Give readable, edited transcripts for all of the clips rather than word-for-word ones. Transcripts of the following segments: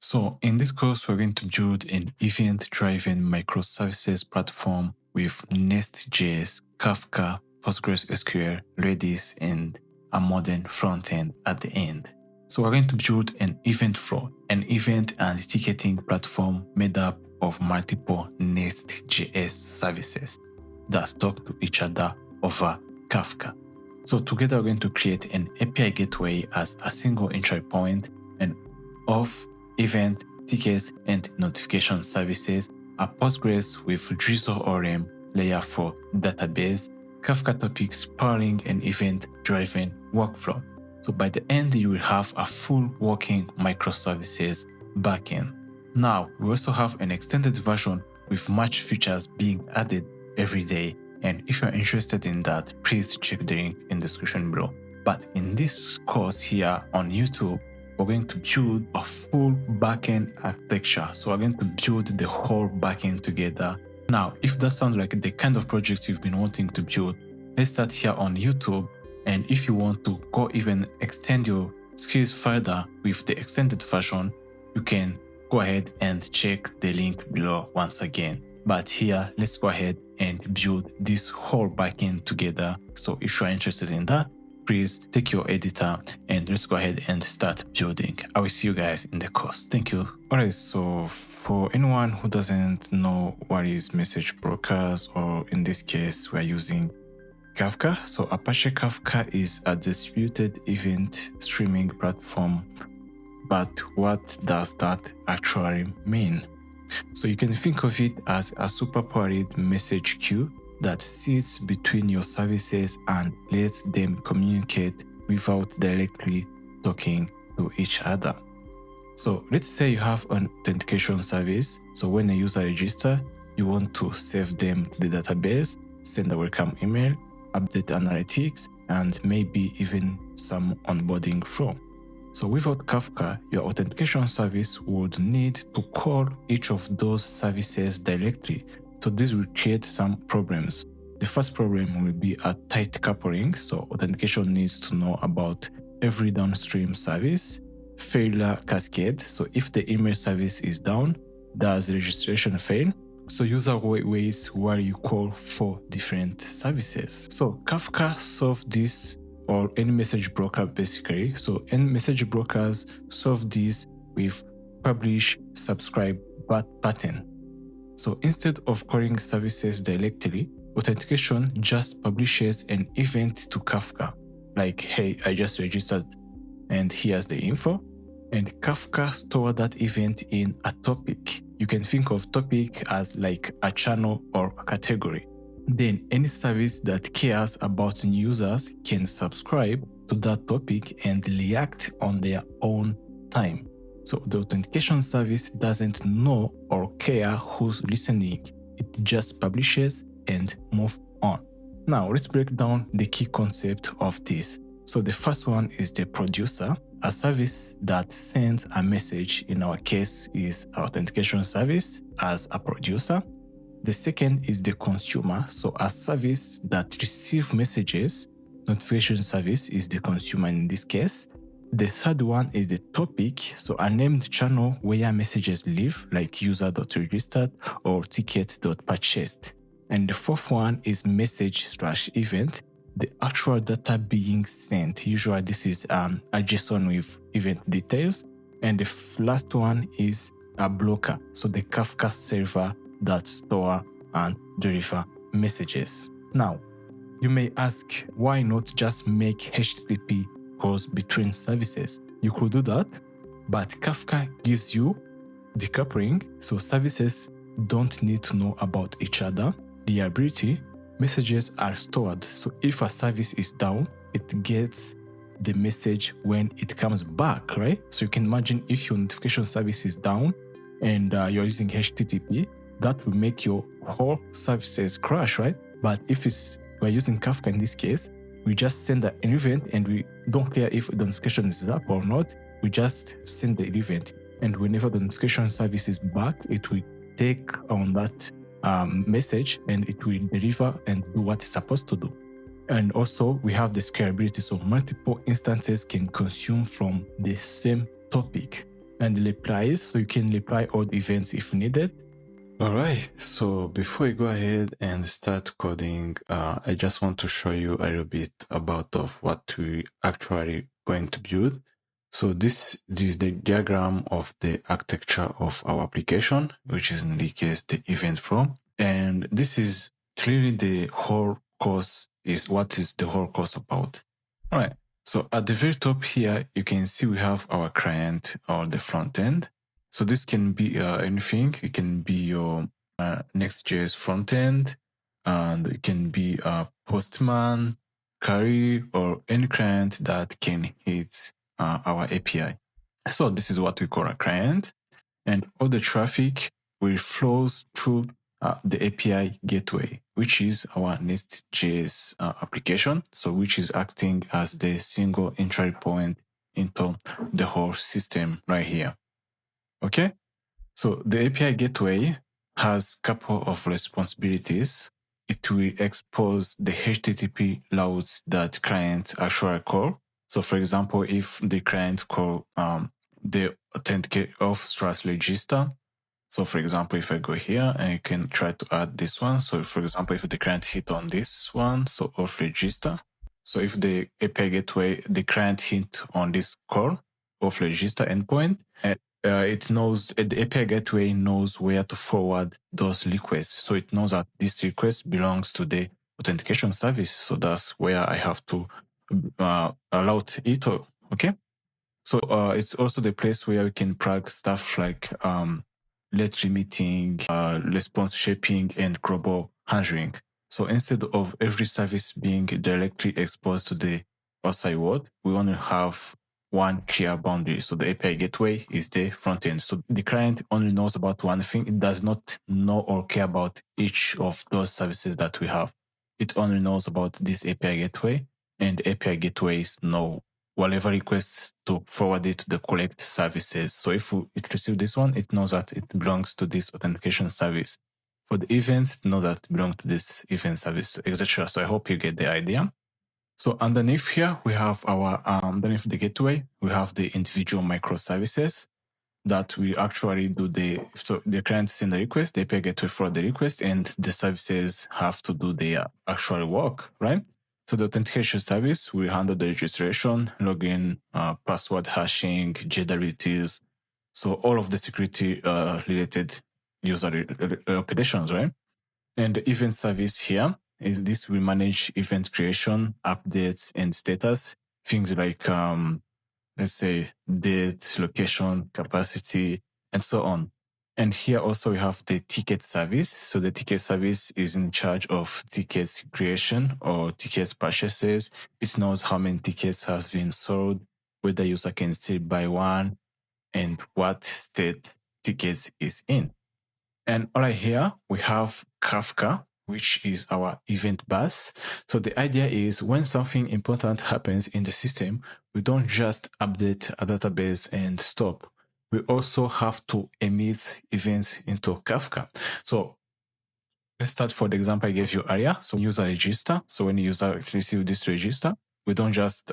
So in this course, we're going to build an event-driven microservices platform with Nest.js, Kafka, PostgreSQL, Redis, and a modern front end at the end. So we're going to build an EventFlow, an event and ticketing platform made up of multiple Nest.js services that talk to each other over Kafka. So together, we're going to create an API gateway as a single entry point and of event, tickets, and notification services, a Postgres with Drizzle ORM layer for database, Kafka topics powering an event-driven workflow. So by the end, you will have a full working microservices backend. Now, we also have an extended version with much features being added every day. And if you're interested in that, please check the link in the description below. But in this course here on YouTube, we're going to build a full backend architecture. So we're going to build the whole backend together. Now, if that sounds like the kind of project you've been wanting to build, let's start here on YouTube. And if you want to go even extend your skills further with the extended version, you can go ahead and check the link below once again. But here, let's go ahead and build this whole backend together. So if you're interested in that, please take your editor and let's go ahead and start building. I will see you guys in the course. Thank you. Alright, so for anyone who doesn't know what is message brokers, or in this case, we're using Kafka. So Apache Kafka is a distributed event streaming platform. But what does that actually mean? So you can think of it as a super-powered message queue that sits between your services and lets them communicate without directly talking to each other. So let's say you have an authentication service. So when a user registers, you want to save them to the database, send a welcome email, update analytics, and maybe even some onboarding flow. So without Kafka, your authentication service would need to call each of those services directly. So this will create some problems. The first problem will be a tight coupling. So authentication needs to know about every downstream service, failure cascade. So if the email service is down, does registration fail? So user waits while you call 4 different services. So Kafka solved this, or any message broker basically. So any message brokers solve this with publish subscribe button. So instead of calling services directly, authentication just publishes an event to Kafka. Like, hey, I just registered and here's the info. And Kafka stores that event in a topic. You can think of topic as like a channel or a category. Then any service that cares about new users can subscribe to that topic and react on their own time. So the authentication service doesn't know or care who's listening. It just publishes and moves on. Now let's break down the key concept of this. So the first one is the producer, a service that sends a message. In our case is our authentication service as a producer. The second is the consumer, so a service that receives messages. Notification service is the consumer in this case. The third one is the topic, so a named channel where messages live, like user.registered or ticket.purchased. And the fourth one is message/event, the actual data being sent. Usually this is a JSON with event details. And the last one is a blocker, so the Kafka server that store and deliver messages. Now, you may ask, why not just make HTTP calls between services? You could do that, but Kafka gives you decoupling, so services don't need to know about each other. Reliability, messages are stored, so if a service is down, it gets the message when it comes back, right? So you can imagine if your notification service is down and you're using HTTP, that will make your whole services crash, right? But if we're using Kafka in this case, we just send an event and we don't care if the notification is up or not. We just send the event. And whenever the notification service is back, it will take on that message and it will deliver and do what it's supposed to do. And also we have the scalability. So multiple instances can consume from the same topic. and replies, so you can reply all the events if needed. All right, so before I go ahead and start coding, I just want to show you a little bit about of what we actually going to build. So this is the diagram of the architecture of our application, which is in the case the EventFlow. And this is clearly the whole course is what is the whole course about. All right, so at the very top here, you can see we have our client or the front end. So this can be anything. It can be your Next.js frontend, and it can be a Postman, Carry, or any client that can hit our API. So this is what we call a client, and all the traffic will flows through the API gateway, which is our Nest.js application. So which is acting as the single entry point into the whole system right here. Okay, so the API gateway has a couple of responsibilities. It will expose the HTTP routes that clients actually call. So for example, if the client call the authenticate auth/register. So for example, if I go here and you can try to add this one. So for example, if the client hit on this one, so auth register. So if the API gateway, the client hit on this call auth register endpoint, it knows, the API gateway knows where to forward those requests. So it knows that this request belongs to the authentication service. So that's where I have to allow it. Okay. So it's also the place where we can plug stuff like rate limiting, response shaping, and global handling. So instead of every service being directly exposed to the outside world, we only have one clear boundary. So the API gateway is the front end. So the client only knows about one thing. It does not know or care about each of those services that we have. It only knows about this API gateway, and API gateways know whatever requests to forward it to the correct services. So if it receives this one, it knows that it belongs to this authentication service. For the events, it knows that it belongs to this event service, etc. So I hope you get the idea. So underneath here, we have our, underneath the gateway, we have the individual microservices that we actually do so the client send the request, the API gateway for the request, and the services have to do their actual work, right? So the authentication service will handle the registration, login, password hashing, JWTs, so all of the security related user operations, right? And the event service here is this will manage event creation, updates, and status. Things like, let's say, date, location, capacity, and so on. And here also we have the ticket service. So the ticket service is in charge of tickets creation or tickets purchases. It knows how many tickets have been sold, whether user can still buy one, and what state ticket is in. And right here, we have Kafka, which is our event bus. So the idea is when something important happens in the system, we don't just update a database and stop. We also have to emit events into Kafka. So let's start for the example I gave you earlier. So user register. So when user receives this register, we don't just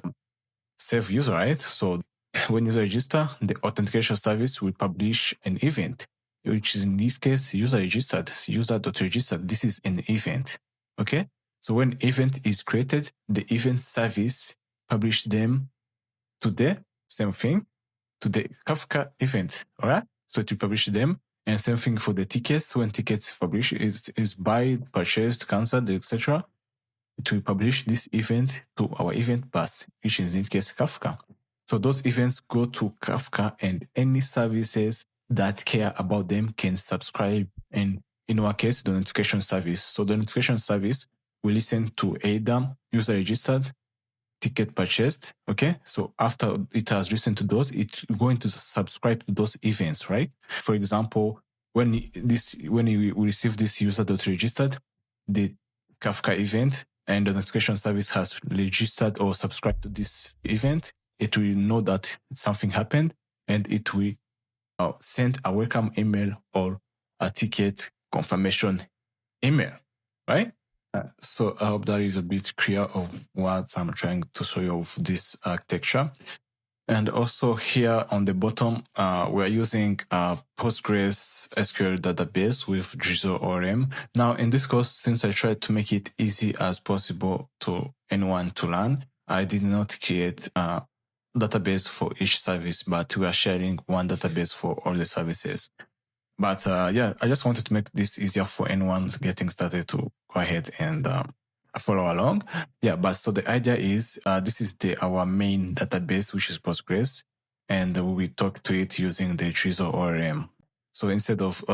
save user, right? So when user register, the authentication service will publish an event, which is in this case user registered, user.registered. This is an event. Okay. So when event is created, the event service publish them to the same thing, to the Kafka event. All right. So it will publish them, and same thing for the tickets. When tickets publish is buy, purchased, cancelled, etc. It will publish this event to our event bus, which is in this case Kafka. So those events go to Kafka, and any services that care about them can subscribe. And in our case, the notification service. So the notification service will listen to either user registered, ticket purchased. Okay. So after it has listened to those, it's going to subscribe to those events, right? For example, when you receive this user.registered, the Kafka event and the notification service has registered or subscribed to this event, it will know that something happened, and it will send a welcome email or a ticket confirmation email, right? So I hope that is a bit clear of what I'm trying to show you of this architecture. And also here on the bottom, we're using PostgreSQL database with Drizzle ORM. Now in this course, since I tried to make it easy as possible to anyone to learn, I did not create a database for each service, but we are sharing one database for all the services. But yeah, I just wanted to make this easier for anyone getting started to go ahead and follow along. Yeah, but so the idea is this is our main database, which is Postgres, and we talk to it using the Drizzle ORM. So instead of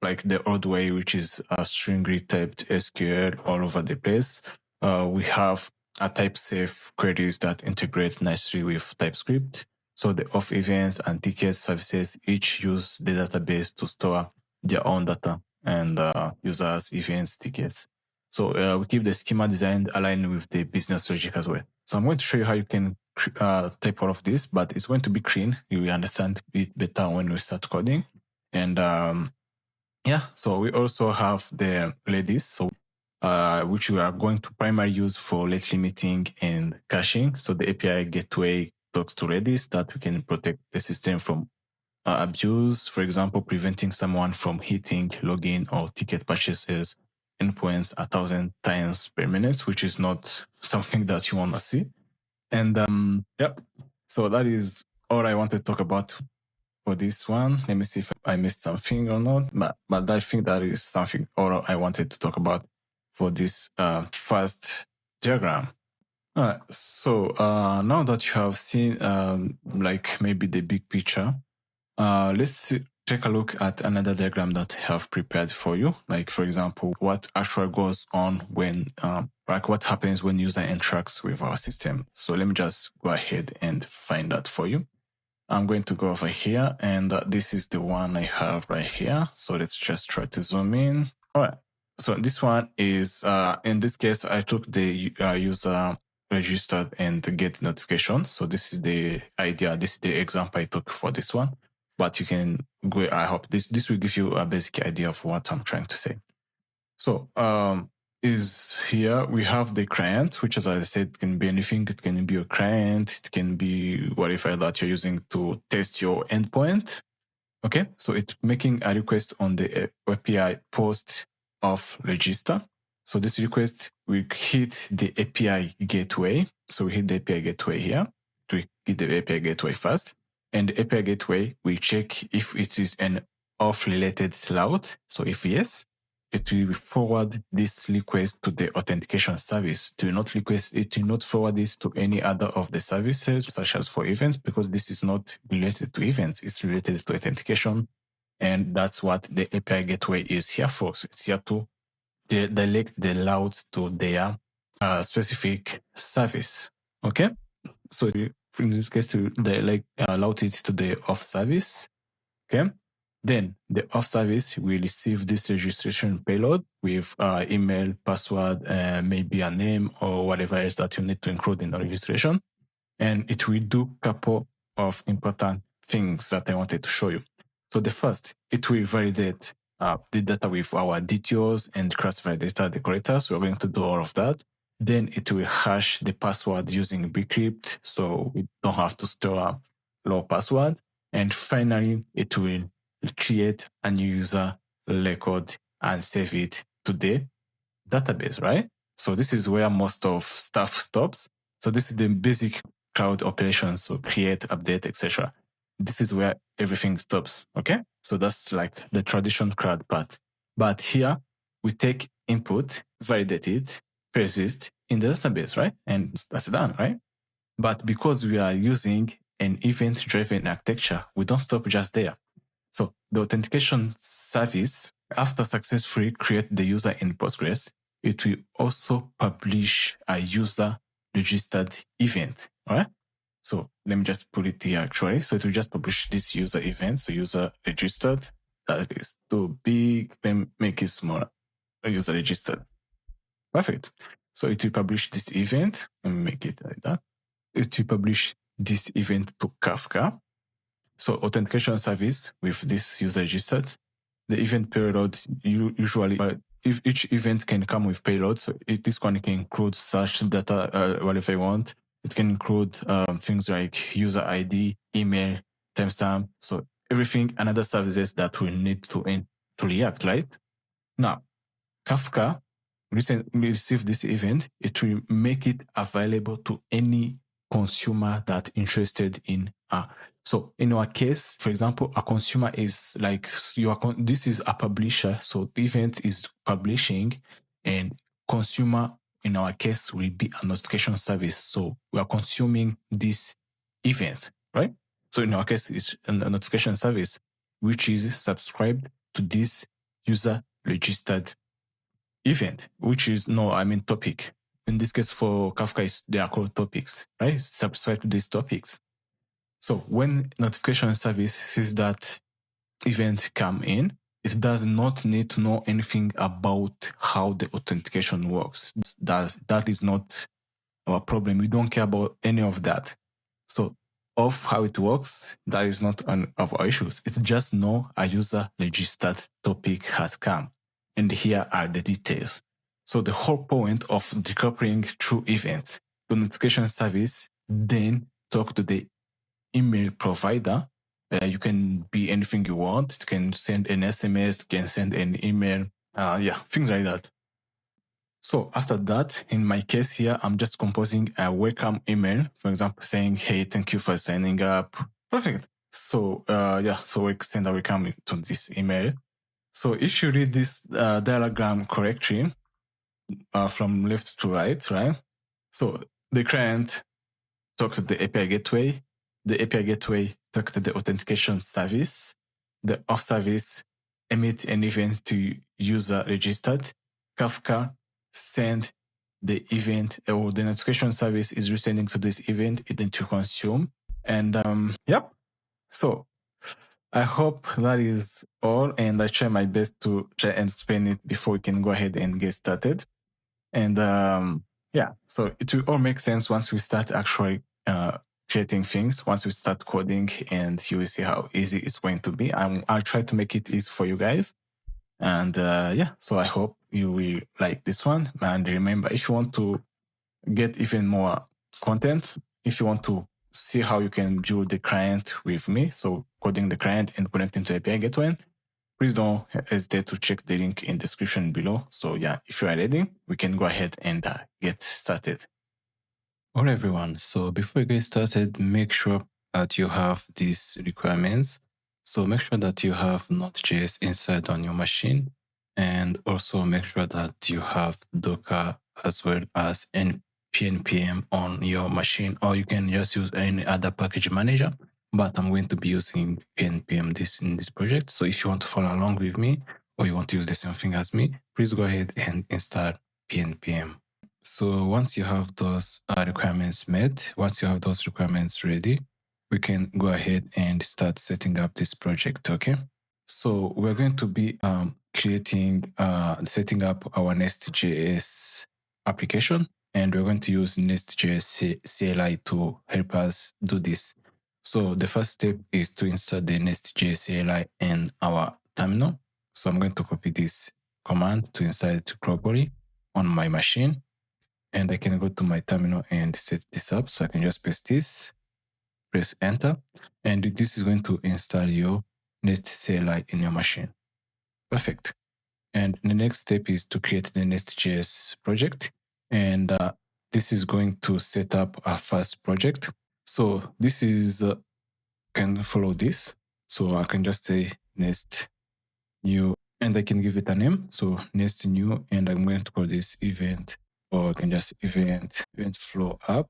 like the old way, which is a string retyped SQL all over the place, we have a type-safe queries that integrate nicely with TypeScript. So the auth events and ticket services each use the database to store their own data and users, events, tickets. So we keep the schema designed aligned with the business logic as well. So I'm going to show you how you can type all of this, but it's going to be clean. You will understand it better when we start coding. And yeah, so we also have the Redis, so which we are going to primarily use for rate limiting and caching. So the API gateway talks to Redis that we can protect the system from abuse, for example, preventing someone from hitting login or ticket purchases endpoints 1,000 times per minute, which is not something that you want to see. And yep, so that is all I wanted to talk about for this one. Let me see if I missed something or not, but I think that is something all I wanted to talk about for this first diagram. All right, so now that you have seen like maybe the big picture, let's take a look at another diagram that I have prepared for you. Like, for example, what actually goes on when, like what happens when user interacts with our system. So let me just go ahead and find that for you. I'm going to go over here, and this is the one I have right here. So let's just try to zoom in. All right. So this one is, in this case, I took the user registered and get notification. So this is the idea. This is the example I took for this one. But you can go, I hope this will give you a basic idea of what I'm trying to say. So is here we have the client, which, as I said, can be anything. It can be a client. It can be whatever that you're using to test your endpoint. Okay, so it's making a request on the API post of register. So this request, we hit the API gateway. So we hit the API gateway here to hit the API gateway first. And the API gateway, we check if it is an auth-related route. So if yes, it will forward this request to the authentication service. Do not request it, do not forward it to any other of the services, such as for events, because this is not related to events. It's related to authentication. And that's what the API gateway is here for. So it's here to direct the routes to their specific service. Okay. So in this case, to route it to the auth service. Okay. Then the auth service will receive this registration payload with email, password, maybe a name or whatever else that you need to include in the registration. And it will do a couple of important things that I wanted to show you. So the first, it will validate the data with our DTOs and classify data decorators. We're going to do all of that. Then it will hash the password using bcrypt, so we don't have to store a low password. And finally, it will create a new user record and save it to the database, right? So this is where most of stuff stops. So this is the basic cloud operations, so create, update, etc. This is where everything stops, okay? So that's like the traditional cloud part. But here, we take input, validate it, persist in the database, right? And that's done, right? But because we are using an event-driven architecture, we don't stop just there. So the authentication service, after successfully create the user in Postgres, it will also publish a user registered event, all right? So let me just put it here actually. So it will just publish this user event. So user registered, that is too big, then make it smaller, user registered. Perfect. So it will publish this event and make it like that. It will publish this event to Kafka. So authentication service with this user registered. The event payload usually, if each event can come with payload, so this one can include search data, whatever you want, It can include things like user ID, email, timestamp. So everything and other services that we need to React, right? Now, Kafka recently received this event. It will make it available to any consumer that interested in. So in our case, for example, a consumer is like this is a publisher. So the event is publishing, and consumer in our case will be a notification service. So we are consuming this event, right? So in our case, it's a notification service which is subscribed to this user registered event, which is topic. In this case, for Kafka, they are called topics, right? Subscribe to these topics. So when notification service sees that event come in, it does not need to know anything about how the authentication works. That is not our problem. We don't care about any of that. So of how it works, that is not one of our issues. It's just know a user registered topic has come. And here are the details. So the whole point of decoupling through events, the notification service then talk to the email provider. You can be anything you want. It can send an SMS, it can send an email. Things like that. So after that, in my case here, I'm just composing a welcome email, for example, saying, hey, thank you for signing up. Perfect. So so we send a welcome to this email. So if you read this diagram correctly, from left to right, So the client talks to the API gateway. The API gateway talks to the authentication service. The Auth Service emits an event to user registered. Kafka send the event, or the notification service is resending to this event, it then to consume. And so I hope that is all, and I try my best to try and explain it before we can go ahead and get started. And so it will all make sense once we start actually creating things, once we start coding, and you will see how easy it's going to be. I'll try to make it easy for you guys. And so I hope you will like this one. And remember, if you want to get even more content, if you want to see how you can build the client with me, so coding the client and connecting to API gateway, please don't hesitate to check the link in the description below. So if you are ready, we can go ahead and get started. All right, everyone. So before we get started, make sure that you have these requirements. So make sure that you have Node.js inside on your machine, and also make sure that you have Docker as well as npm on your machine, or you can just use any other package manager. But I'm going to be using npm in this project. So if you want to follow along with me, or you want to use the same thing as me, please go ahead and install npm. So once you have those requirements met, once you have those requirements ready, we can go ahead and start setting up this project, okay? So we're going to be setting up our Nest.js application, and we're going to use Nest.js CLI to help us do this. So the first step is to insert the Nest.js CLI in our terminal. So I'm going to copy this command to insert it globally on my machine. And I can go to my terminal and set this up. So I can just paste this, press enter, and this is going to install your Nest CLI in your machine. Perfect. And the next step is to create the Nest.js project. And this is going to set up our first project. So this is, can follow this. So I can just say Nest new, and I can give it a name. So Nest new, and I'm going to call this event, or I can just EventFlow app,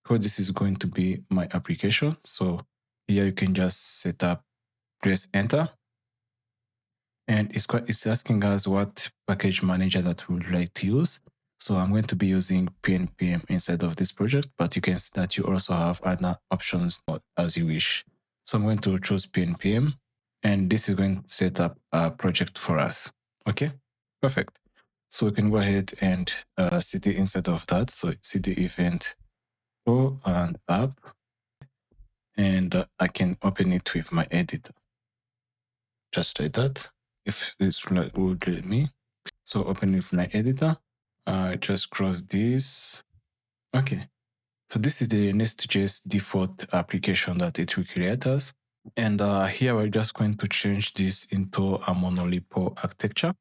because this is going to be my application. So here you can just set up, press enter, and it's asking us what package manager that we would like to use. So I'm going to be using PNPM inside of this project, but you can see that you also have other options as you wish. So I'm going to choose PNPM, and this is going to set up a project for us. Okay, perfect. So we can go ahead and cd inside of that. So cd event flow and app, and I can open it with my editor, just like that. If this would let me. So open with my editor. Just cross this. Okay. So this is the Nest.js default application that it will create us. And here we're just going to change this into a monolith architecture.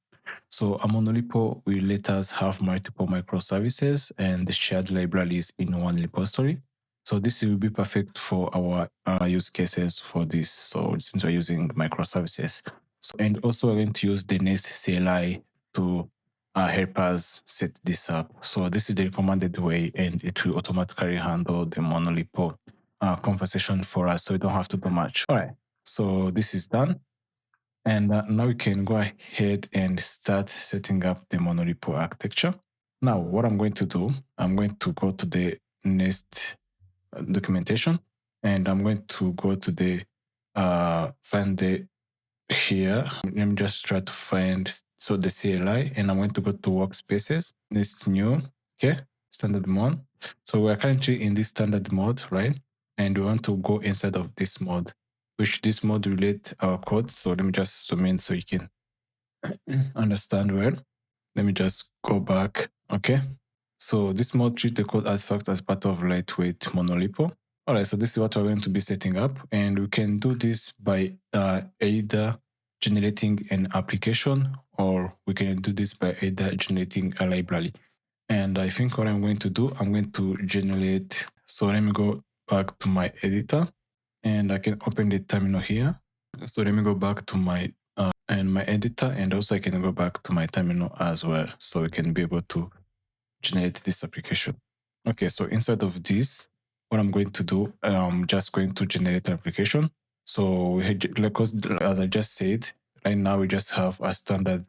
So a monolith will let us have multiple microservices and the shared libraries in one repository. So this will be perfect for our use cases for this. So since we're using microservices. So, and also we're going to use the Nest CLI to help us set this up. So this is the recommended way, and it will automatically handle the monolith conversation for us, so we don't have to do much. All right, so this is done. And now we can go ahead and start setting up the monolith architecture. Now, what I'm going to do, I'm going to go to the Nest documentation, and I'm going to go to the find the here. Let me just try to find the CLI, and I'm going to go to workspaces. This new, okay, standard mode. So we're currently in this standard mode, right? And we want to go inside of this mode, which this mode relate our code. So let me just zoom in so you can understand well. Let me just go back. Okay. So this mode treats the code artifact as part of lightweight monolith. All right, so this is what we're going to be setting up, and we can do this by either generating an application, or we can do this by either generating a library. And I think what I'm going to do, I'm going to generate. So let me go back to my editor, and I can open the terminal here. So let me go back to my my editor, and also I can go back to my terminal as well, so we can be able to generate this application. Okay, so inside of this, what I'm going to do, I'm just going to generate an application. So because as I just said, right now we just have a standard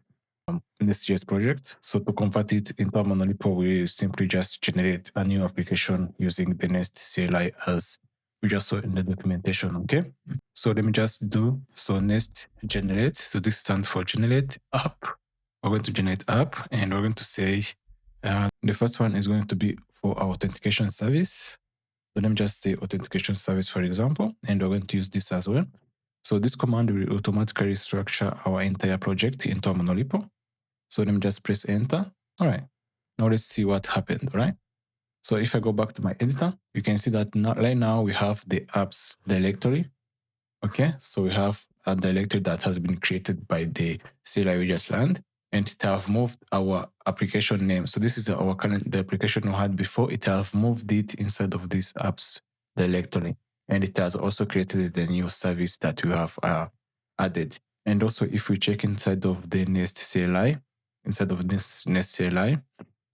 NestJS project. So to convert it into a monolith, we simply just generate a new application using the Nest CLI as we just saw in the documentation. Okay, so let me just do Nest generate. So this stands for generate app. We're going to generate app, and we're going to say the first one is going to be for our authentication service. So let me just say authentication service, for example, and we're going to use this as well. So this command will automatically structure our entire project into a monolith. So let me just press enter. All right. Now let's see what happened, right? So if I go back to my editor, you can see that right now we have the apps directory. Okay, so we have a directory that has been created by the CLI we just learned, and it have moved our application name. So this is the application we had before. It have moved it inside of this apps directory, and it has also created the new service that we have added. And also, if we check inside of the Nest CLI, inside of this Nest CLI,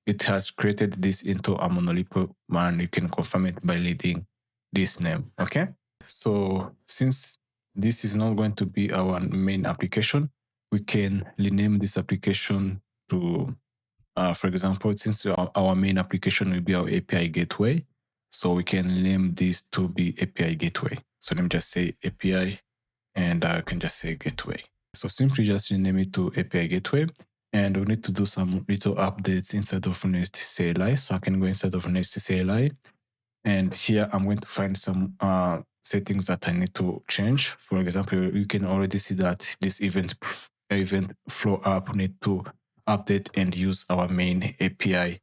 it has created this into a monolith, and you can confirm it by reading this name. Okay. So since this is not going to be our main application, we can rename this application to, for example, since our main application will be our API gateway, so we can rename this to be API gateway. So let me just say API, and I can just say gateway. So simply just rename it to API gateway, and we need to do some little updates inside of Nest CLI. So I can go inside of Nest CLI, and here I'm going to find some settings that I need to change. For example, you can already see that this EventFlow app need to update and use our main API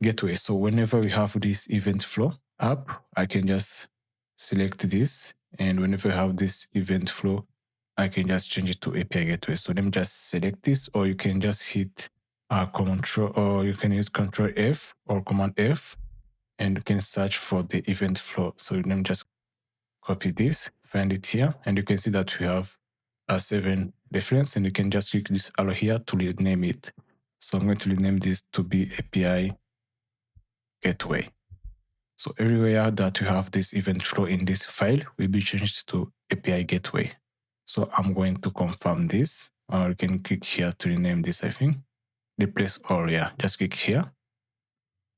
gateway. So whenever we have this EventFlow app, I can just select this, and whenever I have this EventFlow, I can just change it to API gateway. So let me just select this, or you can just hit Control, or you can use Control F or Command F, and you can search for the EventFlow. So let me just copy this, find it here, and you can see that we have 7 reference, and you can just click this arrow here to rename it. So I'm going to rename this to be API Gateway. So everywhere that we have this EventFlow in this file will be changed to API Gateway. So I'm going to confirm this, or you can click here to rename this, I think. Replace all, yeah, just click here.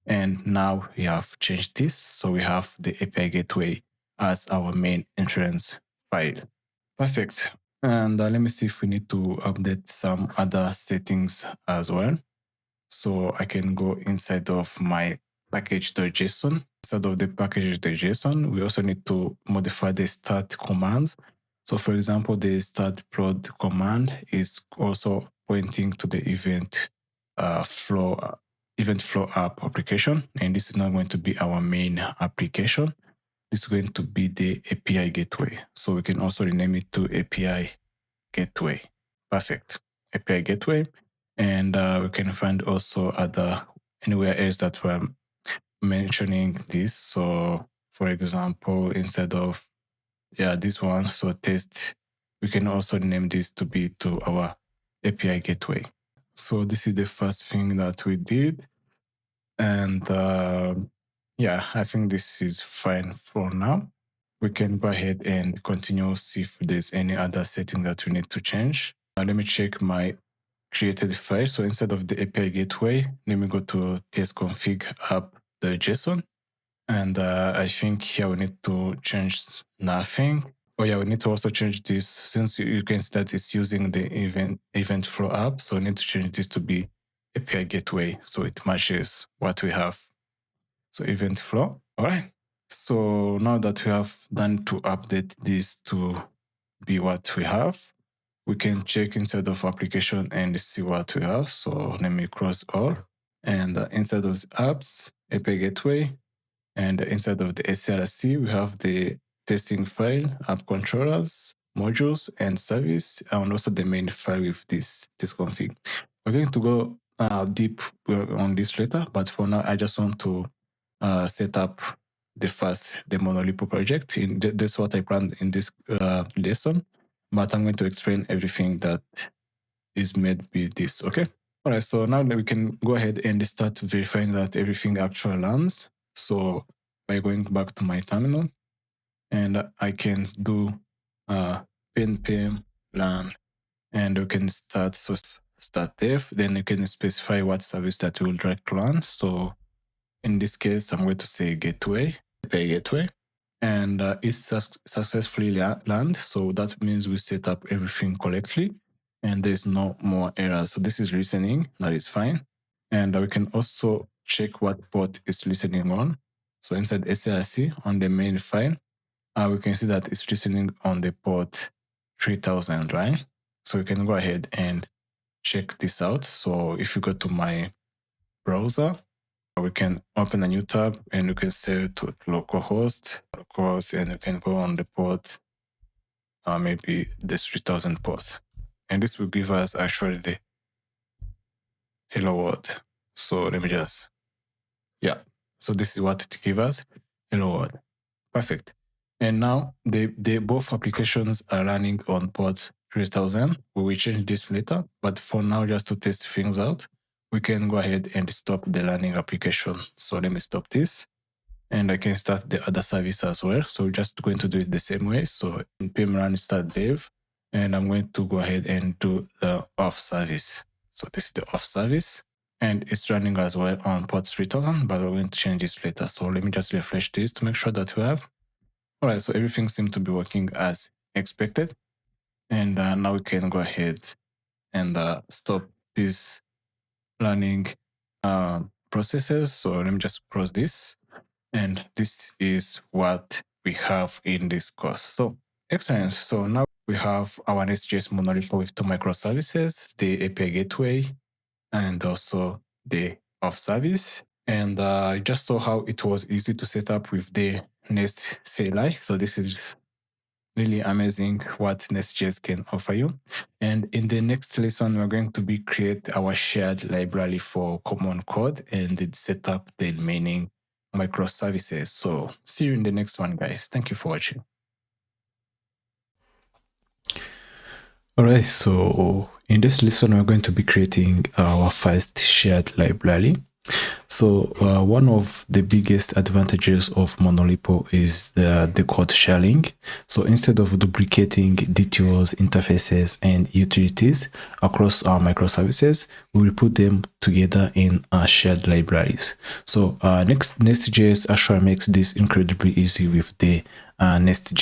And now we have changed this. So we have the API gateway as our main entrance file. Perfect. And let me see if we need to update some other settings as well. So I can go inside of my package.json. Inside of the package.json, we also need to modify the start commands. So for example, the start prod command is also pointing to the event flow EventFlow app application, and this is not going to be our main application. This is going to be the API gateway. So we can also rename it to API gateway. Perfect. API gateway. And we can find also anywhere else that we're mentioning this. So for example, instead of this one, so test, we can also name this to be to our API gateway. So this is the first thing that we did. And I think this is fine for now. We can go ahead and continue, see if there's any other setting that we need to change. Let me check my created file. So instead of the API gateway, let me go to tsconfig app.json. And I think here we need to change nothing. Oh yeah, we need to also change this, since you can see that it's using the EventFlow app. So we need to change this to be API gateway so it matches what we have. So EventFlow. All right. So now that we have done to update this to be what we have, we can check inside of application and see what we have. So let me cross all. And inside of the apps, API gateway, and inside of the SRC, we have the testing file, app controllers, modules, and service, and also the main file with this config. We're going to go deep on this later, but for now, I just want to set up the monolith project. That's what I planned in this lesson, but I'm going to explain everything that is made with this, okay? All right, so now we can go ahead and start verifying that everything actually lands. So by going back to my terminal, and I can do npm lan, and we can start dev. Then you can specify what service that you will direct to run. So in this case, I'm going to say gateway, API gateway, and it's successfully land. So that means we set up everything correctly, and there's no more errors. So this is listening, that is fine. And we can also check what port is listening on. So inside SRC on the main file, we can see that it's listening on the port 3000, right? So we can go ahead and check this out. So if you go to my browser, we can open a new tab and you can say to localhost, and you can go on the port, maybe this 3000 port. And this will give us actually the hello world. So let me just, so this is what it gives us, hello world. Perfect. And now both applications are running on port 3000. We will change this later, but for now, just to test things out, we can go ahead and stop the running application. So let me stop this, and I can start the other service as well. So we're just going to do it the same way. So npm run start dev, and I'm going to go ahead and do the Auth Service. So this is the Auth Service, and it's running as well on port 3000, but we're going to change this later. So let me just refresh this to make sure that we have. All right, so everything seems to be working as expected. And now we can go ahead and stop these running processes. So let me just close this. And this is what we have in this course. So excellent. So now we have our Next.js monolith with two microservices, the API gateway, and also the Auth Service. And I just saw how it was easy to set up with the Nest CLI. So this is really amazing what Nest.js can offer you. And in the next lesson, we're going to create our shared library for common code and set up the remaining microservices. So see you in the next one, guys. Thank you for watching. All right, so in this lesson, we're going to be creating our first shared library. So one of the biggest advantages of Monolith is the code sharing. So instead of duplicating DTOs, interfaces, and utilities across our microservices, we will put them together in shared libraries. So Next.js actually makes this incredibly easy with the Nest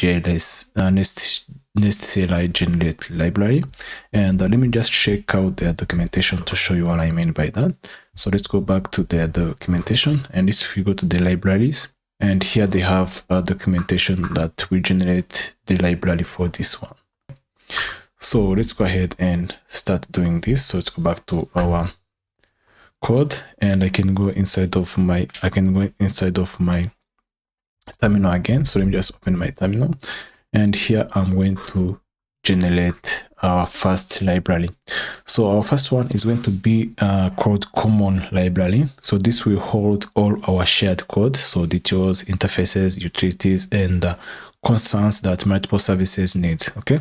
CLI generate library. And let me just check out the documentation to show you what I mean by that. So let's go back to the documentation, and if you go to the libraries, and here they have a documentation that will generate the library for this one. So let's go ahead and start doing this. So let's go back to our code, and I can go inside of my terminal again. So let me just open my terminal, and here I'm going to generate our first library. So our first one is going to be called common library. So this will hold all our shared code, so DTOs, interfaces, utilities, and constants that multiple services need. Okay.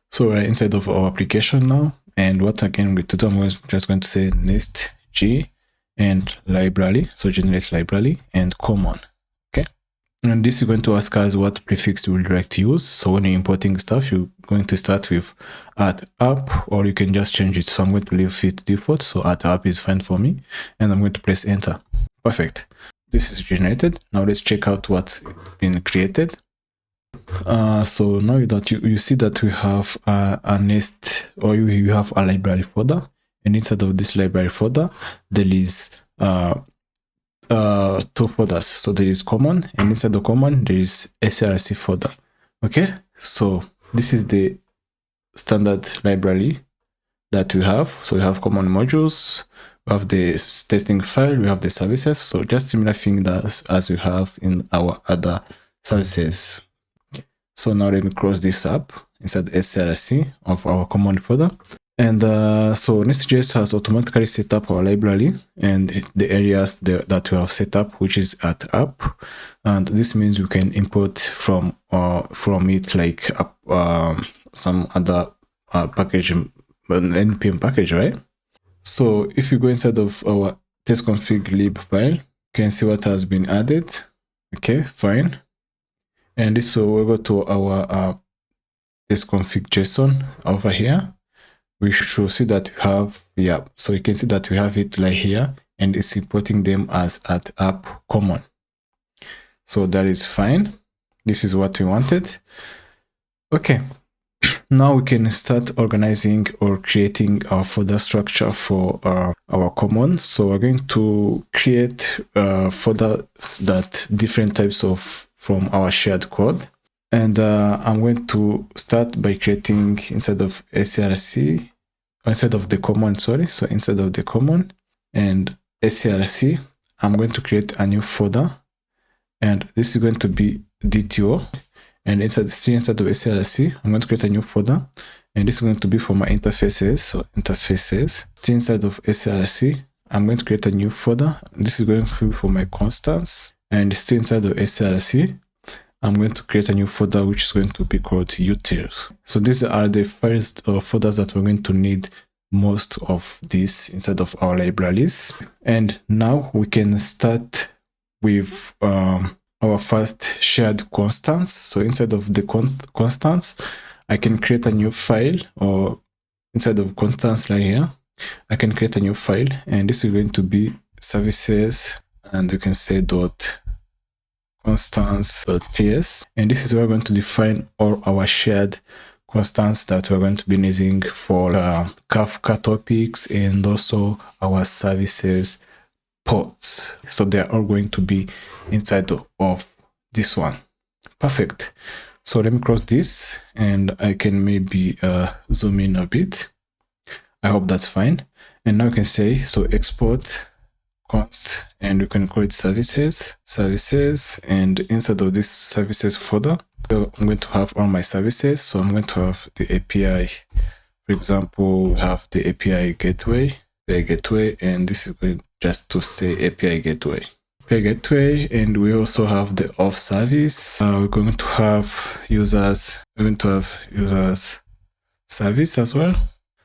So we're inside of our application now, and what again I'm going to do, I'm just going to say NestJS and library, so generate library and common. Okay, and this is going to ask us what prefix you would like to use. So when you're importing stuff, you're going to start with @app, or you can just change it. So I'm going to leave it default, so @app is fine for me, and I'm going to press enter. Perfect. This is generated. Now let's check out what's been created. So now that you see that we have a nest, or you have a library folder, and inside of this library folder there is two folders. So there is common, and inside the common there is SRC folder. Okay, so this is the standard library that we have. So we have common modules, we have the testing file, we have the services. So just similar thing that as we have in our other services. So now let me close this up inside SRC of our common folder. And so NestJS has automatically set up our library and the areas that we have set up, which is @app. And this means we can import from it like some other package, an npm package, right? So if you go inside of our test.config lib file, you can see what has been added. Okay, fine. And this, so we'll go to our test.config JSON over here. We should see that we have, so you can see that we have it like here, and it's importing them as @app common. So that is fine. This is what we wanted. Okay, now we can start organizing or creating our folder structure for our common. So we're going to create folders that different types of from our shared code. And I'm going to start by creating inside of SRC, inside of the common, sorry. So inside of the common and SRC, I'm going to create a new folder, and this is going to be DTO. And inside of SRC, I'm going to create a new folder, and this is going to be for my interfaces. So interfaces. Still inside of SRC, I'm going to create a new folder. This is going to be for my constants, and still inside of SRC, I'm going to create a new folder which is going to be called utils. So these are the first folders that we're going to need most of this inside of our libraries. And now we can start with our first shared constants. So inside of the constants, I can create a new file, or inside of constants like here, I can create a new file, and this is going to be services, and you can say constants.ts, and this is where we're going to define all our shared constants that we're going to be using for Kafka topics and also our services ports. So they're all going to be inside of this one. Perfect. So let me close this, and I can maybe zoom in a bit. I hope that's fine. And now you can say, so export const, and you can call it services, and inside of this services folder, so I'm going to have all my services. So I'm going to have the API, for example, we have the API gateway, and this is going just to say API gateway, and we also have the Auth Service. We're going to have users, service as well.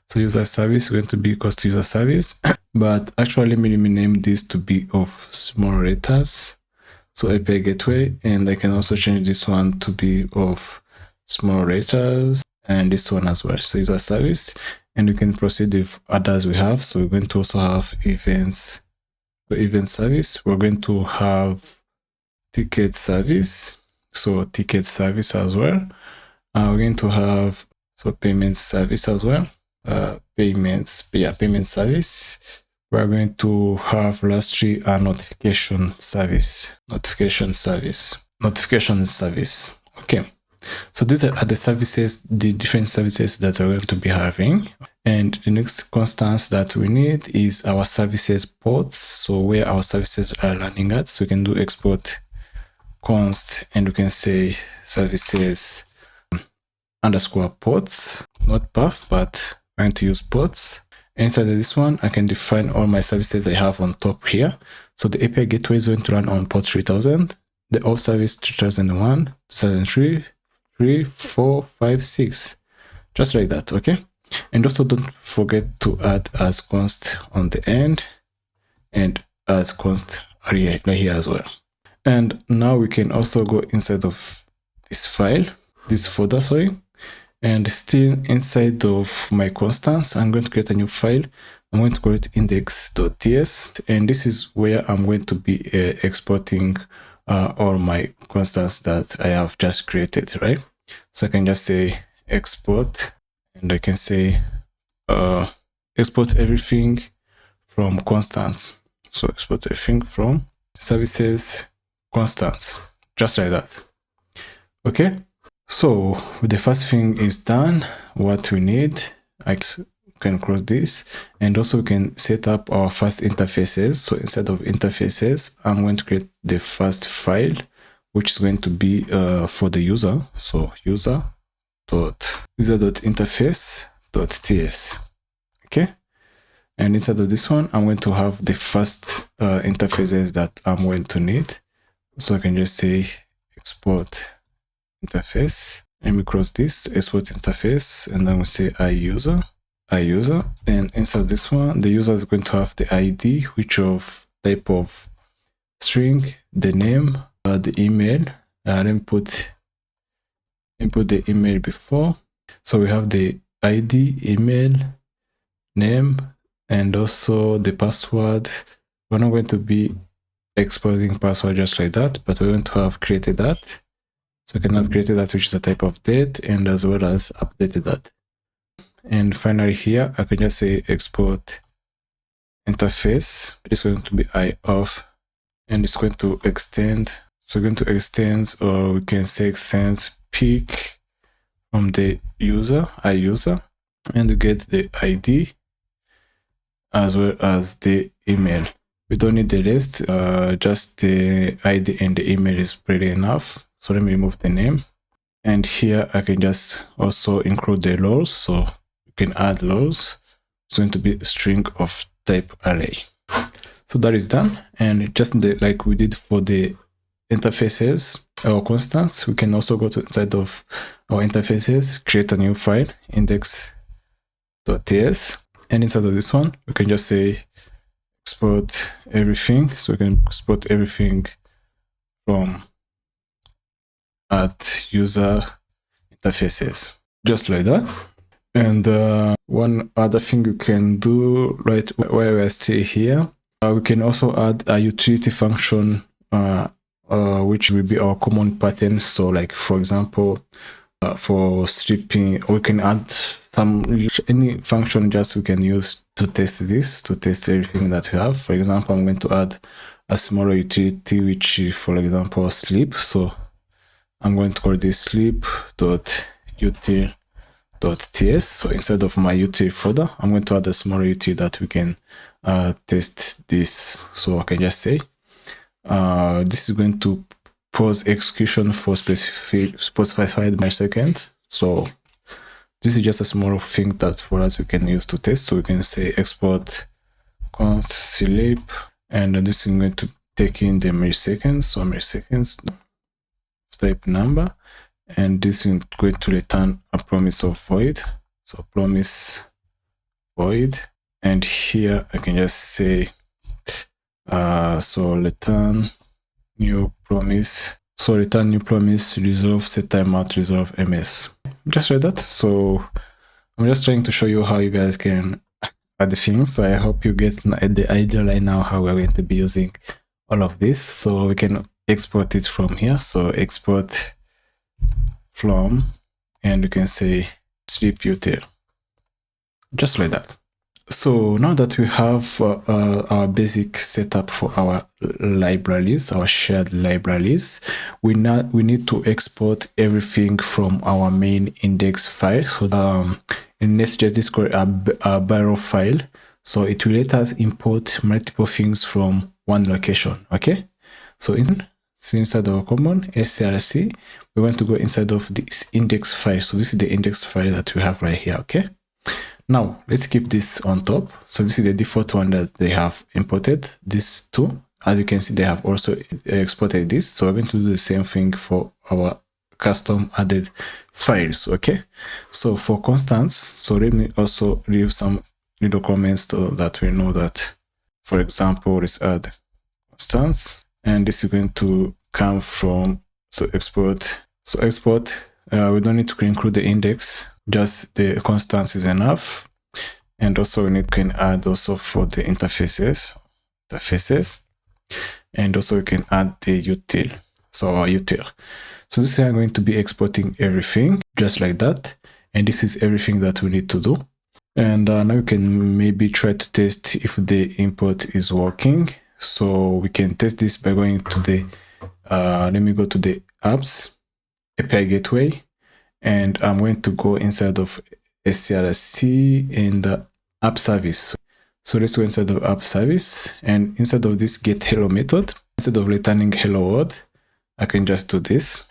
So user service is going to be equals to user service, but actually let me name this to be of small letters. So API gateway, and I can also change this one to be of small letters, and this one as well. So user service, and we can proceed with others we have. So we're going to also have events. So event service, we're going to have ticket service. So ticket service as well. We're going to have payment service as well. Payment service. We're going to have lastly a notification service. Okay, so these are the services, the different services that we're going to be having. And the next constants that we need is our services ports. So where our services are running at. So we can do export const, and we can say services underscore ports, not path, but I'm going to use ports. Inside of this one, I can define all my services I have on top here. So the API gateway is going to run on port 3000, the Auth Service 3001, 2003, 3, 4, 5, 6. Just like that, okay? And also don't forget to add as const on the end and as const here as well. And now we can also go inside of this file, this folder, sorry. And still inside of my constants, I'm going to create a new file. I'm going to call it index.ts. And this is where I'm going to be exporting all my constants that I have just created, right? So I can just say export, and I can say export everything from constants. So export everything from services constants, just like that. Okay. So the first thing is done. What we need, I can close this, and also we can set up our first interfaces. So instead of interfaces, I'm going to create the first file, which is going to be for the user. So user.interface.ts. Okay. And inside of this one, I'm going to have the first interfaces that I'm going to need. So I can just say export interface. Let me close this, export interface, and then we say iUser. And inside this one, the user is going to have the ID, which of type of string, the name, the email. Input the email before. So we have the ID, email, name, and also the password. We're not going to be exporting password just like that, but we're going to have created that. So we can have created that, which is a type of date, and as well as updated that. And finally here, I can just say export interface. It's going to be IOF, and it's going to extend. So we're going to extend, or we can say extend pick from the user, iUser, and you get the ID as well as the email. We don't need the rest, just the ID and the email is pretty enough. So let me remove the name. And here I can just also include the roles. So you can add roles. It's going to be a string of type array. So that is done. And just like we did for the interfaces, our constants, we can also go to inside of our interfaces, create a new file, index.ts. And inside of this one, we can just say export everything. So we can export everything from at user interfaces, just like that. And one other thing you can do right while we're still here, we can also add a utility function, which will be our common pattern. So like, for example, for stripping, we can add any function just we can use to test this, to test everything that we have. For example, I'm going to add a smaller utility, which is, for example, sleep. So I'm going to call this sleep.util.ts. So instead of my util folder, I'm going to add a smaller util that we can test this. So I can just say this is going to pause execution for specified millisecond. So this is just a small thing that for us we can use to test. So we can say export const sleep, and this is going to take in the milliseconds. So milliseconds type number, and this is going to return a promise of void. So promise void, and here I can just say so return new promise. So return new promise, resolve set timeout, resolve ms, just like that. So I'm just trying to show you how you guys can add the things. So I hope you get the idea right now how we're going to be using all of this. So we can export it from here. So export from, and you can say sleep util, just like that. So now that we have our basic setup for our libraries, our shared libraries, we need to export everything from our main index file. So in Nest.js, this is called a barrel file. So it will let us import multiple things from one location. Okay. So inside our common src, we want to go inside of this index file. So this is the index file that we have right here. Okay. Now let's keep this on top. So this is the default one that they have imported. These two, as you can see, they have also exported this. So we're going to do the same thing for our custom added files. Okay. So for constants, so let me also leave some little comments so that we know that, for example, let's add constants, and this is going to come from, so export. So export, we don't need to include the index, just the constants is enough. And also we can add also for the interfaces, and also we can add the util, so our util. So this is how I'm going to be exporting everything just like that. And this is everything that we need to do. And now we can maybe try to test if the import is working. So we can test this by going to the, let me go to the apps, API gateway, and I'm going to go inside of src in the app service. So let's go inside of app service, and inside of this get hello method, instead of returning hello world, I can just do this.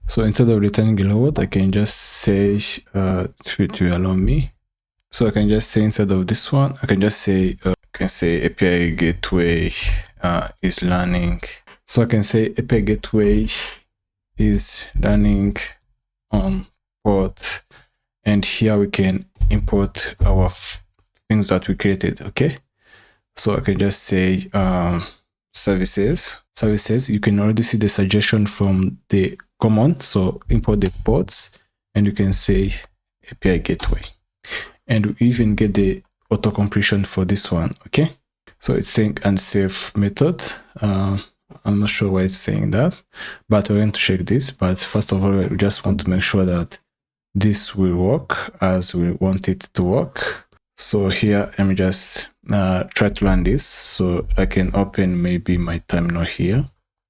So instead of returning hello world, I can just say, to allow me. So I can just say inside of this one, I can just say, API gateway is running. So I can say API gateway is running on port, and here we can import our things that we created. Okay. So I can just say services. You can already see the suggestion from the command. So import the ports, and you can say API gateway. And we even get the auto completion for this one. Okay. So it's saying unsafe method. I'm not sure why it's saying that, but we're going to check this. But first of all, we just want to make sure that this will work as we want it to work. So here, let me just try to run this. So I can open maybe my terminal here.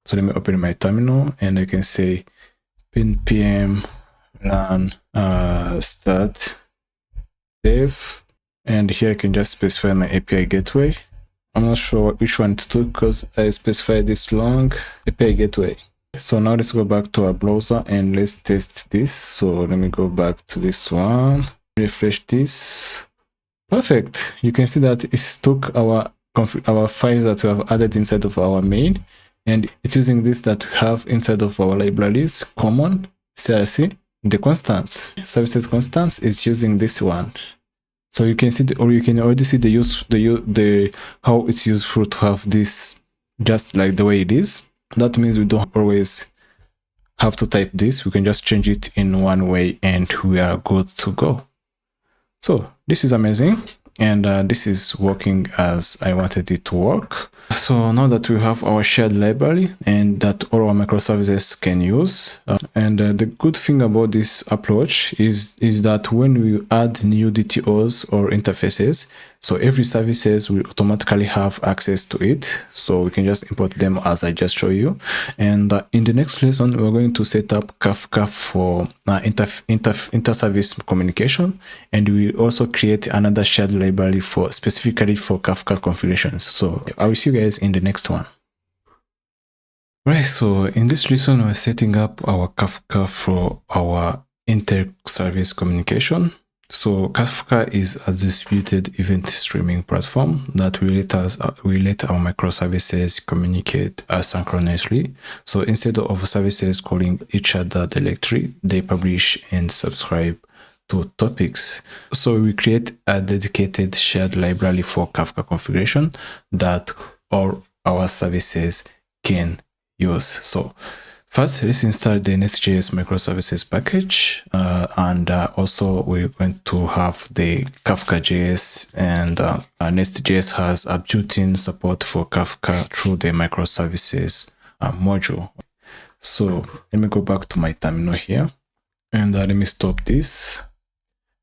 So let me open my terminal, and I can say npm run start dev, and here I can just specify my API gateway. I'm not sure which one to do because I specified this long API gateway. So now let's go back to our browser and let's test this. So let me go back to this one, refresh this. Perfect. You can see that it took our files that we have added inside of our main, and it's using this that we have inside of our libraries, common, CRC, the constants, services constants is using this one. So you can see, you can already see how it's useful to have this just like the way it is. That means we don't always have to type this. We can just change it in one way and we are good to go. So this is amazing. And this is working as I wanted it to work. So now that we have our shared library and that all our microservices can use, and the good thing about this approach is that when we add new DTOs or interfaces, so every services will automatically have access to it. So we can just import them as I just showed you. And in the next lesson, we're going to set up Kafka for inter-service communication, and we will also create another shared library specifically for Kafka configurations. So I will see you guys in the next one. Right, so in this lesson, we're setting up our Kafka for our inter-service communication. So Kafka is a distributed event streaming platform that will let our microservices communicate asynchronously. So instead of services calling each other directly, they publish and subscribe to topics. So we create a dedicated shared library for Kafka configuration that all our services can use. So first, let's install the Next.js microservices package, and also we're going to have the Kafka.js, and Next.js has a built-in support for Kafka through the microservices module. So let me go back to my terminal here, and let me stop this.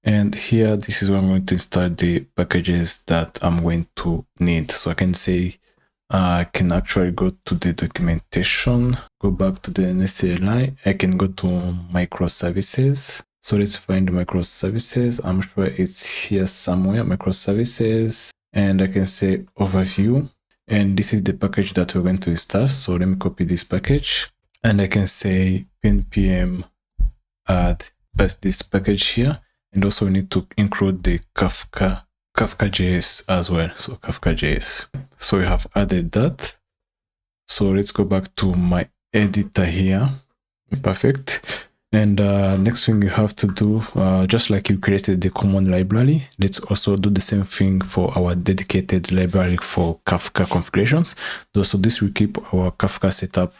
And here, this is where I'm going to install the packages that I'm going to need. So I can say, I can actually go to the documentation, go back to the Nest CLI. I can go to microservices, So let's find microservices. I'm sure it's here somewhere, microservices, and I can say overview. And this is the package that we're going to install. So let me copy this package, and I can say npm add paste this package here. And also we need to include the Kafka.js as well. So Kafka.js. So we have added that. So let's go back to my editor here. Perfect. And next thing you have to do, just like you created the common library, let's also do the same thing for our dedicated library for Kafka configurations. So this will keep our Kafka setup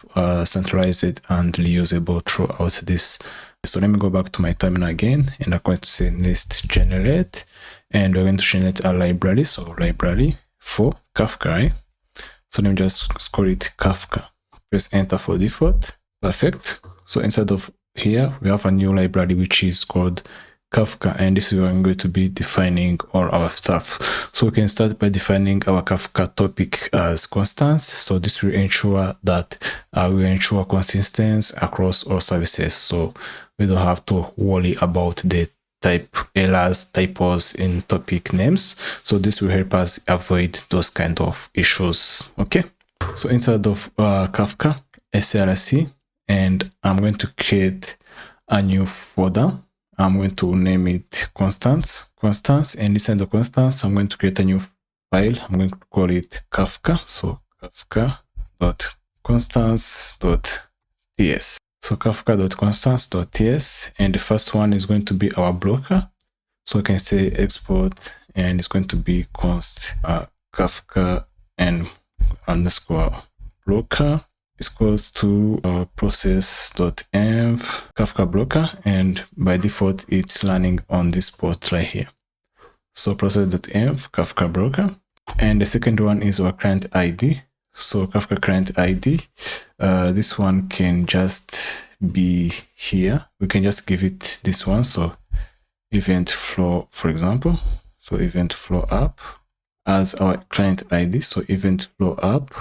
centralized and reusable throughout this. So let me go back to my terminal again, and I'm going to say nest generate, and we're going to generate a library. So library for Kafka, right? So let me just call it Kafka. Press enter for default. Perfect. So inside of here, we have a new library which is called Kafka, and this is where I'm going to be defining all our stuff. So we can start by defining our Kafka topic as constants. So this will ensure that we ensure consistency across all services. So we don't have to worry about the type errors, typos in topic names. So this will help us avoid those kind of issues. Okay. So inside of Kafka, src, and I'm going to create a new folder. I'm going to name it constants, and inside the constants, I'm going to create a new file. I'm going to call it Kafka. So kafka.constants.ts. So kafka.constants.ts, and the first one is going to be our broker. So I can say export, and it's going to be const Kafka and underscore broker is equals to process.env Kafka broker, and by default it's running on this port right here. So process.env Kafka broker, and the second one is our client ID. So Kafka client ID, this one can just be here. We can just give it this one. So EventFlow, for example. So EventFlow app as our client ID. So EventFlow app.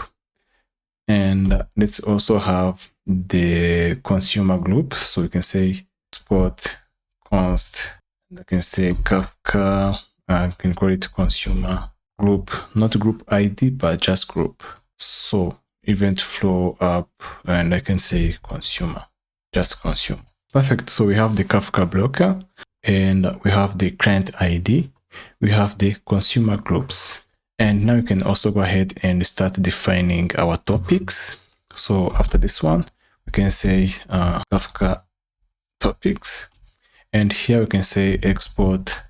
And let's also have the consumer group. So we can say export const, and I can say Kafka, I can call it consumer group, not group ID, but just group. So EventFlow app, and I can say consumer, just consumer. Perfect. So we have the Kafka blocker, and we have the client ID, we have the consumer groups. And now you can also go ahead and start defining our topics. So after this one, we can say Kafka topics. And here we can say export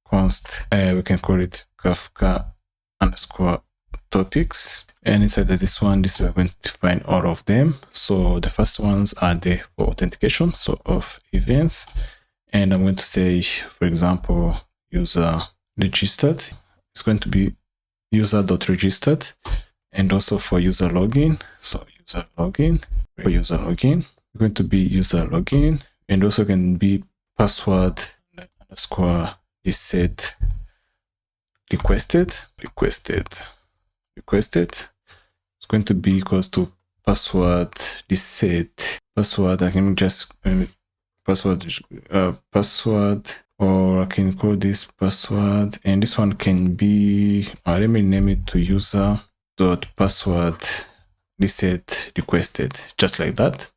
const, we can call it Kafka underscore topics. And inside of this one, we're going to define all of them. So the first ones are the for authentication, so of events. And I'm going to say, for example, user registered. It's going to be user.registered, and also for user login. So user login, for user login, it's going to be user login, and also can be password underscore reset requested. It's going to be equals to password reset. Password, I can just password, or I can call this password, and this one can be, let me name it to user.password reset requested, just like that.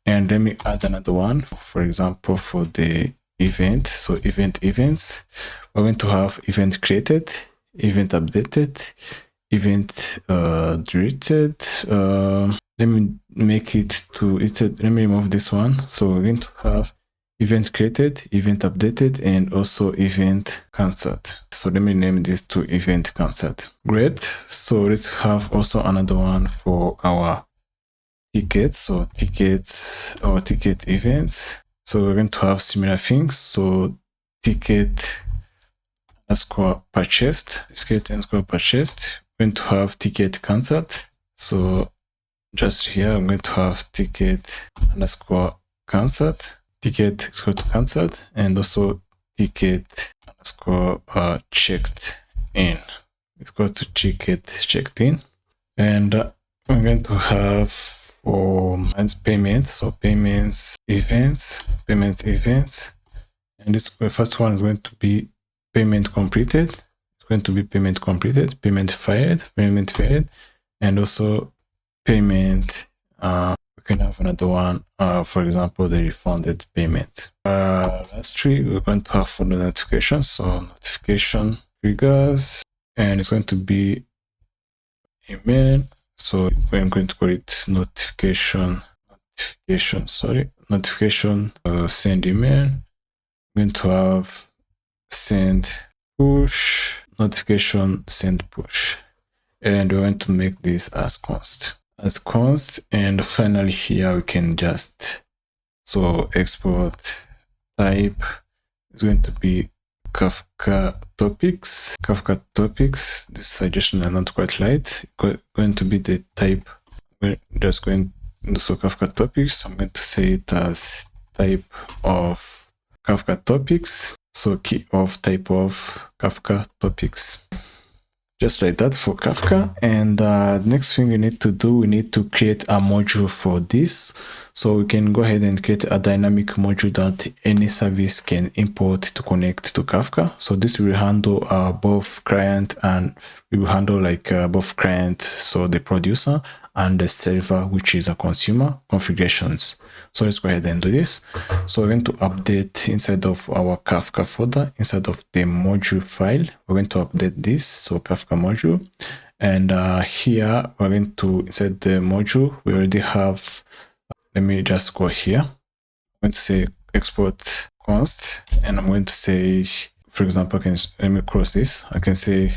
And let me add another one, for example, for the event. So events, we're going to have event created, event updated, event deleted. Let me make it to, let me remove this one. So we're going to have event created, event updated, and also event cancelled. So let me name this to event cancelled. Great. So let's have also another one for our tickets. So tickets, our ticket events. So we're going to have similar things. So ticket underscore purchased, ticket underscore purchased. We're going to have ticket cancelled. So just here, I'm going to have ticket underscore cancelled. Ticket is going to cancelled, and also ticket underscore checked in. It's going to ticket checked in, and I'm going to have for payments. So payments events, And this first one is going to be payment completed. It's going to be payment completed, payment failed, and also payment. We can have another one, for example, the refunded payment. Lastly, we're going to have for the notification. So notification triggers, and it's going to be email. So I'm going to call it notification, send email. I'm going to have send push, notification, send push. And we're going to make this as const. And finally here we can just, so export type is going to be Kafka topics. This suggestion are not quite right. Going to be the type. We're just going to, so Kafka topics. I'm going to say it as type of Kafka topics. So key of type of Kafka topics. Just like that for Kafka. And next thing we need to do, we need to create a module for this. So we can go ahead and create a dynamic module that any service can import to connect to Kafka. So this will handle both client, and we will handle like both client, so the producer, and the server, which is a consumer configurations. So let's go ahead and do this. So we're going to update inside of our Kafka folder, inside of the module file, we're going to update this. So Kafka module. And here we're going to, inside the module, we already have, let me just go here. I'm going to say export const, and I'm going to say, for example, let me cross this. I can say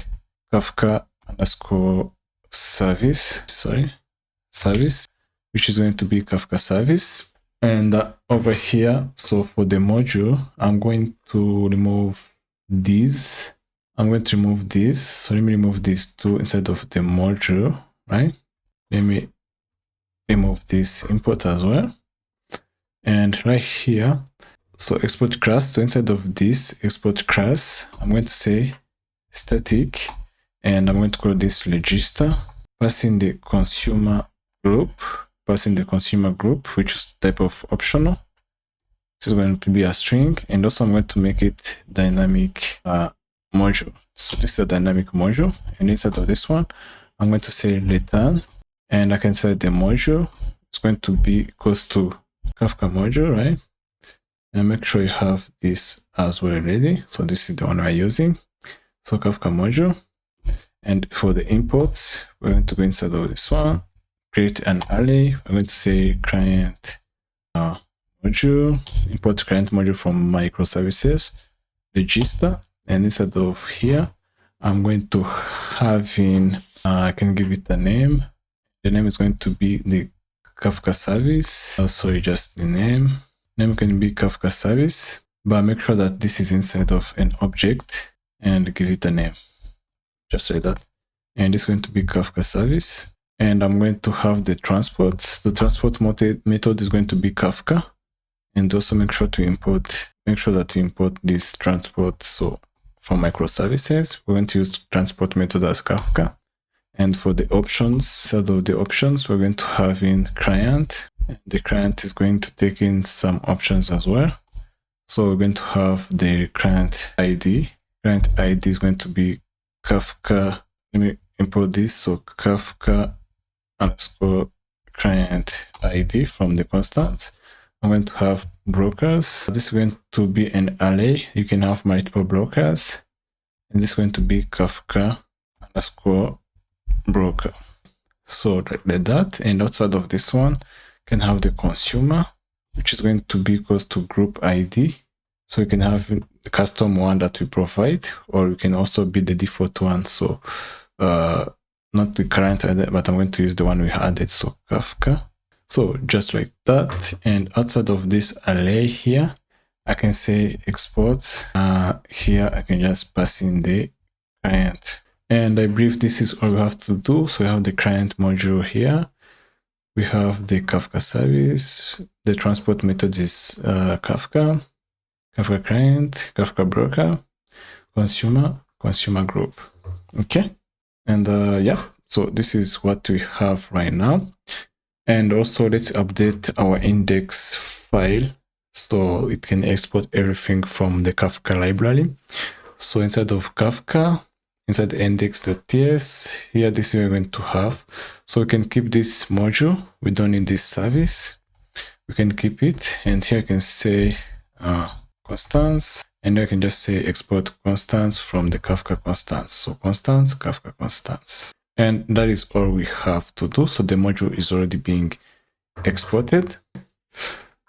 Kafka underscore service, which is going to be Kafka service. And over here, so for the module, I'm going to remove these. So let me remove these two inside of the module, right? Let me remove this import as well. And right here, so export class. So inside of this export class, I'm going to say static, and I'm going to call this register, passing the consumer group, which is type of optional. This is going to be a string, and also I'm going to make it dynamic module. So this is a dynamic module, and inside of this one, I'm going to say return, and I can say the module is going to be equals to Kafka module, right? And make sure you have this as well ready. So this is the one we're using. So Kafka module, and for the imports, we're going to go inside of this one, create an array. I'm going to say client module, import client module from microservices, register, and inside of here, I'm going to have in, I can give it a name. The name is going to be the Kafka service. So just the name can be Kafka service, but make sure that this is inside of an object and give it a name, just like that. And it's going to be Kafka service. And I'm going to have the transport. The transport method is going to be Kafka. And also make sure that you import this transport. So for microservices, we're going to use transport method as Kafka. And for the options, instead of the options, we're going to have in client. And the client is going to take in some options as well. So we're going to have the client ID. Client ID is going to be Kafka. Let me import this. So Kafka underscore client ID from the constants. I'm going to have brokers. This is going to be an array. You can have multiple brokers. And this is going to be Kafka underscore broker. So like that. And outside of this one, you can have the consumer, which is going to be equals to group ID. So you can have the custom one that we provide, or you can also be the default one. So not the current ID, but I'm going to use the one we added. So Kafka. So just like that. And outside of this array here, I can say export. Here I can just pass in the client. And I believe this is all we have to do. So we have the client module here. We have the Kafka service. The transport method is Kafka client, Kafka broker, consumer group. Okay. And yeah, so this is what we have right now. And also let's update our index file. so it can export everything from the Kafka library. So inside of Kafka, inside the index.ts, here this is what we're going to have. So we can keep this module. We don't need this service. We can keep it, and here I can say constants, and I can just say export constants from the Kafka constants. So constants, Kafka constants. And that is all we have to do. So the module is already being exported.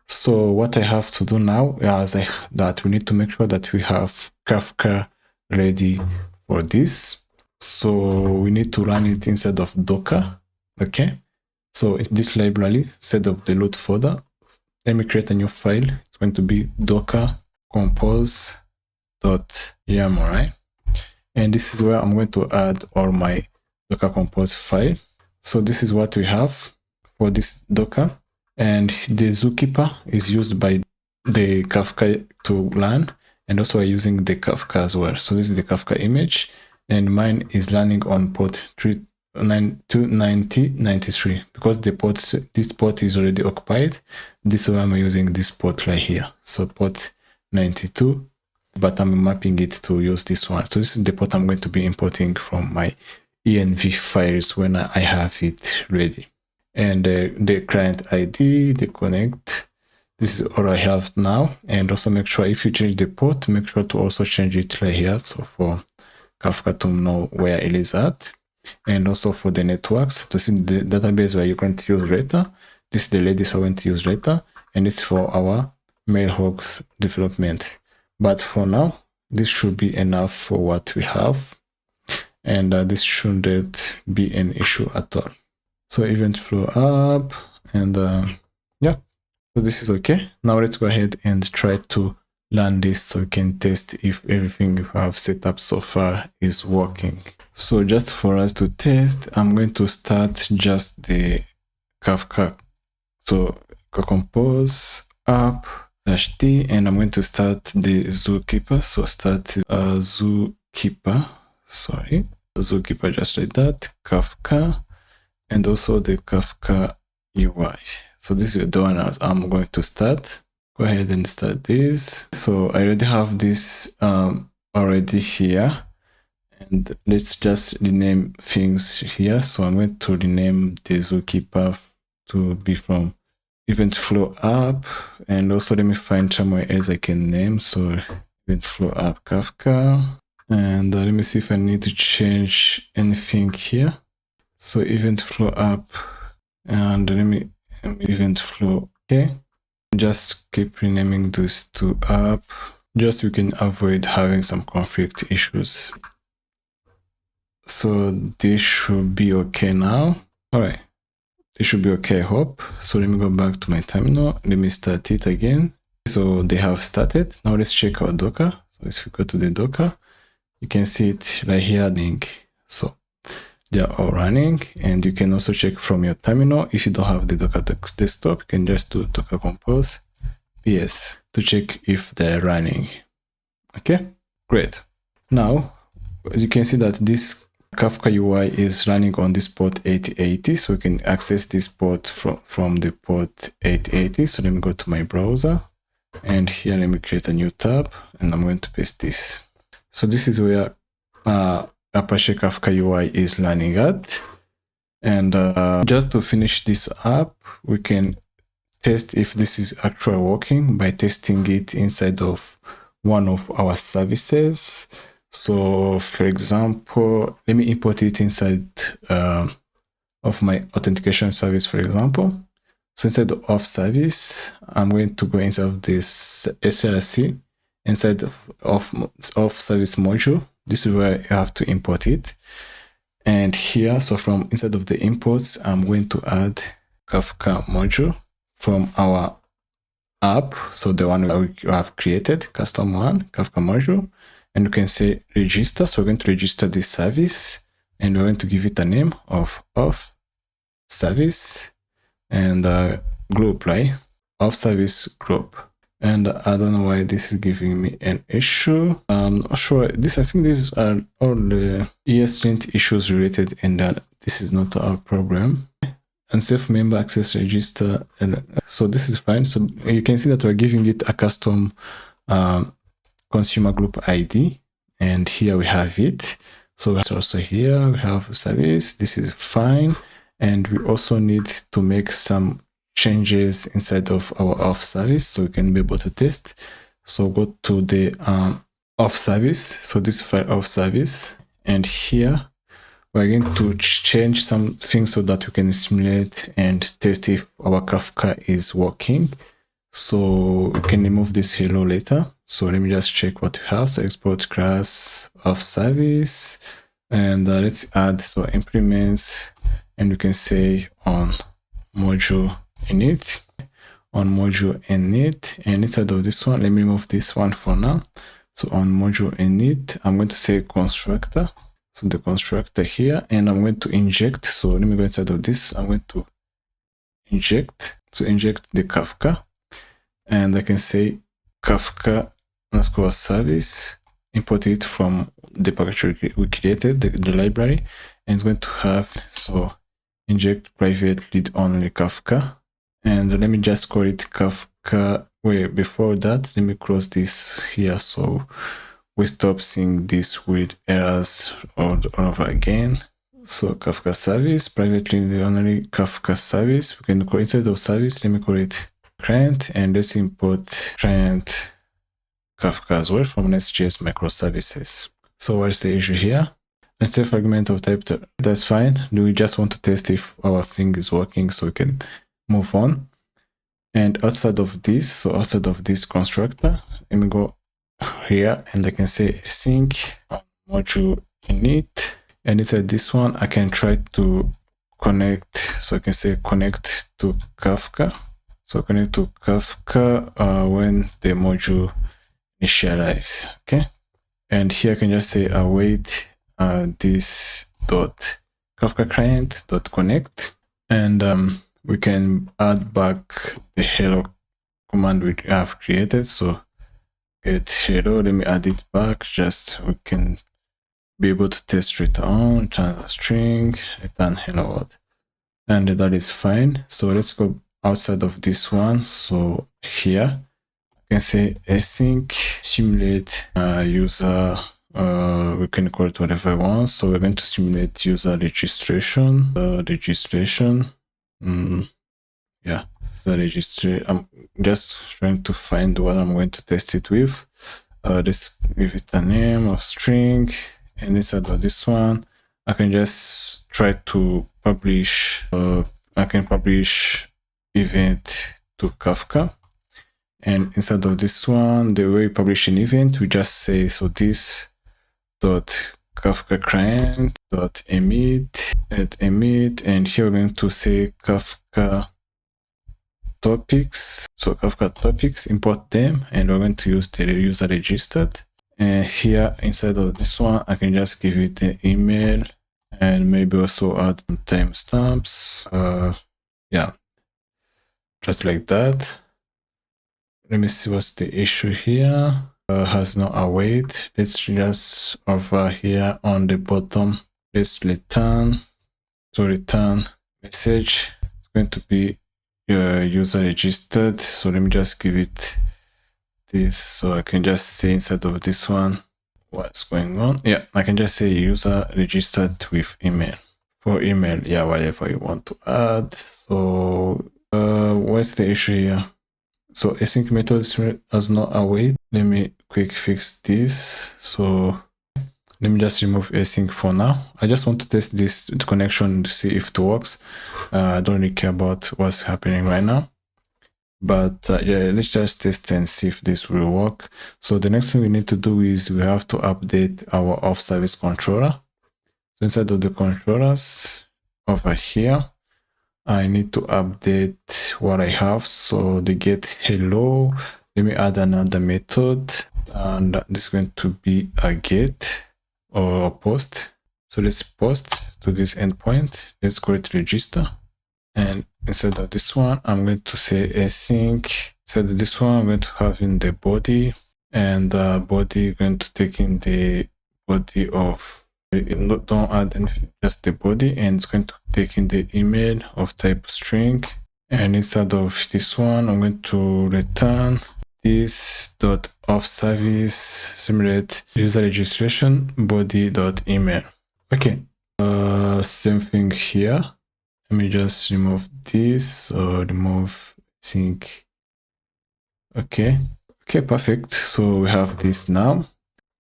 So what I have to do now is that we need to make sure that we have Kafka ready for this. So we need to run it inside of Docker. Okay. So in this library, instead of the root folder, let me create a new file. It's going to be docker compose.yaml, right? And this is where I'm going to add all my Docker compose file. So this is what we have for this Docker. And the zookeeper is used by the Kafka to run, and also we're using the Kafka as well. So this is the Kafka image, and mine is running on port 29093 because this port is already occupied. This is why I'm using this port right here. So port 92, but I'm mapping it to use this one. So this is the port I'm going to be importing from my env files when I have it ready. And the client ID, the connect, this is all I have now. And also make sure if you change the port, make sure to also change it right here. So for Kafka to know where it is at. And also for the networks, to see the database where you're going to use later. This is the latest we're going to use later. And it's for our Mailhawks development. But for now, this should be enough for what we have. And this shouldn't be an issue at all. So EventFlow up, and yeah, so this is okay. Now let's go ahead and try to run this so we can test if everything we have set up so far is working. So just for us to test, I'm going to start just the Kafka. So compose app -d, and I'm going to start the zookeeper. So start zookeeper, just like that, Kafka. And also the Kafka UI. So this is the one I'm going to start. Go ahead and start this. So I already have this already here. And let's just rename things here. So I'm going to rename the zookeeper to be from EventFlow app. And also let me find somewhere else I can name. So EventFlow app Kafka. And let me see if I need to change anything here. So EventFlow app, and let me EventFlow, okay. Just keep renaming those to app, just so we can avoid having some conflict issues. So this should be okay now. All right, this should be okay, I hope. So let me go back to my terminal. Let me start it again. So they have started. Now let's check our Docker. So if we go to the Docker, you can see it right here, link. So they are all running, and you can also check from your terminal. If you don't have the Docker desktop, you can just do docker compose ps to check if they're running. Okay, great. Now, as you can see that this Kafka UI is running on this port 8080, so we can access this port from the port 8080. So let me go to my browser, and here let me create a new tab, and I'm going to paste this. So this is where Apache Kafka UI is running at. And just to finish this up, we can test if this is actually working by testing it inside of one of our services. So for example, let me import it inside of my authentication service, for example. So inside the Auth Service, I'm going to go inside of this SRC, inside of Auth Service module. This is where you have to import it. And here, so from inside of the imports, I'm going to add Kafka module from our app. So the one we have created, custom one, Kafka module. And you can say register. So we're going to register this service, and we're going to give it a name of Auth Service and group, right? Auth Service group. And I don't know why this is giving me an issue. I'm not sure. I think these are all the ESLint issues related, and that this is not our problem. unsafe member access register. And so this is fine. So you can see that we're giving it a custom consumer group ID, and here we have it. So also here we have service. This is fine, and we also need to make some changes inside of our Auth Service so we can be able to test. So go to the Auth Service. So this file Auth Service, and here we're going to change some things so that we can simulate and test if our Kafka is working. So we can remove this hello later. So let me just check what we have. So export class of service, and let's add so implements, and we can say on module init, on module init, and inside of this one, let me remove this one for now. So on module init, I'm going to say constructor. So the constructor here, and I'm going to inject. So let me go inside of this. I'm going to inject. So inject the Kafka, and I can say Kafka underscore service, import it from the package we created, the library, and it's going to have so inject private read only Kafka. And let me just call it Kafka. Wait, before that, let me close this here so we stop seeing these weird errors all over again. So Kafka service, private read only Kafka service. We can call inside of service, let me call it client, and let's import client Kafka as well from NestJS microservices. So what's the issue here? Let's say fragment of type, that's fine. We just want to test if our thing is working so we can move on. And outside of this, so outside of this constructor, let me go here and I can say async module init, and inside this one I can try to connect. So I can say connect to Kafka. So connect to Kafka when the module initialize. Okay, and here I can just say await this dot Kafka client dot connect, and we can add back the hello command we have created. So get hello, let me add it back, just we can be able to test return a string, return hello world, and that is fine. So let's go outside of this one. So here I can say async simulate user, we can call it whatever I want. So we're going to simulate user registration, yeah, the registry. I'm just trying to find what I'm going to test it with. Let's give it a name of string, and inside of this one I can just try to publish, I can publish event to Kafka, and inside of this one, the way we publish an event, we just say so this dot Kafka client dot emit at emit, and here we're going to say Kafka topics. So Kafka topics, import them, and we're going to use the user registered. And here inside of this one, I can just give it the email and maybe also add timestamps. Yeah, just like that. Let me see what's the issue here. Has no await. Let's just over here on the bottom, let's return. So return message. It's going to be user registered. So let me just give it this, so I can just say inside of this one what's going on. Yeah, I can just say user registered with email. For email, yeah, whatever you want to add. So what's the issue here? So async method has no await. Let me quick fix this. So let me just remove async for now. I just want to test this connection to see if it works. I don't really care about what's happening right now. But yeah, let's just test and see if this will work. So the next thing we need to do is we have to update our Auth Service controller. So inside of the controllers over here, I need to update what I have. So the get hello, let me add another method, and this is going to be a get or a post. So let's post to this endpoint. Let's call it register. And instead of this one, I'm going to say async. Instead of this one, I'm going to have in the body, and body going to take in the body of Don't add anything, just the body, and it's going to take in the email of type string. And instead of this one, I'm going to return this dot auth service simulate user registration body.email. Okay. Same thing here. Let me just remove this or remove sync. Okay, perfect. So we have this now,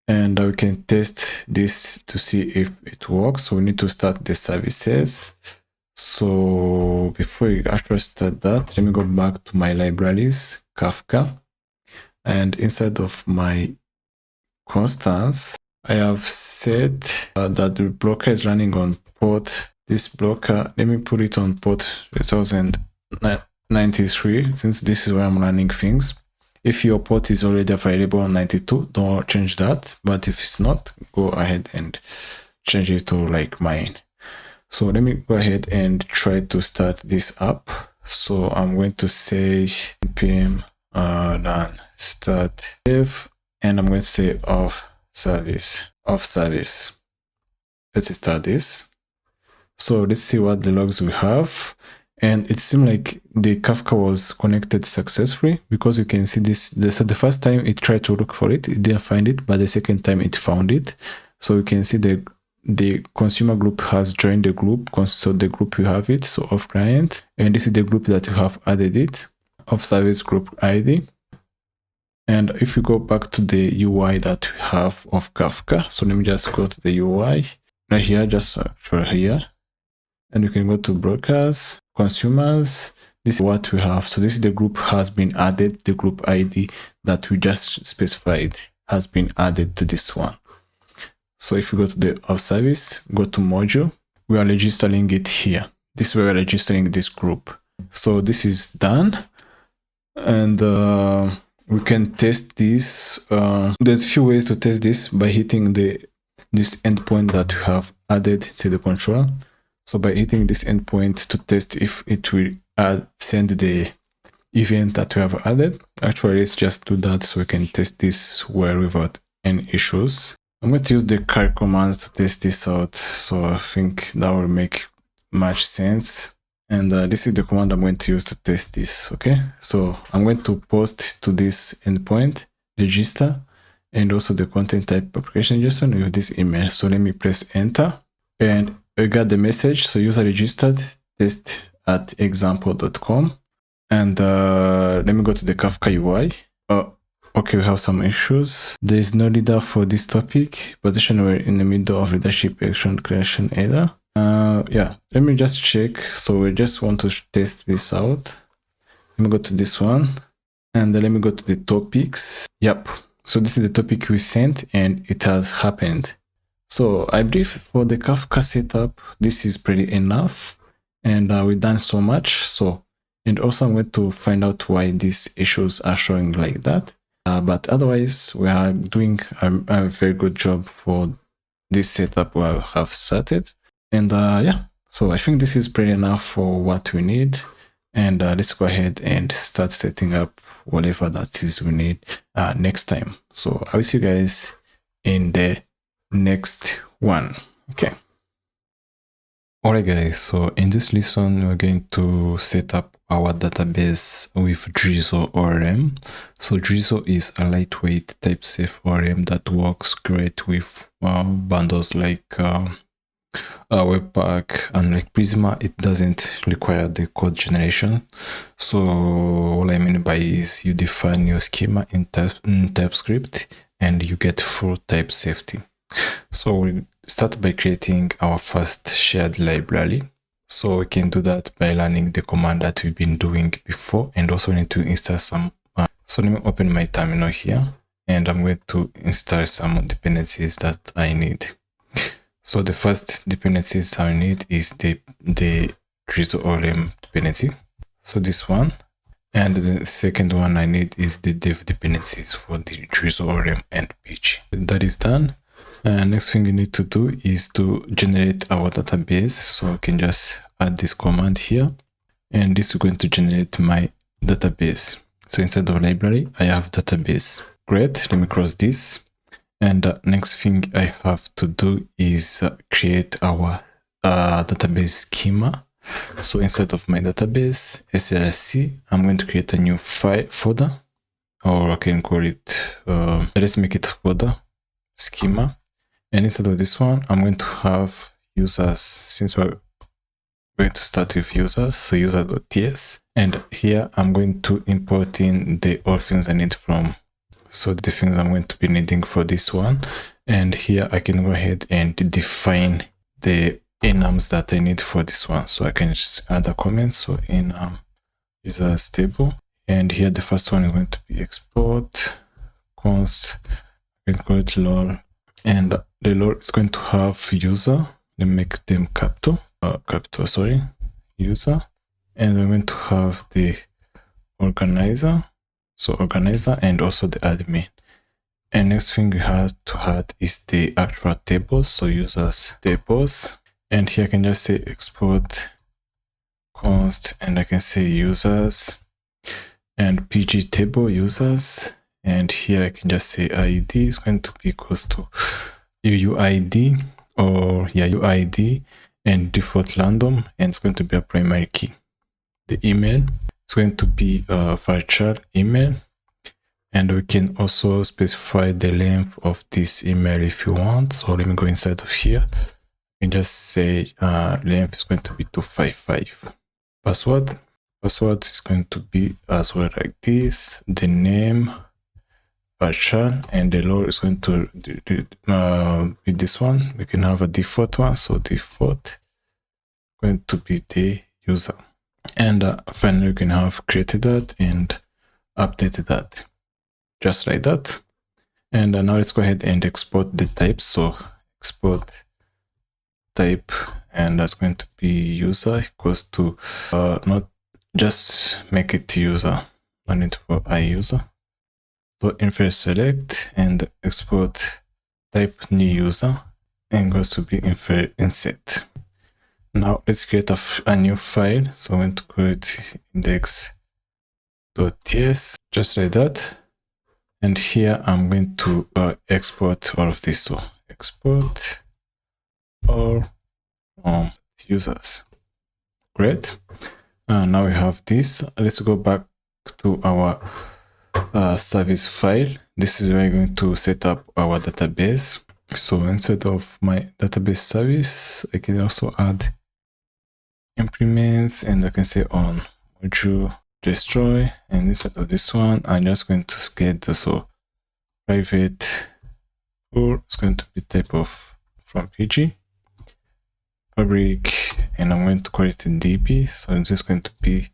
and we can test this to see if it works. So we need to start the services. So before we actually start that, let me go back to my libraries, Kafka, and inside of my constants, I have set that the blocker is running on port. This blocker, let me put it on port 3093, since this is where I'm running things. If your port is already available on 92, don't change that. But if it's not, go ahead and change it to like mine. So let me go ahead and try to start this up. So I'm going to say npm run start dev, and I'm going to say auth service. Let's start this. So let's see what the logs we have. And it seemed like the Kafka was connected successfully, because you can see this. So the first time it tried to look for it, it didn't find it, but the second time it found it. So you can see the consumer group has joined the group. So the group you have it, so auth client, and this is the group that you have added it, auth service group ID. And if you go back to the UI that we have of Kafka, so let me just go to the UI right here, just for here, and you can go to brokers, consumers. This is what we have. So this is the group has been added. The group ID that we just specified has been added to this one. So if you go to the auth service, go to module, we are registering it here. This is where we're registering this group. So this is done, and we can test this. There's a few ways to test this by hitting this endpoint that we have added to the controller. So by hitting this endpoint to test if it will send the event that we have added. Actually, let's just do that so we can test this well without any issues. I'm going to use the car command to test this out. So I think that will make much sense. And this is the command I'm going to use to test this. Okay, so I'm going to post to this endpoint register, and also the content type application JSON with this email. So let me press enter, and I got the message. So user registered test at example.com, and let me go to the Kafka UI. Okay, we have some issues. There is no leader for this topic. Position we're in the middle of leadership action creation error. Yeah, let me just check. So we just want to test this out. Let me go to this one, and let me go to the topics. Yep. So this is the topic we sent, and it has happened. So I believe for the Kafka setup, this is pretty enough, and we've done so much. So, and also I'm going to find out why these issues are showing like that. But otherwise, we are doing a very good job for this setup we have started. And yeah, so I think this is pretty enough for what we need. And let's go ahead and start setting up whatever that is we need next time. So I will see you guys in the next one. Okay. Alright guys, so in this lesson we're going to set up our database with Drizzle ORM. So Drizzle is a lightweight type-safe ORM that works great with bundles like Webpack and like Prisma. It doesn't require the code generation. So what I mean by is you define your schema in TypeScript and you get full type safety. So we start by creating our first shared library. So we can do that by running the command that we've been doing before, and also need to install some. So let me open my terminal here, and I'm going to install some dependencies that I need. So the first dependencies I need is the Drizzle ORM dependency. So this one, and the second one I need is the dev dependencies for the Drizzle ORM and page. That is done. Next thing you need to do is to generate our database. So I can just add this command here, and this is going to generate my database. So inside of library, I have database. Great. Let me close this. And the next thing I have to do is create our database schema. So inside of my database SLC, I'm going to create a new file folder, or I can call it, let's make it folder schema. And inside of this one, I'm going to have users, since we're going to start with users, so user.ts. And here I'm going to import in all things I need from, so the things I'm going to be needing for this one. And here I can go ahead and define the enums that I need for this one. So I can just add a comment. So enum users table. And here the first one is going to be export const, I can call it lol. And the lol is going to have user. Let me make them capital, user. And we're going to have the organizer. So organizer and also the admin. And next thing we have to add is the actual tables. So users tables. And here I can just say export const, and I can say users and pg table users. And here I can just say ID is going to be equals to UUID, or UID and default random, and it's going to be a primary key. The email is going to be a virtual email, and we can also specify the length of this email if you want. So let me go inside of here and just say length is going to be 255. Password is going to be as well like this. The name virtual, and the role is going to be this one. We can have a default one, so default going to be the user. And finally we can have created that and updated that, just like that. And now let's go ahead and export the type. So export type, and that's going to be user equals to not just make it user, no need for iUser. So infer select and export type new user, and goes to be infer insert. Now let's create a new file. So I'm going to create index.ts, just like that. And here I'm going to export all of this. So export all users. Great. Now we have this. Let's go back to our service file. This is where I'm going to set up our database. So instead of my database service, I can also add implements, and I can say on module destroy. And instead of this one, I'm just going to get so private, or it's going to be type of from PG fabric, and I'm going to call it DB. So this is going to be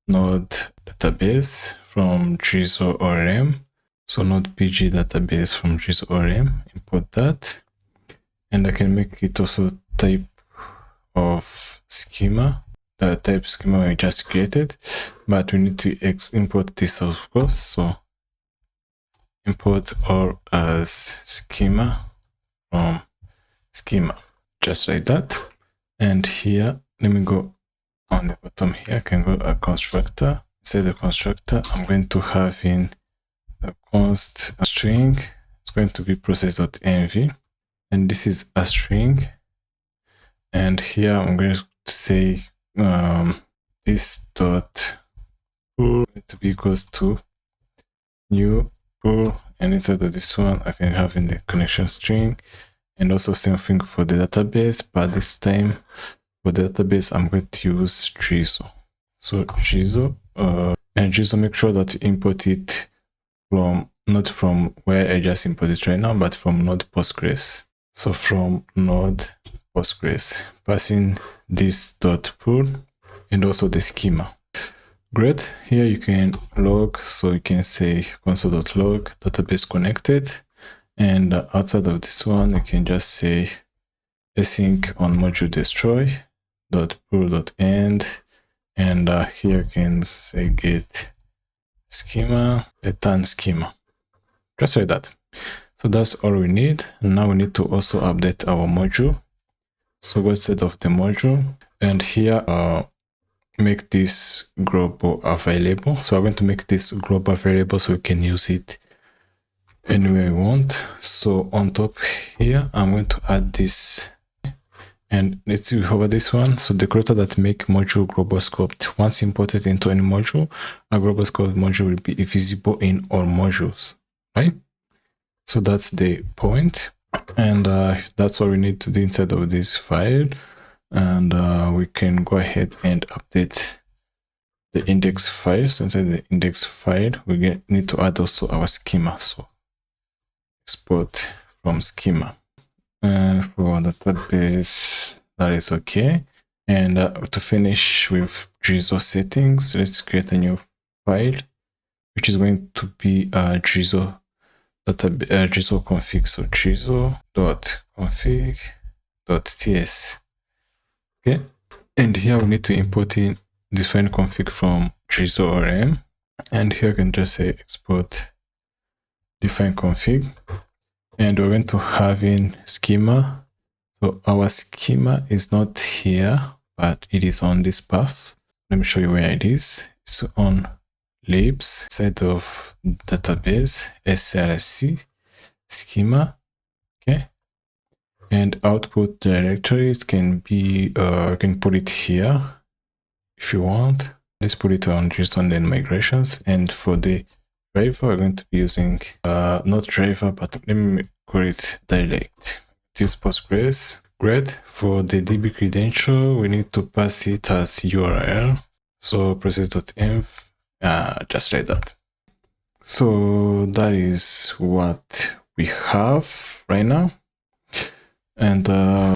node database from Drizzle ORM. So node PG database from Drizzle ORM, import that. And I can make it also type of schema, the type schema we just created, but we need to import this of course. So import all as schema from schema, just like that. And here, let me go on the bottom here, I can go a constructor. Inside the constructor, I'm going to have in a const string. It's going to be process.env, and this is a string. And here I'm going to say this dot pull to be equals to new pull, and inside of this one I can have in the connection string. And also same thing for the database, but this time for the database I'm going to use Drizzle. So Drizzle, and Drizzle, make sure that you import it from, not from where I just imported right now, but from node Postgres. So from node Postgres, passing this dot pull and also the schema. Great. Here you can log, so you can say console.log database connected. And outside of this one, you can just say async on module destroy dot pull dot end, and here you can say get schema, return schema, just like that. So that's all we need. And now we need to also update our module. So go instead of the module, and here make this global available. So I'm going to make this global variable so we can use it anywhere we want. So on top here, I'm going to add this. And let's see over this one. So decorator that make module global scoped. Once imported into any module, a global scoped module will be visible in all modules, right? So that's the point. And that's all we need to do inside of this file. And we can go ahead and update the index file. So inside the index file, we need to add also our schema. So export from schema. For the database, that is okay. And to finish with Drizzle settings, let's create a new file, which is going to be Drizzle Drizzle config. So drizzle.config.ts. Okay. And here we need to import in define config from Drizzle ORM. And here I can just say export define config. And we're going to have in schema. So our schema is not here, but it is on this path. Let me show you where it is. It's on libs, side of database, src, schema, okay? And output directories can be, you can put it here if you want. Let's put it on just on the migrations. And for the driver, we're going to be using not driver, but let me call it direct. Use Postgres. Great. For the DB credential, we need to pass it as URL. So process.env, just like that. So that is what we have right now. And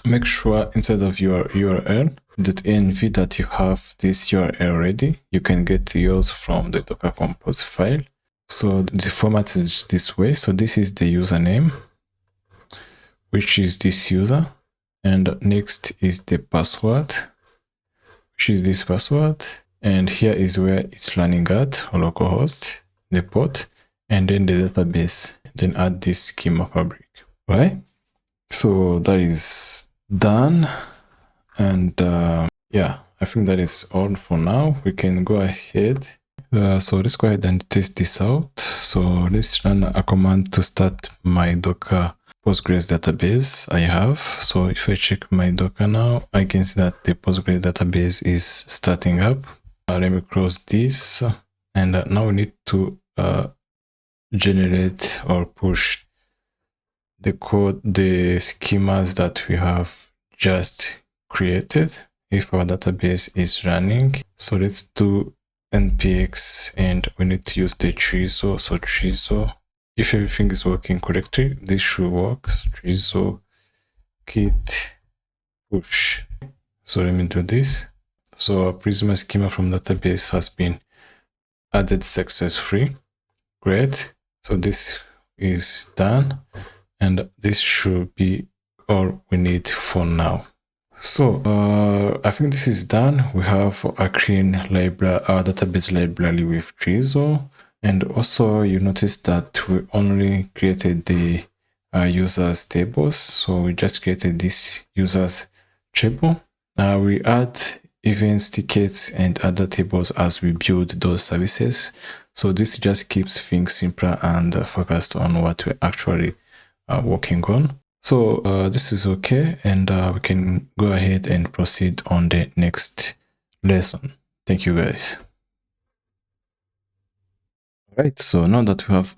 make sure inside of your URL.env that you have this URL already. You can get yours from the Docker Compose file. So the format is this way. So this is the username, which is this user. And next is the password, which is this password. And here is where it's running at, localhost, the port, and then the database. Then add this schema fabric, right? So that is done. And yeah, I think that is all for now. We can go ahead. So let's go ahead and test this out. So let's run a command to start my Docker Postgres database I have. So if I check my Docker now, I can see that the Postgres database is starting up. Let me close this. And now we need to generate or push the code, the schemas that we have just created if our database is running. So let's do npx, and we need to use the Drizzle. So Drizzle, if everything is working correctly, this should work. Drizzle git push. So let me do this. So our Prisma schema from database has been added successfully. Great. So this is done, and this should be all we need for now. So I think this is done. We have a clean library, our database library with Drizzle. And also you notice that we only created the users tables. So we just created this users table. We add events, tickets, and other tables as we build those services. So this just keeps things simpler and focused on what we're actually working on. So this is okay, and we can go ahead and proceed on the next lesson. Thank you guys. Right, so now that we have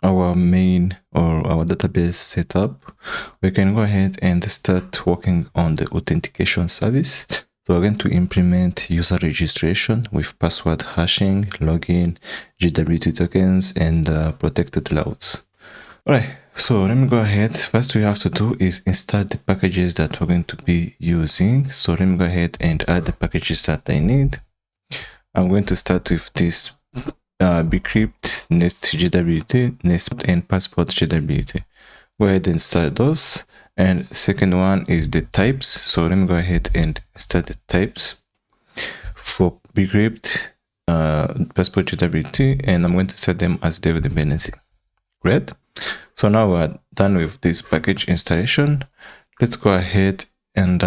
our main or our database set up, we can go ahead and start working on the authentication service. So we're going to implement user registration with password hashing, login, GWT tokens, and protected clouds. All right, so let me go ahead. First we have to do is install the packages that we're going to be using. So let me go ahead and add the packages that I need. I'm going to start with this bcrypt, NestJWT, Nest, and passport JWT. Go ahead and start those. And second one is the types. So let me go ahead and start the types for bcrypt, passport JWT, and I'm going to set them as dev dependency. Great. So now we're done with this package installation. Let's go ahead and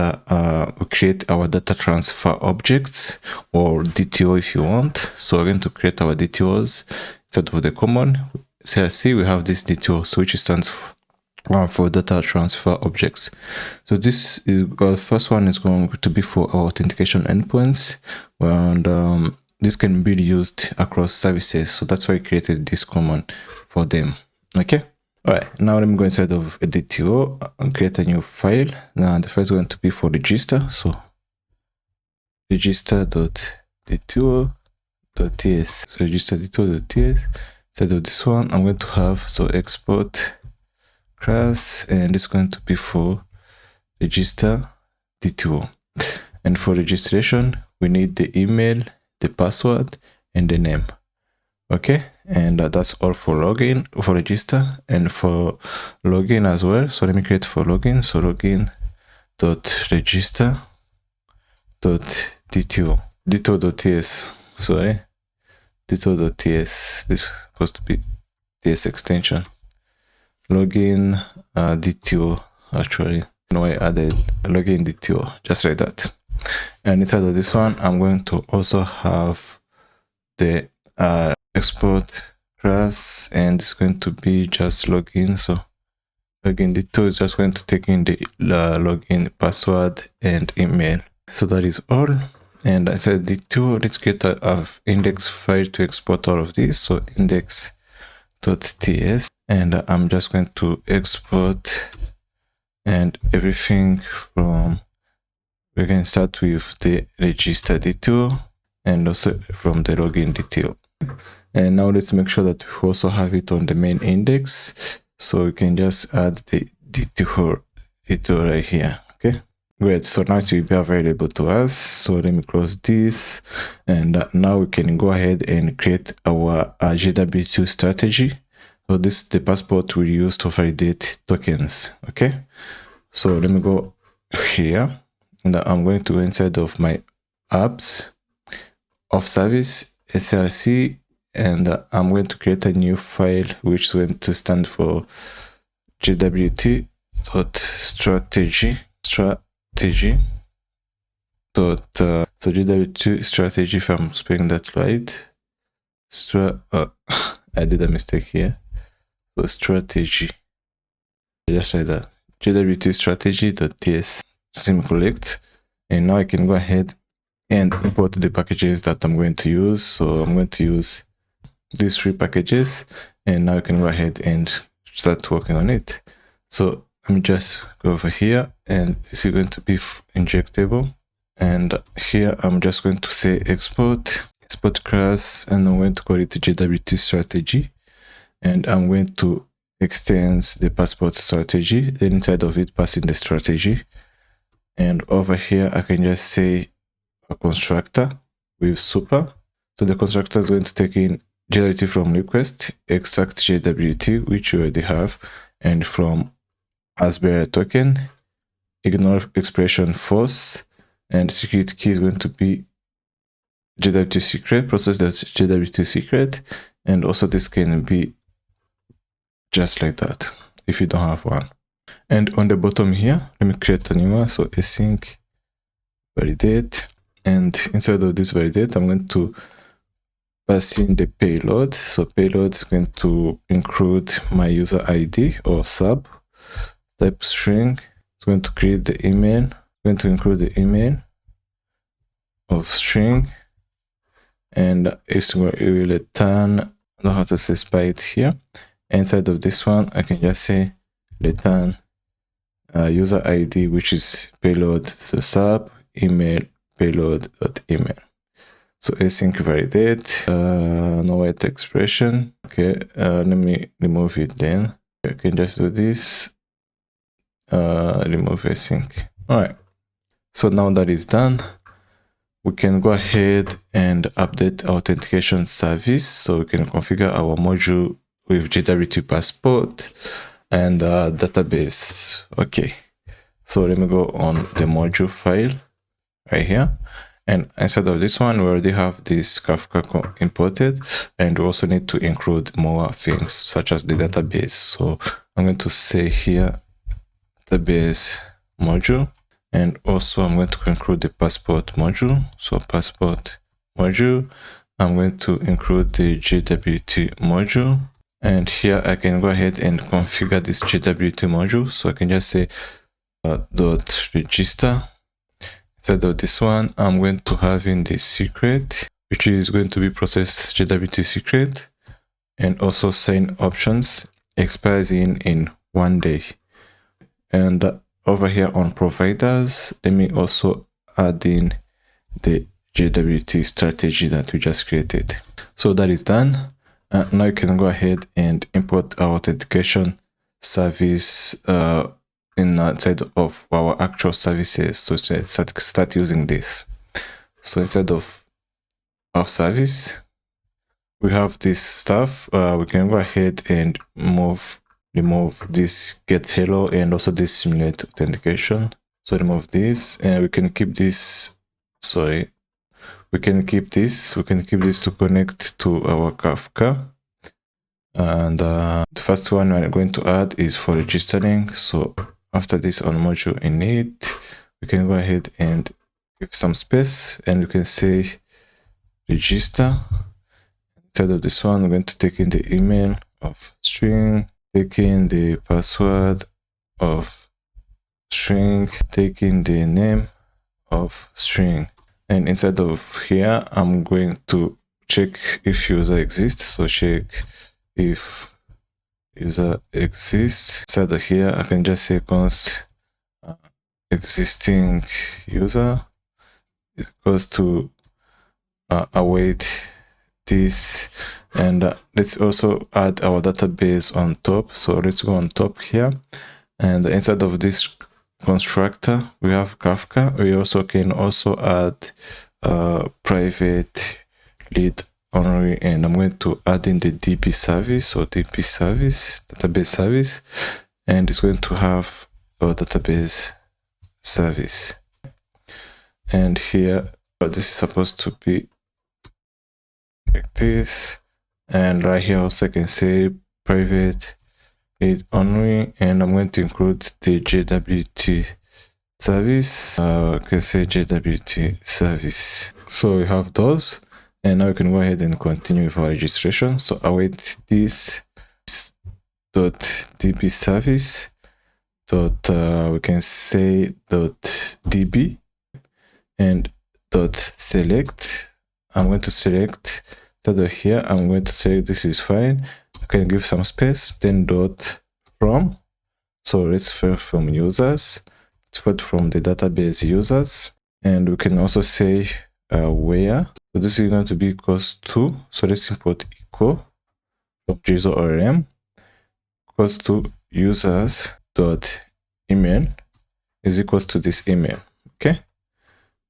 create our data transfer objects, or DTO if you want. So we're going to create our DTOs instead of the common. SRC, we have this DTO, which stands for data transfer objects. So this is first one is going to be for our authentication endpoints, and this can be used across services. So that's why I created this command for them. Okay. All right. Now let me go inside of a DTO and create a new file. Now the first going to be for register. So register.dto.ts. So register.dto.ts. Instead of this one, I'm going to have export class, and it's going to be for register DTO. And for registration, we need the email, the password, and the name. Okay, and that's all for login, for register, and for login as well. So let me create for login. So login.register.dto, DTO.ts, sorry, DTO.ts. This is supposed to be TS extension. Login DTO, actually. I added login DTO, just like that. And inside of this one, I'm going to also have the export class, and it's going to be just login. So login DTO is just going to take in the login password and email. So that is all. And I said DTO, let's get a index file to export all of this. So index.ts, and I'm just going to export and everything from, we can start with the register DTO and also from the login DTO. And now let's make sure that we also have it on the main index. So we can just add the DTO right here. Okay, great. So now it will be available to us. So let me close this, and now we can go ahead and create our JW2 strategy. So this is the passport we use to validate tokens. Okay, so let me go here, and I'm going to go inside of my apps, Auth Service, SRC, and I'm going to create a new file which is going to stand for jwt.strategy. So jw2 strategy, if I'm spelling that right. I did a mistake here. So strategy, just like that. jw2 strategy.ts, semi-collect, and now I can go ahead and import the packages that I'm going to use. So I'm going to use these 3 packages, and now I can go ahead and start working on it. So let me just go over here, and this is going to be injectable, and here I'm just going to say export class, and I'm going to call it jw2 strategy, and I'm going to extend the passport strategy, then inside of it pass in the strategy, and over here I can just say a constructor with super. So the constructor is going to take in JWT from request, extract JWT, which you already have, and from as bearer token, ignore expression false, and secret key is going to be JWT secret, process.jwt secret, and also this can be just like that if you don't have one. And on the bottom here, let me create a new one. So async validate, and inside of this validate, I'm going to pass in the payload. So payload is going to include my user ID or sub, type string. It's going to create the email, going to include the email of string, and it will return, I don't know how to specify it here. Inside of this one, I can just say return user ID, which is payload, so sub email payload.email. So async validate, no white expression. Okay, let me remove it then. I can just do this, remove async. All right, so now that is done, we can go ahead and update our authentication service. So we can configure our module with JWT passport and database. Okay, so let me go on the module file right here, and inside of this one we already have this Kafka imported, and we also need to include more things such as the database. So I'm going to say here database module, and also I'm going to include the passport module. So passport module, I'm going to include the JWT module, And here I can go ahead and configure this JWT module. So I can just say dot register. Instead of this one, I'm going to have in the secret, which is going to be processed JWT secret, and also sign options expires in 1 day. And over here on providers, let me also add in the JWT strategy that we just created. So that is done. Now you can go ahead and import our authentication service inside of our actual services. So start using this. So instead of Auth Service, we have this stuff. We can go ahead and remove this get hello and also this simulate authentication. So remove this, and we can keep this. Sorry, we can keep this. We can keep this to connect to our Kafka. And the first one we're going to add is for registering. So after this on module init, we can go ahead and give some space, and we can say register. Instead of this one, we're going to take in the email of string, take in the password of string, take in the name of string. And inside of here, I'm going to check if user exists. So check if user exists. Inside of here, I can just say const existing user is equals to await this. And let's also add our database on top. So let's go on top here, and inside of this constructor we have Kafka. We also can add private lead only, and I'm going to add in the DB service or DB service, database service, and it's going to have our database service. And here this is supposed to be like this, and right here also I can say private lead only, and I'm going to include the JWT service. I can say JWT service. So we have those, and now we can go ahead and continue with our registration. So await this dot db service dot we can say dot db and dot select. I'm going to select that here. I'm going to say this is fine. I can give some space, then dot from. So let's fill from users. It's fill from the database users, and we can also say where. So this is going to be equals to. So let's import echo from Drizzle ORM equals to users dot email is equals to this email. Okay.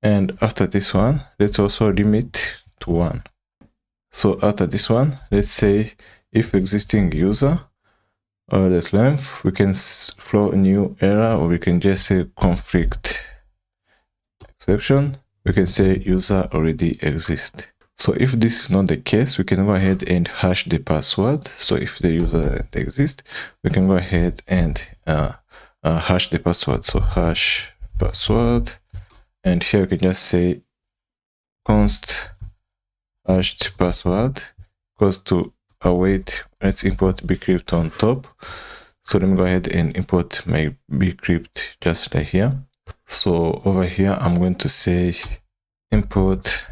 And after this one, let's also limit to 1. So after this one, let's say if existing user or that length, we can flow a new error, or we can just say conflict exception. We can say user already exists. So if this is not the case, we can go ahead and hash the password. So if the user exists, we can go ahead and hash the password. So hash password. And here we can just say const hashed password equals to await. Let's import bcrypt on top. So let me go ahead and import my bcrypt just like here. So over here, I'm going to say import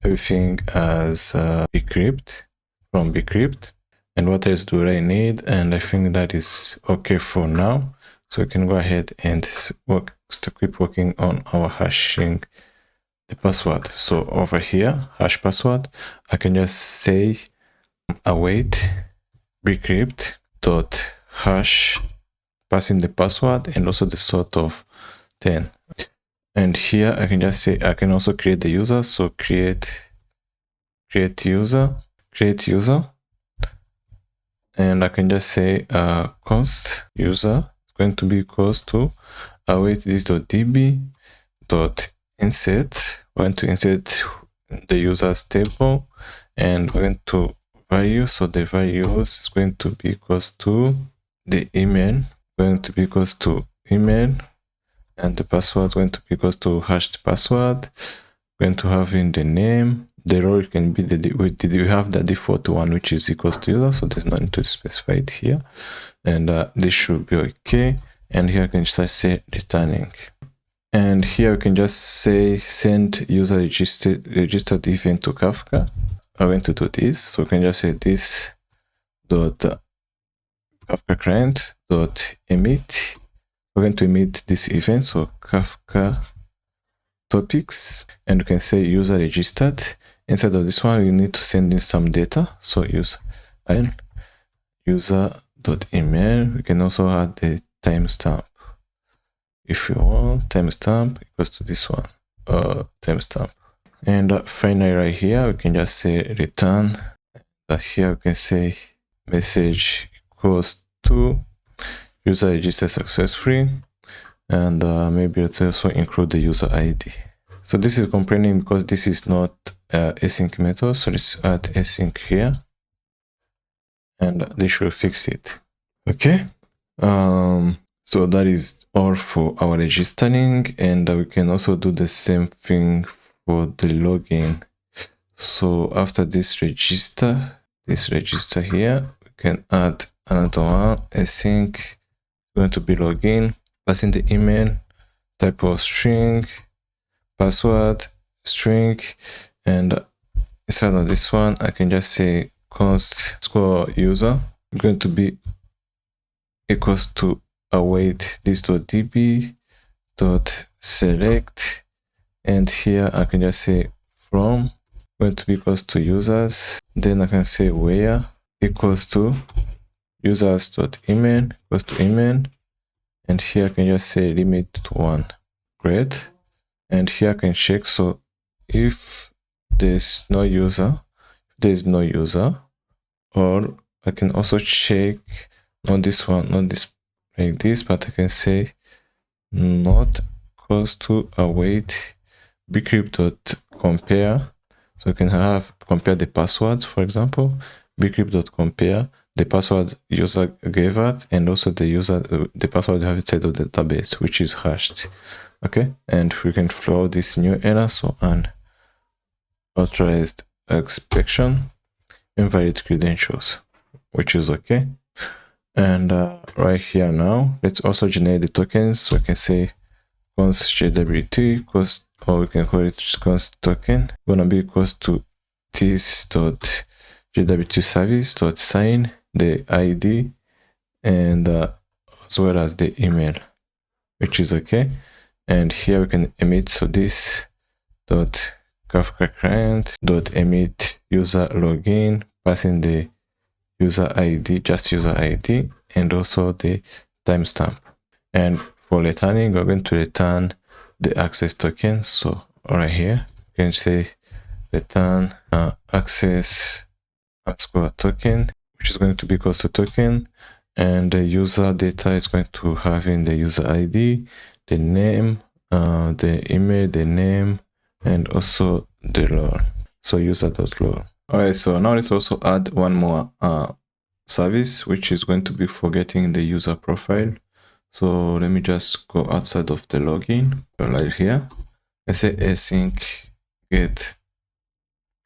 everything as bcrypt from bcrypt. And what else do I need? And I think that is okay for now. So we can go ahead and keep working on our hashing the password. So over here, hash password, I can just say await bcrypt dot hash, passing the password and also the sort of 10. And here I can just say I can also create the user. So create user, and I can just say const user is going to be equals to await this dot db dot insert. We're going to insert the users table, and we're going to value. So the values is going to be equals to the email, going to be equals to email, and the password is going to be equals to hashed password. We're going to have in the name the role can be we have the default one, which is equals to user, so there's no need to specify it here, and this should be okay. And here I can just say returning, and here we can just say send user registered event to Kafka. I'm going to do this, so we can just say this dot Kafka client dot emit. We're going to emit this event, so Kafka topics, and we can say user registered. Inside of this one, you need to send in some data, so use user.email. We can also add the timestamp if you want. Timestamp equals to this one, timestamp. And finally, right here, we can just say return. Here we can say message equals to user registered successfully, and maybe let's also include the user ID. So this is complaining because this is not async method, so let's add async here, and this should fix it. Okay, so that is all for our registering, and we can also do the same thing for the login. So after this register here, we can add another one, async, going to be login, passing the email, type of string, password, string, and instead of this one, I can just say const score user going to be equals to await this.db dot select, and here I can just say from going to be equals to users, then I can say where equals to users.email equals to email, and here I can just say limit to 1. Great. And here I can check, so if there's no user, or I can also check not this one, not this like this, but I can say not equals to await bcrypt.compare. So you can have compare the passwords, for example, bcrypt.compare the password user gave out, and also the password you have inside of the database, which is hashed. Okay, and we can throw this new error, so unauthorized exception, invalid credentials, which is okay. And right here now, let's also generate the tokens. So we can say const jwt, or we can call it const token, gonna be equals to this.jwt service.sign the ID, and as well as the email, which is okay. And here we can emit, so this dot Kafka client dot emit user login, passing the user ID, just user ID, and also the timestamp. And for returning, we're going to return the access token. So right here, you can say return access underscore token, which is going to be equals to token, and the user data is going to have in the user ID, the name, the email, the name, and also the role. So user.role. Alright, so now let's also add one more service, which is going to be for getting the user profile. So let me just go outside of the login right here. I say async get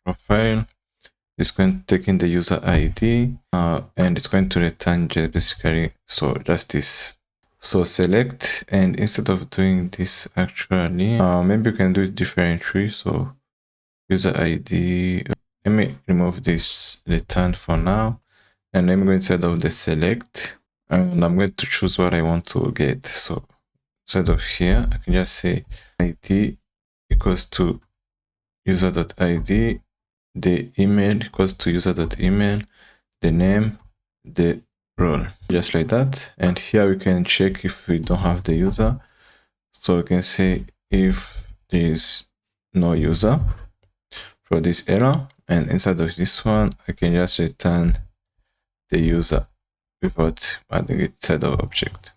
profile. It's going to take in the user ID, and it's going to return basically, so just this. So select, and instead of doing this actually, maybe you can do it differently. So user ID, let me remove this return for now, and let me go inside of the select, and I'm going to choose what I want to get. So instead of here, I can just say ID equals to user.id, the email equals to user.email, the name, the role, just like that. And here we can check if we don't have the user. So we can say if there is no user for this error, and inside of this one, I can just return the user without adding it inside of object.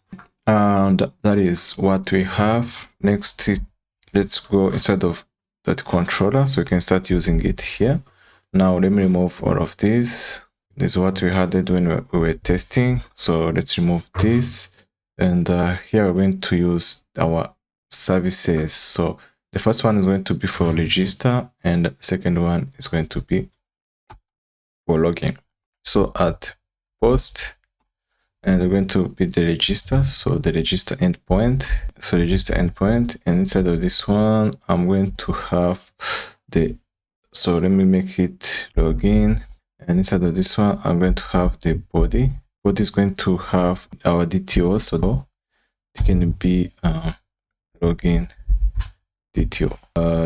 And that is what we have. Next, let's go inside of that controller so we can start using it here. Now let me remove all of this. This is what we had when we were testing. So let's remove this. And here we're going to use our services. So The first one is going to be for register, and the second one is going to be for login. So at post, and we're going to be the register, so the register endpoint. So register endpoint, and inside of this one, I'm going to have so let me make it login, and inside of this one, I'm going to have the body. Body is going to have our DTO, so it can be login DTO,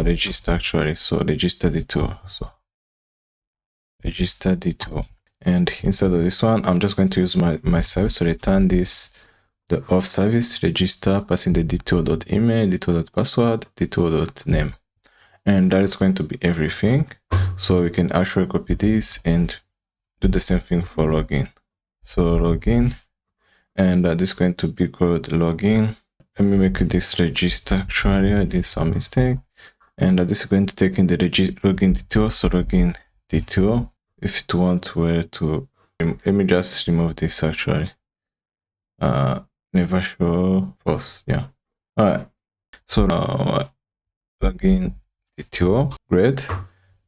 register actually, so register DTO, so register DTO. And inside of this one, I'm just going to use my service to return this, the auth service register, passing the DTO.email, DTO.password, DTO.name. And that is going to be everything. So we can actually copy this and do the same thing for login. So login, and this is going to be called login. Let me make this register. Actually, I did some mistake. And this is going to take in the login DTO, so login DTO. If you want where to, let me just remove this actually. Never show false, yeah. All right, so now login DTO, great.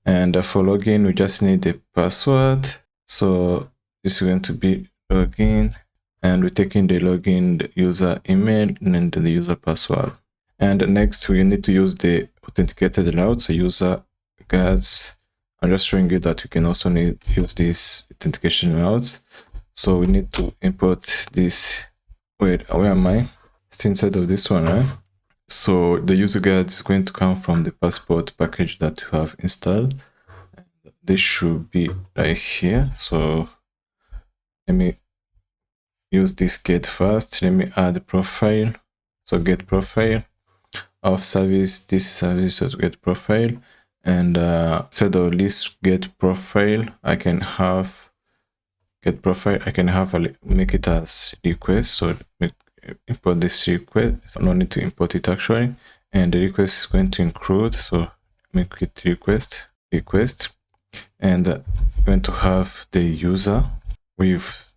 And for login, we just need the password. So this is going to be login, and we're taking the login, the user email, and then the user password. And next, we need to use the authenticated route, so user guards. I'm just showing you that we can also use these authentication routes. So we need to import this. Wait, where am I? It's inside of this one, right? So the user guide is going to come from the passport package that you have installed. This should be right here. So let me use this get first. Let me add the profile. So get profile, auth service, this service, so get profile. And instead of list get profile, I can have get profile. I can have make it as request. So import this request. No need to import it actually. And the request is going to include. So make it request. And I'm going to have the user with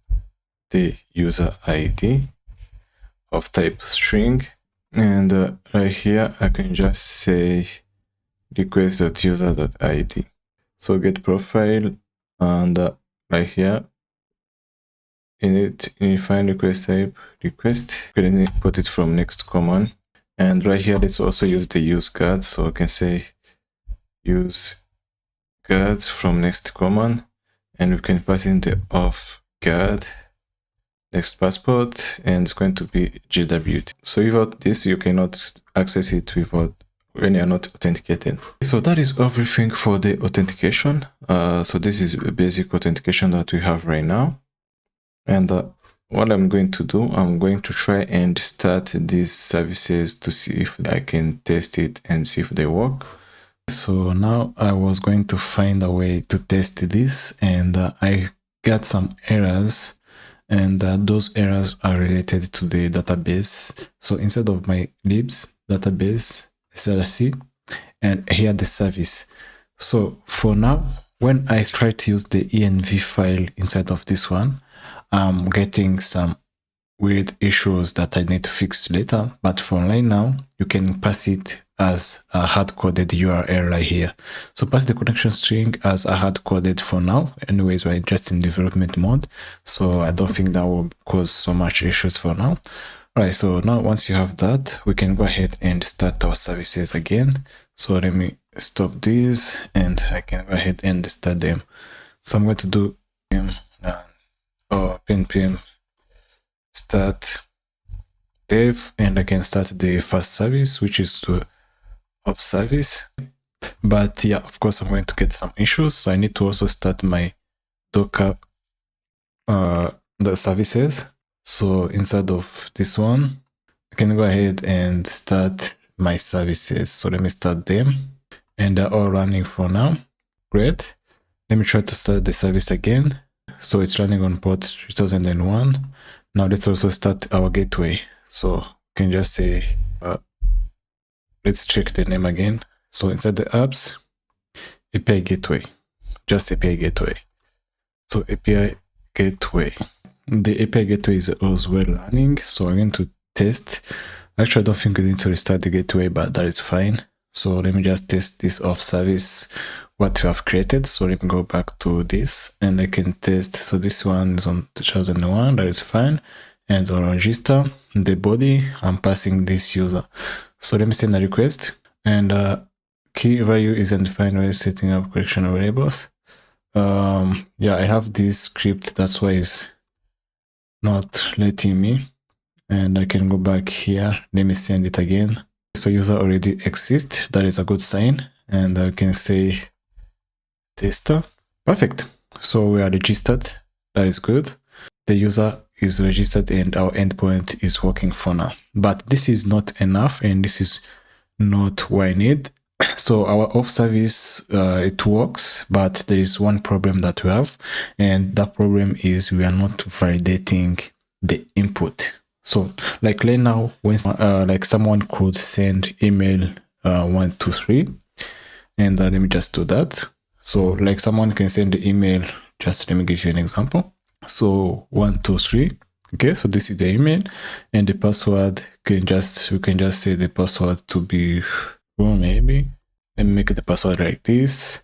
the user ID of type string. And right here, I can just say request.user.id. So get profile, and right here in find request type request, we can import it from next command. And right here, let's also use the use guard. So I can say use guards from next command, and we can pass in the auth guard next passport, and it's going to be GWT. So without this, you cannot access it when you are not authenticated. So that is everything for the authentication. So this is a basic authentication that we have right now. And what I'm going to do, I'm going to try and start these services to see if I can test it and see if they work. So now I was going to find a way to test this, and I got some errors, and those errors are related to the database. So instead of my libs database SRC, and here the service. So for now, when I try to use the env file inside of this one, I'm getting some weird issues that I need to fix later. But for right now, you can pass it as a hard-coded URL right here. So pass the connection string as a hard-coded for now. Anyways, we're just in development mode, so I don't think that will cause so much issues for now. All right, so now once you have that, we can go ahead and start our services again. So let me stop this, and I can go ahead and start them. So I'm going to do npm start dev, and I can start the first service, which is the auth service. But yeah, of course, I'm going to get some issues, so I need to also start my Docker the services. So inside of this one, I can go ahead and start my services. So let me start them, and they're all running for now. Great. Let me try to start the service again. So it's running on port 3001. Now let's also start our gateway. So we can just say, let's check the name again. So inside the apps, API gateway, just API gateway. So API gateway. The API gateway is also well running. So I'm going to test. Actually, I don't think we need to restart the gateway, but that is fine. So let me just test this Auth Service, what we have created. So let me go back to this and I can test. So this one is on 2001, that is fine. And on register, the body, I'm passing this user. So let me send a request, and key value is undefined while setting up collection of variables. Yeah, I have this script, that's why it's not letting me. And I can go back here. Let me send it again. So user already exists. That is a good sign. And I can say tester. Perfect. So we are registered. That is good. The user is registered and our endpoint is working for now. But this is not enough, and this is not what I need. So our Auth Service, it works, but there is one problem that we have, and that problem is we are not validating the input. So like right now, when like someone could send email 123, and let me just do that. So like someone can send the email, just let me give you an example. So 123, okay, so this is the email, and the password we can just say the password to be, well, maybe let me make the password like this,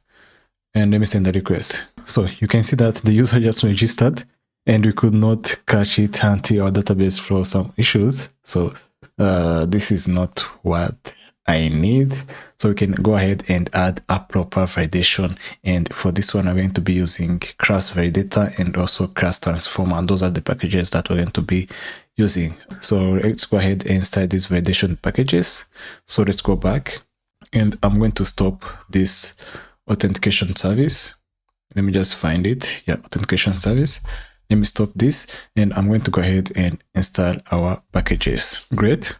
and let me send the request. So you can see that the user just registered, and we could not catch it until our database throws some issues. So this is not what I need. So we can go ahead and add a proper validation. And for this one, I'm going to be using Class Validator and also Class Transformer. Those are the packages that we're going to be using. So let's go ahead and start these validation packages. So let's go back, and I'm going to stop this authentication service. Let me just find it. Yeah, authentication service. Let me stop this, and I'm going to go ahead and install our packages. Great.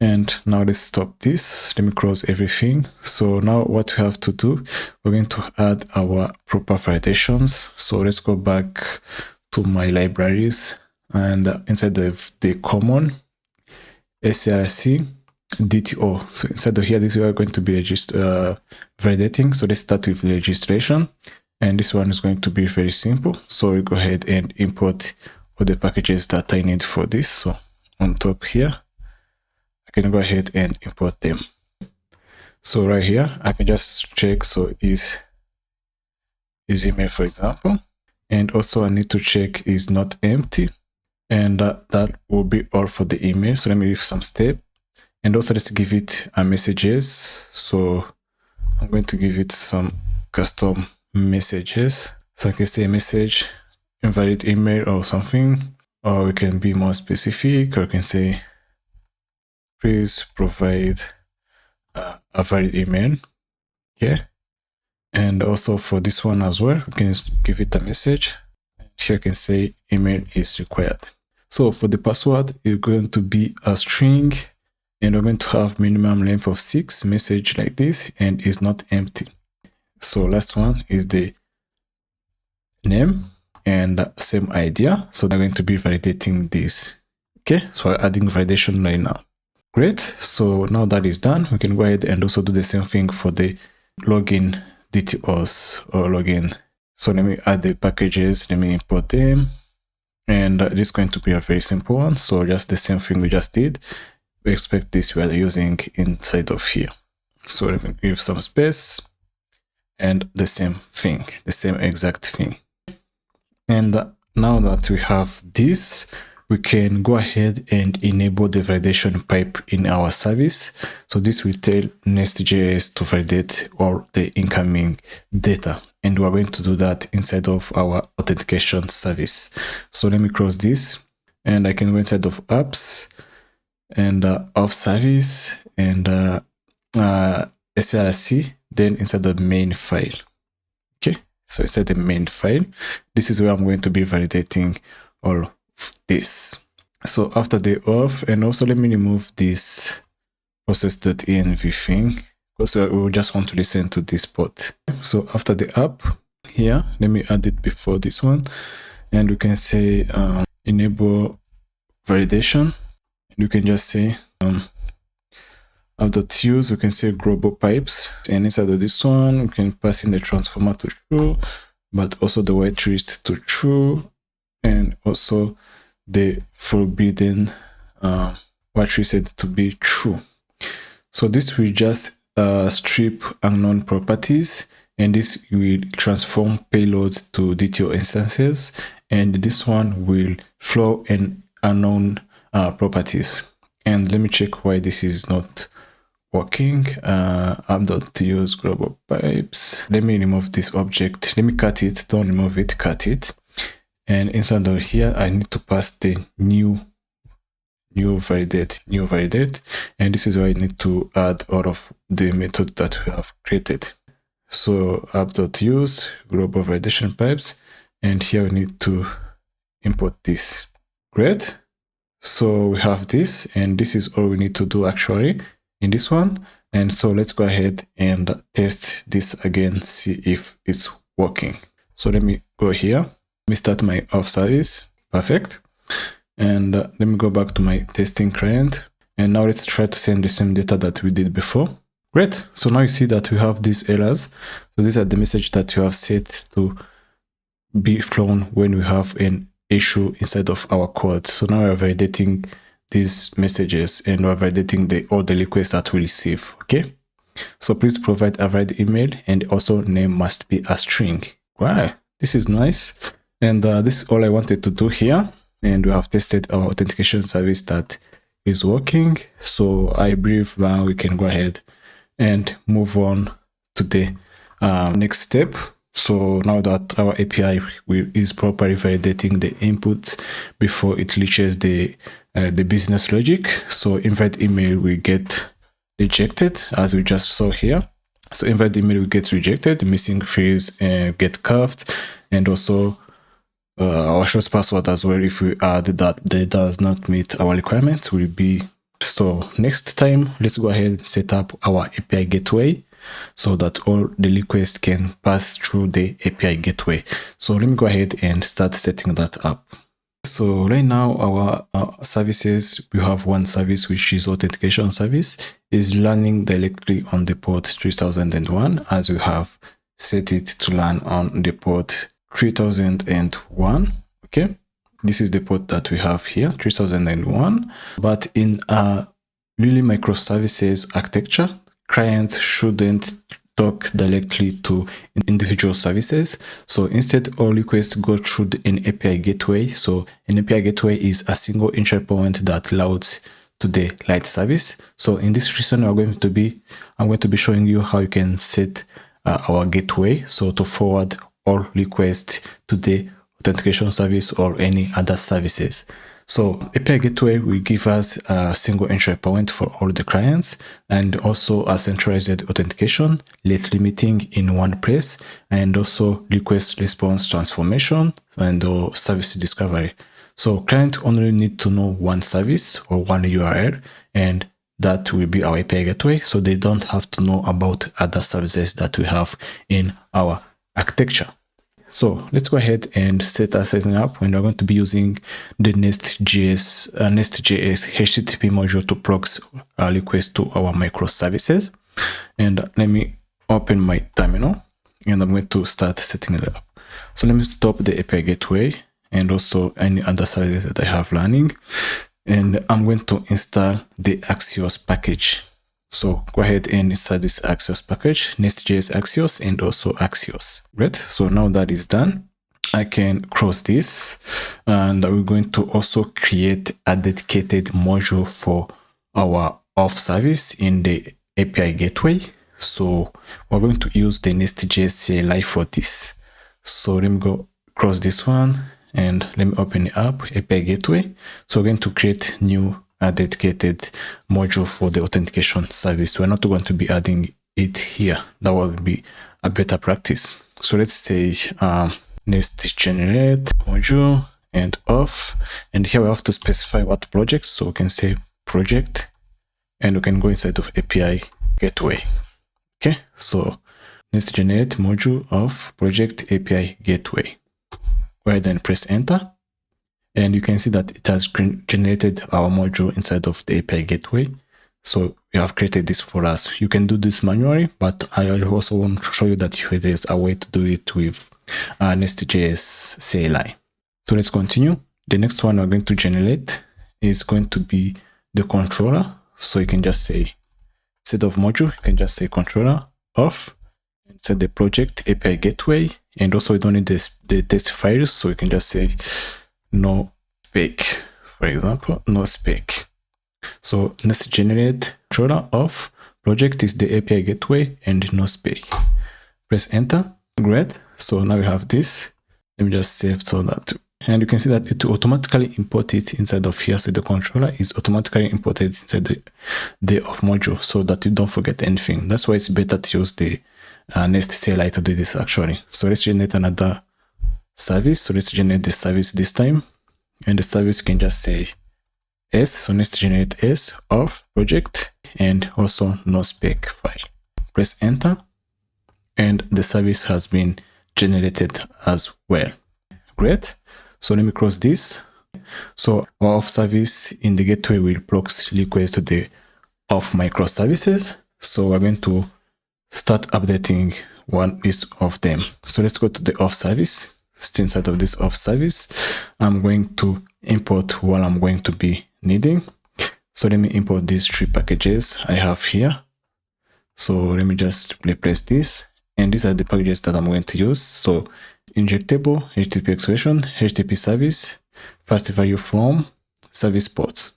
And now let's stop this. Let me close everything. So now what we have to do, we're going to add our proper validations. So let's go back to my libraries, and inside of the common src DTO. So inside of here, this we are going to be validating. So let's start with the registration. And this one is going to be very simple. So we go ahead and import all the packages that I need for this. So on top here, I can go ahead and import them. So right here, I can just check. So is email, for example. And also I need to check is not empty. And that will be all for the email. So let me give some step. And also let's give it a messages. So I'm going to give it some custom messages. So I can say message invalid email or something, or we can be more specific, or we can say please provide a valid email. Okay. And also for this one as well, we can give it a message. Here I can say email is required. So for the password, it's going to be a string, and we're going to have minimum length of 6, message like this, and is not empty. So last one is the name, and same idea. So they're going to be validating this. Okay, so we're adding validation right now. Great. So now that is done, we can go ahead and also do the same thing for the login DTOs or login. So let me add the packages, let me import them, and this is going to be a very simple one. So just the same thing we just did. We expect this we are using inside of here. So let me give some space. And the same thing, the same exact thing. And now that we have this, we can go ahead and enable the validation pipe in our service. So this will tell Nest.js to validate all the incoming data. And we're going to do that inside of our authentication service. So let me close this, and I can go inside of apps and Auth Service and src. Then inside the main file. Okay, so inside the main file, this is where I'm going to be validating all of this. So after the auth, and also let me remove this process.env thing, because we just want to listen to this port. So after the app here, let me add it before this one, and we can say enable validation, and you can just say app.use, we can say global pipes, and inside of this one we can pass in the transformer to true, but also the white list to true, and also the forbidden white list to be true. So this will just strip unknown properties, and this will transform payloads to DTO instances, and this one will flow in unknown properties. And let me check why this is not working. App.use global pipes. Let me remove this object. Let me cut it. Don't remove it, cut it. And inside of here, I need to pass the new validate, and this is why I need to add all of the method that we have created. So app.use global validation pipes, and here we need to import this. Great. So we have this, and this is all we need to do actually in this one. And so let's go ahead and test this again, see if it's working. So let me go here. Let me start my Auth Service. Perfect. And let me go back to my testing client. And now let's try to send the same data that we did before. Great. So now you see that we have these errors. So these are the message that you have set to be flown when we have an issue inside of our code. So now we're validating these messages, and we're validating all the requests that we receive. Okay. So please provide a valid email, and also name must be a string. Wow, this is nice. And this is all I wanted to do here. And we have tested our authentication service that is working. So I believe now we can go ahead and move on to the next step. So now that our API is properly validating the inputs before it reaches the business logic, so invite email will get rejected, as we just saw here. So invite email will get rejected, missing fields get curved, and also our shows password as well, if we add that they does not meet our requirements, will be. So next time, let's go ahead and set up our API gateway so that all the requests can pass through the API gateway. So let me go ahead and start setting that up. So right now, our services, we have one service, which is authentication service, is running directly on the port 3001, as we have set it to run on the port 3001. Okay, this is the port that we have here, 3001. But in a really microservices architecture, clients shouldn't talk directly to individual services. So instead, all requests go through an API gateway. So an API gateway is a single entry point that routes to the right service. So in this lesson, I'm going to be showing you how you can set our gateway, so to forward all requests to the authentication service or any other services. So API gateway will give us a single entry point for all the clients, and also a centralized authentication, rate limiting in one place, and also request response transformation and service discovery. So client only need to know one service or one URL, and that will be our API gateway. So they don't have to know about other services that we have in our architecture. So let's go ahead and set our setting up, and we're going to be using the Nest.js HTTP module to proxy a request to our microservices. And let me open my terminal, and I'm going to start setting it up. So let me stop the API gateway and also any other services that I have running. And I'm going to install the Axios package. So go ahead and install this Axios package, NestJS Axios and also Axios. Great. So now that is done, I can close this, and we're going to also create a dedicated module for our Auth service in the API gateway. So we're going to use the Next.js CLI for this. So let me go close this one, and let me open it up, API gateway. So we're going to create new dedicated module for the authentication service. We're not going to be adding it here. That will be a better practice. So let's say Nest generate module and auth, and here we have to specify what project. So we can say project, and we can go inside of API gateway. Okay, so Nest generate module of project API gateway. Go ahead and press enter. And you can see that it has generated our module inside of the API gateway. So we have created this for us. You can do this manually, but I also want to show you that there is a way to do it with Nest.js CLI. So let's continue. The next one we're going to generate is going to be the controller. So you can just say instead of module, you can just say controller of, and set the project API gateway. And also we don't need the test files, so you can just say no spec, for example, no spec. So let's generate controller of project is the API gateway and no spec. Press enter. Great. So now we have this. Let me just save so that, and you can see that it will automatically import it inside of here. So the controller is automatically imported inside the of module, so that you don't forget anything. That's why it's better to use the Nest CLI to do this actually. So let's generate another service. So let's generate the service this time, and the service can just say S. So let's generate S of project and also no spec file. Press enter, and the service has been generated as well. Great. So let me close this. So our auth service in the gateway will proxy request to the auth microservices. So we're going to start updating one list of them. So let's go to the auth service. Still inside of this auth service, I'm going to import what I'm going to be needing. So let me import these 3 packages I have here. So let me just replace this. And these are the packages that I'm going to use. So injectable, HTTP expression, HTTP service, fast value from, service ports.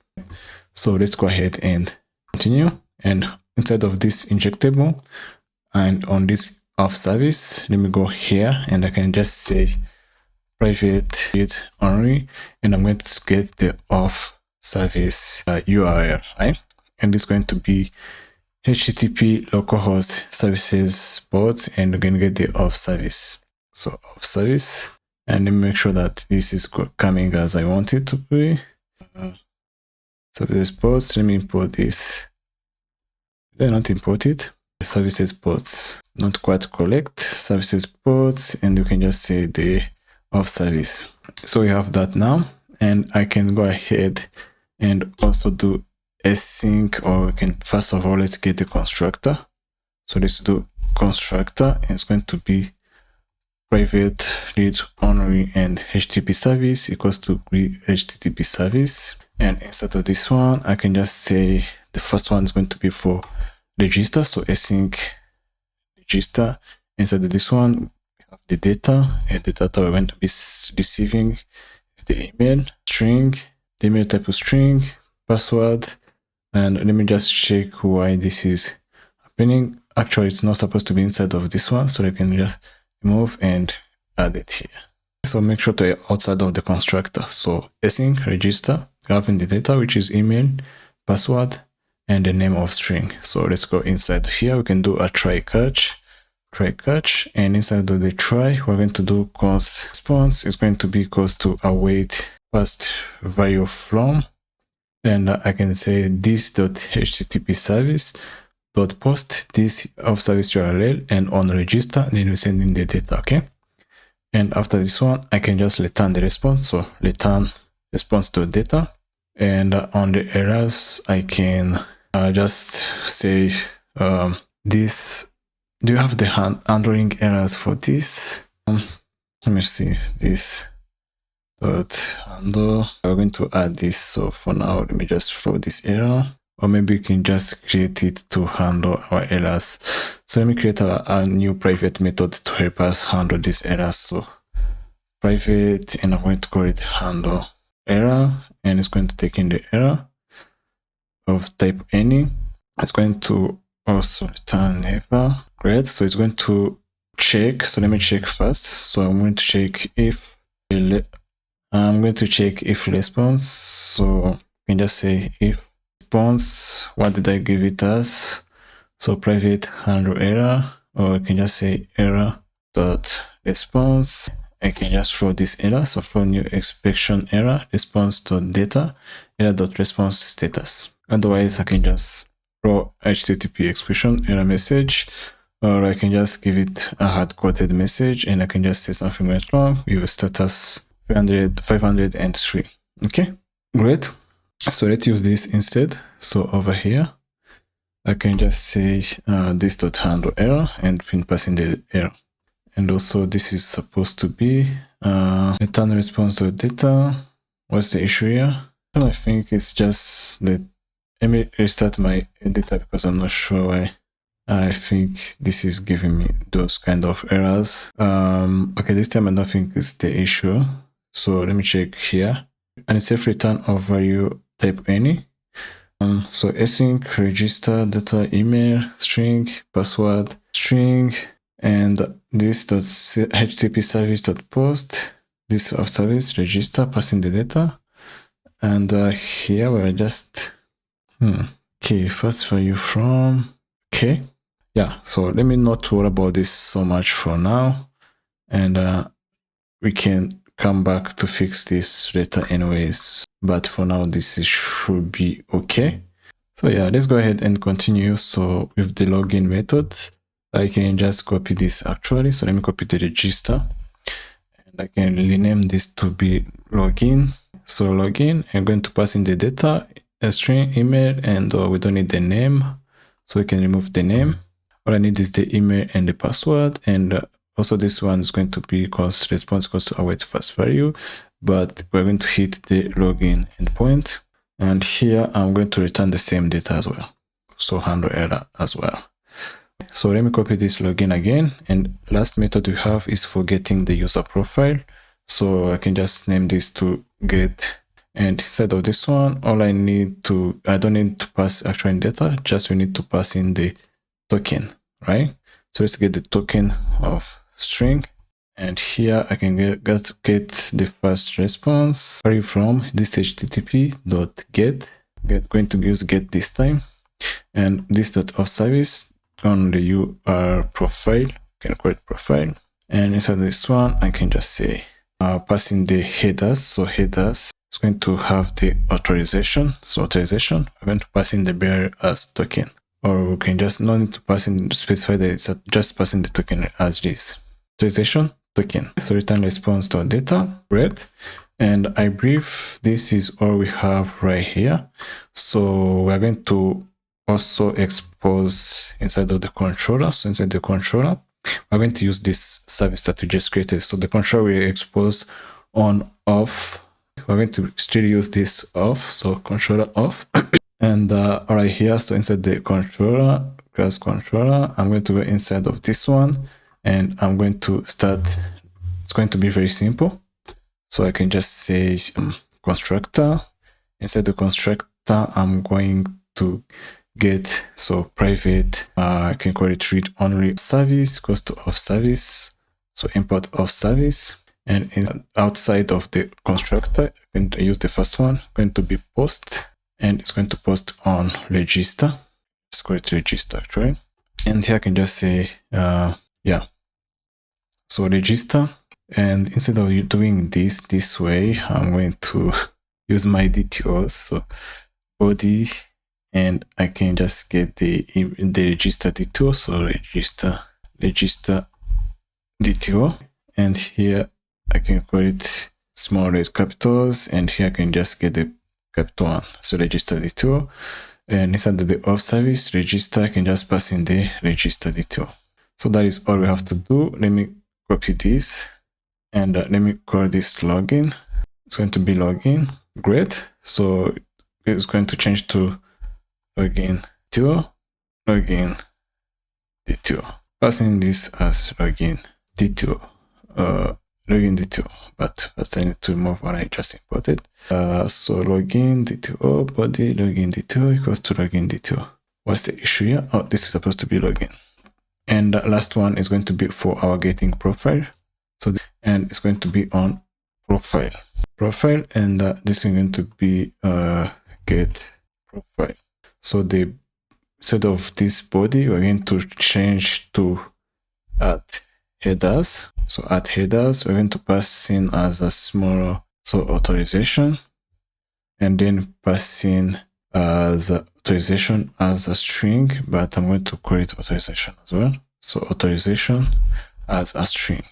So let's go ahead and continue. And inside of this injectable and on this auth service, let me go here and I can just say private read only, and I'm going to get the auth service URL, right? And it's going to be HTTP localhost services ports, and you're going to get the auth service. So auth service, and let me make sure that this is coming as I want it to be. Services ports, let me import this. Did I not import it? Services ports, not quite correct. Services ports, and you can just say the auth service. So we have that now, and I can go ahead and also do async, or we can, first of all, let's get the constructor. So let's do constructor, and it's going to be private read only and HTTP service equals to HTTP service. And instead of this one, I can just say the first one is going to be for register. So async register. Inside of this one, we have the data, and the data we're going to be receiving is the email string, the email type of string, password. And let me just check why this is happening. Actually, it's not supposed to be inside of this one, so I can just remove and add it here. So make sure to outside of the constructor. So async register, having the data, which is email, password, and the name of string. So let's go inside here. We can do a try catch, and inside of the try, we're going to do const response is going to be equals to await first value from. And I can say this.http service dot post this auth service URL and on register, then we send in the data. Okay. And after this one, I can just return the response. So return response to data. And on the errors, I can just say this. Do you have the handling errors for this? Let me see this. Handle. We're going to add this. So for now, let me just throw this error, or maybe you can just create it to handle our errors. So let me create a new private method to help us handle these errors. So private, and I'm going to call it handle error, and it's going to take in the error of type any. It's going to also return never. Great. So it's going to check. So let me check first. So I'm going to check if response. So you can just say if response, what did I give it as? So private handle error, or I can just say error dot response. I can just throw this error. So throw new expression error response dot data error dot response status. Otherwise, I can just throw HTTP expression error message, or I can just give it a hard-coded message, and I can just say something went wrong with a status 503. Okay, great. So let's use this instead. So over here, I can just say this dot handle error and pass in the error. And also this is supposed to be return response to data. What's the issue here? I think it's just the Let me restart my editor because I'm not sure why. I think this is giving me those kind of errors. Okay, this time I don't think it's the issue. So let me check here. And it's safe return of value type any. So async, register, data, email, string, password, string, and this http service.post, this auth service, register, passing the data. And here we're just, okay, first value from, okay. Yeah, so let me not worry about this so much for now. And we can come back to fix this later anyways. But for now, this should be okay. So yeah, let's go ahead and continue. So with the login method, I can just copy this actually. So let me copy the register. And I can rename this to be login. So login, I'm going to pass in the data, a string, email, and we don't need the name. So we can remove the name. All I need is the email and the password. And also this one is going to be response equals to await first value, but we're going to hit the login endpoint. And here I'm going to return the same data as well. So handle error as well. So let me copy this login again. And last method we have is for getting the user profile. So I can just name this to get. And instead of this one, I don't need to pass actual data, just we need to pass in the token, right? So let's get the token of string. And here I can get the first response from this http.get. Going to use get this time. And this .auth service on the UR profile, can create profile. And inside this one, I can just say passing the headers. So headers is going to have the authorization. So authorization, I'm going to pass in the bearer as token. Or we can just not need to pass in, specify that it's just passing the token as this. Authorization token. So return response to data, great. And I believe this is all we have right here. So we're going to also expose inside of the controller. So inside the controller, we're going to use this service that we just created. So the controller we expose on off. We're going to still use this off. So controller off. And right here, so inside the controller, class controller, I'm going to go inside of this one and I'm going to start. It's going to be very simple. So I can just say constructor. Inside the constructor, I'm going to get, so private, I can call it read only service, goes to auth service. So import auth service. And outside of the constructor, I'm going to use the first one, going to be post. And it's going to post on register. Let's call it register actually. And here I can just say, yeah. So register. And instead of doing this way, I'm going to use my DTOs. So body, and I can just get the register DTO. So register DTO. And here I can call it small red capitals. And here I can just get the capital one. So register DTO. And inside the auth service register, I can just pass in the register DTO. So that is all we have to do. Let me copy this and let me call this login. It's going to be login. Great. So it's going to change to login DTO, login DTO. Passing this as login DTO, login DTO. But first I need to remove what I just imported. So login DTO body login DTO equals to login DTO. What's the issue here? Oh, this is supposed to be login. And the last one is going to be for our getting profile. So and it's going to be on profile, and this is going to be get profile. So the instead of this body, we're going to change to add headers. So add headers, we're going to pass in as a small, so authorization, and then pass in as authorization as a string, but I'm going to call it authorization as well. So authorization as a string.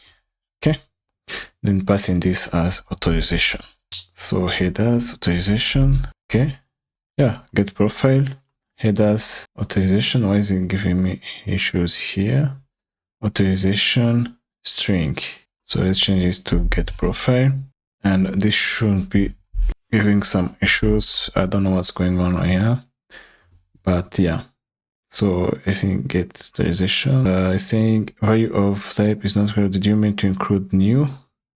Okay. Then pass in this as authorization. So headers, authorization. Okay. Yeah. Get profile, headers, authorization. Why is it giving me issues here? Authorization, string. So let's change this to get profile, and this should be giving some issues. I don't know what's going on right here. but yeah. So I think get authorization. Saying value of type is not correct. Did you mean to include new?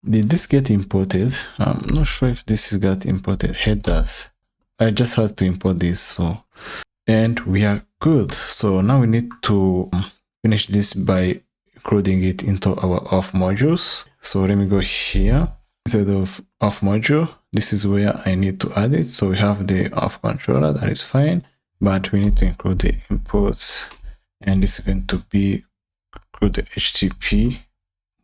Did this get imported? I'm not sure if this got imported. Headers. I just had to import this. So, and we are good. So now we need to finish this by including it into our auth modules. So let me go here. Instead of auth module, this is where I need to add it. So we have the auth controller, that is fine, but we need to include the imports, and this is going to be include the HTTP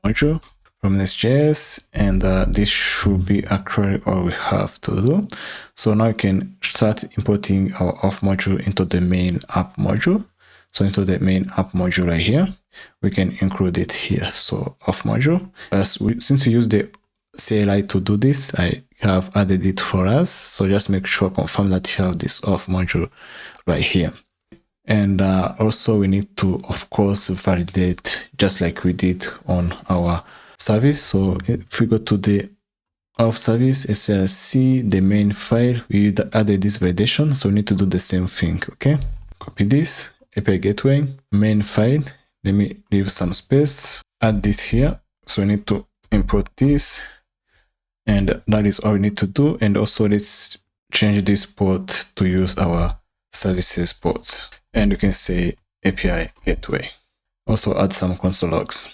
module from Nest.js, and this should be actually all we have to do. So now we can start importing our auth module into the main app module. So into the main app module right here, we can include it here. So auth module, since we use the CLI to do this, I have added it for us. So just make sure, confirm that you have this auth module right here. And also we need to, of course, validate just like we did on our service. So if we go to the auth service, SRC, the main file, we added this validation. So we need to do the same thing. Okay, copy this API gateway main file. Let me leave some space, add this here. So we need to import this, and that is all we need to do. And also let's change this port to use our services port, and you can say API gateway. Also add some console logs.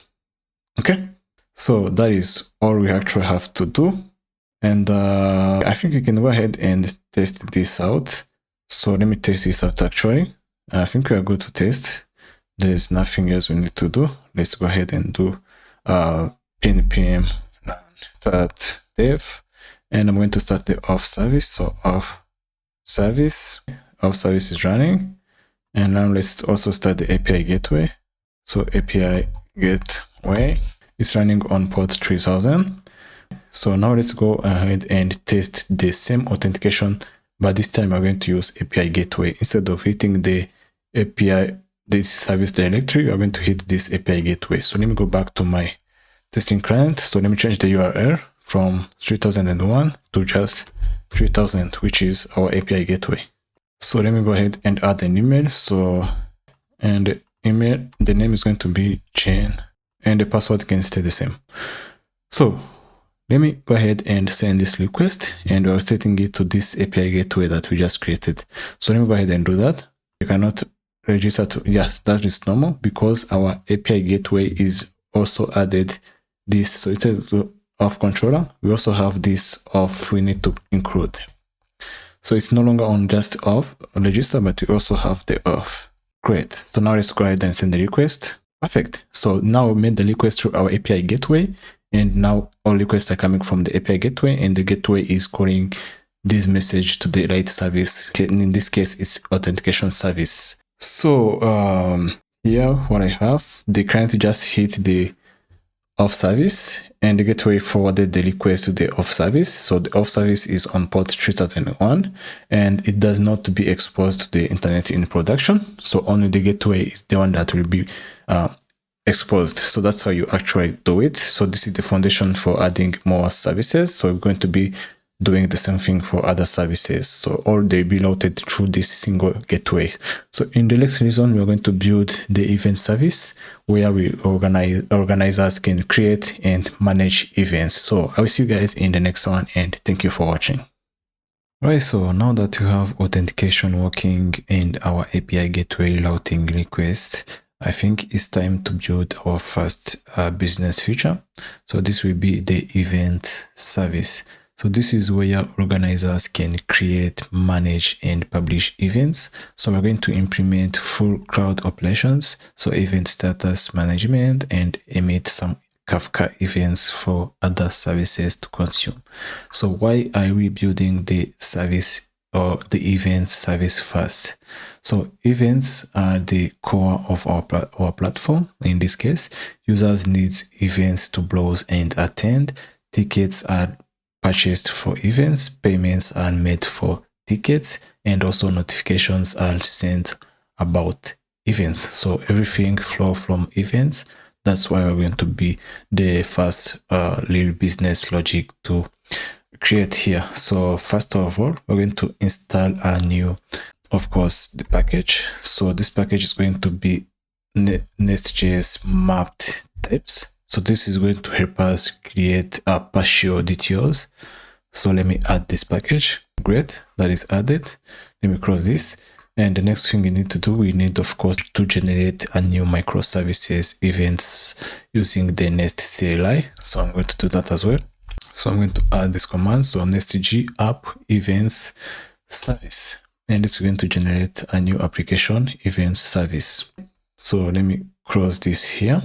Okay, so that is all we actually have to do. And I think you can go ahead and test this out. So let me test this out actually. I think we are good to test. There's nothing else we need to do. Let's go ahead and do npm start dev, and I'm going to start the auth service. So auth service is running, and now let's also start the API gateway. So API gateway is running on port 3000. So now let's go ahead and test the same authentication, but this time we're going to use API gateway. Instead of hitting the API, this service directory, we're going to hit this API gateway. So let me go back to my testing client. So let me change the URL from 3001 to just 3000, which is our API gateway. So let me go ahead and add an email. So, and the email, the name is going to be Jane, and the password can stay the same. So let me go ahead and send this request, and we're setting it to this API gateway that we just created. So let me go ahead and do that. You cannot register to, yes, that is normal because our API gateway is also added this. So it's a auth controller. We also have this auth we need to include. So it's no longer on just auth register, but we also have the auth. Great. So now let's go ahead and send the request. Perfect. So now we made the request through our API gateway, and now all requests are coming from the API gateway, and the gateway is calling this message to the right service. In this case, it's authentication service. So here what I have, the client just hit the auth service, and the gateway forwarded the request to the auth service. So the auth service is on port 3001, and it does not be exposed to the internet in production. So only the gateway is the one that will be exposed. So that's how you actually do it. So this is the foundation for adding more services. So we're going to be doing the same thing for other services. So all they be routed through this single gateway. So in the next lesson, we're going to build the event service where we organizers can create and manage events. So I will see you guys in the next one, and thank you for watching. Right, so now that you have authentication working and our API gateway routing request, I think it's time to build our first business feature. So this will be the event service. So this is where organizers can create, manage, and publish events. So we're going to implement full cloud operations, so event status management, and emit some Kafka events for other services to consume. So why are we building the service or the event service first? So events are the core of our platform. In this case, users need events to browse and attend. Tickets are purchased for events, payments are made for tickets, and also notifications are sent about events. So everything flows from events. That's why we're going to be the first little business logic to create here. So first of all, we're going to install a new of course, the package. So this package is going to be NestJS mapped types. So this is going to help us create partial DTOs. So let me add this package. Great, that is added. Let me close this. And the next thing we need to do, we need, of course, to generate a new microservices events using the Nest CLI. So I'm going to do that as well. So I'm going to add this command. So nestg app events service, and it's going to generate a new application events service. So let me close this here.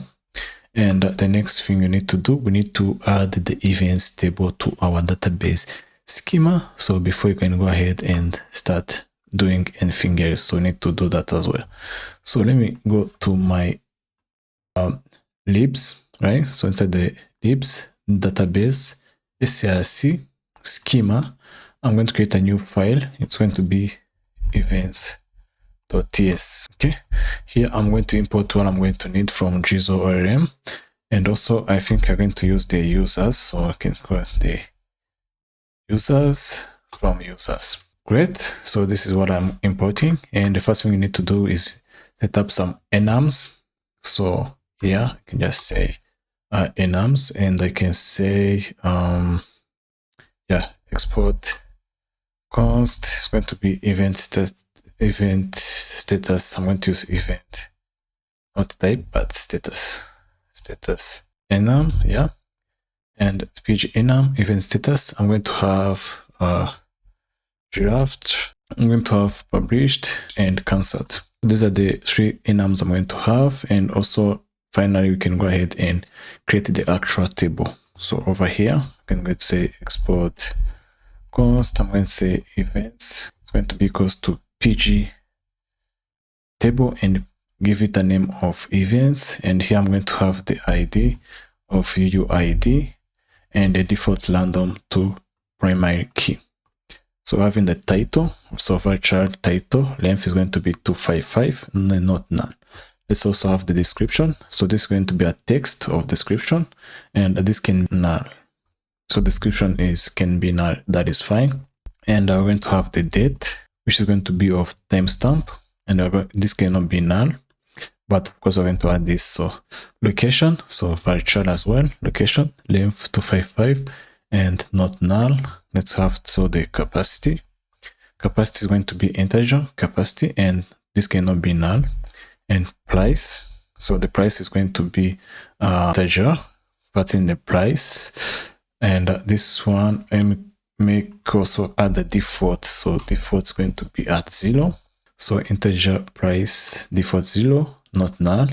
And the next thing you need to do, we need to add the events table to our database schema. So before you can go ahead and start doing anything else, so we need to do that as well. So let me go to my libs, right? So inside the libs database src schema, I'm going to create a new file. It's going to be events.ts. Okay, here I'm going to import what I'm going to need from Drizzle ORM, and also I think I'm going to use the users, so I can call the users from users. Great, so this is what I'm importing, and the first thing you need to do is set up some enums. So here I can just say enums, and I can say export const is going to be event status. I'm going to use event, not type, but status enum, and pg enum event status. I'm going to have draft, I'm going to have published and cancelled. These are the three enums I'm going to have, and also finally we can go ahead and create the actual table. So over here I'm going to say export const, I'm going to say events, it's going to be equals to pg table and give it a name of events, and here I'm going to have the id of UUID and the default random to primary key. So having the title, so virtual title length is going to be 255, not null. Let's also have the description. So this is going to be a text of description, and this can be null. So description can be null, that is fine. And we're going to have the date, which is going to be of timestamp, and this cannot be null, but of course we're going to add this. So location, so virtual as well, location, length 255 and not null. Let's have the capacity. Capacity is going to be integer capacity, and this cannot be null. And price, so the price is going to be integer, but in the price. And this one, I make also add the default. So default is going to be at 0. So integer price default 0, not null,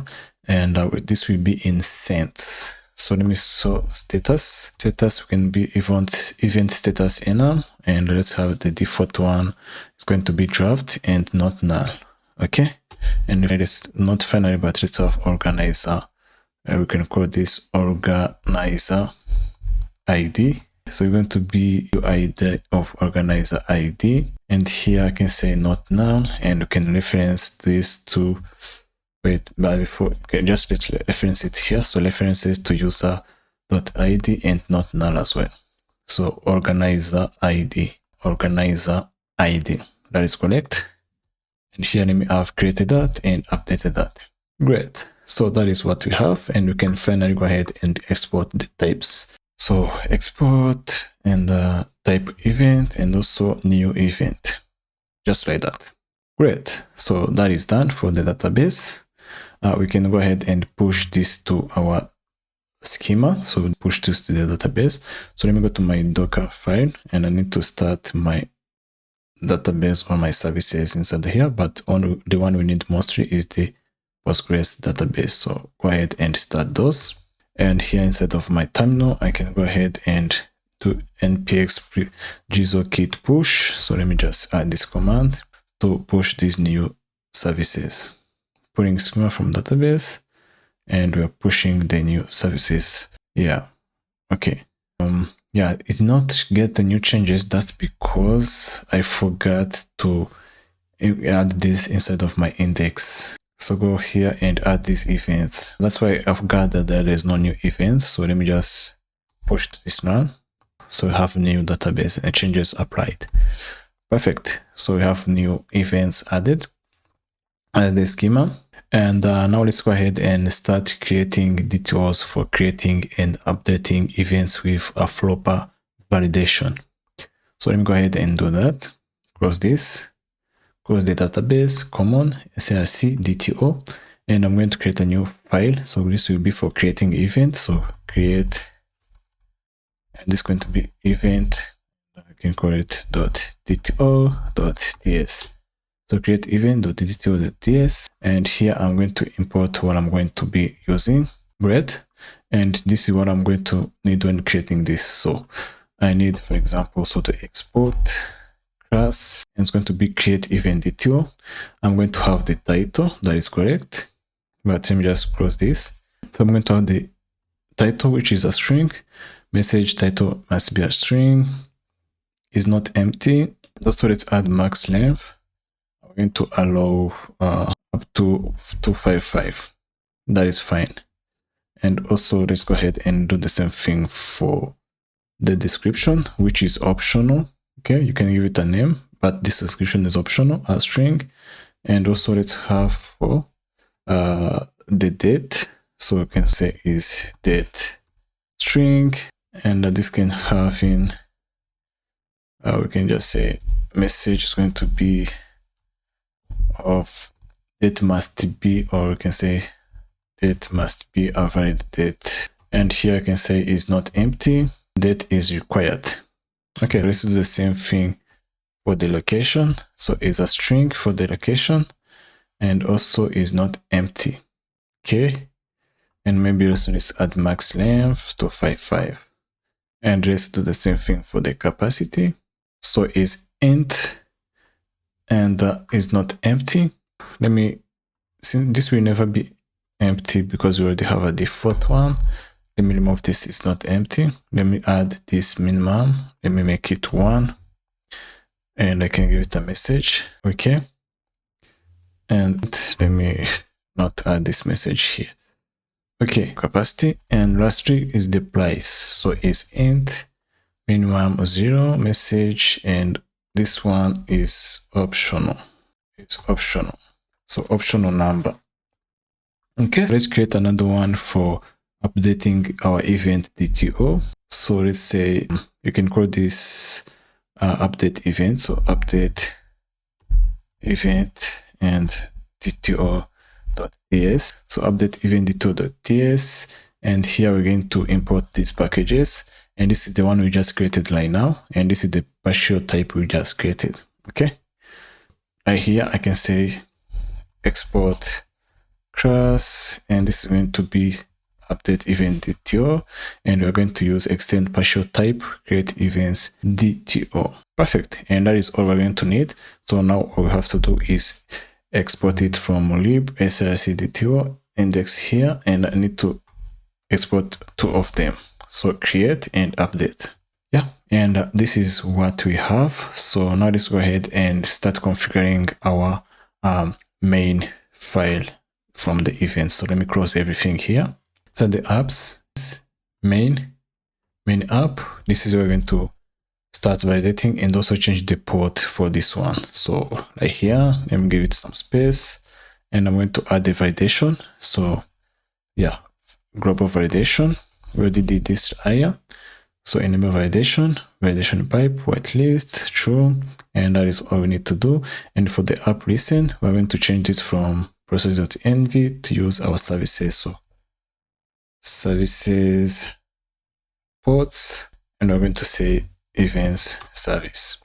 and this will be in cents. So let me status can be event status enum, and let's have the default one. It's going to be draft and not null. Okay, and it's not finally, but let's have organizer. We can call this organizer ID. So it's going to be UID of organizer ID, and here I can say not null, and you can reference this to just let's reference it here. So references to user.id and not null as well. So organizer ID, that is correct. And here let me have created that and updated that. Great. So that is what we have, and we can finally go ahead and export the types. So export and type event and also new event, just like that. Great. So that is done for the database. We can go ahead and push this to our schema. So we push this to the database. So let me go to my Docker file, and I need to start my database or my services inside here, but the one we need mostly is the Postgres database. So go ahead and start those. And here inside of my terminal, I can go ahead and do npx drizzle kit push. So let me just add this command to push these new services. Putting schema from database, and we're pushing the new services. Yeah. Okay. Yeah, it did not get the new changes. That's because I forgot to add this inside of my index. So go here and add these events. That's why I've gathered that there's no new events. So let me just push this now. So we have a new database and changes applied. Perfect. So we have new events added as the schema. And now let's go ahead and start creating DTOs for creating and updating events with a flopper validation. So let me go ahead and do that. Close this, close the database, common, src DTO, and I'm going to create a new file. So this will be for creating event. So create, and this is going to be event. I can call it .dto.ts. So create event.dto.ts, and here I'm going to import what I'm going to be using, bread, and this is what I'm going to need when creating this. So I need, for example, so to export class, and it's going to be create event DTO. I'm going to have the title that is correct, but let me just close this. So I'm going to have the title, which is a string. Message title must be a string, is not empty. Also, let's add max length. I'm going to allow up to 255. That is fine. And also let's go ahead and do the same thing for the description, which is optional. Okay, you can give it a name, but this description is optional, a string. And also let's have for the date. So we can say is date string, and this can have in we can just say message is going to be of date must be, or we can say date must be a valid date. And here I can say is not empty, date is required. Okay, let's do the same thing for the location. So is a string for the location, and also is not empty. Okay, and maybe also let's add max length to 55, and let's do the same thing for the capacity. So is int, and is not empty. Let me, since this will never be empty because we already have a default one, let me remove this, is not empty. Let me add this minimum, let me make it 1, and I can give it a message. Okay, and let me not add this message here. Okay, capacity, and lastly is the price. So is int minimum 0 message, and this one is optional. It's optional. So optional number. Okay, let's create another one for updating our event DTO. So let's say you can call this update event. So update event and DTO.ts. So update event DTO.ts, and here we're going to import these packages. And this is the one we just created right now, and this is the partial type we just created. Okay, here I can say export class, and this is going to be update event DTO, and we're going to use extend partial type create events DTO. Perfect, and that is all we're going to need. So now all we have to do is export it from lib src DTO index here, and I need to export 2 of them. So create and update. Yeah, and this is what we have. So now let's go ahead and start configuring our main file from the event. So let me close everything here. So the apps, main app, this is where we're going to start validating and also change the port for this one. So right here, let me give it some space, and I'm going to add the validation. So yeah, global validation. We already did this area. So enable validation pipe, whitelist, true, and that is all we need to do. And for the app listen, we're going to change this from process.env to use our services. So services ports, and we're going to say events service,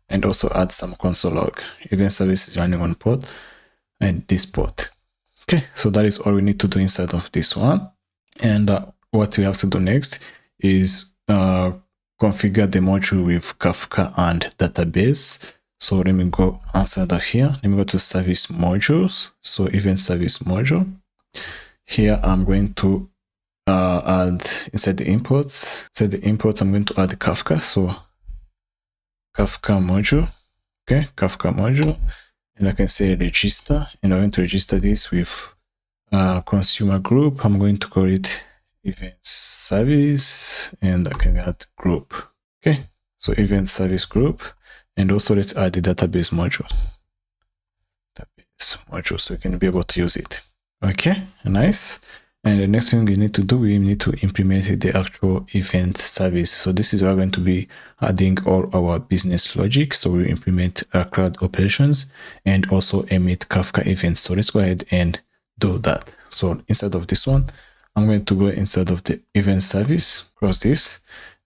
and also add some console log. Event service is running on port and this port. Okay, so that is all we need to do inside of this one. And what we have to do next is configure the module with Kafka and database. So let me go outside of here. Let me go to service modules. So event service module. Here I'm going to add inside the imports. Inside the imports, I'm going to add the Kafka. So Kafka module. Okay, Kafka module. And I can say register. And I'm going to register this with consumer group. I'm going to call it event service, and I can add group. Okay, so event service group, And also let's add the database module. So you can be able to use it. Okay, nice. And the next thing we need to do, we need to implement the actual event service. So this is where we're going to be adding all our business logic. So we implement cloud operations and also emit Kafka events. So let's go ahead and do that. So inside of this one, I'm going to go inside of the event service, cross this.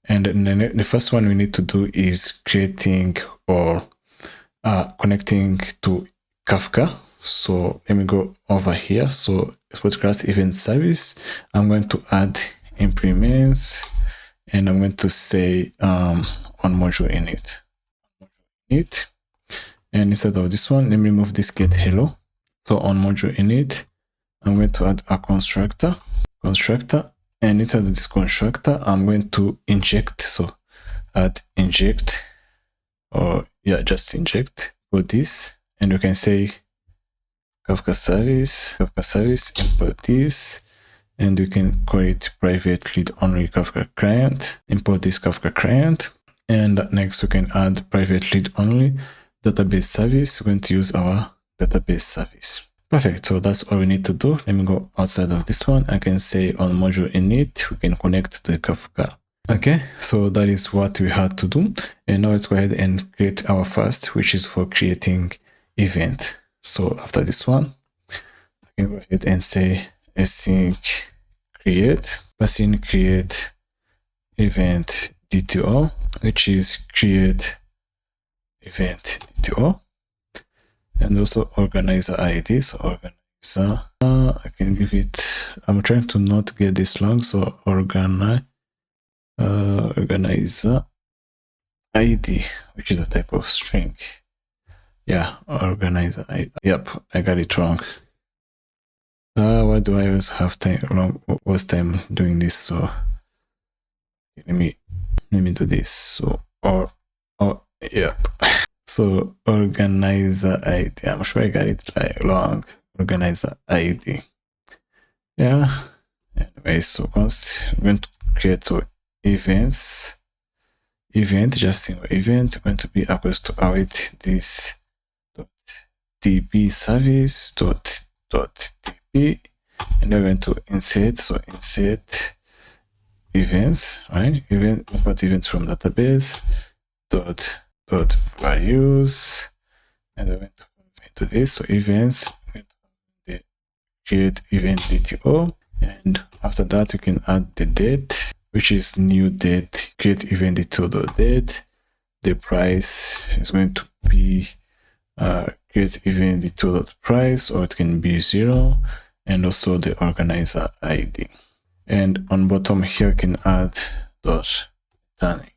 And then the first one we need to do is creating or connecting to Kafka. So let me go over here. So Postgres event service, I'm going to add implements, and I'm going to say on module init. And instead of this one, let me remove this get hello. So on module init, I'm going to add a constructor, and inside of this constructor, I'm going to inject. So add inject, or yeah, just inject for this, and you can say Kafka service, import this, and you can call it private read only Kafka client, import this Kafka client, and next we can add private read only database service. We're going to use our database service. Perfect. So that's all we need to do. Let me go outside of this one. I can say on module init, we can connect to the Kafka. Okay, so that is what we had to do. And now let's go ahead and create our first, which is for creating event. So after this one, I can go ahead and say async create event DTO, which is create event DTO, and also organizer ID. So organizer, I can give it, I'm trying to not get this long. So organizer ID, which is a type of string. Yeah, organizer. Yep, I got it wrong. Why do I always have waste time doing this? So let me do this. So yep. So organizer ID. I'm sure I got it wrong. Organizer ID. Yeah. Anyway, so I'm going to create events. Just single event going to be equals to await this db service db, and we're going to insert. So insert events, right? Import events from database dot values, and we're going to this. So events, the create event DTO, and after that we can add the date, which is new date, create event DTO.date. The price is going to be create event DTO.price, or it can be 0, and also the organizer ID. And on bottom here, you can add dot returning.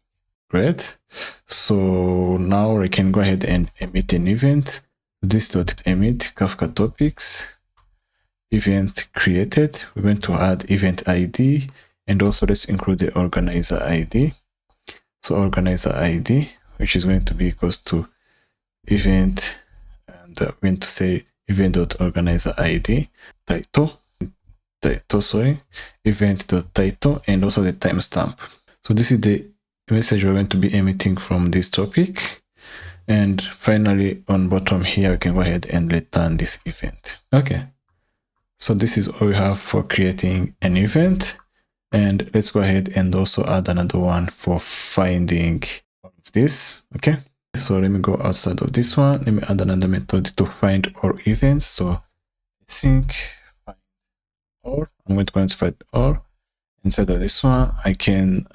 Great. So now we can go ahead and emit an event. This dot emit Kafka topics event created. We're going to add event ID, and also let's include the organizer ID. So organizer ID, which is going to be equals to event, and we're going to say event.organizer ID title, event.title, and also the timestamp. So this is the message we're going to be emitting from this topic. And finally, on bottom here, we can go ahead and return this event. Okay. So this is all we have for creating an event. And let's go ahead and also add another one for finding all of this. Okay. So let me go outside of this one. Let me add another method to find all events. So async find all. I'm going to find all. Inside of this one, I can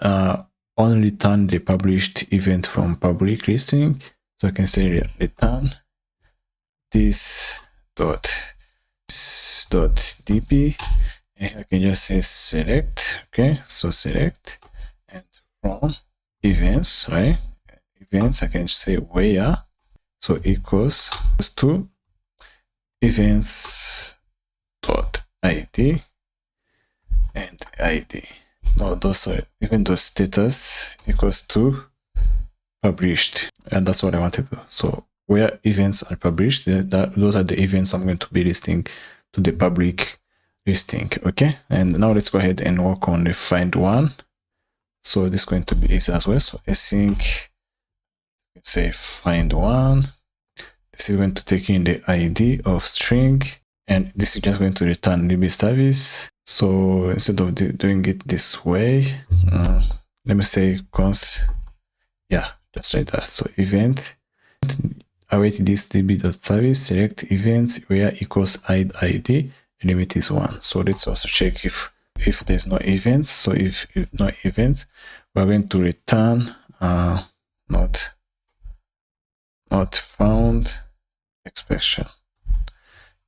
only return the published event from public listing. So I can say return this dot db, and I can just say select. Okay, so select, and from events, right? Events, I can say where, so equals to events dot id and id. No, those are even the status equals to published, and that's what I wanted to do. So where events are published, those are the events I'm going to be listing to the public listing. Okay, and now let's go ahead and work on the find one. So this is going to be easy as well. So async say find one. This is going to take in the ID of string, and this is just going to return DB service. So instead of doing it this way, let me say const, yeah, just like that. So event await this db.service, select events where equals ID, limit is 1. So let's also check if there's no events. So if no events, we're going to return not found expression,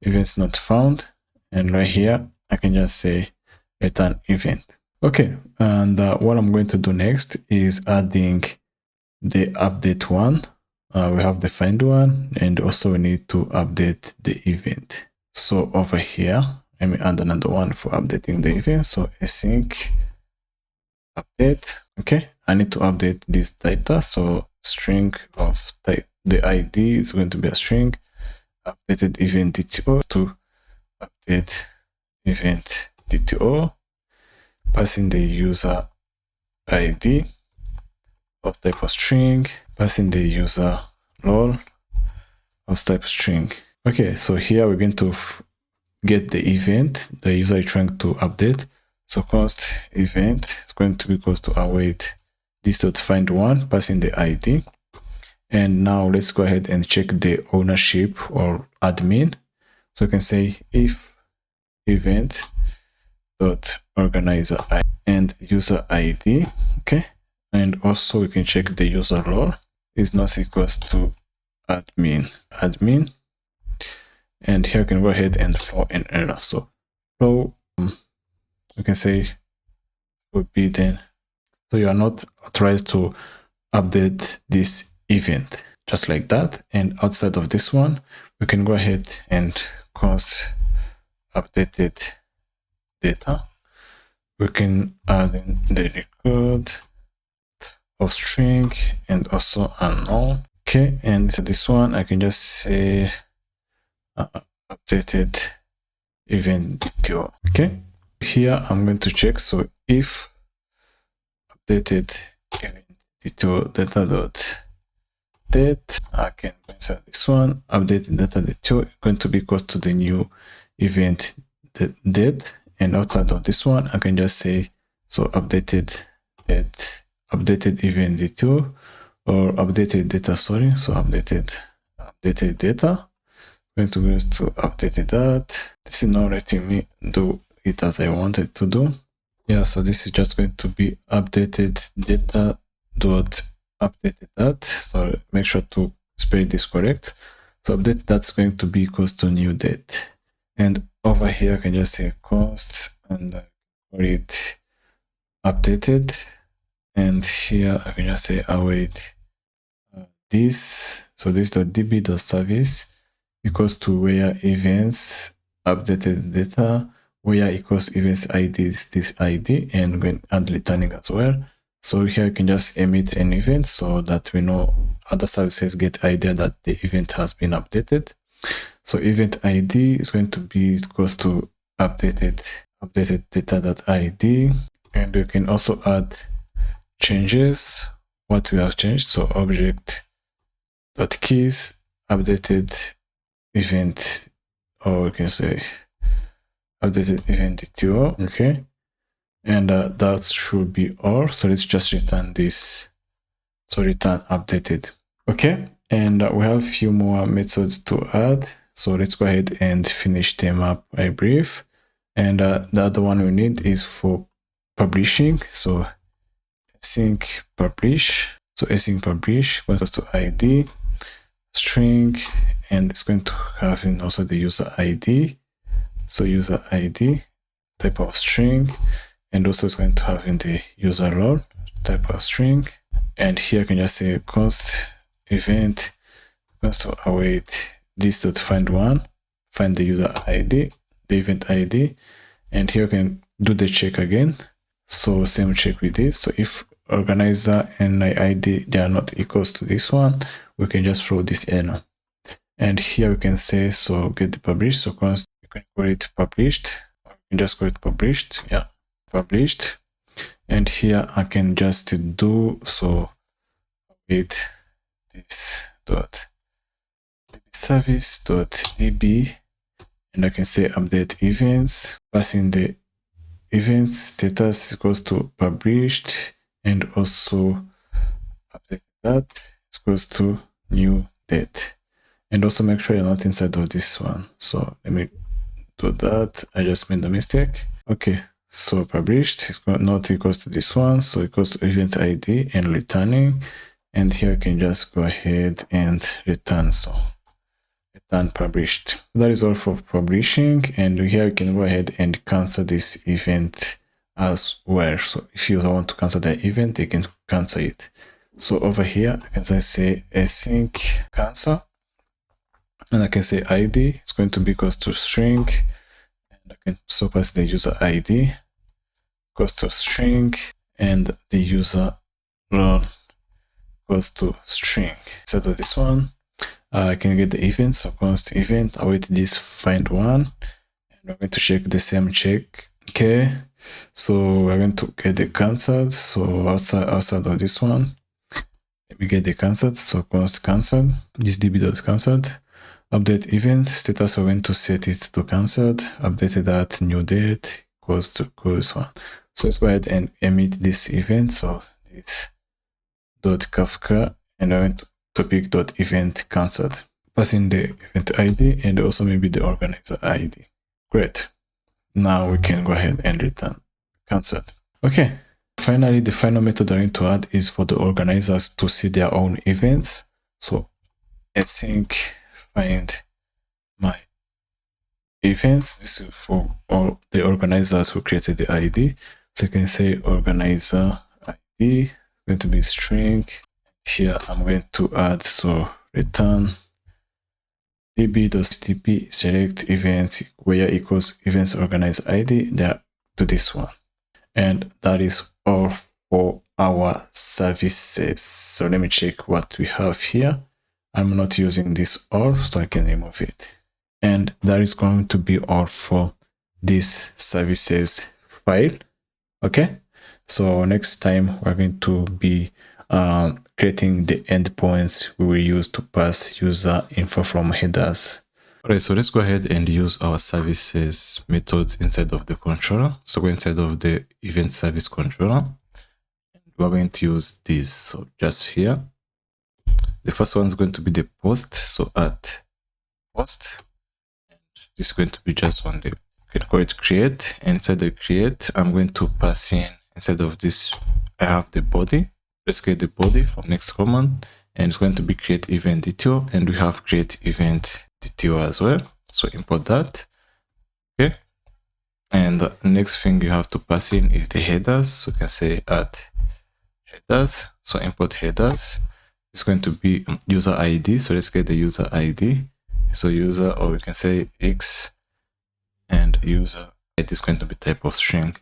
events not found, and right here I can just say return event. Okay, and what I'm going to do next is adding the update one. We have the find one, and also we need to update the event. So over here, let me add another one for updating the event. So async update. Okay, I need to update this data. So string of type, the ID is going to be a string. Updated event DTO to update event DTO, passing the user ID of type of string, passing the user role of type string. Okay, so here we're going to get the event the user is trying to update. So const event is going to be equals to await this.find one, passing the ID. And now let's go ahead and check the ownership or admin. So you can say if event dot organizer and user ID. Okay, and also we can check the user role is not equals to admin. And here we can go ahead and throw an error. So flow, we can say forbidden. So you are not authorized to update this event, just like that. And outside of this one, we can go ahead and const updated data. We can add in the record of string and also unknown. Okay, and so this one I can just say updated event DTO. Okay, here I'm going to check. So if updated event DTO data dot date, I can insert this one. Updated data DTO is going to be equal to the new event date, and outside of this one I can just say so updated date, updated event DTO, or updated data. Sorry, so updated data. I'm going to go to updated that. This is not letting me do it as I wanted to do. Yeah, so this is just going to be updated data dot updated that. So make sure to spell this correct. So update that's going to be equals to new date. And over here I can just say const and call it updated. And here I can just say await this. So this.db.service equals to where events updated data, where equals events ID is this ID, and going add returning as well. So here you can just emit an event so that we know other services get idea that the event has been updated. So event ID is going to be equals to updated data.id, and we can also add changes what we have changed. So object.keys updated event, or we can say updated event DTO. Okay, and that should be all. So let's just return this. So return updated. Okay, and we have a few more methods to add. So let's go ahead and finish them up by brief. And the other one we need is for publishing. So async publish. So async publish goes to ID string, and it's going to have in also the user ID. So user ID type of string, and also it's going to have in the user role type of string. And here I can just say const event goes to await this.find one, find the user ID, the event ID, and here you can do the check again. So same check with this. So if organizer and ID they are not equals to this one, we can just throw this error. And here we can say so get the published. So const, you can call it published. You can just call it published. Yeah, published. And here I can just do so with this dot service dot db, and I can say update events, passing the events status equals to published, and also update that equals to new date, and also make sure you're not inside of this one. So let me do that. I just made a mistake. Okay, so published is not equals to this one, so equals to event ID and returning, and here I can just go ahead and return. So return published. That is all for publishing, and here you can go ahead and cancel this event as well. So if you want to cancel the event, you can cancel it. So over here I can say async cancel, and I can say ID is going to be equals to string, and I can also pass the user ID equals to string, and the user role equals to string. Instead of this one, I can get the event, so const event, await this find one, and we're going to check the same check. Okay, so we're going to get the cancelled. So outside of this one, let me get the cancelled. So const cancelled, this db.cancelled, update event status, we're going to set it to cancelled, updated that new date equals to close one. So let's go ahead and emit this event. So it's .kafka, and I went to topic.event cancelled, passing the event ID and also maybe the organizer ID. Great. Now we can go ahead and return cancelled. Okay. Finally, the final method I'm going to add is for the organizers to see their own events. So async find my events. This is for all the organizers who created the ID. So you can say organizer ID going to be string. Here I'm going to add, so return db.ctp select events where equals events organizer ID there to this one. And that is all for our services. So let me check what we have here. I'm not using this all, so I can remove it. And that is going to be all for this services file. Okay, so next time we're going to be creating the endpoints we will use to pass user info from headers. Alright, so let's go ahead and use our services methods inside of the controller. So go inside of the event service controller. We're going to use this. So just here, the first one is going to be the post. So at post, and this is going to be just on the, you can call it create, and inside the create, I'm going to pass in, instead of this, I have the body. Let's get the body from next command, and it's going to be create event DTO, and we have create event DTO as well. So import that. Okay. And the next thing you have to pass in is the headers. So you can say at headers. So import headers. It's going to be user ID. So let's get the user ID. So user, or we can say X, and user ID is going to be type of string.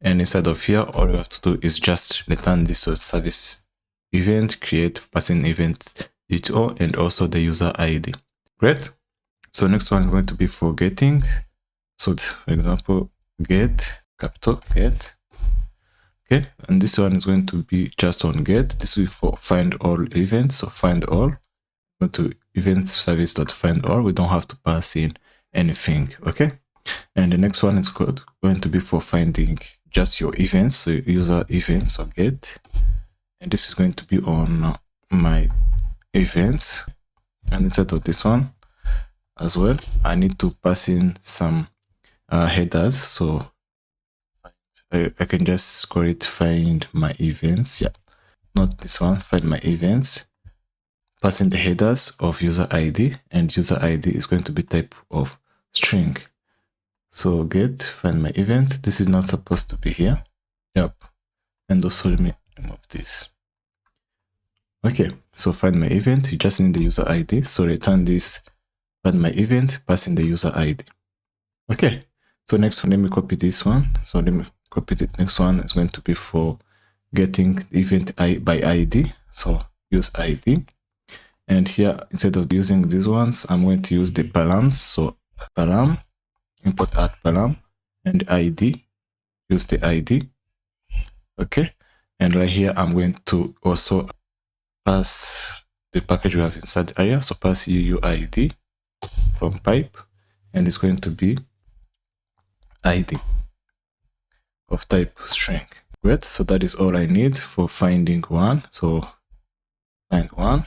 And inside of here, all you have to do is just return this service event, create passing event DTO, and also the user ID. Great. So next one is going to be for getting. So for example, get, capital get. Okay. And this one is going to be just on get. This is for find all events. So find all. Go to event service.find all. We don't have to pass in anything. Okay. And the next one is going to be for finding just your events, so user events or get, and this is going to be on my events. And inside of this one as well, I need to pass in some headers. So I can just call it find my events. Yeah, not this one, find my events. Pass in the headers of user ID, and user ID is going to be type of string. So get find my event. This is not supposed to be here. Yep. And also let me remove this. Okay. So find my event. You just need the user ID. So return this find my event, pass in the user ID. Okay. So next one, let me copy this one. So let me copy the next one. Is going to be for getting the event by ID. So use ID. And here, instead of using these ones, I'm going to use the params. So param. Import at param and ID, use the ID. Okay, and right here I'm going to also pass the package we have inside the area. So pass UUID from pipe, and it's going to be ID of type string. Great. So that is all I need for finding one. So find one.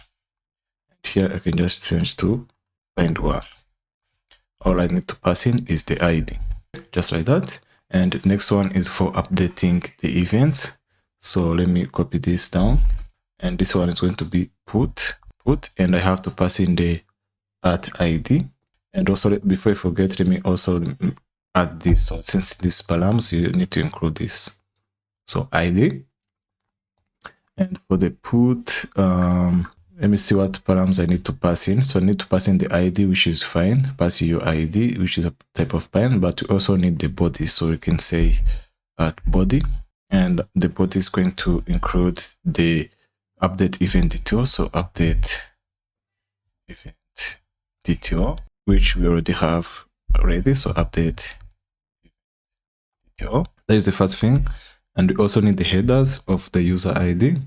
And here I can just change to find one. All I need to pass in is the ID, just like that. And the next one is for updating the events. So let me copy this down. And this one is going to be put, and I have to pass in the @ID. And also, before I forget, let me also add this. So since this params, you need to include this. So ID. And for the put, let me see what params I need to pass in. So I need to pass in the ID, which is fine. Pass your ID, which is a type of fine, but we also need the body. So we can say @body, and the body is going to include the update event DTO. So update event DTO, which we already have already. So update DTO. That is the first thing. And we also need the headers of the user ID,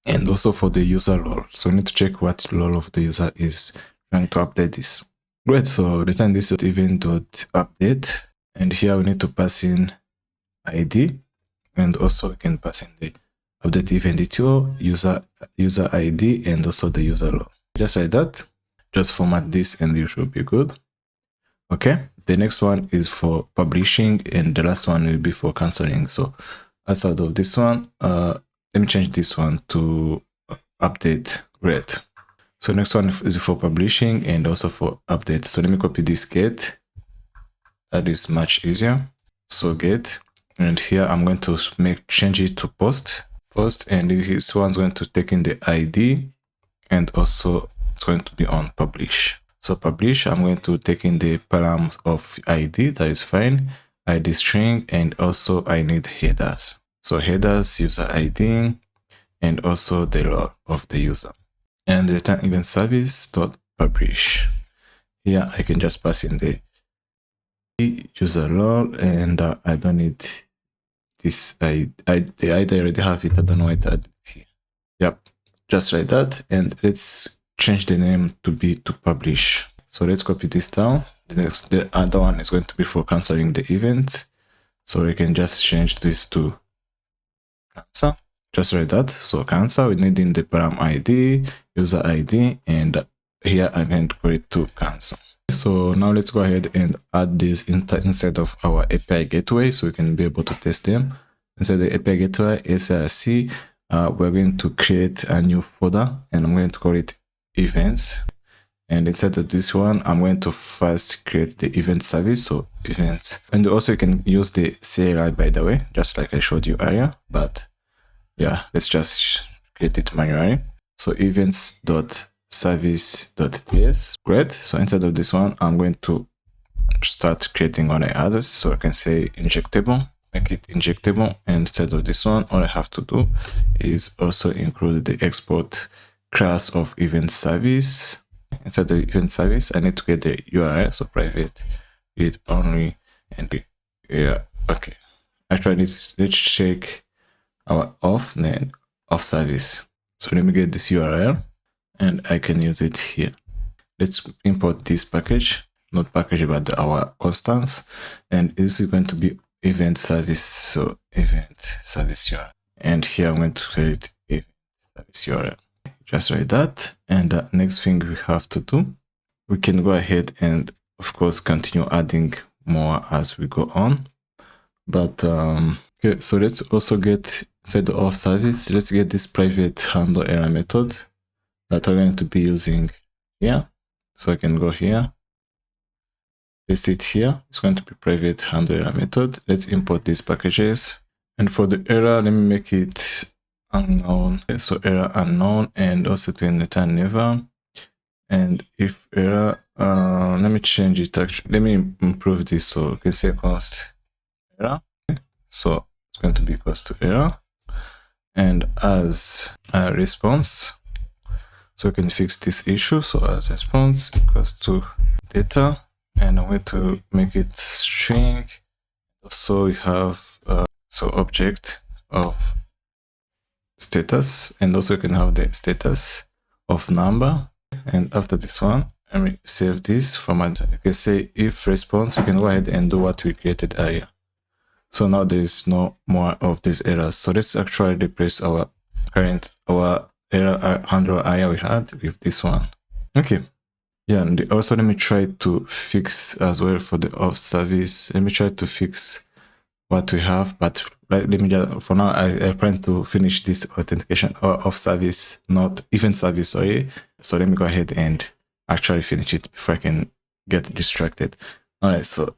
and also for the user role. So we need to check what role of the user is trying to update this. Great. So return this event.update, and here we need to pass in ID, and also we can pass in the update event DTO, user ID, and also the user role. Just like that. Just format this and you should be good. Okay. The next one is for publishing, and the last one will be for canceling. So outside of this one, let me change this one to update red. So next one is for publishing and also for update. So let me copy this get. That is much easier. So get, and here I'm going to change it to post, and this one's going to take in the ID, and also it's going to be on publish. So publish, I'm going to take in the param of ID, that is fine, ID string, and also I need headers. So headers, user ID, and also the role of the user. And return event service dot publish. Here I can just pass in the user role, and I don't need this. The ID I already have it. I don't know why I added it here. Yep, just like that. And let's change the name to be to publish. So let's copy this down. The other one is going to be for canceling the event. So we can just change this to cancel, just like that. So cancel, we need in the param ID, user ID, and here I'm going to call it to cancel. So now let's go ahead and add this inside of our API gateway, so we can be able to test them. Inside the API gateway, SRC, we're going to create a new folder, and I'm going to call it events. And inside of this one, I'm going to first create the event service, so events. And also you can use the CLI, by the way, just like I showed you earlier, but yeah, let's just create it manually. So events.service.ts. Great. So inside of this one, I'm going to start creating what I added. So I can say injectable, make it injectable. And instead of this one, all I have to do is also include the export class of event service. Inside the event service, I need to get the URL, so private read only, and yeah, okay. Actually, let's check our auth, then auth service. So let me get this URL, and I can use it here. Let's import this package, not package, but our constants, and this is going to be event service. So event service URL, and here I'm going to create event service URL. Just like that. And the next thing we have to do, we can go ahead and of course continue adding more as we go on. But okay, so let's also get inside the auth service, let's get this private handle error method that we're going to be using here. So I can go here, paste it here. It's going to be private handle error method. Let's import these packages. And for the error, let me make it unknown. Okay, so error unknown, and also to return never. And if error, let me change it. Actually, let me improve this. So you can say const error. Okay. So it's going to be equals to error, and as a response. So we can fix this issue. So as response equals to data, and I'm going to make it string. So we have so object of status, and also you can have the status of number. And after this one, let me save this format. You can say if response, you can go ahead and do what we created earlier. So now there is no more of these errors. So let's actually replace our error handle area we had with this one. Okay. Yeah, and also let me try to fix as well for the Auth Service. Let me try to fix what we have, but let me just, for now, I plan to finish this authentication Auth Service, not Event Service, sorry. So let me go ahead and actually finish it before I can get distracted. All right, so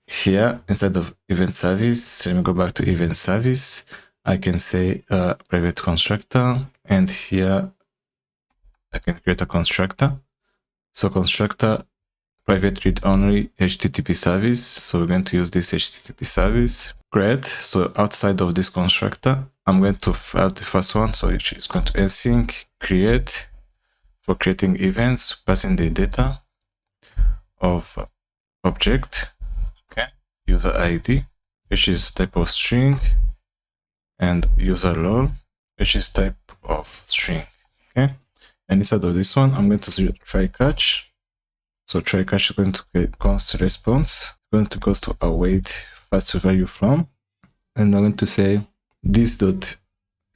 here inside of Event Service, let me go back to Event Service. I can say private constructor, and here I can create a constructor. So constructor private read only HTTP service. So we're going to use this HTTP service. Great. So outside of this constructor, I'm going to have the first one. So which is going to async create for creating events, passing the data of object. Okay. User ID, which is type of string, and user role, which is type of string. Okay. And inside of this one, I'm going to try catch. So try catch is going to get const response. Going to go to await first value from, and we're going to say this dot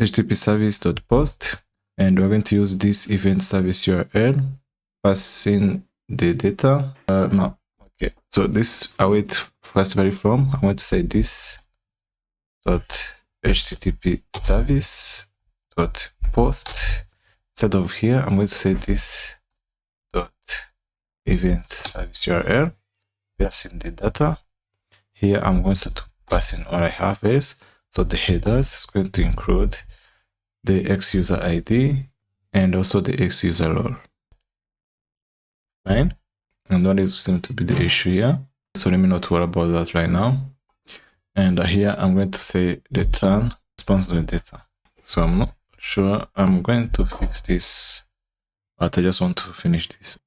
HTTP service dot post, and we're going to use this event service URL, passing the data. No, okay. So this await first value from, I'm going to say this dot HTTP service dot post. Instead of here, I'm going to say this dot event service URL, passing the data. Here I'm going to pass in what I have is, so the headers is going to include the X user ID and also the X user role. Fine. And that is seems to be the issue here. So let me not worry about that right now. And here I'm going to say return response to the data. So I'm not sure I'm going to fix this, but I just want to finish this.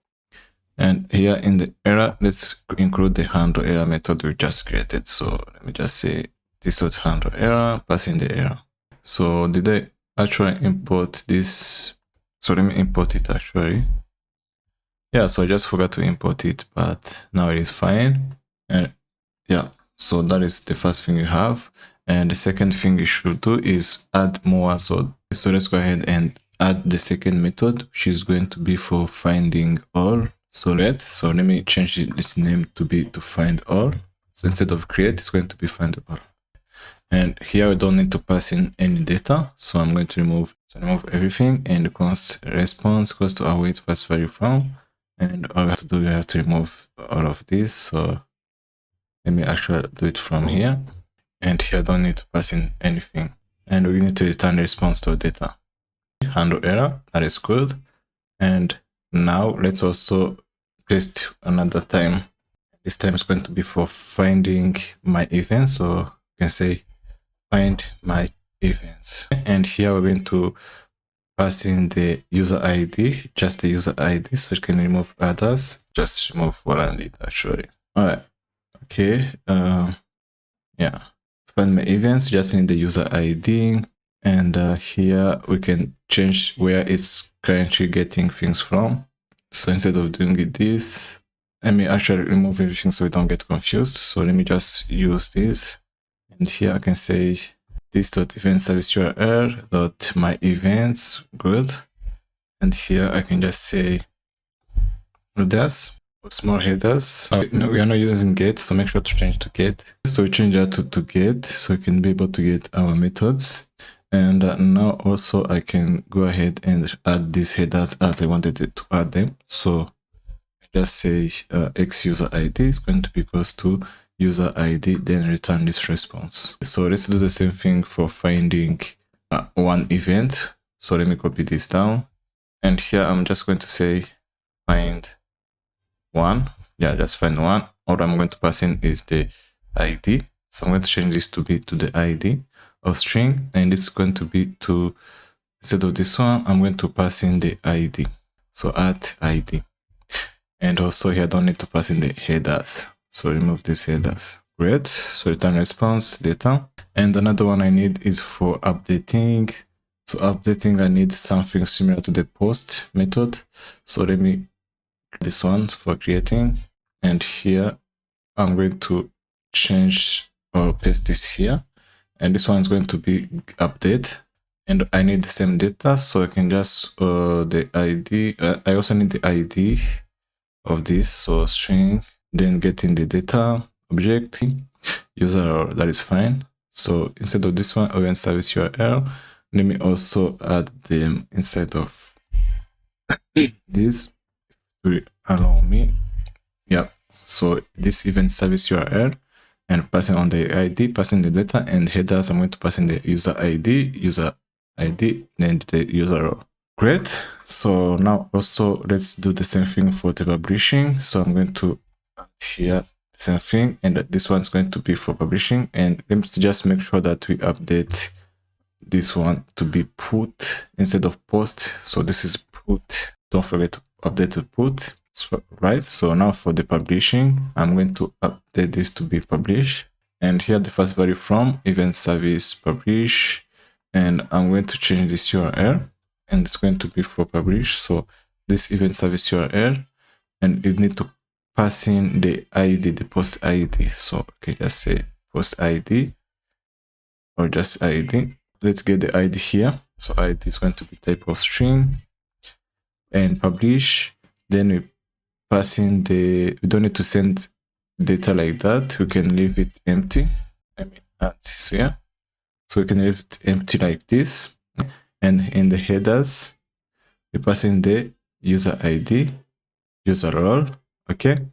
And here in the error, let's include the handle error method we just created. So let me just say this dot handle error, passing the error. So did I actually import this? So let me import it actually. Yeah, so I just forgot to import it, but now it is fine. And yeah, so that is the first thing you have. And the second thing you should do is add more. So let's go ahead and add the second method, which is going to be for finding all. So let me change its name to be to find all. So instead of create, it's going to be find all. And here we don't need to pass in any data. So I'm going to remove everything, and the const response goes to await first value from. And all we have to do, we have to remove all of this. So let me actually do it from here. And here I don't need to pass in anything. And we need to return the response to data. Handle error, that is good. And now let's also paste another time. This time is going to be for finding my events. So you can say find my events. And here we're going to pass in the user ID, just the user ID, so you can remove others. Just remove what I need actually. All right. Okay. Yeah. Find my events, just need the user ID. And here we can change where it's currently getting things from. So instead of doing it this, let me actually remove everything so we don't get confused. So let me just use this. And here I can say this dot event service URL dot my events, good. And here I can just say headers, small headers. We are not using get, so make sure to change to get. So we change that to get, so we can be able to get our methods. And now also I can go ahead and add these headers as I wanted it to add them. So I just say X user ID is going to be equals to user ID, then return this response. So let's do the same thing for finding one event. So let me copy this down. And here I'm just going to say find one. Yeah, just find one. All I'm going to pass in is the ID. So I'm going to change this to be to the ID of string, and it's going to be to, instead of this one, I'm going to pass in the ID. So add ID. And also here I don't need to pass in the headers. So remove these headers. Great. So return response data. And another one I need is for updating. So updating, I need something similar to the post method. So let me this one for creating, and here I'm going to change or paste this here, and this one is going to be update, and I need the same data, so I can just the ID. I also need the ID of this, so string, then getting the data object user, that is fine. So instead of this one, event service URL, let me also add them inside of this to allow me. Yeah, so this event service URL, and passing on the ID, passing the data, and headers, I'm going to pass in the user ID, then the user role. Great. So now also let's do the same thing for the publishing. So I'm going to add here the same thing, and this one's going to be for publishing. And let's just make sure that we update this one to be put instead of post. So this is put. Don't forget to update to put. So, right. So now for the publishing, I'm going to update this to be publish. And here the first value from event service publish. And I'm going to change this URL, and it's going to be for publish. So this event service URL, and you need to pass in the ID, the post ID. So okay, just say post ID or just ID. Let's get the ID here. So ID is going to be type of string, and publish. Then we pass in we don't need to send data like that. We can leave it empty. Let me add this here. So we can leave it empty like this. And in the headers, we pass in the user ID, user role, okay?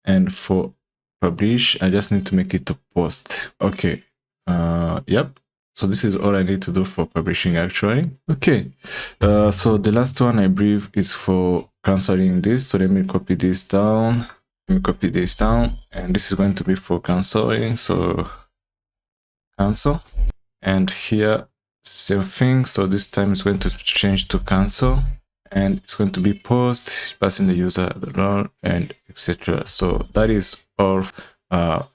And for publish, I just need to make it to post. Okay, yep. So this is all I need to do for publishing actually. Okay, so the last one I believe is for canceling this. So let me copy this down. Let me copy this down, and this is going to be for canceling. So cancel, and here same thing. So this time it's going to change to cancel, and it's going to be post, passing the user the role, and etc. So that is all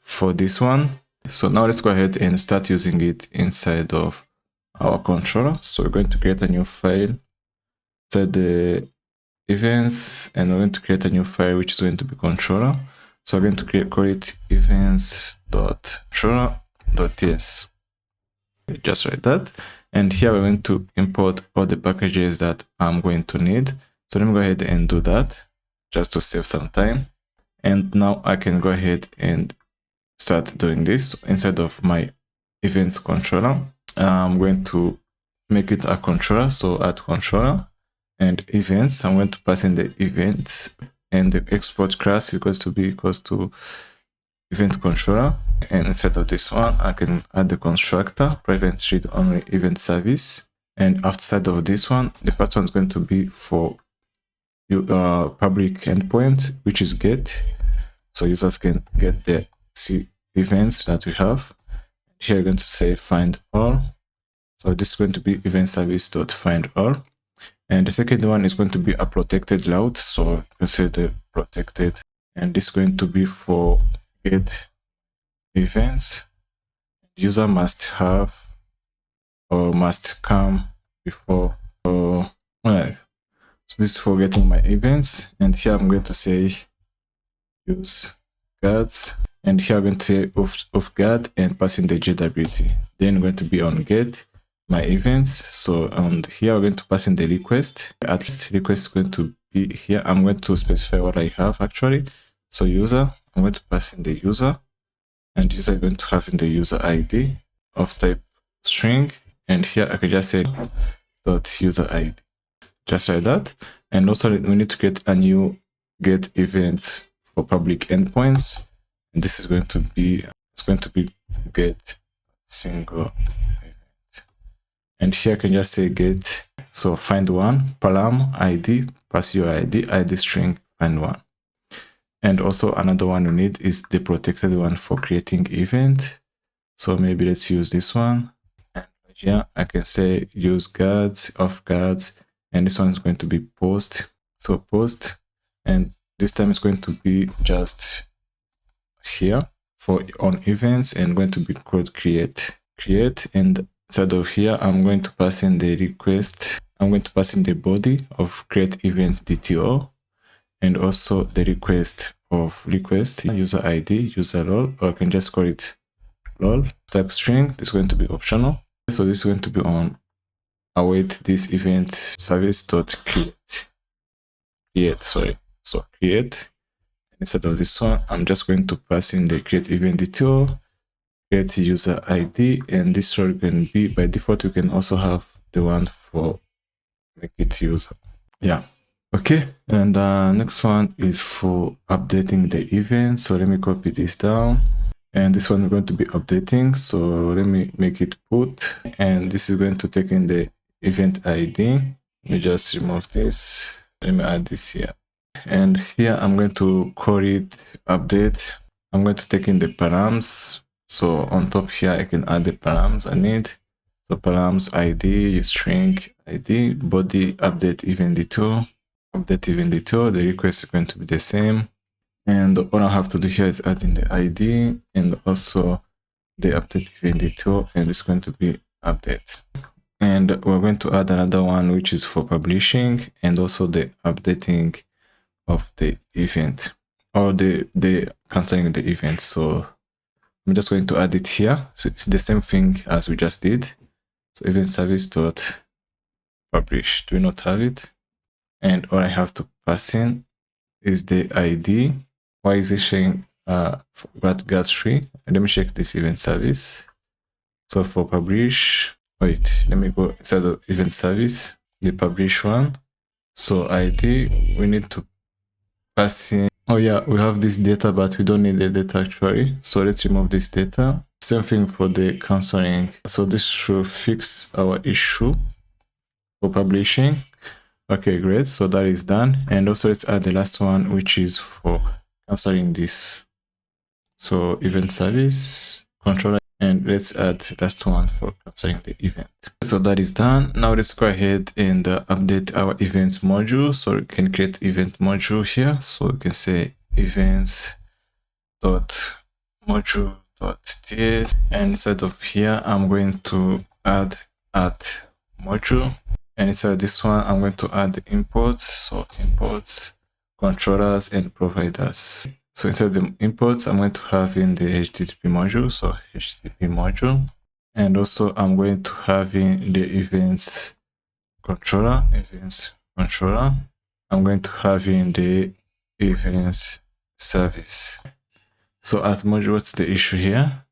for this one. So now let's go ahead and start using it inside of our controller. So we're going to create a new file, set the events, and we're going to create a new file which is going to be controller. So we're going to call it events.controller.ts. Just like that. And here we're going to import all the packages that I'm going to need. So let me go ahead and do that just to save some time. And now I can go ahead and start doing this inside of my events controller. I'm going to make it a controller. So add controller and events. I'm going to pass in the events, and the export class is going to be equals to event controller. And instead of this one, I can add the constructor private read only event service. And outside of this one, the first one is going to be for public endpoint, which is get. So users can get the events that we have. Here we're going to say find all. So this is going to be event service.find all. And the second one is going to be a protected route. So you can say the protected, and this is going to be for get events. User must have or must come before. All right. So this is for getting my events, and here I'm going to say use guards, and here I'm going to say of guard and pass in the JWT. Then I'm going to be on get my events. So here I'm going to pass in the request. At least request is going to be here. I'm going to specify what I have actually. So user, I'm going to pass in the user, and user is going to have in the user ID of type string, and here I can just say dot user ID, just like that. And also we need to get a new get event for public endpoints, and this is going to be get single event. And here I can just say get, so find one param ID, pass your ID string find one. And also another one we need is the protected one for creating event. So maybe let's use this one. And here I can say use guards, off guards, and this one is going to be post. So post, and this time it's going to be just here for on events, and going to be called create, and inside of here, I'm going to pass in the request. I'm going to pass in the body of create event DTO, and also the request of request user ID, user role, or I can just call it role. Type string is going to be optional. So this is going to be on await this event service dot create. So create. Instead of this one, I'm just going to pass in the create event DTO, create user ID, and this role can be by default. You can also have the one for make it user. Yeah. Okay, and next one is for updating the event. So let me copy this down, and this one is going to be updating. So let me make it put, and this is going to take in the event ID. Let me just remove this. Let me add this here, and here I'm going to call it update. I'm going to take in the params. So on top here, I can add the params I need. So params ID, string ID, body update event DTO. Update event DTO, the request is going to be the same, and all I have to do here is add in the ID and also the update event DTO, and it's going to be update. And we're going to add another one which is for publishing and also the updating of the event, or the canceling the event. So I'm just going to add it here. So it's the same thing as we just did. So event service dot publish. Do we not have it? And all I have to pass in is the ID. Why is it showing GAT3? Let me check this event service. So for publish, wait, let me go inside the event service, the publish one. So ID, we need to pass in. Oh yeah, we have this data, but we don't need the data actually. So let's remove this data. Same thing for the canceling. So this should fix our issue for publishing. Okay, great. So that is done. And also let's add the last one, which is for canceling this. So event service controller, and let's add the last one for canceling the event. So that is done. Now let's go ahead and update our events module. So we can create event module here. So we can say events.module.ts, and inside of here, I'm going to add module. And inside this one, I'm going to add the imports. So imports, controllers, and providers. So inside the imports, I'm going to have in the HTTP module. So HTTP module. And also I'm going to have in the events controller. I'm going to have in the events service. So at module, what's the issue here?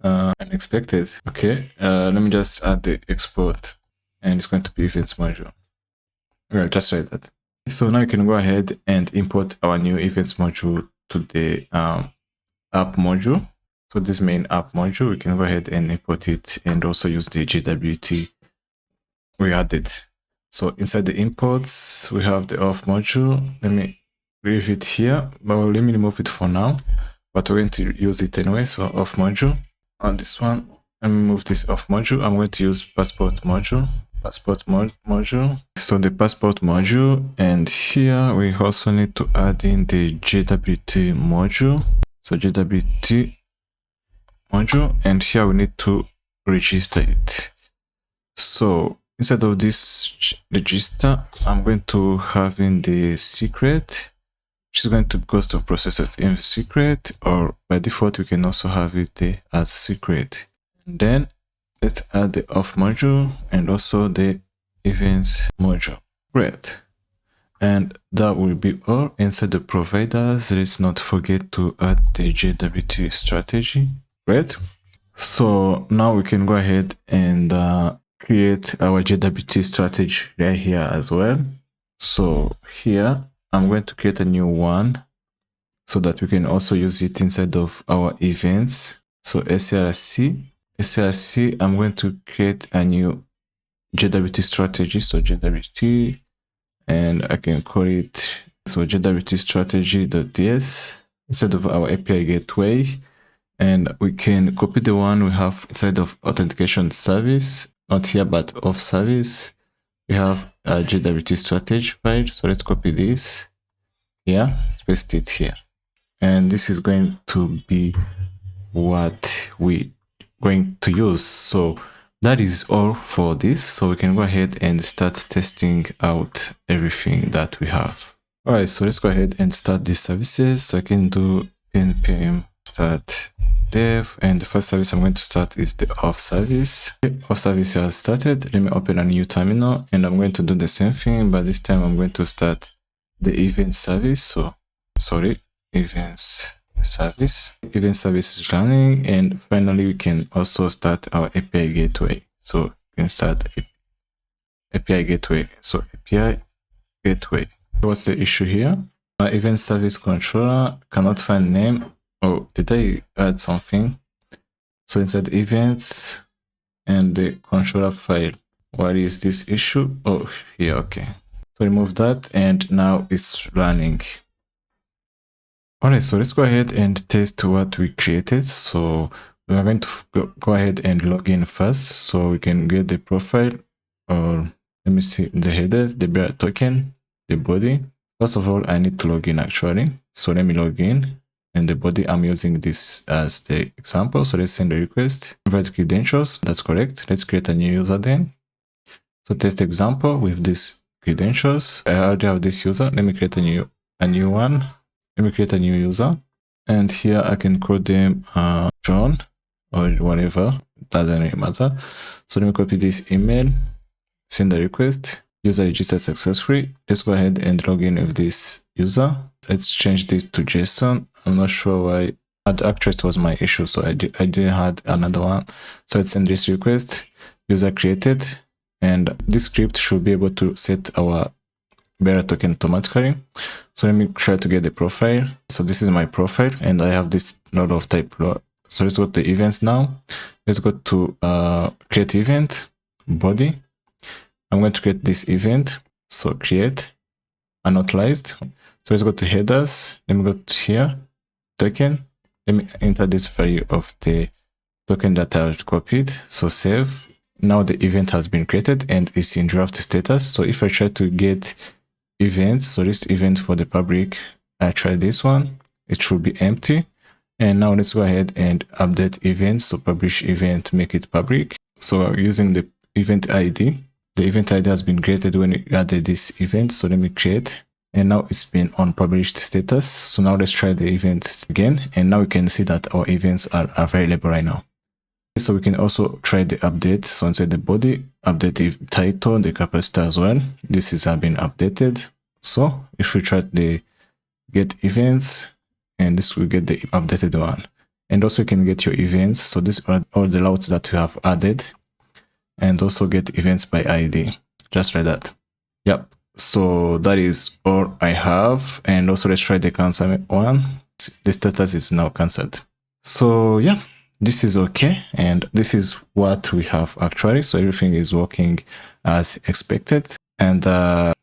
Unexpected. Okay. Let me just add the export. And it's going to be events module. Well, just write that. So now you can go ahead and import our new events module to the app module. So this main app module, we can go ahead and import it and also use the JWT we added. So inside the imports, we have the auth module. Let me leave it here, but let me remove it for now. But we're going to use it anyway. So auth module. On this one, let me move this auth module. I'm going to use passport module. So the passport module, and here we also need to add in the JWT module. So JWT module, and here we need to register it. So inside of this register, I'm going to have in the secret, which is going to go to process.env secret, or by default we can also have it as secret. And then let's add the auth module and also the events module. Great. And that will be all. Inside the providers, let's not forget to add the JWT strategy. Great. So now we can go ahead and create our JWT strategy right here as well. So here, I'm going to create a new one so that we can also use it inside of our events. So SRC, I'm going to create a new JWT strategy. So JWT, and I can call it so JWT strategy.ts instead of our API gateway. And we can copy the one we have inside of authentication service, not here, but Auth Service. We have a JWT strategy file. So let's copy this here, paste it here. And this is going to be what we going to use. So that is all for this. So we can go ahead and start testing out everything that we have. All right, so let's go ahead and start these services. So I can do npm start dev, and the first service I'm going to start is the Auth Service. Auth Service has started. Let me open a new terminal, and I'm going to do the same thing, but this time I'm going to start the event service. So sorry, events service. Event service is running, and finally we can also start our API gateway. So we can start API gateway. So API gateway. What's the issue here? My event service controller cannot find name. Oh, did I add something? So inside events and the controller file, what is this issue? Oh, here, okay. So remove that, and now it's running. All right, so let's go ahead and test what we created. So we are going to go ahead and log in first, so we can get the profile, or let me see, the headers, the bearer token, the body. First of all, I need to log in actually. So let me log in, and the body, I'm using this as the example. So let's send a request, invite credentials. That's correct. Let's create a new user then. So test example with these credentials. I already have this user. Let me create a new one. Let me create a new user, and here I can call them John or whatever. It doesn't really matter. So let me copy this email, send a request. User registered successfully. Let's go ahead and log in with this user. Let's change this to JSON. I'm not sure why. Actually, it was my issue, so I didn't have another one. So let's send this request. User created, and this script should be able to set our bearer token automatically. So let me try to get the profile. So this is my profile, and I have this lot of type. So let's go to events now. Let's go to create event, body. I'm going to create this event. So create unauthorized. So let's go to headers. Let me go to here, token. Let me enter this value of the token that I copied. So save. Now the event has been created and it's in draft status. So if I try to get events, so this event for the public, I try this one, it should be empty. And now let's go ahead and update events. So publish event, make it public. So using the event ID, the event ID has been created when we added this event. So let me create, and now it's been on published status. So now let's try the events again, and now we can see that our events are available right now. So we can also try the update. So inside the body, update the title, the capacitor as well. This is been updated. So if we try the get events, and this will get the updated one. And also you can get your events. So these are all the routes that you have added, and also get events by ID, just like that. Yep. So that is all I have. And also let's try the cancel one. The status is now cancelled. So yeah, this is okay, and this is what we have actually. So everything is working as expected. And